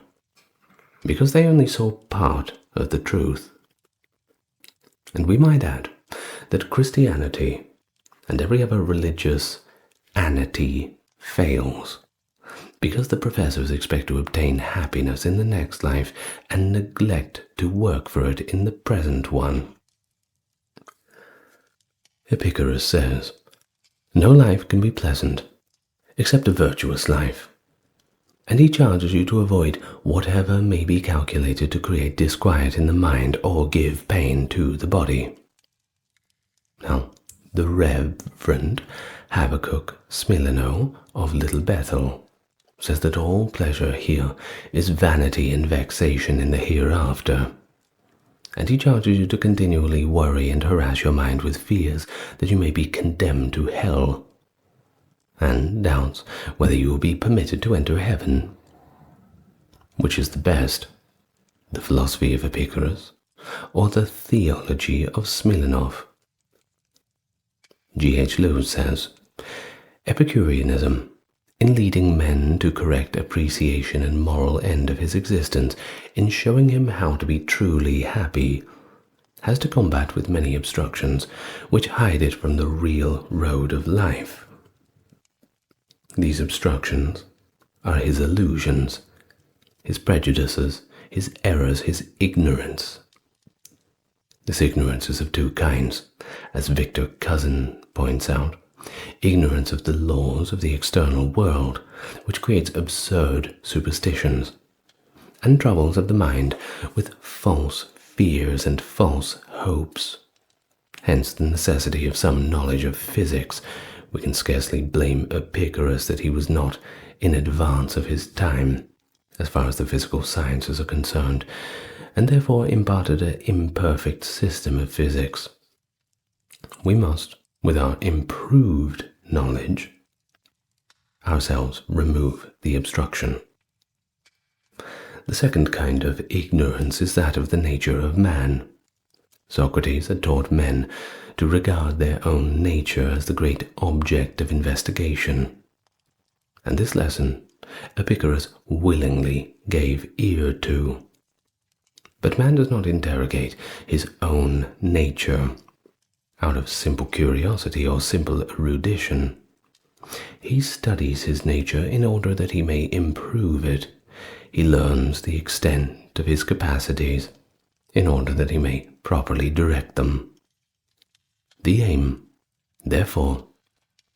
because they only saw part of the truth. And we might add that Christianity and every other religious anity fails because the professors expect to obtain happiness in the next life and neglect to work for it in the present one. Epicurus says, "No life can be pleasant except a virtuous life," and he charges you to avoid whatever may be calculated to create disquiet in the mind or give pain to the body. Now, the Reverend Habakkuk Smileno of Little Bethel says that all pleasure here is vanity and vexation in the hereafter, and he charges you to continually worry and harass your mind with fears that you may be condemned to hell, and doubts whether you will be permitted to enter heaven. Which is the best, the philosophy of Epicurus or the theology of Smilenov? G.H. Lewes says, Epicureanism, in leading men to correct appreciation and moral end of his existence, in showing him how to be truly happy, has to combat with many obstructions which hide it from the real road of life. These obstructions are his illusions, his prejudices, his errors, his ignorance. This ignorance is of two kinds, as Victor Cousin points out. Ignorance of the laws of the external world, which creates absurd superstitions, and troubles of the mind with false fears and false hopes. Hence the necessity of some knowledge of physics. We can scarcely blame Epicurus that he was not in advance of his time, as far as the physical sciences are concerned, and therefore imparted an imperfect system of physics. We must, with our improved knowledge, ourselves remove the obstruction. The second kind of ignorance is that of the nature of man. Socrates had taught men to regard their own nature as the great object of investigation, and this lesson Epicurus willingly gave ear to. But man does not interrogate his own nature out of simple curiosity or simple erudition. He studies his nature in order that he may improve it. He learns the extent of his capacities in order that he may properly direct them. The aim, therefore,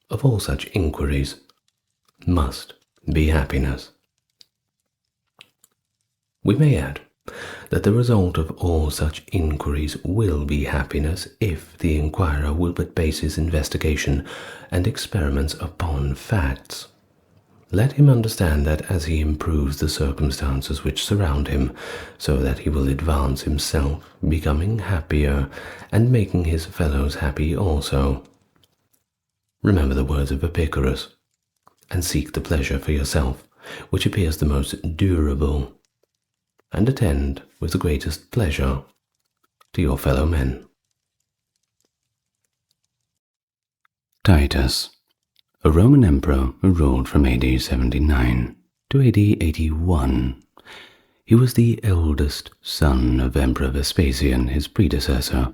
of all such inquiries must be happiness. We may add that the result of all such inquiries will be happiness if the inquirer will but base his investigation and experiments upon facts. Let him understand that as he improves the circumstances which surround him, so that he will advance himself, becoming happier and making his fellows happy also. Remember the words of Epicurus, and seek the pleasure for yourself, which appears the most durable, and attend with the greatest pleasure to your fellow men. Titus, a Roman emperor who ruled from AD 79 to AD 81. He was the eldest son of Emperor Vespasian, his predecessor.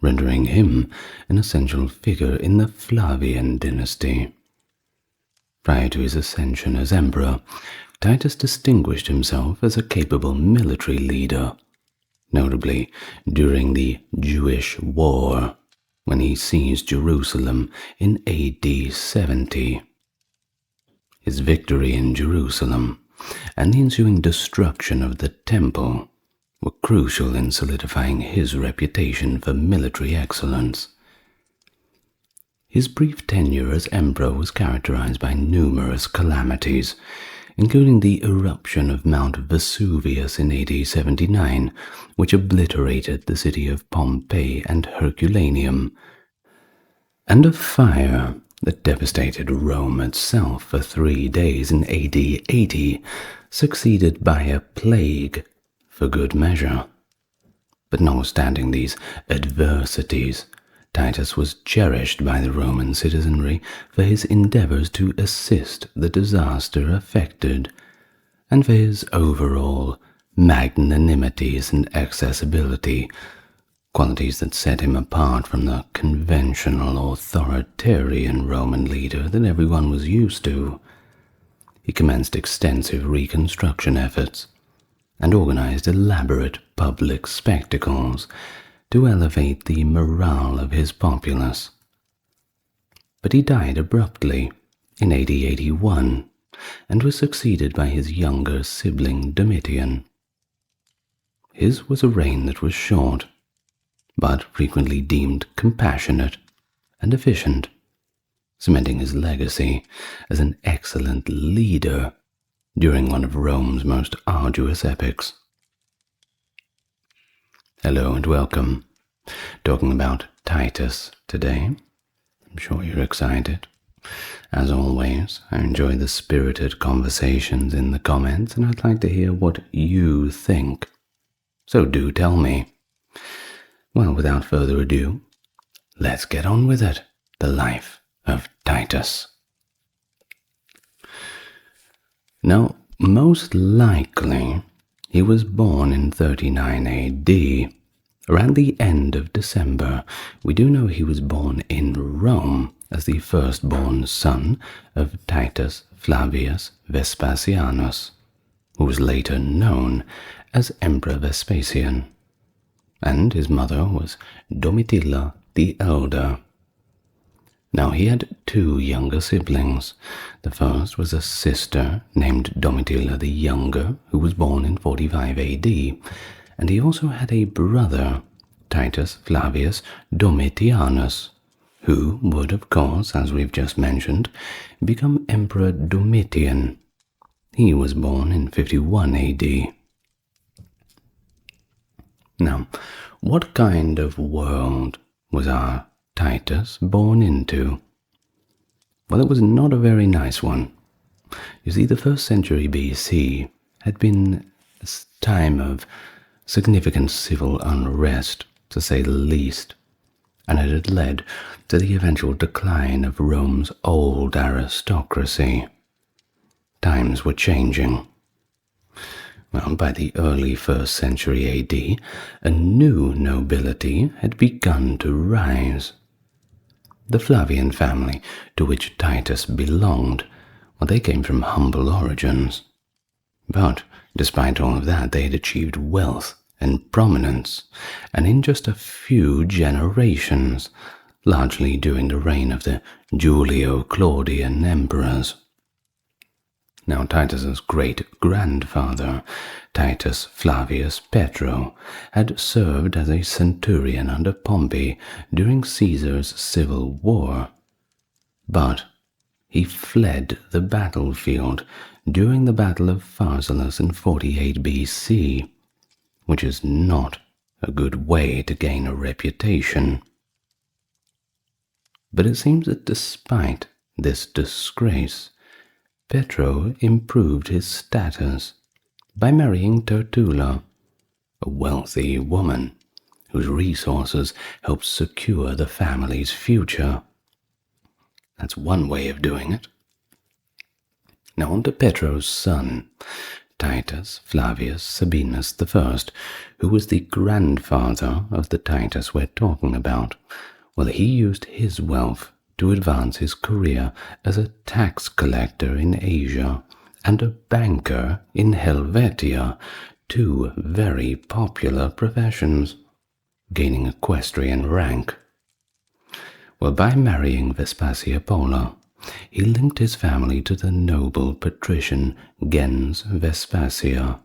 rendering him an essential figure in the Flavian dynasty. Prior to his ascension as emperor, Titus distinguished himself as a capable military leader, notably during the Jewish War, when he seized Jerusalem in AD 70. His victory in Jerusalem and the ensuing destruction of the temple were crucial in solidifying his reputation for military excellence. His brief tenure as emperor was characterized by numerous calamities, including the eruption of Mount Vesuvius in AD 79, which obliterated the city of Pompeii and Herculaneum, and a fire that devastated Rome itself for 3 days in AD 80, succeeded by a plague for good measure. But notwithstanding these adversities, Titus was cherished by the Roman citizenry for his endeavors to assist the disaster affected, and for his overall magnanimities and accessibility, qualities that set him apart from the conventional authoritarian Roman leader that everyone was used to. He commenced extensive reconstruction efforts and organized elaborate public spectacles to elevate the morale of his populace. But he died abruptly in AD 81 and was succeeded by his younger sibling Domitian. His was a reign that was short, but frequently deemed compassionate and efficient, cementing his legacy as an excellent leader during one of Rome's most arduous epochs. Hello and welcome. Talking about Titus today. I'm sure you're excited. As always, I enjoy the spirited conversations in the comments, and I'd like to hear what you think. So do tell me. Well, without further ado, let's get on with it. The life of Titus. Now, most likely, he was born in 39 AD, around the end of December. We do know he was born in Rome as the firstborn son of Titus Flavius Vespasianus, who was later known as Emperor Vespasian, and his mother was Domitilla the Elder. Now, he had 2 younger siblings. The first was a sister named Domitilla the Younger, who was born in 45 AD, and he also had a brother, Titus Flavius Domitianus, who would, of course, as we've just mentioned, become Emperor Domitian. He was born in 51 AD. Now, what kind of world was our Titus born into? Well, it was not a very nice one. You see, the 1st century BC had been a time of significant civil unrest, to say the least, and it had led to the eventual decline of Rome's old aristocracy. Times were changing. Well, by the early 1st century AD, a new nobility had begun to rise. The Flavian family, to which Titus belonged, well, they came from humble origins. But, despite all of that, they had achieved wealth and prominence, and in just a few generations, largely during the reign of the Julio-Claudian emperors. Now, Titus's great-grandfather, Titus Flavius Petro, had served as a centurion under Pompey during Caesar's civil war. But he fled the battlefield during the Battle of Pharsalus in 48 BC, which is not a good way to gain a reputation. But it seems that despite this disgrace, Petro improved his status by marrying Tertulla, a wealthy woman whose resources helped secure the family's future. That's one way of doing it. Now on to Petro's son, Titus Flavius Sabinus I, who was the grandfather of the Titus we're talking about, well, he used his wealth to advance his career as a tax collector in Asia and a banker in Helvetia, two very popular professions, gaining equestrian rank. Well, by marrying Vespasia Pola, he linked his family to the noble patrician gens Vespasia,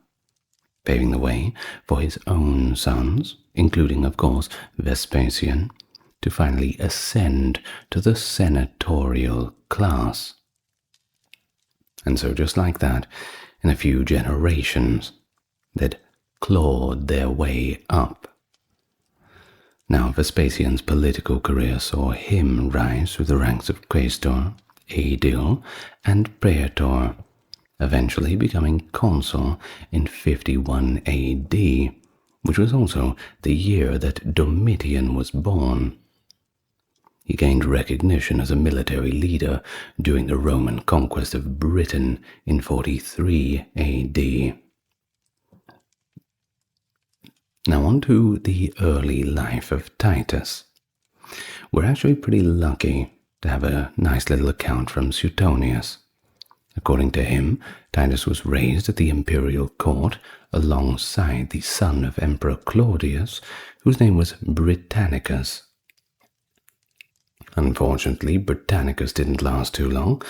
paving the way for his own sons, including, of course, Vespasian, to finally ascend to the senatorial class. And so just like that, in a few generations, they'd clawed their way up. Now, Vespasian's political career saw him rise through the ranks of quaestor, aedile, and praetor, eventually becoming consul in 51 AD, which was also the year that Domitian was born. He gained recognition as a military leader during the Roman conquest of Britain in 43 AD. Now on to the early life of Titus. We're actually pretty lucky to have a nice little account from Suetonius. According to him, Titus was raised at the imperial court alongside the son of Emperor Claudius, whose name was Britannicus. Unfortunately, Britannicus didn't last too long,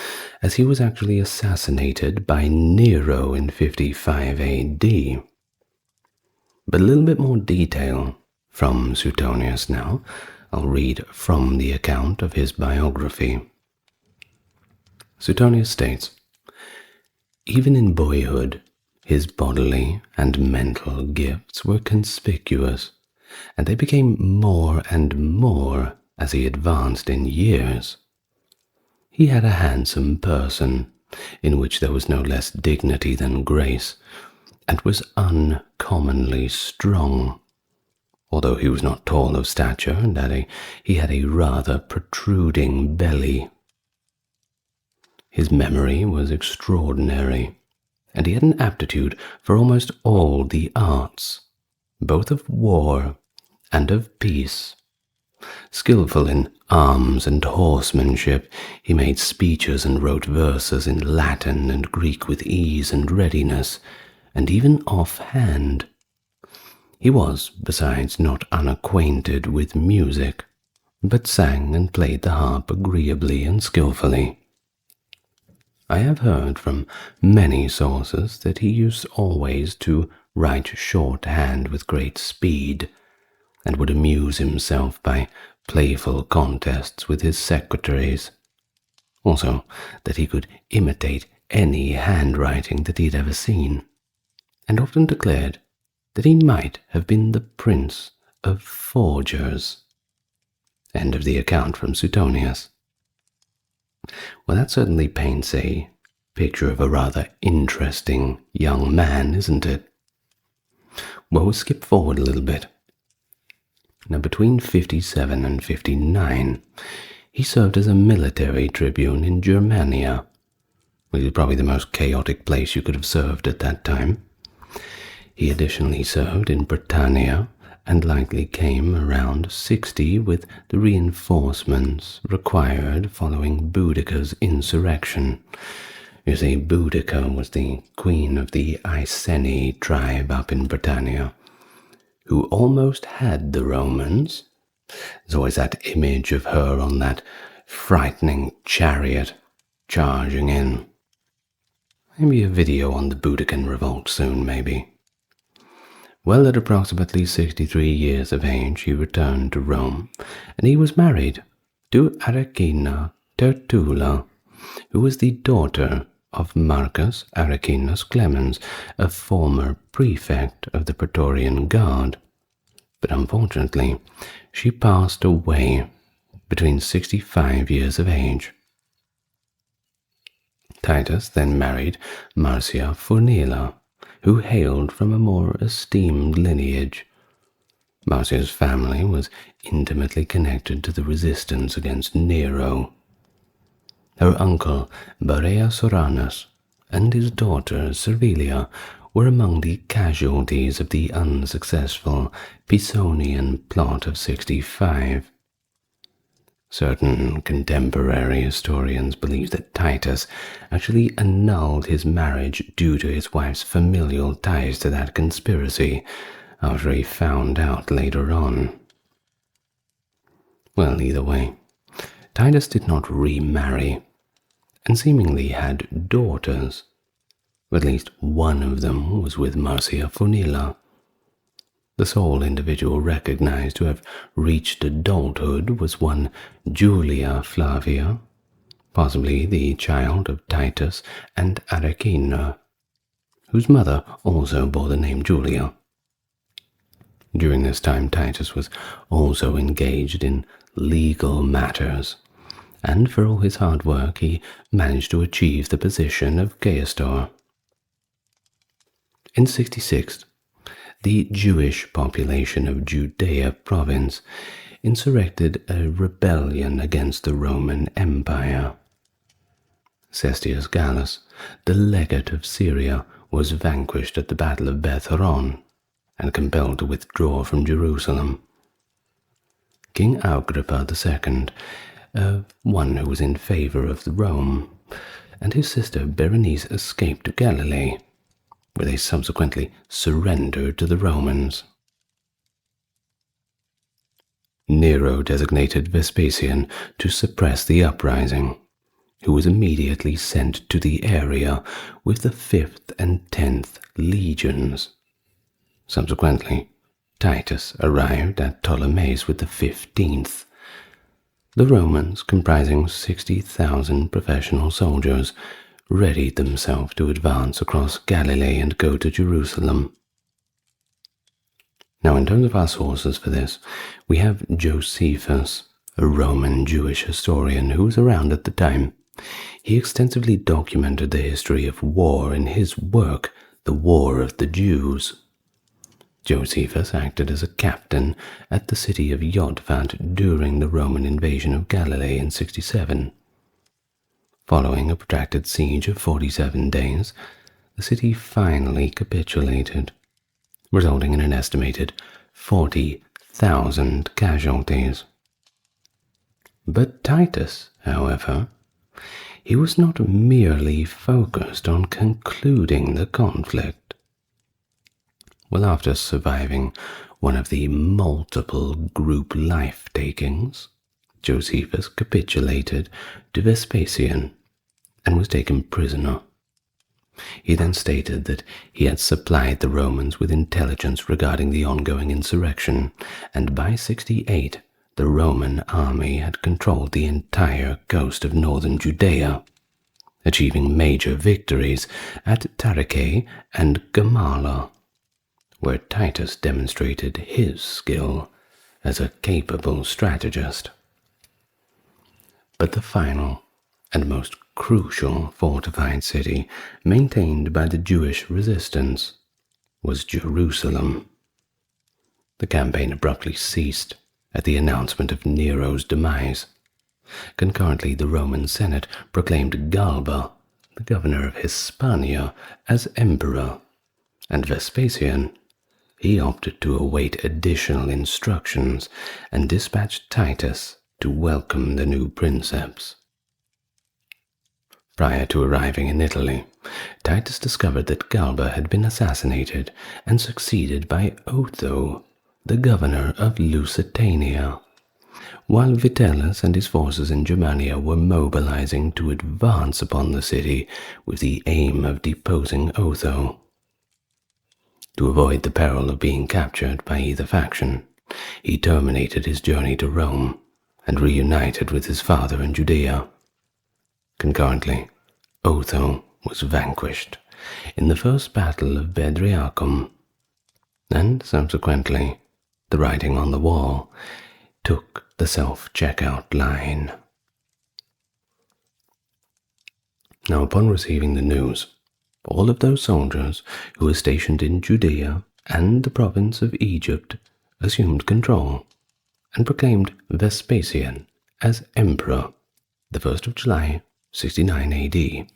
as he was actually assassinated by Nero in 55 AD. But a little bit more detail from Suetonius now. I'll read from the account of his biography. Suetonius states, "Even in boyhood, his bodily and mental gifts were conspicuous, and they became more and more as he advanced in years. He had a handsome person, in which there was no less dignity than grace, and was uncommonly strong, although he was not tall of stature, and he had a rather protruding belly. His memory was extraordinary, and he had an aptitude for almost all the arts, both of war and of peace. Skillful in arms and horsemanship, he made speeches and wrote verses in Latin and Greek with ease and readiness, and even offhand. He was, besides, not unacquainted with music, but sang and played the harp agreeably and skillfully. I have heard from many sources that he used always to write shorthand with great speed, and would amuse himself by playful contests with his secretaries. Also, that he could imitate any handwriting that he had ever seen, and often declared that he might have been the prince of forgers." End of the account from Suetonius. Well, that certainly paints a picture of a rather interesting young man, isn't it? Well, we'll skip forward a little bit. Now, between 57 and 59, he served as a military tribune in Germania, which is probably the most chaotic place you could have served at that time. He additionally served in Britannia, and likely came around 60 with the reinforcements required following Boudicca's insurrection. You see, Boudicca was the queen of the Iceni tribe up in Britannia, who almost had the Romans. There's always that image of her on that frightening chariot charging in. Maybe a video on the Boudiccan revolt soon, maybe. Well, at approximately 63 years of age, he returned to Rome, and he was married to Arrecina Tertulla, who was the daughter of Marcus Arrecinus Clemens, a former prefect of the Praetorian Guard. But unfortunately, she passed away between 65 years of age. Titus then married Marcia Furnilla, who hailed from a more esteemed lineage. Marcia's family was intimately connected to the resistance against Nero. Her uncle, Barea Soranus, and his daughter Servilia were among the casualties of the unsuccessful Pisonian plot of 65. Certain contemporary historians believe that Titus actually annulled his marriage due to his wife's familial ties to that conspiracy, after he found out later on. Well, either way, Titus did not remarry, and seemingly had daughters. At least one of them was with Marcia Funilla. The sole individual recognized to have reached adulthood was one Julia Flavia, possibly the child of Titus and Arachina, whose mother also bore the name Julia. During this time, Titus was also engaged in legal matters, and for all his hard work, he managed to achieve the position of Quaestor. In 66, the Jewish population of Judea province insurrected a rebellion against the Roman Empire. Cestius Gallus, the legate of Syria, was vanquished at the Battle of Beth Horon and compelled to withdraw from Jerusalem. King Agrippa II, one who was in favor of Rome, and his sister Berenice escaped to Galilee, where they subsequently surrendered to the Romans. Nero designated Vespasian to suppress the uprising, who was immediately sent to the area with the 5th and 10th legions. Subsequently, Titus arrived at Ptolemais with the 15th. The Romans, comprising 60,000 professional soldiers, readied themselves to advance across Galilee and go to Jerusalem. Now, in terms of our sources for this, we have Josephus, a Roman Jewish historian who was around at the time. He extensively documented the history of war in his work, The War of the Jews. Josephus acted as a captain at the city of Jotvat during the Roman invasion of Galilee in 67. Following a protracted siege of 47 days, the city finally capitulated, resulting in an estimated 40,000 casualties. But Titus, however, he was not merely focused on concluding the conflict. Well, after surviving one of the multiple group life-takings, Josephus capitulated to Vespasian and was taken prisoner. He then stated that he had supplied the Romans with intelligence regarding the ongoing insurrection, and by 68 the Roman army had controlled the entire coast of northern Judea, achieving major victories at Tarichae and Gamala, where Titus demonstrated his skill as a capable strategist. But the final and most crucial fortified city maintained by the Jewish resistance was Jerusalem. The campaign abruptly ceased at the announcement of Nero's demise. Concurrently, the Roman Senate proclaimed Galba, the governor of Hispania, as emperor, and Vespasian, he opted to await additional instructions and dispatched Titus to welcome the new princeps. Prior to arriving in Italy, Titus discovered that Galba had been assassinated and succeeded by Otho, the governor of Lusitania, while Vitellius and his forces in Germania were mobilizing to advance upon the city with the aim of deposing Otho. To avoid the peril of being captured by either faction, he terminated his journey to Rome and reunited with his father in Judea. Concurrently, Otho was vanquished in the first battle of Bedriacum, and subsequently, the writing on the wall took the self-checkout line. Now, upon receiving the news, all of those soldiers who were stationed in Judea and the province of Egypt assumed control and proclaimed Vespasian as emperor the 1st of July, 69 AD.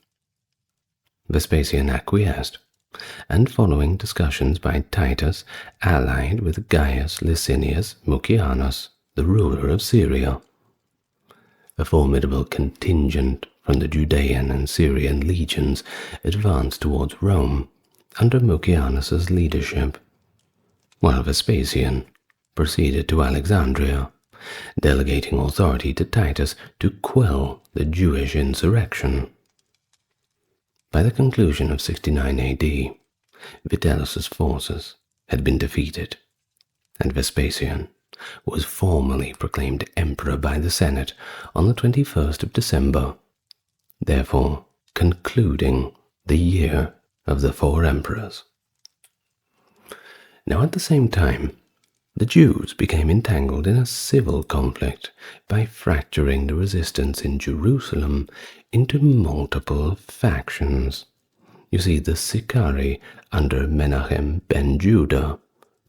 Vespasian acquiesced, and following discussions by Titus, allied with Gaius Licinius Mucianus, the ruler of Syria. A formidable contingent from the Judean and Syrian legions advanced towards Rome under Mucianus's leadership, while Vespasian proceeded to Alexandria, delegating authority to Titus to quell the Jewish insurrection. By the conclusion of 69 AD, Vitellius's forces had been defeated, and Vespasian was formally proclaimed emperor by the Senate on the 21st of December, therefore concluding the year of the four emperors. Now at the same time, the Jews became entangled in a civil conflict by fracturing the resistance in Jerusalem into multiple factions. You see, the Sicarii under Menachem ben Judah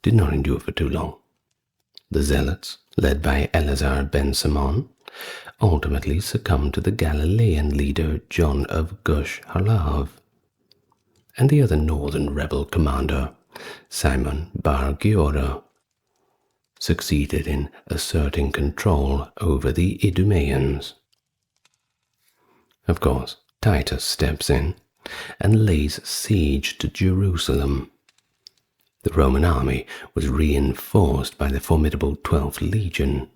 did not endure for too long. The Zealots, led by Eleazar ben Simon, ultimately succumbed to the Galilean leader John of Gush Halav, and the other northern rebel commander, Simon bar Giora, succeeded in asserting control over the Idumeans. Of course, Titus steps in and lays siege to Jerusalem. The Roman army was reinforced by the formidable 12th Legion,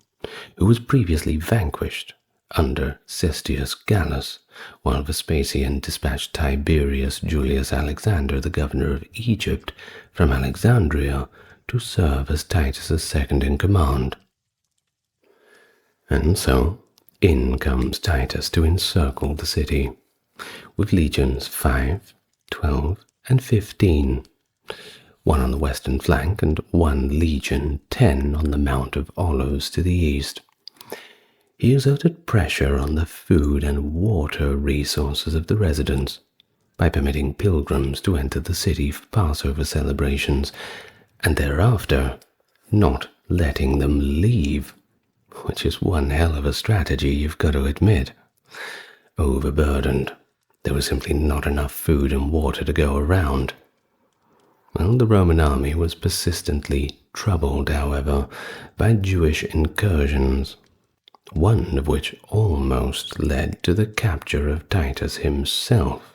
who was previously vanquished under Cestius Gallus, while Vespasian dispatched Tiberius Julius Alexander, the governor of Egypt, from Alexandria to serve as Titus's second-in-command. And so, in comes Titus to encircle the city, with legions 5, 12, and 15, one on the western flank and one legion 10 on the Mount of Olives to the east. He exerted pressure on the food and water resources of the residents by permitting pilgrims to enter the city for Passover celebrations, and thereafter not letting them leave, which is one hell of a strategy, you've got to admit. Overburdened, there was simply not enough food and water to go around. Well, the Roman army was persistently troubled, however, by Jewish incursions, one of which almost led to the capture of Titus himself.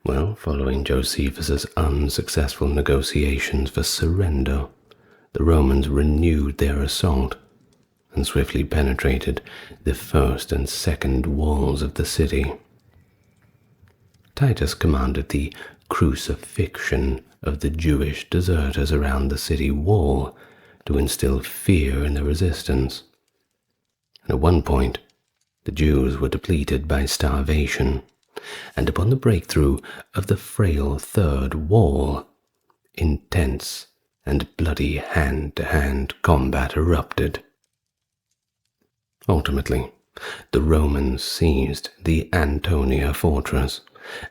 Well, following Josephus's unsuccessful negotiations for surrender, the Romans renewed their assault and swiftly penetrated the first and second walls of the city. Titus commanded the crucifixion of the Jewish deserters around the city wall to instill fear in the resistance. And at one point, the Jews were depleted by starvation, and upon the breakthrough of the frail third wall, intense and bloody hand-to-hand combat erupted. Ultimately, the Romans seized the Antonia fortress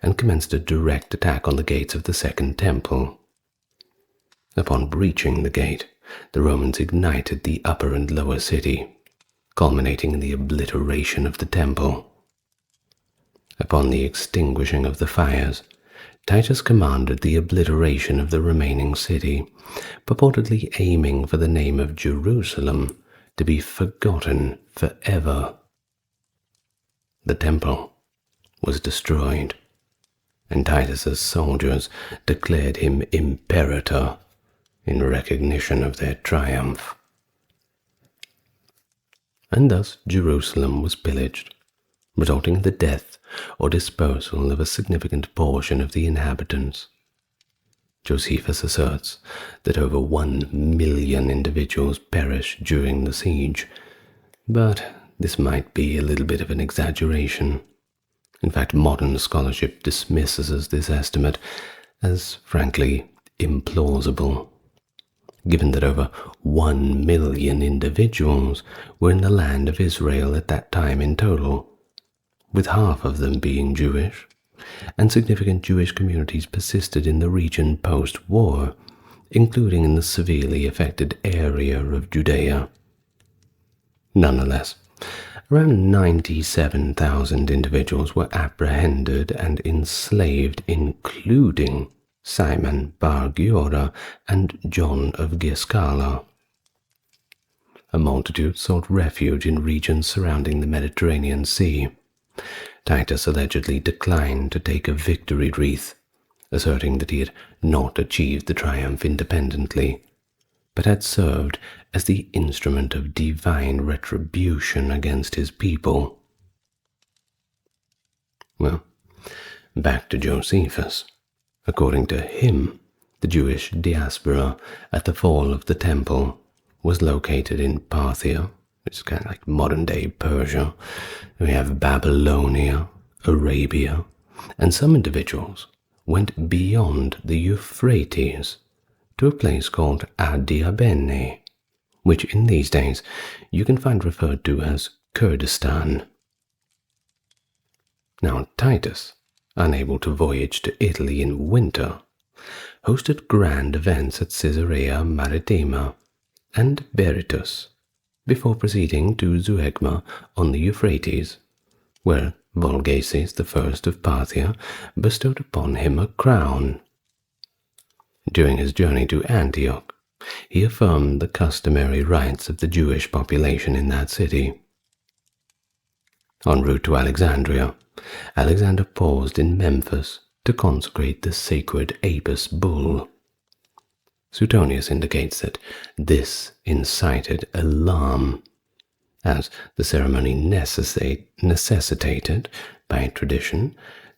and commenced a direct attack on the gates of the Second Temple. Upon breaching the gate, the Romans ignited the upper and lower city, culminating in the obliteration of the temple. Upon the extinguishing of the fires, Titus commanded the obliteration of the remaining city, purportedly aiming for the name of Jerusalem to be forgotten forever. The temple was destroyed, and Titus's soldiers declared him imperator in recognition of their triumph. And thus Jerusalem was pillaged, resulting in the death or dispersal of a significant portion of the inhabitants. Josephus asserts that over 1 million individuals perished during the siege, but this might be a little bit of an exaggeration. In fact, modern scholarship dismisses this estimate as, frankly, implausible, given that over 1 million individuals were in the land of Israel at that time in total, with half of them being Jewish, and significant Jewish communities persisted in the region post-war, including in the severely affected area of Judea. Nonetheless, Around 97,000 individuals were apprehended and enslaved, including Simon Bar Giora and John of Giscala. A multitude sought refuge in regions surrounding the Mediterranean Sea. Titus allegedly declined to take a victory wreath, asserting that he had not achieved the triumph independently, but had served as the instrument of divine retribution against his people. Well, back to Josephus. According to him, the Jewish diaspora at the fall of the temple was located in Parthia, which is kind of like modern-day Persia. We have Babylonia, Arabia, and some individuals went beyond the Euphrates to a place called Adiabene, which in these days you can find referred to as Kurdistan. Now Titus, unable to voyage to Italy in winter, hosted grand events at Caesarea Maritima and Berytus, before proceeding to Zuegma on the Euphrates, where Volgases I of Parthia bestowed upon him a crown. During his journey to Antioch, he affirmed the customary rights of the Jewish population in that city. En route to Alexandria, Alexander paused in Memphis to consecrate the sacred Apis bull. Suetonius indicates that this incited alarm, as the ceremony necessitated, by tradition,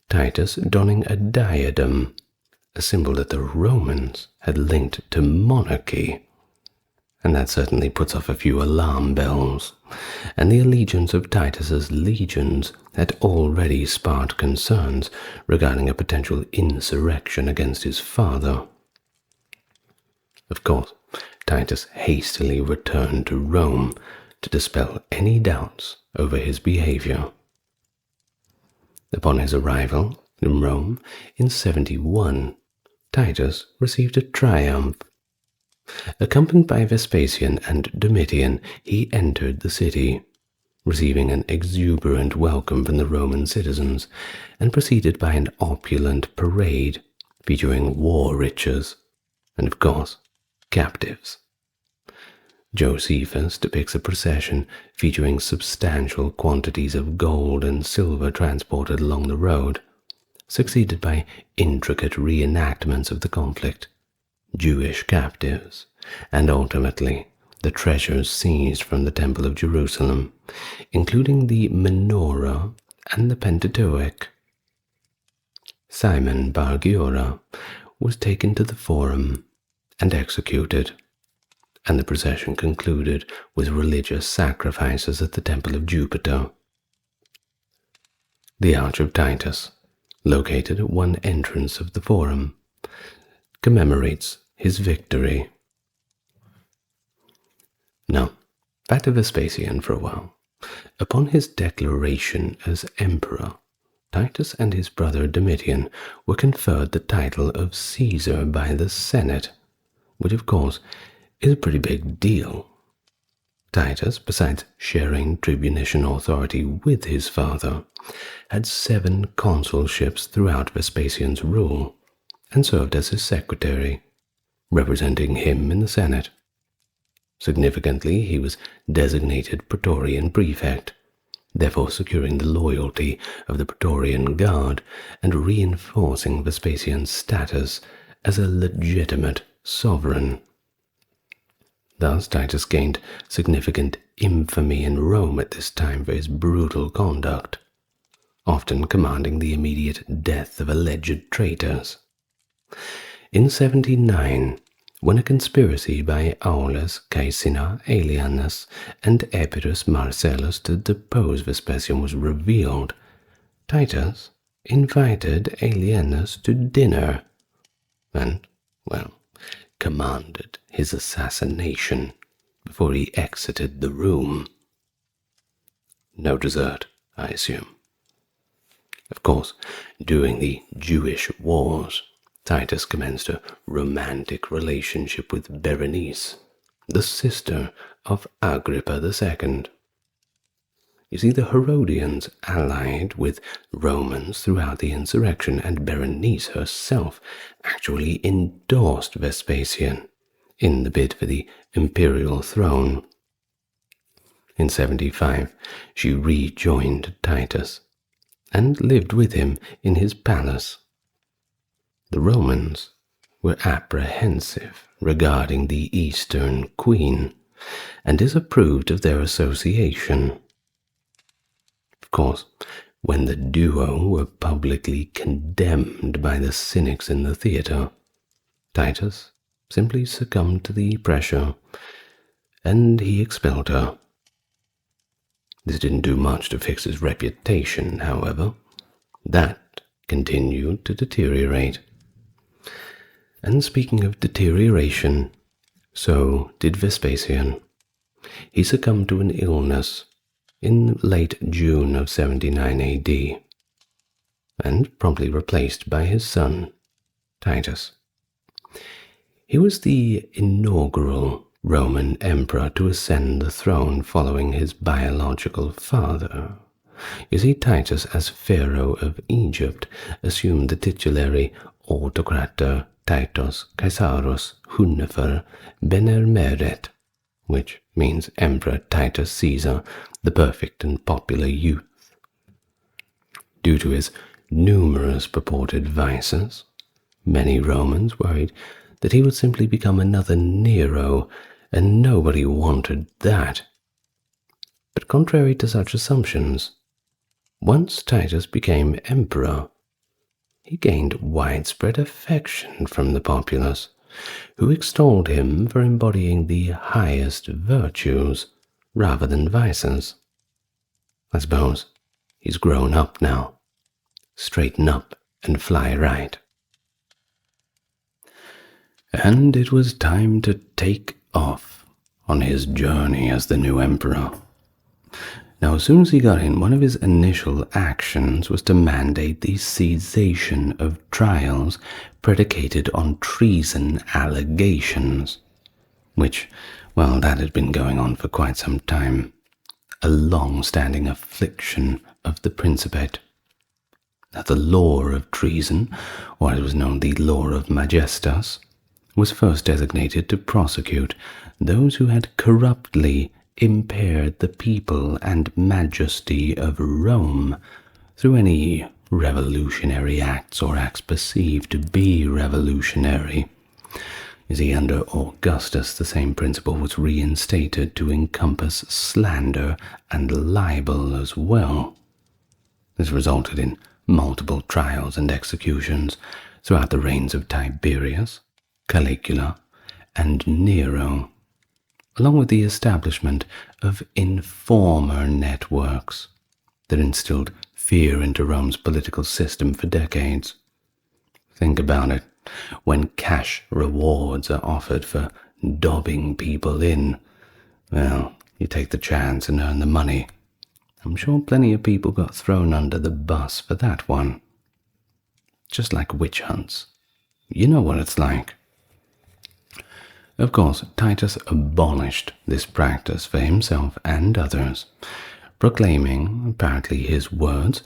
Titus donning a diadem, a symbol that the Romans had linked to monarchy. And that certainly puts off a few alarm bells, and the allegiance of Titus's legions had already sparked concerns regarding a potential insurrection against his father. Of course, Titus hastily returned to Rome to dispel any doubts over his behavior. Upon his arrival in Rome in 71, Titus received a triumph. Accompanied by Vespasian and Domitian, he entered the city, receiving an exuberant welcome from the Roman citizens, and preceded by an opulent parade featuring war riches and, of course, captives. Josephus depicts a procession featuring substantial quantities of gold and silver transported along the road, succeeded by intricate reenactments of the conflict, Jewish captives, and ultimately the treasures seized from the Temple of Jerusalem, including the menorah and the Pentateuch. Simon Bar Giora was taken to the Forum and executed, and the procession concluded with religious sacrifices at the Temple of Jupiter. The Arch of Titus, located at one entrance of the Forum, commemorates his victory. Now, back to Vespasian for a while. Upon his declaration as emperor, Titus and his brother Domitian were conferred the title of Caesar by the Senate, which of course is a pretty big deal. Titus, besides sharing tribunician authority with his father, had 7 consulships throughout Vespasian's rule, and served as his secretary, representing him in the Senate. Significantly, he was designated Praetorian Prefect, therefore securing the loyalty of the Praetorian Guard and reinforcing Vespasian's status as a legitimate sovereign. Thus, Titus gained significant infamy in Rome at this time for his brutal conduct, often commanding the immediate death of alleged traitors. In 79, when a conspiracy by Aulus Caecina Aelianus and Epirus Marcellus to depose Vespasian was revealed, Titus invited Aelianus to dinner and, commanded his assassination before he exited the room. No dessert, I assume. Of course, during the Jewish Wars, Titus commenced a romantic relationship with Berenice, the sister of Agrippa II. You see, the Herodians allied with Romans throughout the insurrection, and Berenice herself actually endorsed Vespasian in the bid for the imperial throne. In 75, she rejoined Titus and lived with him in his palace. The Romans were apprehensive regarding the Eastern queen and disapproved of their association. Of course, when the duo were publicly condemned by the cynics in the theatre, Titus simply succumbed to the pressure, and he expelled her. This didn't do much to fix his reputation, however. That continued to deteriorate. And speaking of deterioration, so did Vespasian. He succumbed to an illness in late June of 79 AD, and promptly replaced by his son, Titus. He was the inaugural Roman emperor to ascend the throne following his biological father. You see, Titus, as pharaoh of Egypt, assumed the titulary autocrator Titus Caesarus Hunnefer Benermeret, which means Emperor Titus Caesar, the perfect and popular youth. Due to his numerous purported vices, many Romans worried that he would simply become another Nero, and nobody wanted that. But contrary to such assumptions, once Titus became emperor, he gained widespread affection from the populace, who extolled him for embodying the highest virtues rather than vices. I suppose he's grown up now. Straighten up and fly right. And it was time to take off on his journey as the new emperor. Now, as soon as he got in, one of his initial actions was to mandate the cessation of trials predicated on treason allegations, which, well, that had been going on for quite some time, a long-standing affliction of the Principate. Now, the law of treason, or as it was known, the law of majestas, was first designated to prosecute those who had corruptly impaired the people and majesty of Rome through any revolutionary acts or acts perceived to be revolutionary. You see, under Augustus, the same principle was reinstated to encompass slander and libel as well. This resulted in multiple trials and executions throughout the reigns of Tiberius, Caligula, and Nero, along with the establishment of informer networks that instilled fear into Rome's political system for decades. Think about it. When cash rewards are offered for dobbing people in, well, you take the chance and earn the money. I'm sure plenty of people got thrown under the bus for that one. Just like witch hunts. You know what it's like. Of course, Titus abolished this practice for himself and others, proclaiming, apparently his words,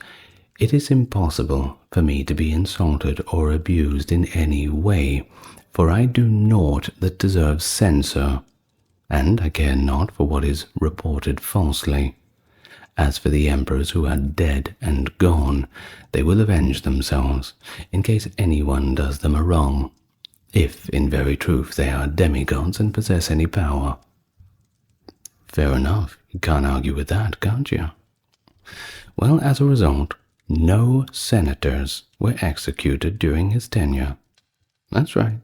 "It is impossible for me to be insulted or abused in any way, for I do naught that deserves censure, and I care not for what is reported falsely. As for the emperors who are dead and gone, they will avenge themselves, in case anyone does them a wrong, if in very truth they are demigods and possess any power." Fair enough, you can't argue with that, can't you? Well, as a result, no senators were executed during his tenure. That's right,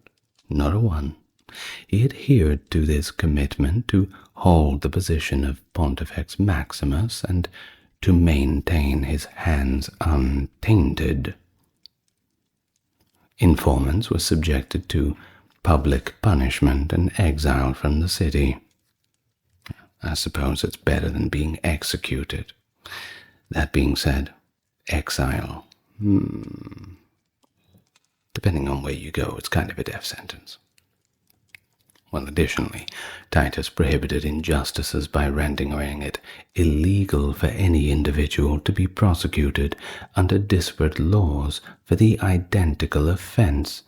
not a one. He adhered to this commitment to hold the position of Pontifex Maximus and to maintain his hands untainted. Informants were subjected to public punishment and exiled from the city. I suppose it's better than being executed. That being said, exile, depending on where you go, it's kind of a death sentence. Well, additionally, Titus prohibited injustices by rendering it illegal for any individual to be prosecuted under disparate laws for the identical offense.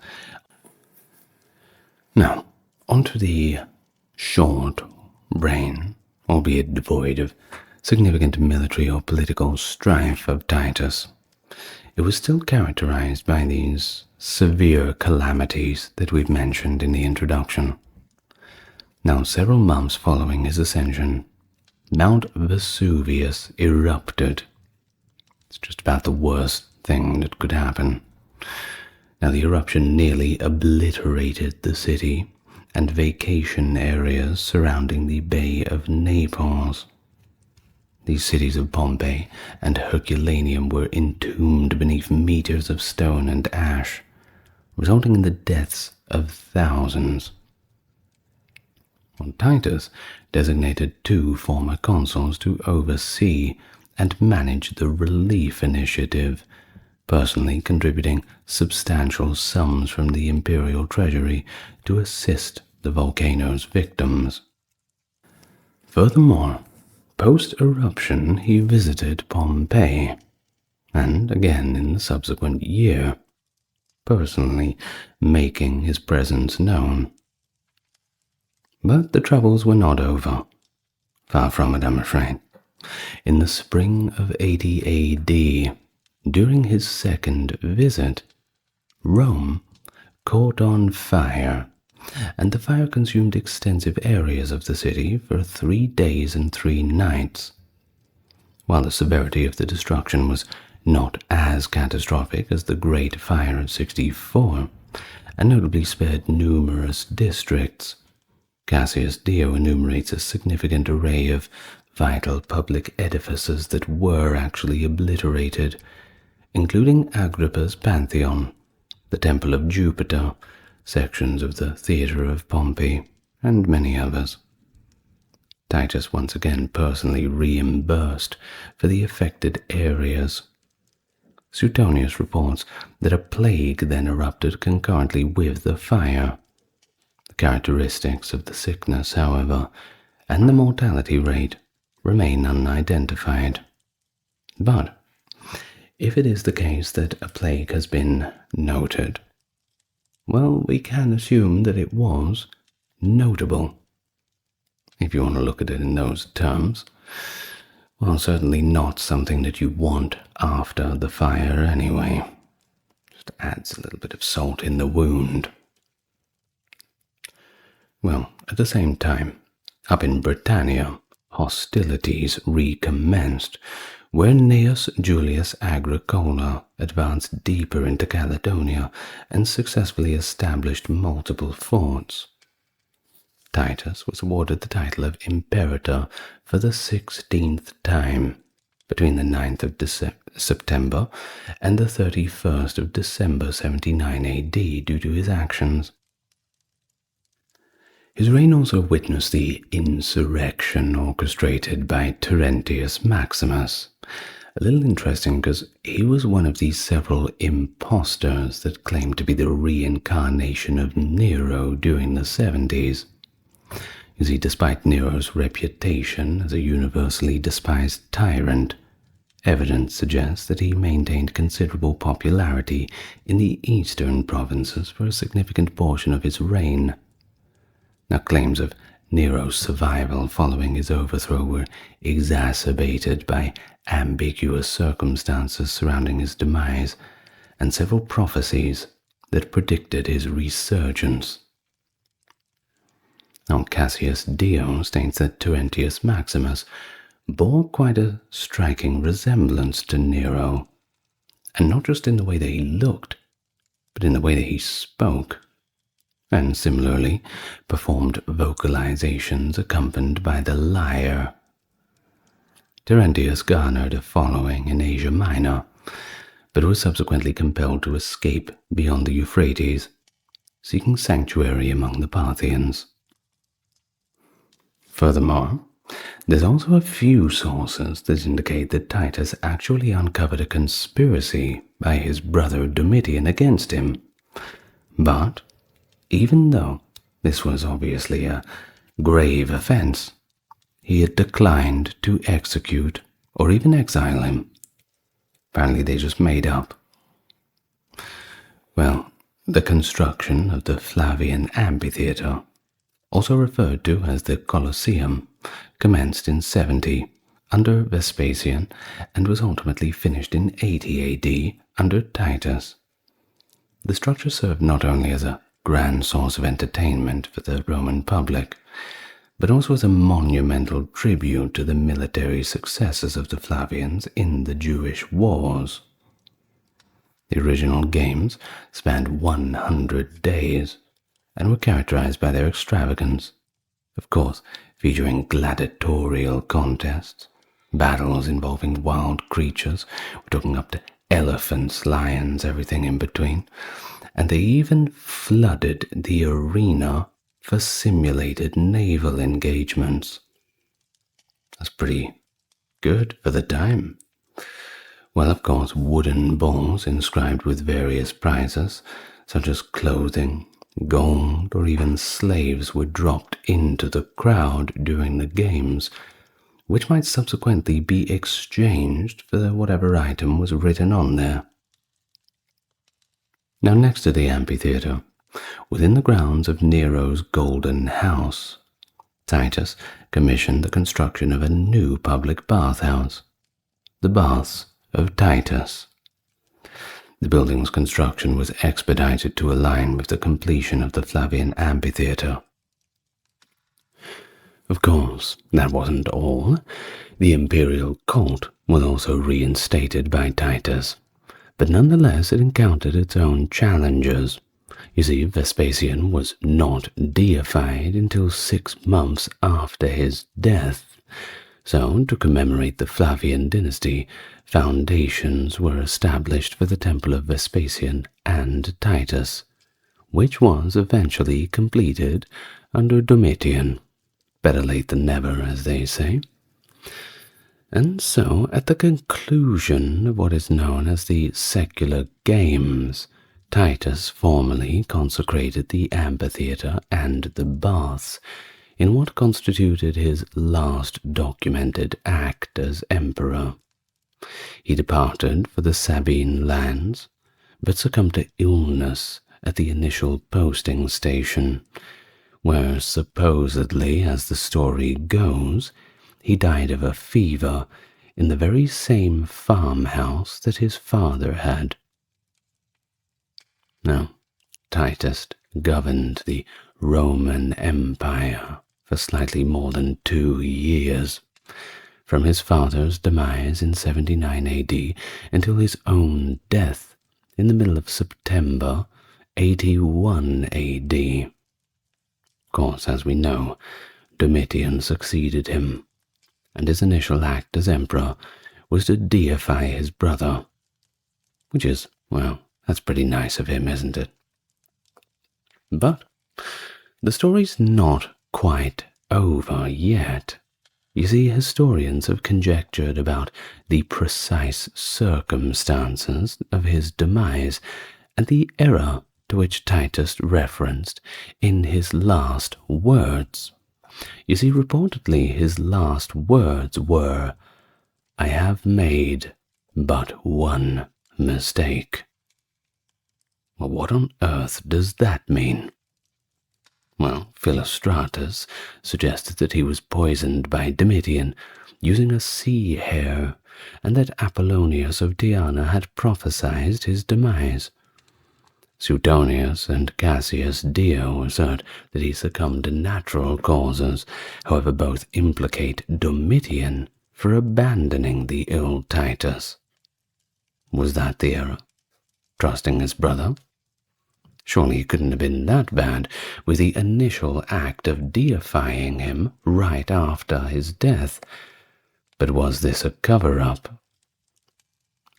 Now, onto the short reign, albeit devoid of significant military or political strife, of Titus. It was still characterized by these severe calamities that we've mentioned in the introduction. Now, several months following his ascension, Mount Vesuvius erupted. It's just about the worst thing that could happen. Now, the eruption nearly obliterated the city and vacation areas surrounding the Bay of Naples. These cities of Pompeii and Herculaneum were entombed beneath meters of stone and ash, resulting in the deaths of thousands. Titus designated 2 former consuls to oversee and manage the relief initiative, personally contributing substantial sums from the imperial treasury to assist the volcano's victims. Furthermore, post-eruption he visited Pompeii, and again in the subsequent year, personally making his presence known. But the troubles were not over. Far from it, I'm afraid. In the spring of 80 AD, during his second visit, Rome caught on fire, and the fire consumed extensive areas of the city for 3 days and 3 nights. While the severity of the destruction was not as catastrophic as the Great Fire of 64, and notably spared numerous districts, Cassius Dio enumerates a significant array of vital public edifices that were actually obliterated, including Agrippa's Pantheon, the Temple of Jupiter, sections of the Theatre of Pompey, and many others. Titus once again personally reimbursed for the affected areas. Suetonius reports that a plague then erupted concurrently with the fire. The characteristics of the sickness, however, and the mortality rate remain unidentified. But if it is the case that a plague has been noted, well, we can assume that it was notable. If you want to look at it in those terms, well, certainly not something that you want after the fire anyway. Just adds a little bit of salt in the wound. Well, at the same time, up in Britannia, hostilities recommenced, where Gnaeus Julius Agricola advanced deeper into Caledonia and successfully established multiple forts. Titus was awarded the title of Imperator for the 16th time, between the 9th of September and the 31st of December 79 AD due to his actions. His reign also witnessed the insurrection orchestrated by Terentius Maximus. A little interesting because he was one of these several impostors that claimed to be the reincarnation of Nero during the 70s. You see, despite Nero's reputation as a universally despised tyrant, evidence suggests that he maintained considerable popularity in the eastern provinces for a significant portion of his reign. Now, claims of Nero's survival following his overthrow were exacerbated by ambiguous circumstances surrounding his demise and several prophecies that predicted his resurgence. Now, Cassius Dio states that Terentius Maximus bore quite a striking resemblance to Nero, and not just in the way that he looked, but in the way that he spoke, and similarly performed vocalizations accompanied by the lyre. Terentius garnered a following in Asia Minor, but was subsequently compelled to escape beyond the Euphrates, seeking sanctuary among the Parthians. Furthermore, there's also a few sources that indicate that Titus actually uncovered a conspiracy by his brother Domitian against him. But even though this was obviously a grave offense. He had declined to execute or even exile him. Apparently they just made up. Well, the construction of the Flavian amphitheatre, also referred to as the Colosseum, commenced in 70 under Vespasian and was ultimately finished in 80 AD under Titus. The structure served not only as a grand source of entertainment for the Roman public, but also as a monumental tribute to the military successes of the Flavians in the Jewish wars. The original games spanned 100 days and were characterized by their extravagance, of course featuring gladiatorial contests, battles involving wild creatures. We're talking up to elephants, lions, everything in between. And they even flooded the arena for simulated naval engagements. That's pretty good for the time. Well, of course, wooden bowls inscribed with various prizes, such as clothing, gold, or even slaves were dropped into the crowd during the games, which might subsequently be exchanged for whatever item was written on there. Now, next to the amphitheatre, within the grounds of Nero's Golden House, Titus commissioned the construction of a new public bathhouse, the Baths of Titus. The building's construction was expedited to align with the completion of the Flavian amphitheatre. Of course, that wasn't all. The imperial cult was also reinstated by Titus, but nonetheless it encountered its own challenges. You see, Vespasian was not deified until 6 months after his death, so to commemorate the Flavian dynasty, foundations were established for the temple of Vespasian and Titus, which was eventually completed under Domitian. Better late than never, as they say. And so, at the conclusion of what is known as the Secular Games, Titus formally consecrated the amphitheatre and the baths in what constituted his last documented act as emperor. He departed for the Sabine lands, but succumbed to illness at the initial posting station, where supposedly, as the story goes, he died of a fever in the very same farmhouse that his father had. Now, Titus governed the Roman Empire for slightly more than 2 years, from his father's demise in 79 AD until his own death in the middle of September 81 AD. Of course, as we know, Domitian succeeded him, and his initial act as emperor was to deify his brother, which is, well, that's pretty nice of him, isn't it? But the story's not quite over yet. You see, historians have conjectured about the precise circumstances of his demise and the era to which Titus referenced in his last words. You see, reportedly his last words were, "I have made but one mistake." Well, what on earth does that mean? Well, Philostratus suggested that he was poisoned by Domitian using a sea hare, and that Apollonius of Tyana had prophesied his demise. Suetonius and Cassius Dio assert that he succumbed to natural causes, however both implicate Domitian for abandoning the ill Titus. Was that the error? Trusting his brother? Surely it couldn't have been that bad, with the initial act of deifying him right after his death. But was this a cover-up?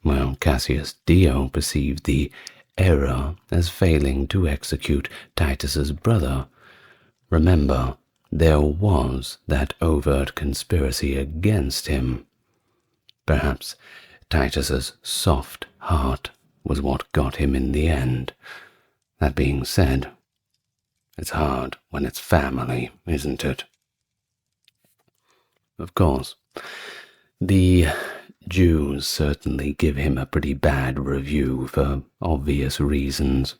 Well, Cassius Dio perceived the error as failing to execute Titus's brother. Remember, there was that overt conspiracy against him. Perhaps Titus's soft heart was what got him in the end. That being said, It's hard when it's family, isn't it? Of course, the Jews certainly give him a pretty bad review for obvious reasons.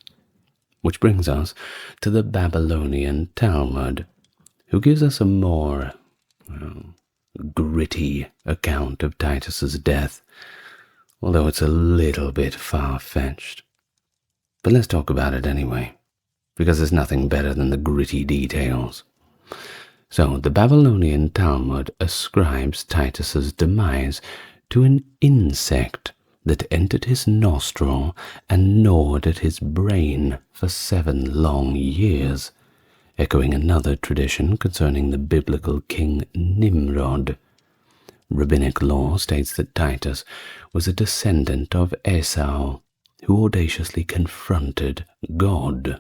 Which brings us to the Babylonian Talmud, who gives us a more gritty account of Titus's death, although it's a little bit far-fetched. But let's talk about it anyway, because there's nothing better than the gritty details. So, the Babylonian Talmud ascribes Titus's demise to an insect that entered his nostril and gnawed at his brain for 7 long years, echoing another tradition concerning the biblical king Nimrod. Rabbinic law states that Titus was a descendant of Esau, who audaciously confronted God.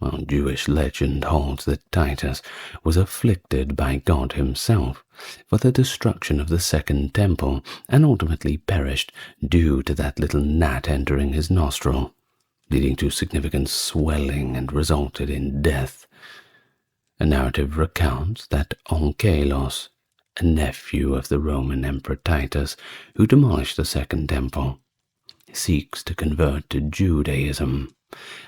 While Jewish legend holds that Titus was afflicted by God himself for the destruction of the Second Temple and ultimately perished due to that little gnat entering his nostril, leading to significant swelling and resulted in death. A narrative recounts that Onkelos, a nephew of the Roman Emperor Titus, who demolished the Second Temple, seeks to convert to Judaism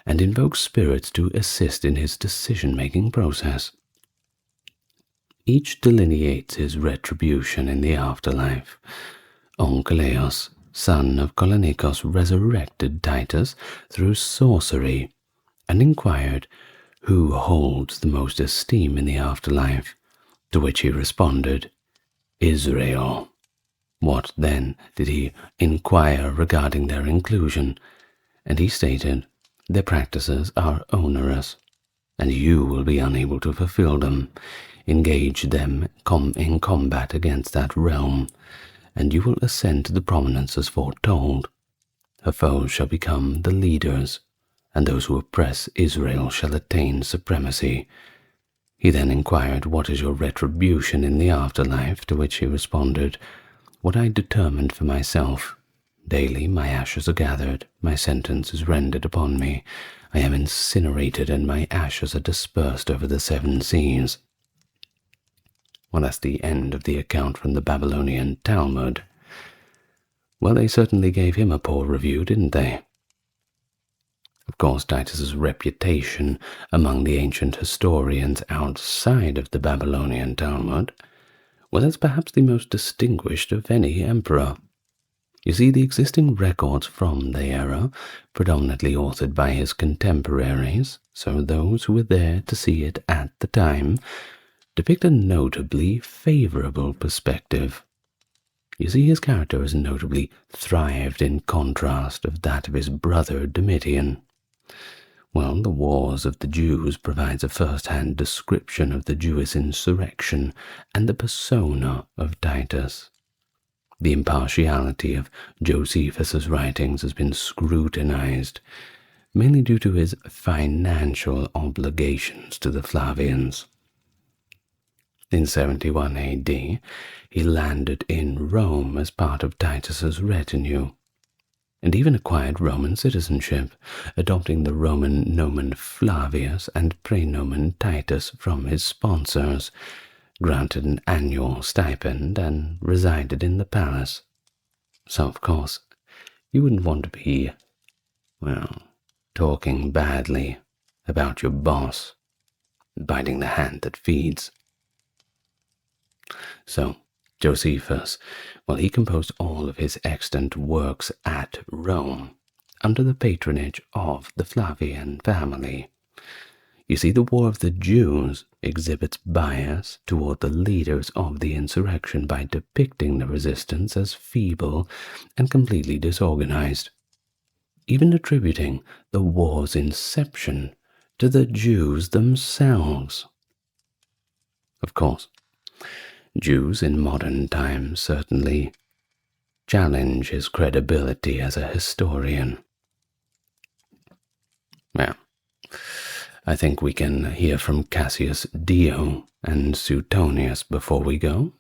and invokes spirits to assist in his decision-making process. Each delineates his retribution in the afterlife. Onkelos, son of Kolonikos, resurrected Titus through sorcery and inquired who holds the most esteem in the afterlife, to which he responded, Israel. What then did he inquire regarding their inclusion? And he stated, their practices are onerous, and you will be unable to fulfill them. Engage them in combat against that realm, and you will ascend to the prominence as foretold. Her foes shall become the leaders, and those who oppress Israel shall attain supremacy. He then inquired, what is your retribution in the afterlife? To which he responded, what I determined for myself. Daily my ashes are gathered, my sentence is rendered upon me. I am incinerated, and my ashes are dispersed over the 7 seas. Well, that's the end of the account from the Babylonian Talmud. Well, they certainly gave him a poor review, didn't they? Of course, Titus's reputation among the ancient historians outside of the Babylonian Talmud, well, it's perhaps the most distinguished of any emperor. You see, the existing records from the era, predominantly authored by his contemporaries, so those who were there to see it at the time, depict a notably favorable perspective. You see, his character has notably thrived in contrast of that of his brother Domitian. Well, the Wars of the Jews provides a first-hand description of the Jewish insurrection and the persona of Titus. The impartiality of Josephus's writings has been scrutinized, mainly due to his financial obligations to the Flavians. In 71 AD, he landed in Rome as part of Titus's retinue, and even acquired Roman citizenship, adopting the Roman nomen Flavius and praenomen Titus from his sponsors, granted an annual stipend, and resided in the palace. So, of course, you wouldn't want to be, well, talking badly about your boss, biting the hand that feeds. So, Josephus, well, he composed all of his extant works at Rome, under the patronage of the Flavian family. You see, the War of the Jews exhibits bias toward the leaders of the insurrection by depicting the resistance as feeble and completely disorganized, even attributing the war's inception to the Jews themselves. Of course, Jews in modern times certainly challenge his credibility as a historian. Well, I think we can hear from Cassius Dio and Suetonius before we go.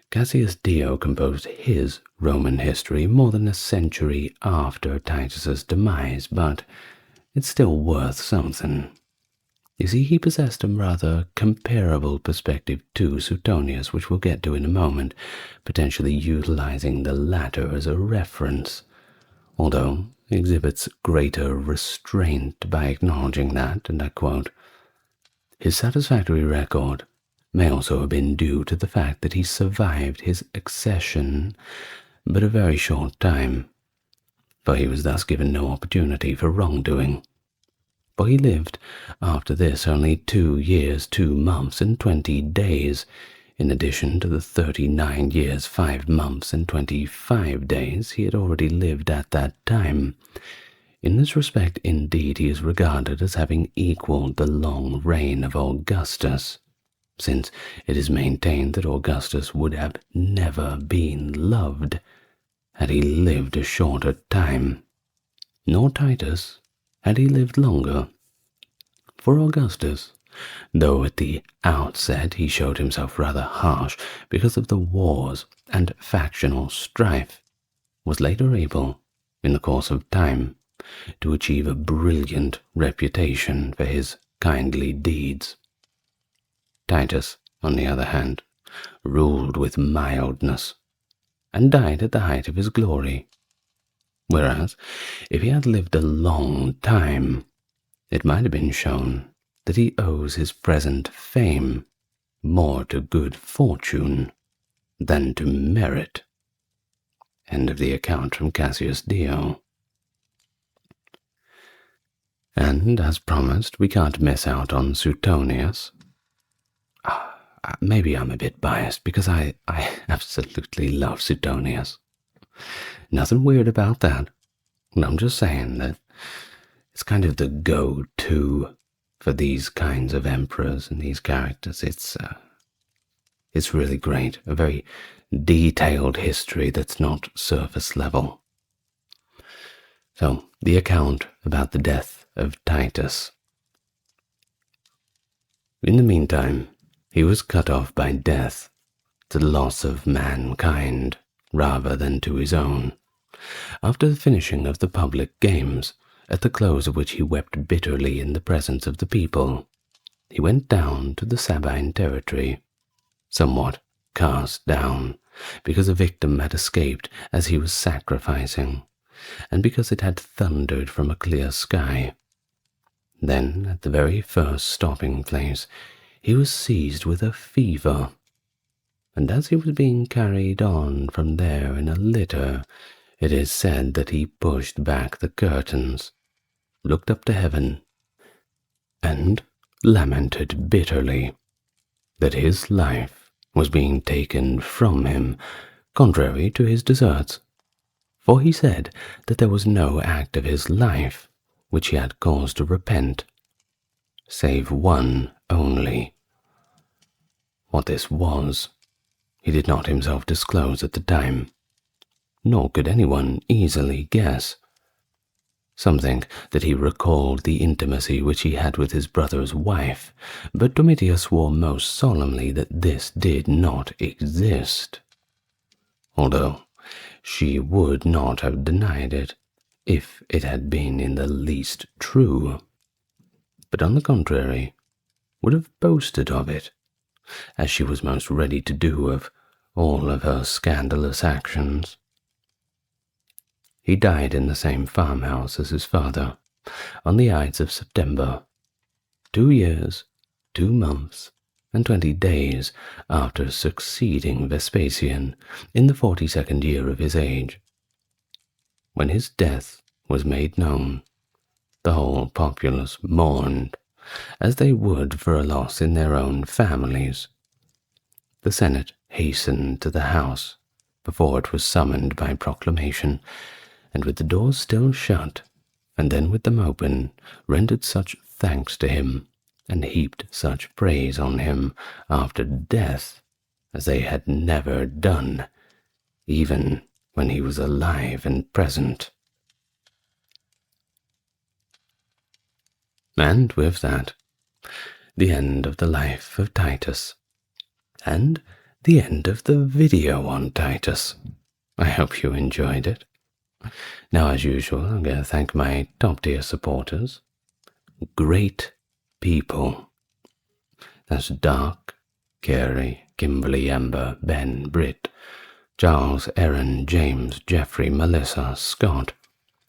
Cassius Dio composed his Roman history more than a century after Titus's demise, but it's still worth something. You see, he possessed a rather comparable perspective to Suetonius, which we'll get to in a moment, potentially utilizing the latter as a reference, although he exhibits greater restraint by acknowledging that, and I quote, "His satisfactory record may also have been due to the fact that he survived his accession but a very short time, for he was thus given no opportunity for wrongdoing. For he lived after this only 2 years, 2 months, and 20 days, in addition to the 39 years, 5 months, and 25 days he had already lived at that time. In this respect, indeed, he is regarded as having equaled the long reign of Augustus, since it is maintained that Augustus would have never been loved had he lived a shorter time, nor Titus had he lived longer. For Augustus, though at the outset he showed himself rather harsh because of the wars and factional strife, was later able, in the course of time, to achieve a brilliant reputation for his kindly deeds. Titus, on the other hand, ruled with mildness, and died at the height of his glory, whereas, if he had lived a long time, it might have been shown that he owes his present fame more to good fortune than to merit." End of the account from Cassius Dio. And, as promised, we can't miss out on Suetonius. Maybe I'm a bit biased because I absolutely love Suetonius. Nothing weird about that. I'm just saying that it's kind of the go-to for these kinds of emperors and these characters. It's really great. A very detailed history that's not surface level. So, the account about the death of Titus. In the meantime, he was cut off by death, to the loss of mankind rather than to his own, after the finishing of the public games, at the close of which he wept bitterly in the presence of the people. He went down to the Sabine territory, somewhat cast down, because a victim had escaped as he was sacrificing, and because it had thundered from a clear sky. Then, at the very first stopping place, he was seized with a fever, and as he was being carried on from there in a litter, it is said that he pushed back the curtains, looked up to heaven, and lamented bitterly that his life was being taken from him, contrary to his deserts. For he said that there was no act of his life which he had cause to repent, save one only. What this was, he did not himself disclose at the time, nor could anyone easily guess. Some think that he recalled the intimacy which he had with his brother's wife, but Domitius swore most solemnly that this did not exist, although she would not have denied it if it had been in the least true, but on the contrary, would have boasted of it, as she was most ready to do of all of her scandalous actions. He died in the same farmhouse as his father, on the Ides of September, 2 years, 2 months, and 20 days after succeeding Vespasian in the 42nd year of his age. When his death was made known, the whole populace mourned, as they would for a loss in their own families. The Senate hastened to the house before it was summoned by proclamation, and with the doors still shut, and then with them open, rendered such thanks to him, and heaped such praise on him after death, as they had never done, even when he was alive and present. And with that, the end of the life of Titus, and the end of the video on Titus. I hope you enjoyed it. Now, as usual, I'm going to thank my top-tier supporters. Great people. That's Dark, Carey, Kimberly, Amber, Ben, Britt, Charles, Aaron, James, Jeffrey, Melissa, Scott,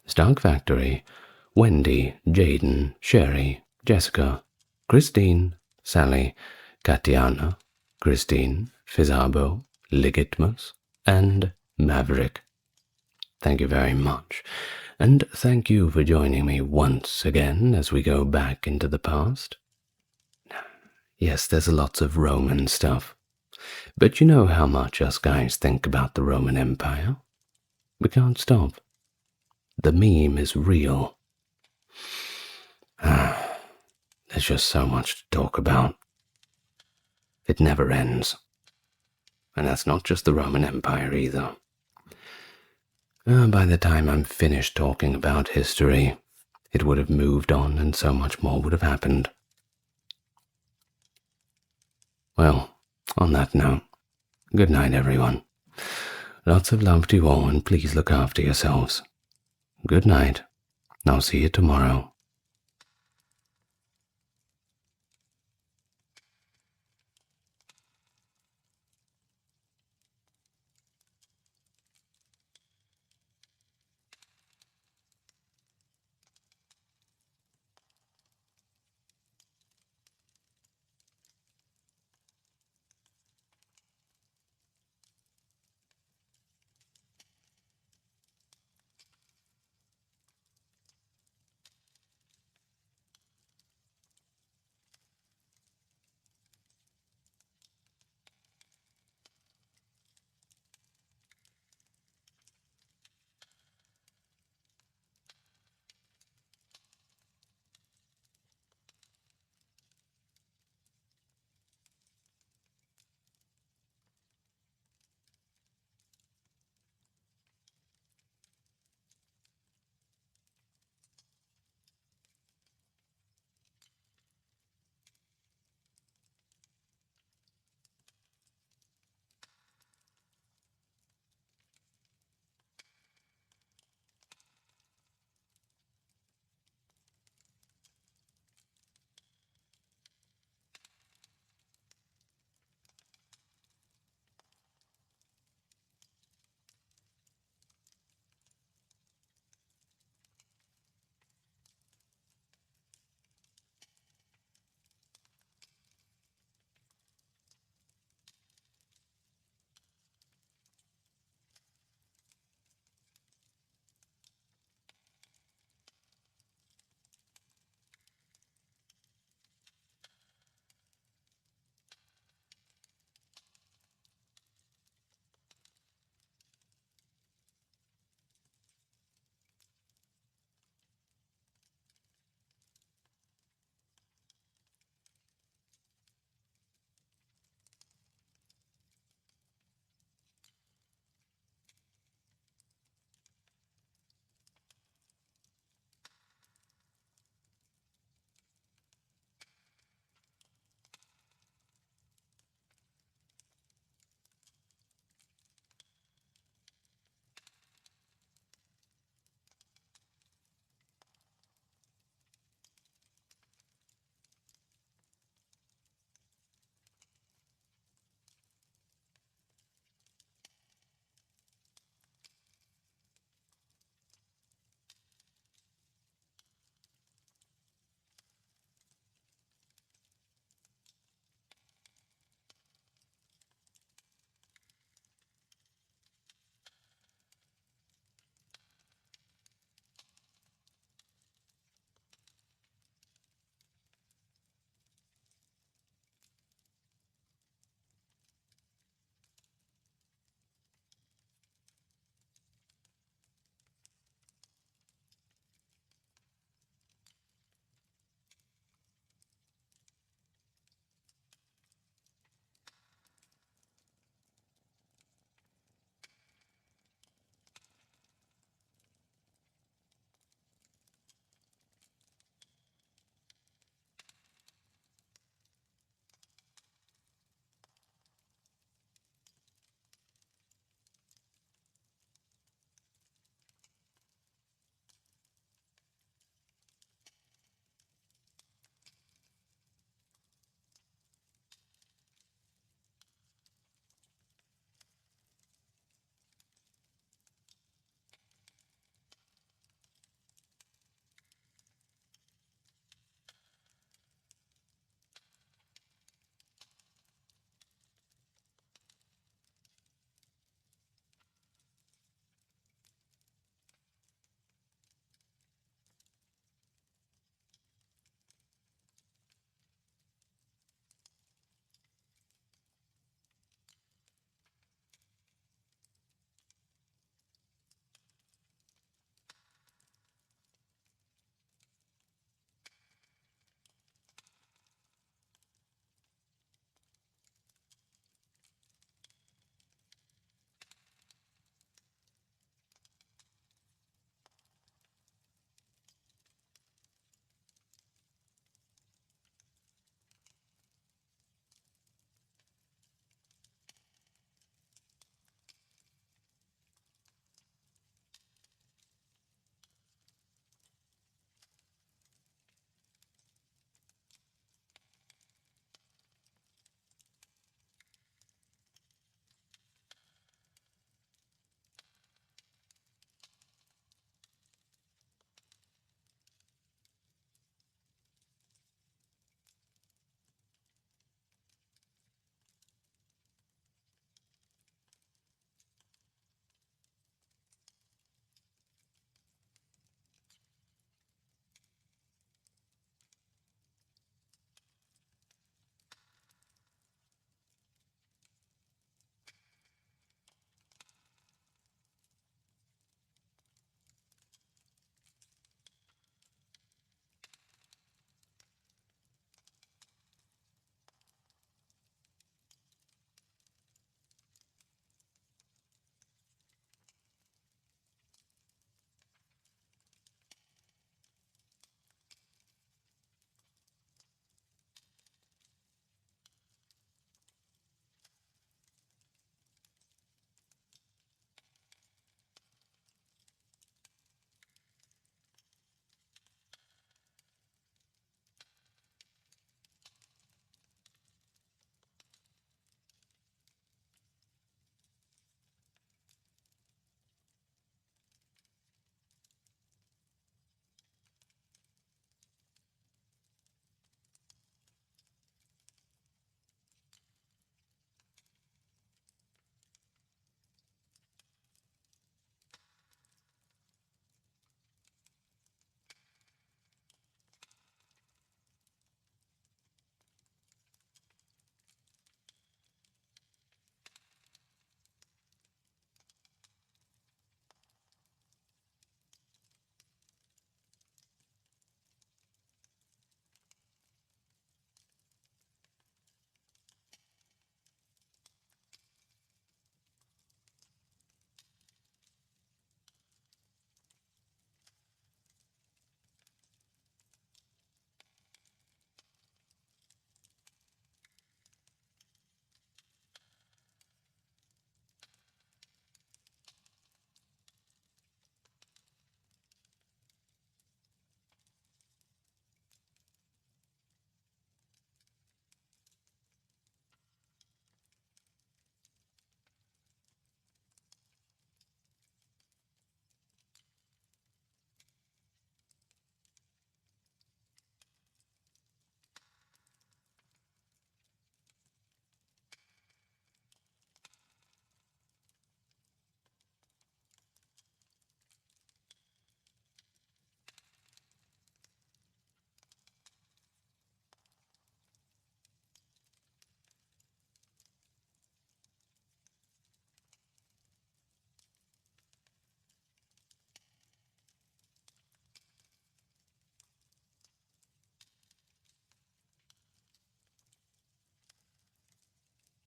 Stark Factory, Wendy, Jaden, Sherry, Jessica, Christine, Sally, Katiana, Christine, Fizarbo, Legitmus, and Maverick. Thank you very much, and thank you for joining me once again as we go back into the past. Yes, there's lots of Roman stuff, but you know how much us guys think about the Roman Empire? We can't stop. The meme is real. There's just so much to talk about. It never ends. And that's not just the Roman Empire either. By the time I'm finished talking about history, it would have moved on and so much more would have happened. Well, on that note, good night everyone. Lots of love to you all and please look after yourselves. Good night. I'll see you tomorrow.